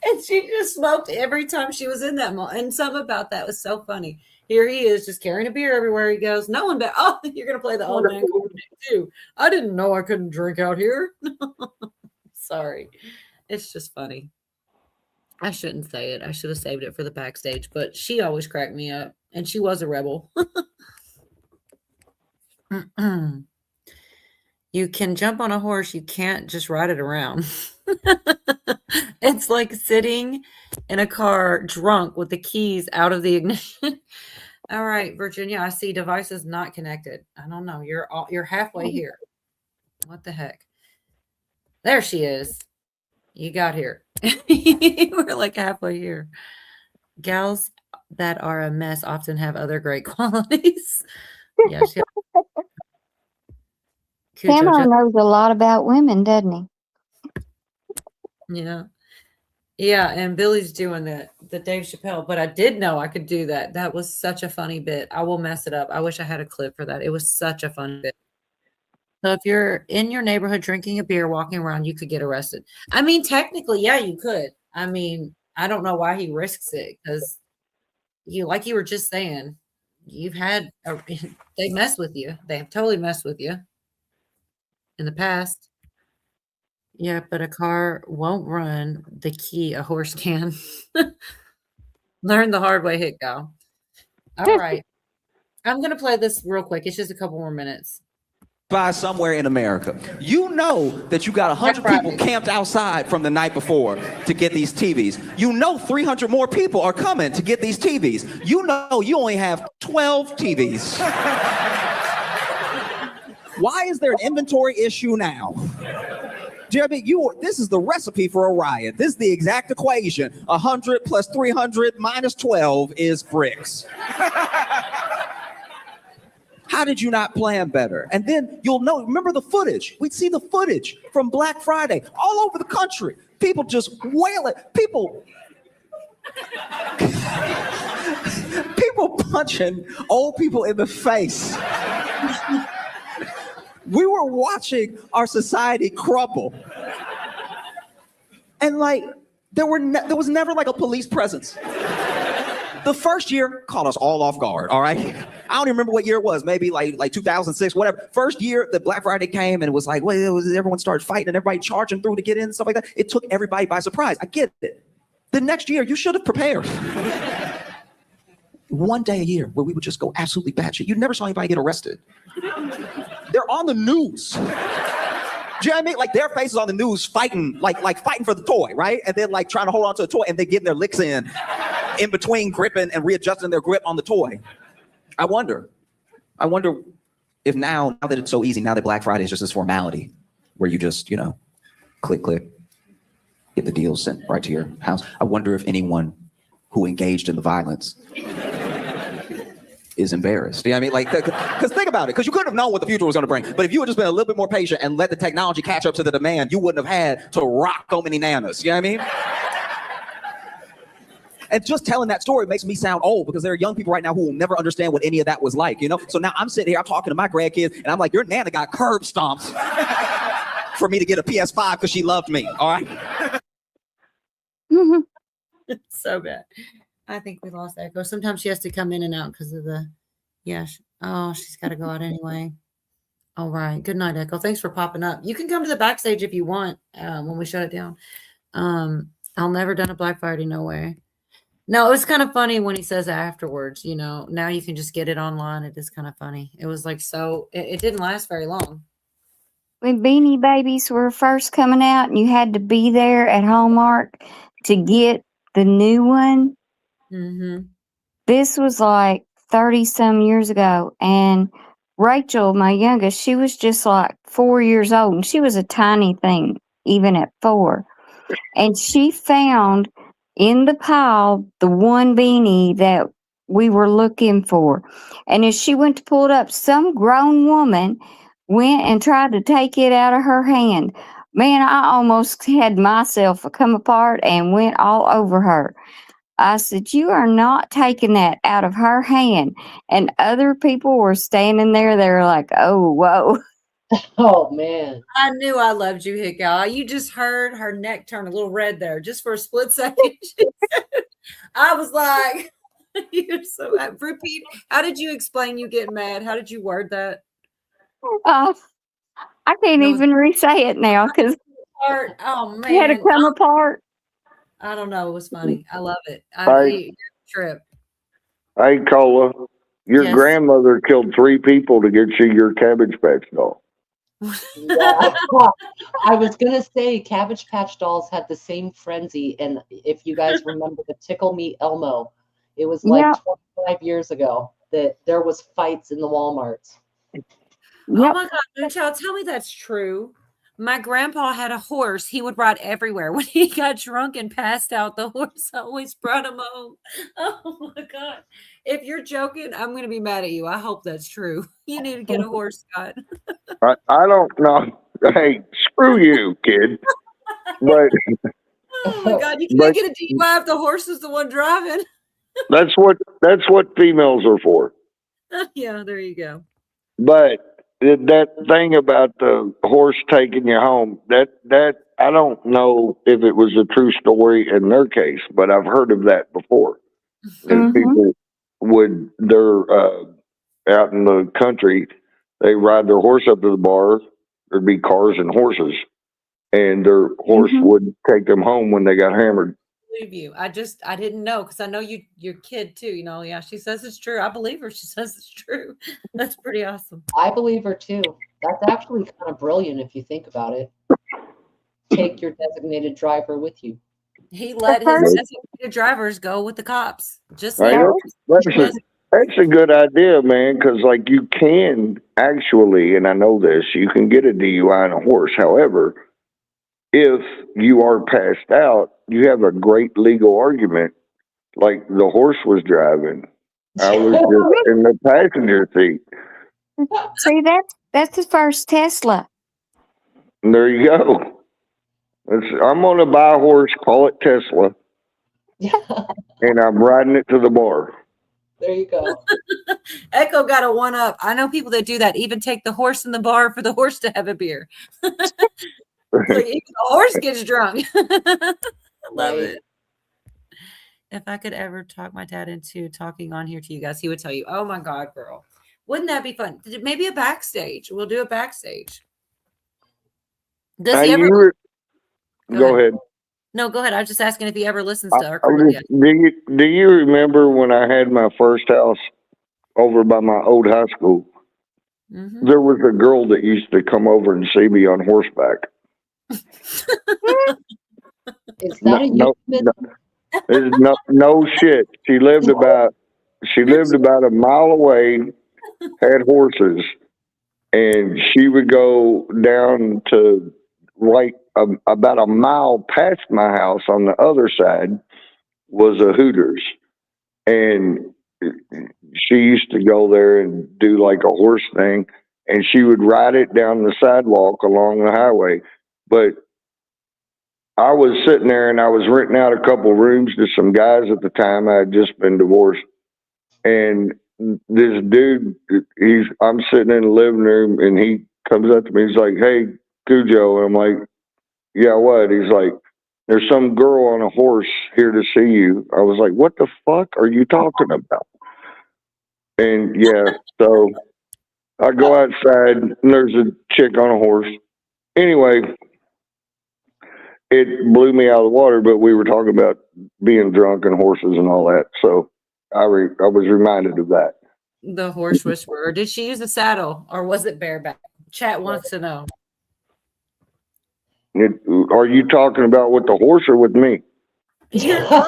and she just smoked every time she was in that mall. And something about that was so funny. Here he is, just carrying a beer everywhere he goes. No one bet. Oh, you're gonna play the old man card too. I didn't know I couldn't drink out here. Sorry, it's just funny. I shouldn't say it. I should have saved it for the backstage. But she always cracked me up, and she was a rebel. You can jump on a horse. You can't just ride it around. It's like sitting in a car drunk with the keys out of the ignition. All right, Virginia, I see devices not connected. I don't know. You're halfway here. What the heck? There she is. You got here. We're like halfway here. Gals that are a mess often have other great qualities. Yeah, Cameron knows a lot about women, doesn't he? Yeah. Yeah, and Billy's doing the Dave Chappelle, but I did know I could do that. That was such a funny bit. I will mess it up. I wish I had a clip for that. It was such a fun bit. So if you're in your neighborhood drinking a beer, walking around, you could get arrested. I mean, technically, yeah, you could. I mean, I don't know why he risks it, because like you were just saying, they mess with you. They have totally messed with you in the past. Yeah, but a car won't run the key a horse can. Learn the hard way, hit gal. All right. I'm going to play this real quick. It's just a couple more minutes. By somewhere in America. You know that you got 100 people camped outside from the night before to get these TVs. You know 300 more people are coming to get these TVs. You know you only have 12 TVs. Why is there an inventory issue now? Jeremy, this is the recipe for a riot. This is the exact equation. 100 plus 300 minus 12 is bricks. How did you not plan better? And then you'll know, remember the footage. We'd see the footage from Black Friday all over the country. People just wailing. People People punching old people in the face. We were watching our society crumble. And like, there was never like a police presence. The first year caught us all off guard, all right? I don't even remember what year it was, maybe like 2006, whatever. First year that Black Friday came and it was like, well, everyone started fighting and everybody charging through to get in and stuff like that. It took everybody by surprise. I get it. The next year, you should have prepared. One day a year where we would just go absolutely batshit. You never saw anybody get arrested. They're on the news. Do you know what I mean? Like their faces on the news fighting, like fighting for the toy, right? And then like trying to hold on to the toy and they getting their licks in between gripping and readjusting their grip on the toy. I wonder if now that it's so easy, now that Black Friday is just this formality where you just, click, get the deal sent right to your house. I wonder if anyone who engaged in the violence is embarrassed. You know what I mean? Like, because think about it, because you couldn't have known what the future was going to bring. But if you had just been a little bit more patient and let the technology catch up to the demand, you wouldn't have had to rock so many nanas. You know what I mean? And just telling that story makes me sound old because there are young people right now who will never understand what any of that was like, So now I'm sitting here, I'm talking to my grandkids, and I'm like, your nana got curb stomped for me to get a PS5 because she loved me, all right? It's so bad. I think we lost Echo. Sometimes she has to come in and out because of she's got to go out anyway. All right. Good night, Echo. Thanks for popping up. You can come to the backstage if you want when we shut it down. I'll never done a Black Friday, no way. No, it was kind of funny when he says afterwards, now you can just get it online. It is kind of funny. It was like, it didn't last very long. When Beanie Babies were first coming out and you had to be there at Hallmark to get the new one. Mm-hmm. This was like 30 some years ago. And Rachel, my youngest, she was just like 4 years old and she was a tiny thing, even at 4. And she found in the pile the one beanie that we were looking for. And as she went to pull it up, some grown woman went and tried to take it out of her hand. Man, I almost had myself come apart and went all over her. I said, you are not taking that out of her hand. And other people were standing there. They were like, oh, whoa. Oh, man. I knew I loved you, Hickow. You just heard her neck turn a little red there just for a split second. I was like, you're so repeat. How did you explain you get mad? How did you word that? I can't even re-say it now because oh man, it had to come apart. I don't know. It was funny. I love it. Trip. Hey, Cola, your Yes. grandmother killed 3 people to get you your Cabbage Patch doll. Yeah. I was going to say Cabbage Patch dolls had the same frenzy. And if you guys remember the Tickle Me Elmo, it was like 25 years ago that there was fights in the Walmarts. Oh my God, Moonchild, tell me that's true. My grandpa had a horse. He would ride everywhere. When he got drunk and passed out, the horse always brought him home. Oh my God. If you're joking, I'm going to be mad at you. I hope that's true. You need to get a horse, Scott. I don't know. Hey, screw you, kid. But oh my God, you can't get a DUI if the horse is the one driving. that's what females are for. Yeah, there you go. But that thing about the horse taking you home, that I don't know if it was a true story in their case, but I've heard of that before. And people they're out in the country, they ride their horse up to the bar. There'd be cars and horses, and their horse would take them home when they got hammered. Believe you. I didn't know because I know your kid too. Yeah, she says it's true. I believe her. She says it's true. That's pretty awesome. I believe her too. That's actually kind of brilliant if you think about it. Take your designated driver with you. He let his designated drivers go with the cops. Just like that's a good idea, man, because like you can actually, and I know this, you can get a DUI on a horse. However, if you are passed out, you have a great legal argument. Like the horse was driving, I was just in the passenger seat. See, that's the first Tesla. And there you go. I'm gonna buy a horse, call it Tesla. and I'm riding it to the bar. There you go. Echo got a one up. I know people that do that. Even take the horse in the bar for the horse to have a beer. Like, even the horse gets drunk. I love it. If I could ever talk my dad into talking on here to you guys, he would tell you, "Oh my God, girl, wouldn't that be fun? Maybe a backstage. We'll do a backstage." Does he ever? Go ahead. No, go ahead. I was just asking if he ever listens to our. Do you remember when I had my first house over by my old high school? Mm-hmm. There was a girl that used to come over and see me on horseback. Is that no shit. She lived about a mile away, had horses, and she would go down to about a mile past my house on the other side was a Hooters, and she used to go there and do like a horse thing, and she would ride it down the sidewalk along the highway. But I was sitting there and I was renting out a couple rooms to some guys at the time. I had just been divorced, and this dude, I'm sitting in the living room and he comes up to me. He's like, "Hey, Cujo," and I'm like, "Yeah, what?" He's like, "There's some girl on a horse here to see you." I was like, "What the fuck are you talking about?" And yeah, so I go outside and there's a chick on a horse. Anyway, it blew me out of the water, but we were talking about being drunk and horses and all that. So I was reminded of that. The horse whisperer. Did she use a saddle or was it bareback? Chat wants to know. Are you talking about with the horse or with me? Oh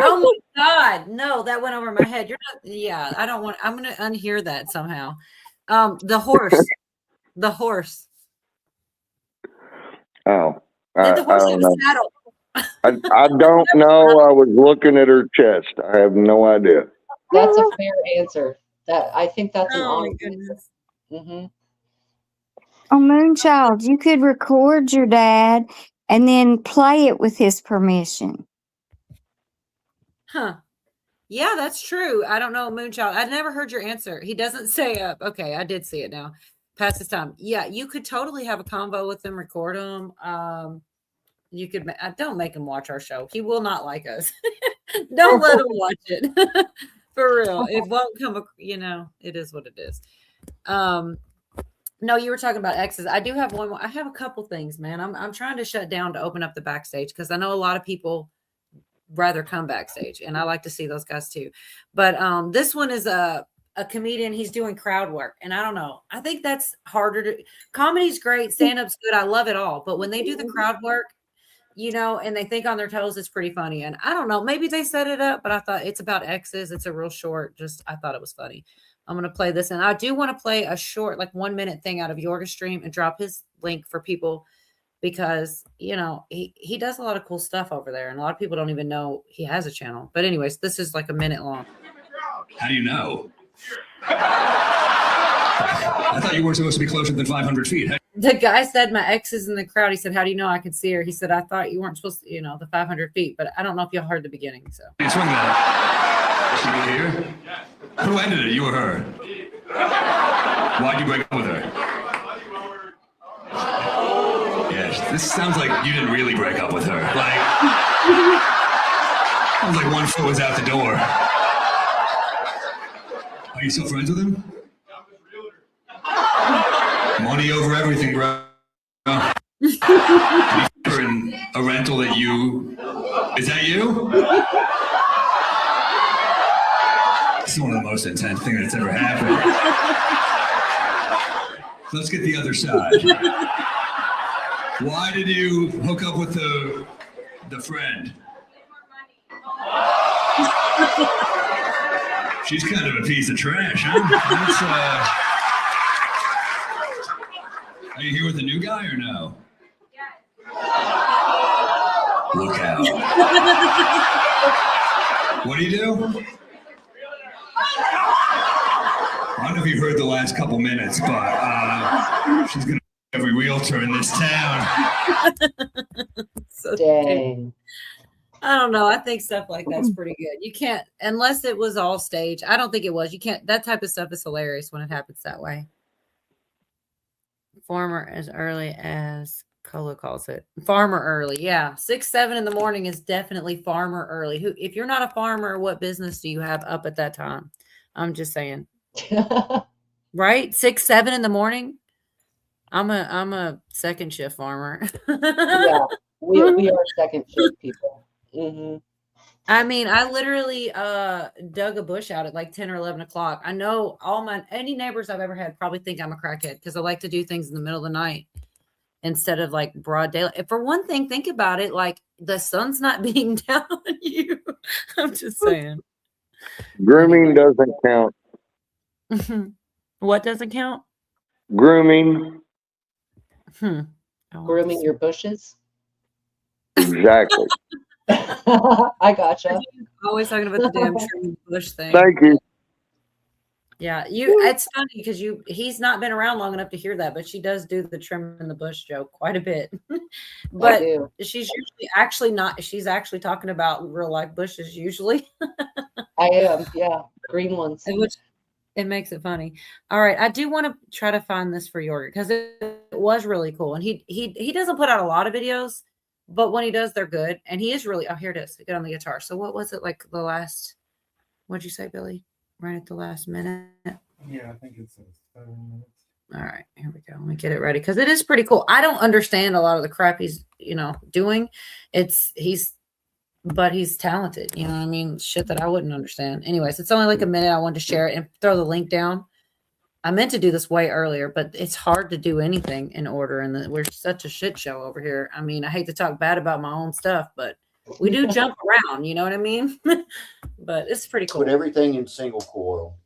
my God. No, that went over my head. You're not, yeah, I don't want, I'm going to unhear that somehow. The horse. The horse. Oh, Did the horse have a saddle? I don't know. I was looking at her chest. I have no idea. That's a fair answer. I think that's an Oh my honest goodness. Mm-hmm. Oh, Moonchild, you could record your dad and then play it with his permission. Huh. Yeah, that's true. I don't know, Moonchild. I've never heard your answer. He doesn't say up. Okay, I did see it now. Past his time. Yeah, you could totally have a convo with him, record him. You could. Don't make him watch our show. He will not like us. Don't let him watch it. For real, it won't come. It is what it is. No, you were talking about exes. I do have one more. I have a couple things, man. I'm trying to shut down to open up the backstage because I know a lot of people rather come backstage, and I like to see those guys too. But this one is a comedian. He's doing crowd work, and I don't know. I think that's harder to. Comedy's great, stand-up's good. I love it all, but when they do the crowd work, and they think on their toes, it's pretty funny. And I don't know, maybe they set it up, but I thought it's about exes. It's a real short. I thought it was funny. I'm going to play this. And I do want to play a short, 1 minute thing out of Yorga's stream and drop his link for people because, he does a lot of cool stuff over there. And a lot of people don't even know he has a channel. But anyways, this is a minute long. How do you know? I thought you weren't supposed to be closer than 500 feet. The guy said, my ex is in the crowd. He said, how do you know I could see her? He said, I thought you weren't supposed to, the 500 feet. But I don't know if y'all heard the beginning. So. Swing that. Should be here? Who ended it, you or her? Why'd you break up with her? Yeah, this sounds like you didn't really break up with her. Sounds like one foot was out the door. Are you still friends with him? Money over everything, bro. You're in a rental that you... Is that you? It's one of the most intense things that's ever happened. Let's get the other side. Why did you hook up with the friend? She's kind of a piece of trash, huh? Are you here with the new guy or no? Look out. What do you do? I don't know if you heard the last couple minutes, but she's going to every realtor in this town. Dang. I don't know. I think stuff like that's pretty good. You can't, unless it was all staged. I don't think it was. You can't, that type of stuff is hilarious when it happens that way. Farmer as early as Cola calls it. Farmer early. Yeah. 6, 7 in the morning is definitely farmer early. Who, if you're not a farmer, what business do you have up at that time? I'm just saying. Right? 6, 7 in the morning. I'm a second shift farmer. Yeah, we are second shift people. Mm-hmm. I mean, I literally dug a bush out at like 10 or 11 o'clock. I know any neighbors I've ever had probably think I'm a crackhead because I like to do things in the middle of the night instead of like broad daylight. And for one thing, think about it, like the sun's not beating down on you. I'm just saying. Grooming doesn't count. What doesn't count? Grooming. Grooming your bushes. Exactly. I gotcha. Always talking about the damn tree bush thing. Thank you. Yeah, it's funny because he's not been around long enough to hear that, but she does do the trim in the bush joke quite a bit. But she's usually she's actually talking about real life bushes usually. I am, yeah. Green ones. Which it makes it funny. All right. I do want to try to find this for York because it was really cool. And he doesn't put out a lot of videos, but when he does, they're good. And he is really, oh, here it is. Good on the guitar. So what was it like the last, what'd you say, Billy? Right at the last minute? Yeah, I think it's 7 minutes. All right, here we go. Let me get it ready because it is pretty cool. I don't understand a lot of the crap he's, doing. But he's talented. You know what I mean? Shit that I wouldn't understand. Anyways, it's only like a minute. I wanted to share it and throw the link down. I meant to do this way earlier, but it's hard to do anything in order. And we're such a shit show over here. I mean, I hate to talk bad about my own stuff, but we do jump around. You know what I mean? But it's pretty cool. Put everything in single coil.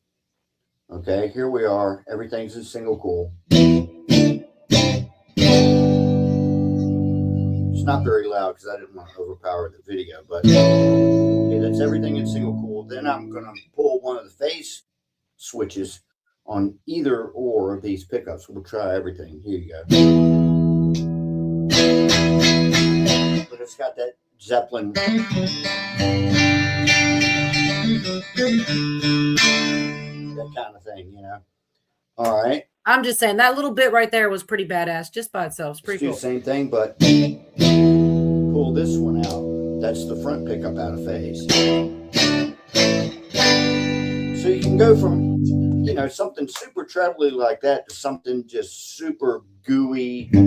Okay, here we are. Everything's in single coil. It's not very loud because I didn't want to overpower the video, but okay, that's everything in single coil. Then I'm going to pull one of the phase switches on either or of these pickups. We'll try everything. Here you go. But it's got that Zeppelin. That kind of thing, All right. I'm just saying that little bit right there was pretty badass just by itself. It's pretty cool. Do the same thing, but pull this one out. That's the front pickup out of phase. So you can go from, something super trebly like that to something just super gooey. I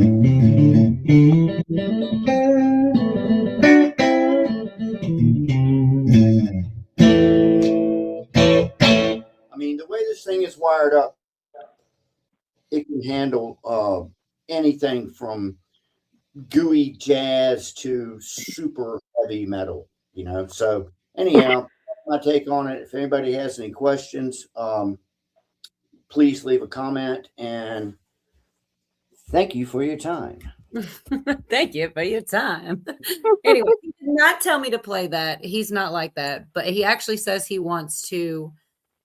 mean, the way this thing is wired up, it can handle anything from gooey jazz to super heavy metal, So anyhow, my take on it. If anybody has any questions, please leave a comment, and thank you for your time. Thank you for your time. Anyway, he did not tell me to play that. He's not like that, but he actually says he wants to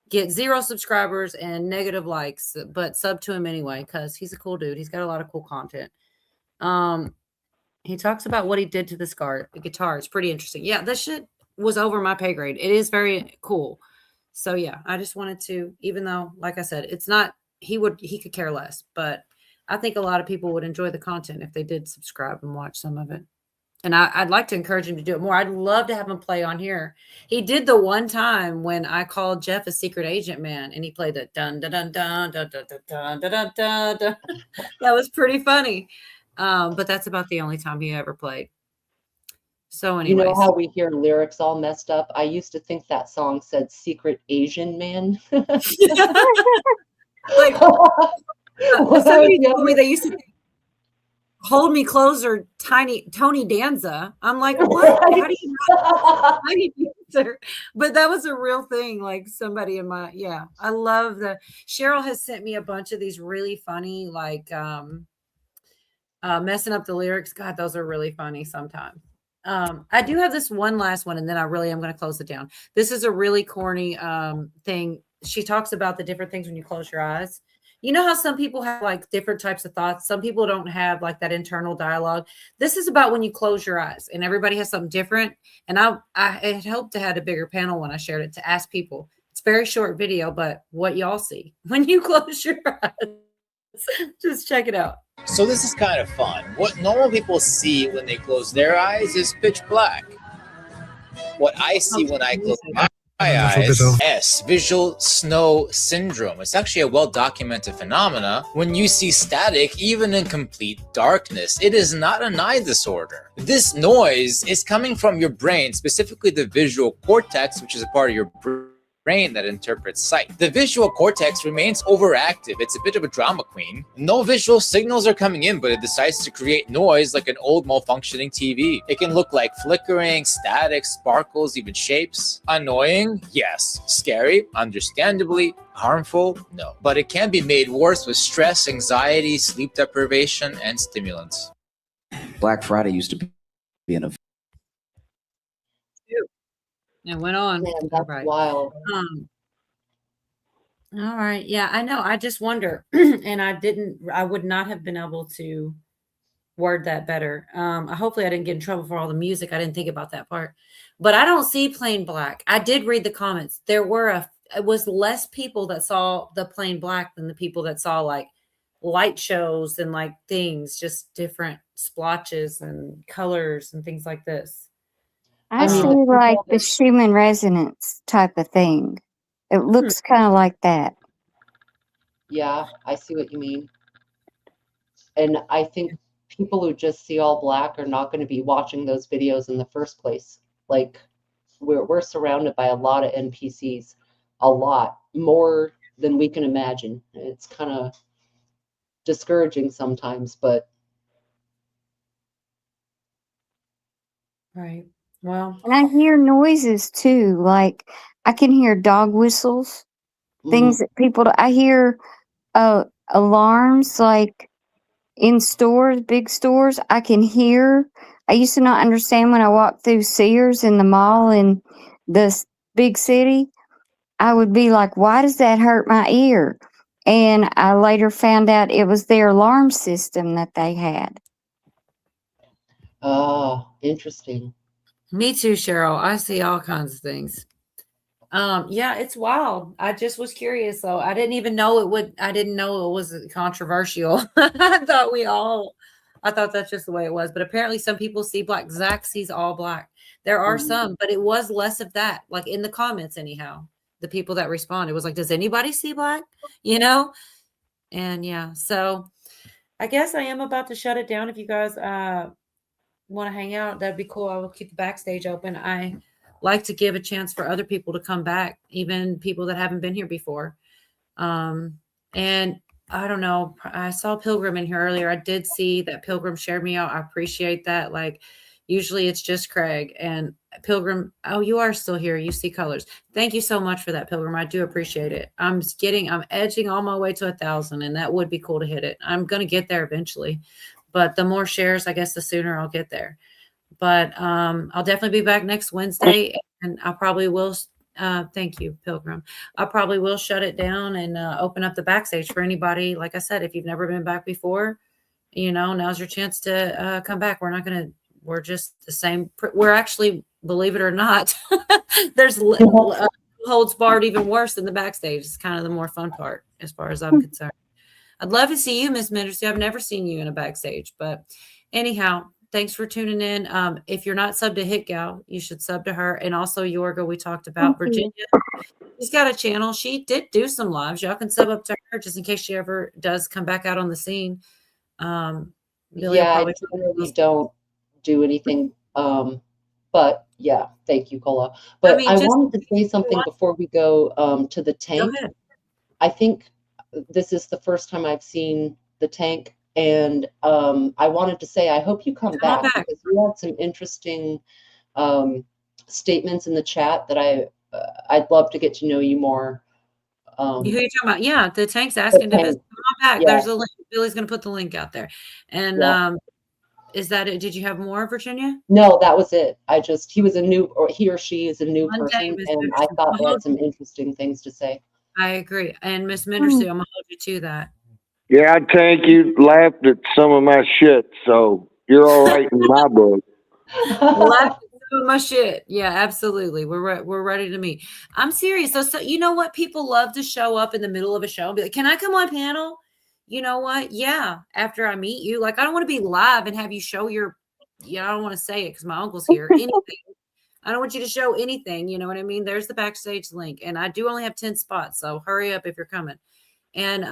get 0 subscribers and negative likes, but sub to him anyway because he's a cool dude. He's got a lot of cool content. He talks about what he did to this guitar. It's pretty interesting. Yeah, this shit was over my pay grade. It is very cool. So yeah, I just wanted to, even though, like I said, it's not, he could care less, but I think a lot of people would enjoy the content if they did subscribe and watch some of it. And I'd like to encourage him to do it more. I'd love to have him play on here. He did the one time when I called Jeff a secret agent man, and he played the dun dun dun dun dun dun dun dun dun dun dun. That was pretty funny. But that's about the only time he ever played. So anyways. You know how we hear lyrics all messed up? I used to think that song said secret Asian man. Like, somebody told me they used to hold me closer, Tony Danza. I'm like, what? How do you not? But that was a real thing. Like somebody in my, I love Cheryl has sent me a bunch of these really funny, like messing up the lyrics. God, those are really funny sometimes. I do have this one last one, and then I really am going to close it down. This is a really corny thing. She talks about the different things when you close your eyes. You know how some people have like different types of thoughts? Some people don't have like that internal dialogue. This is about when you close your eyes and everybody has something different. And I had hoped to have a bigger panel when I shared it to ask people. It's a very short video, but what y'all see when you close your eyes, just check it out. So this is kind of fun. What normal people see when they close their eyes is pitch black. What I see when I close my eyes is visual snow syndrome. It's actually a well-documented phenomena when you see static even in complete darkness. It is not an eye disorder. This noise is coming from your brain, specifically the visual cortex, which is a part of your brain that interprets sight. The visual cortex remains overactive. It's a bit of a drama queen. No visual signals are coming in, but it decides to create noise like an old malfunctioning TV. It can look like flickering, static, sparkles, even shapes. Annoying? Yes. Scary? Understandably. Harmful? No. But it can be made worse with stress, anxiety, sleep deprivation, and stimulants. Black Friday used to be an event. It went on. Man, that's wild. All right. Yeah, I know. I just wonder. And I would not have been able to word that better. Hopefully I didn't get in trouble for all the music. I didn't think about that part. But I don't see plain black. I did read the comments. It was less people that saw the plain black than the people that saw like light shows and like things, just different splotches and colors and things like this. I see like the Schumann resonance type of thing. It looks kind of like that. Yeah, I see what you mean. And I think people who just see all black are not going to be watching those videos in the first place. Like we're surrounded by a lot of NPCs, a lot more than we can imagine. It's kind of discouraging sometimes, but right. Well, and I hear noises too. Like I can hear dog whistles, things that people. I hear alarms like in stores, big stores. I can hear. I used to not understand when I walked through Sears in the mall in this big city. I would be like, "Why does that hurt my ear?" And I later found out it was their alarm system that they had. Oh, interesting. Me too, Cheryl. I see all kinds of things. Yeah, it's wild. I just was curious though. I didn't know it was controversial. I thought that's just the way it was. But apparently some people see black. Zach sees all black. There are some, but it was less of that. Like in the comments, anyhow, the people that responded was like, does anybody see black? You know? And yeah, so I guess I am about to shut it down. If you guys want to hang out, that'd be cool. I will keep the backstage open. I like to give a chance for other people to come back, even people that haven't been here before. And I don't know, I saw Pilgrim in here earlier. I did see that Pilgrim shared me out. I appreciate that. Like usually it's just Craig and Pilgrim. Oh, you are still here. You see colors. Thank you so much for that, Pilgrim. I do appreciate it. I'm edging all my way to 1,000 and that would be cool to hit it. I'm going to get there eventually. But the more shares, I guess, the sooner I'll get there. But I'll definitely be back next Wednesday, and I probably will. Thank you, Pilgrim. I probably will shut it down and open up the backstage for anybody. Like I said, if you've never been back before, now's your chance to come back. We're just the same. We're actually, believe it or not, there's holds barred even worse than the backstage. It's kind of the more fun part as far as I'm concerned. I'd love to see you, Miss Menderson. I've never seen you in a backstage, but anyhow, thanks for tuning in. If you're not subbed to Hit Gal, you should sub to her. And also Yorga, we talked about Virginia. She's got a channel. She did do some lives. Y'all can sub up to her just in case she ever does come back out on the scene. I generally don't do anything. But yeah, thank you, Cola. But I wanted to say something before we go to the tank. I think this is the first time I've seen the tank, and I wanted to say I hope you come back because you had some interesting statements in the chat that I'd love to get to know you more. Who are you talking about? Yeah, the tank's asking to visit. Come on back. Yeah. There's a link. Billy's going to put the link out there. And is that it? Did you have more, Virginia? No, that was it. He was a new, or he or she is a new person, and I thought they had some interesting things to say. I agree. And Miss Mendersey, I'm gonna hold you to that. Yeah, I think you laughed at some of my shit, so you're all right in my book. Laugh at some of my shit. Yeah, absolutely. We're ready to meet. I'm serious. So you know what? People love to show up in the middle of a show and be like, "Can I come on panel?" You know what? Yeah. After I meet you, like I don't want to be live and have you show your. Yeah, I don't want to say it because my uncle's here. Anything. I don't want you to show anything. You know what I mean? There's the backstage link, and I do only have 10 spots, so hurry up if you're coming. And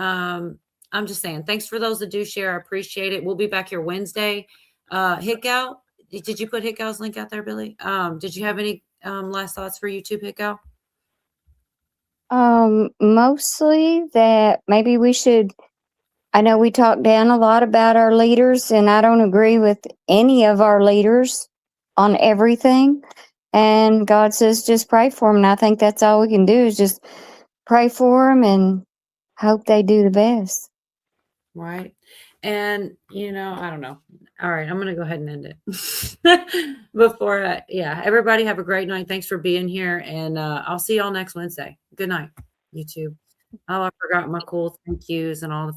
I'm just saying, thanks for those that do share. I appreciate it. We'll be back here Wednesday. Hickow, did you put Hickow's link out there, Billy? Did you have any last thoughts for YouTube, Hickow? Mostly that maybe we should. I know we talk down a lot about our leaders, and I don't agree with any of our leaders on everything. And God says just pray for them. And I think that's all we can do is just pray for them and hope they do the best. Right. And, I don't know. All right. I'm going to go ahead and end it before. Everybody have a great night. Thanks for being here. And I'll see y'all next Wednesday. Good night, YouTube. Oh, I forgot my cool thank yous and all the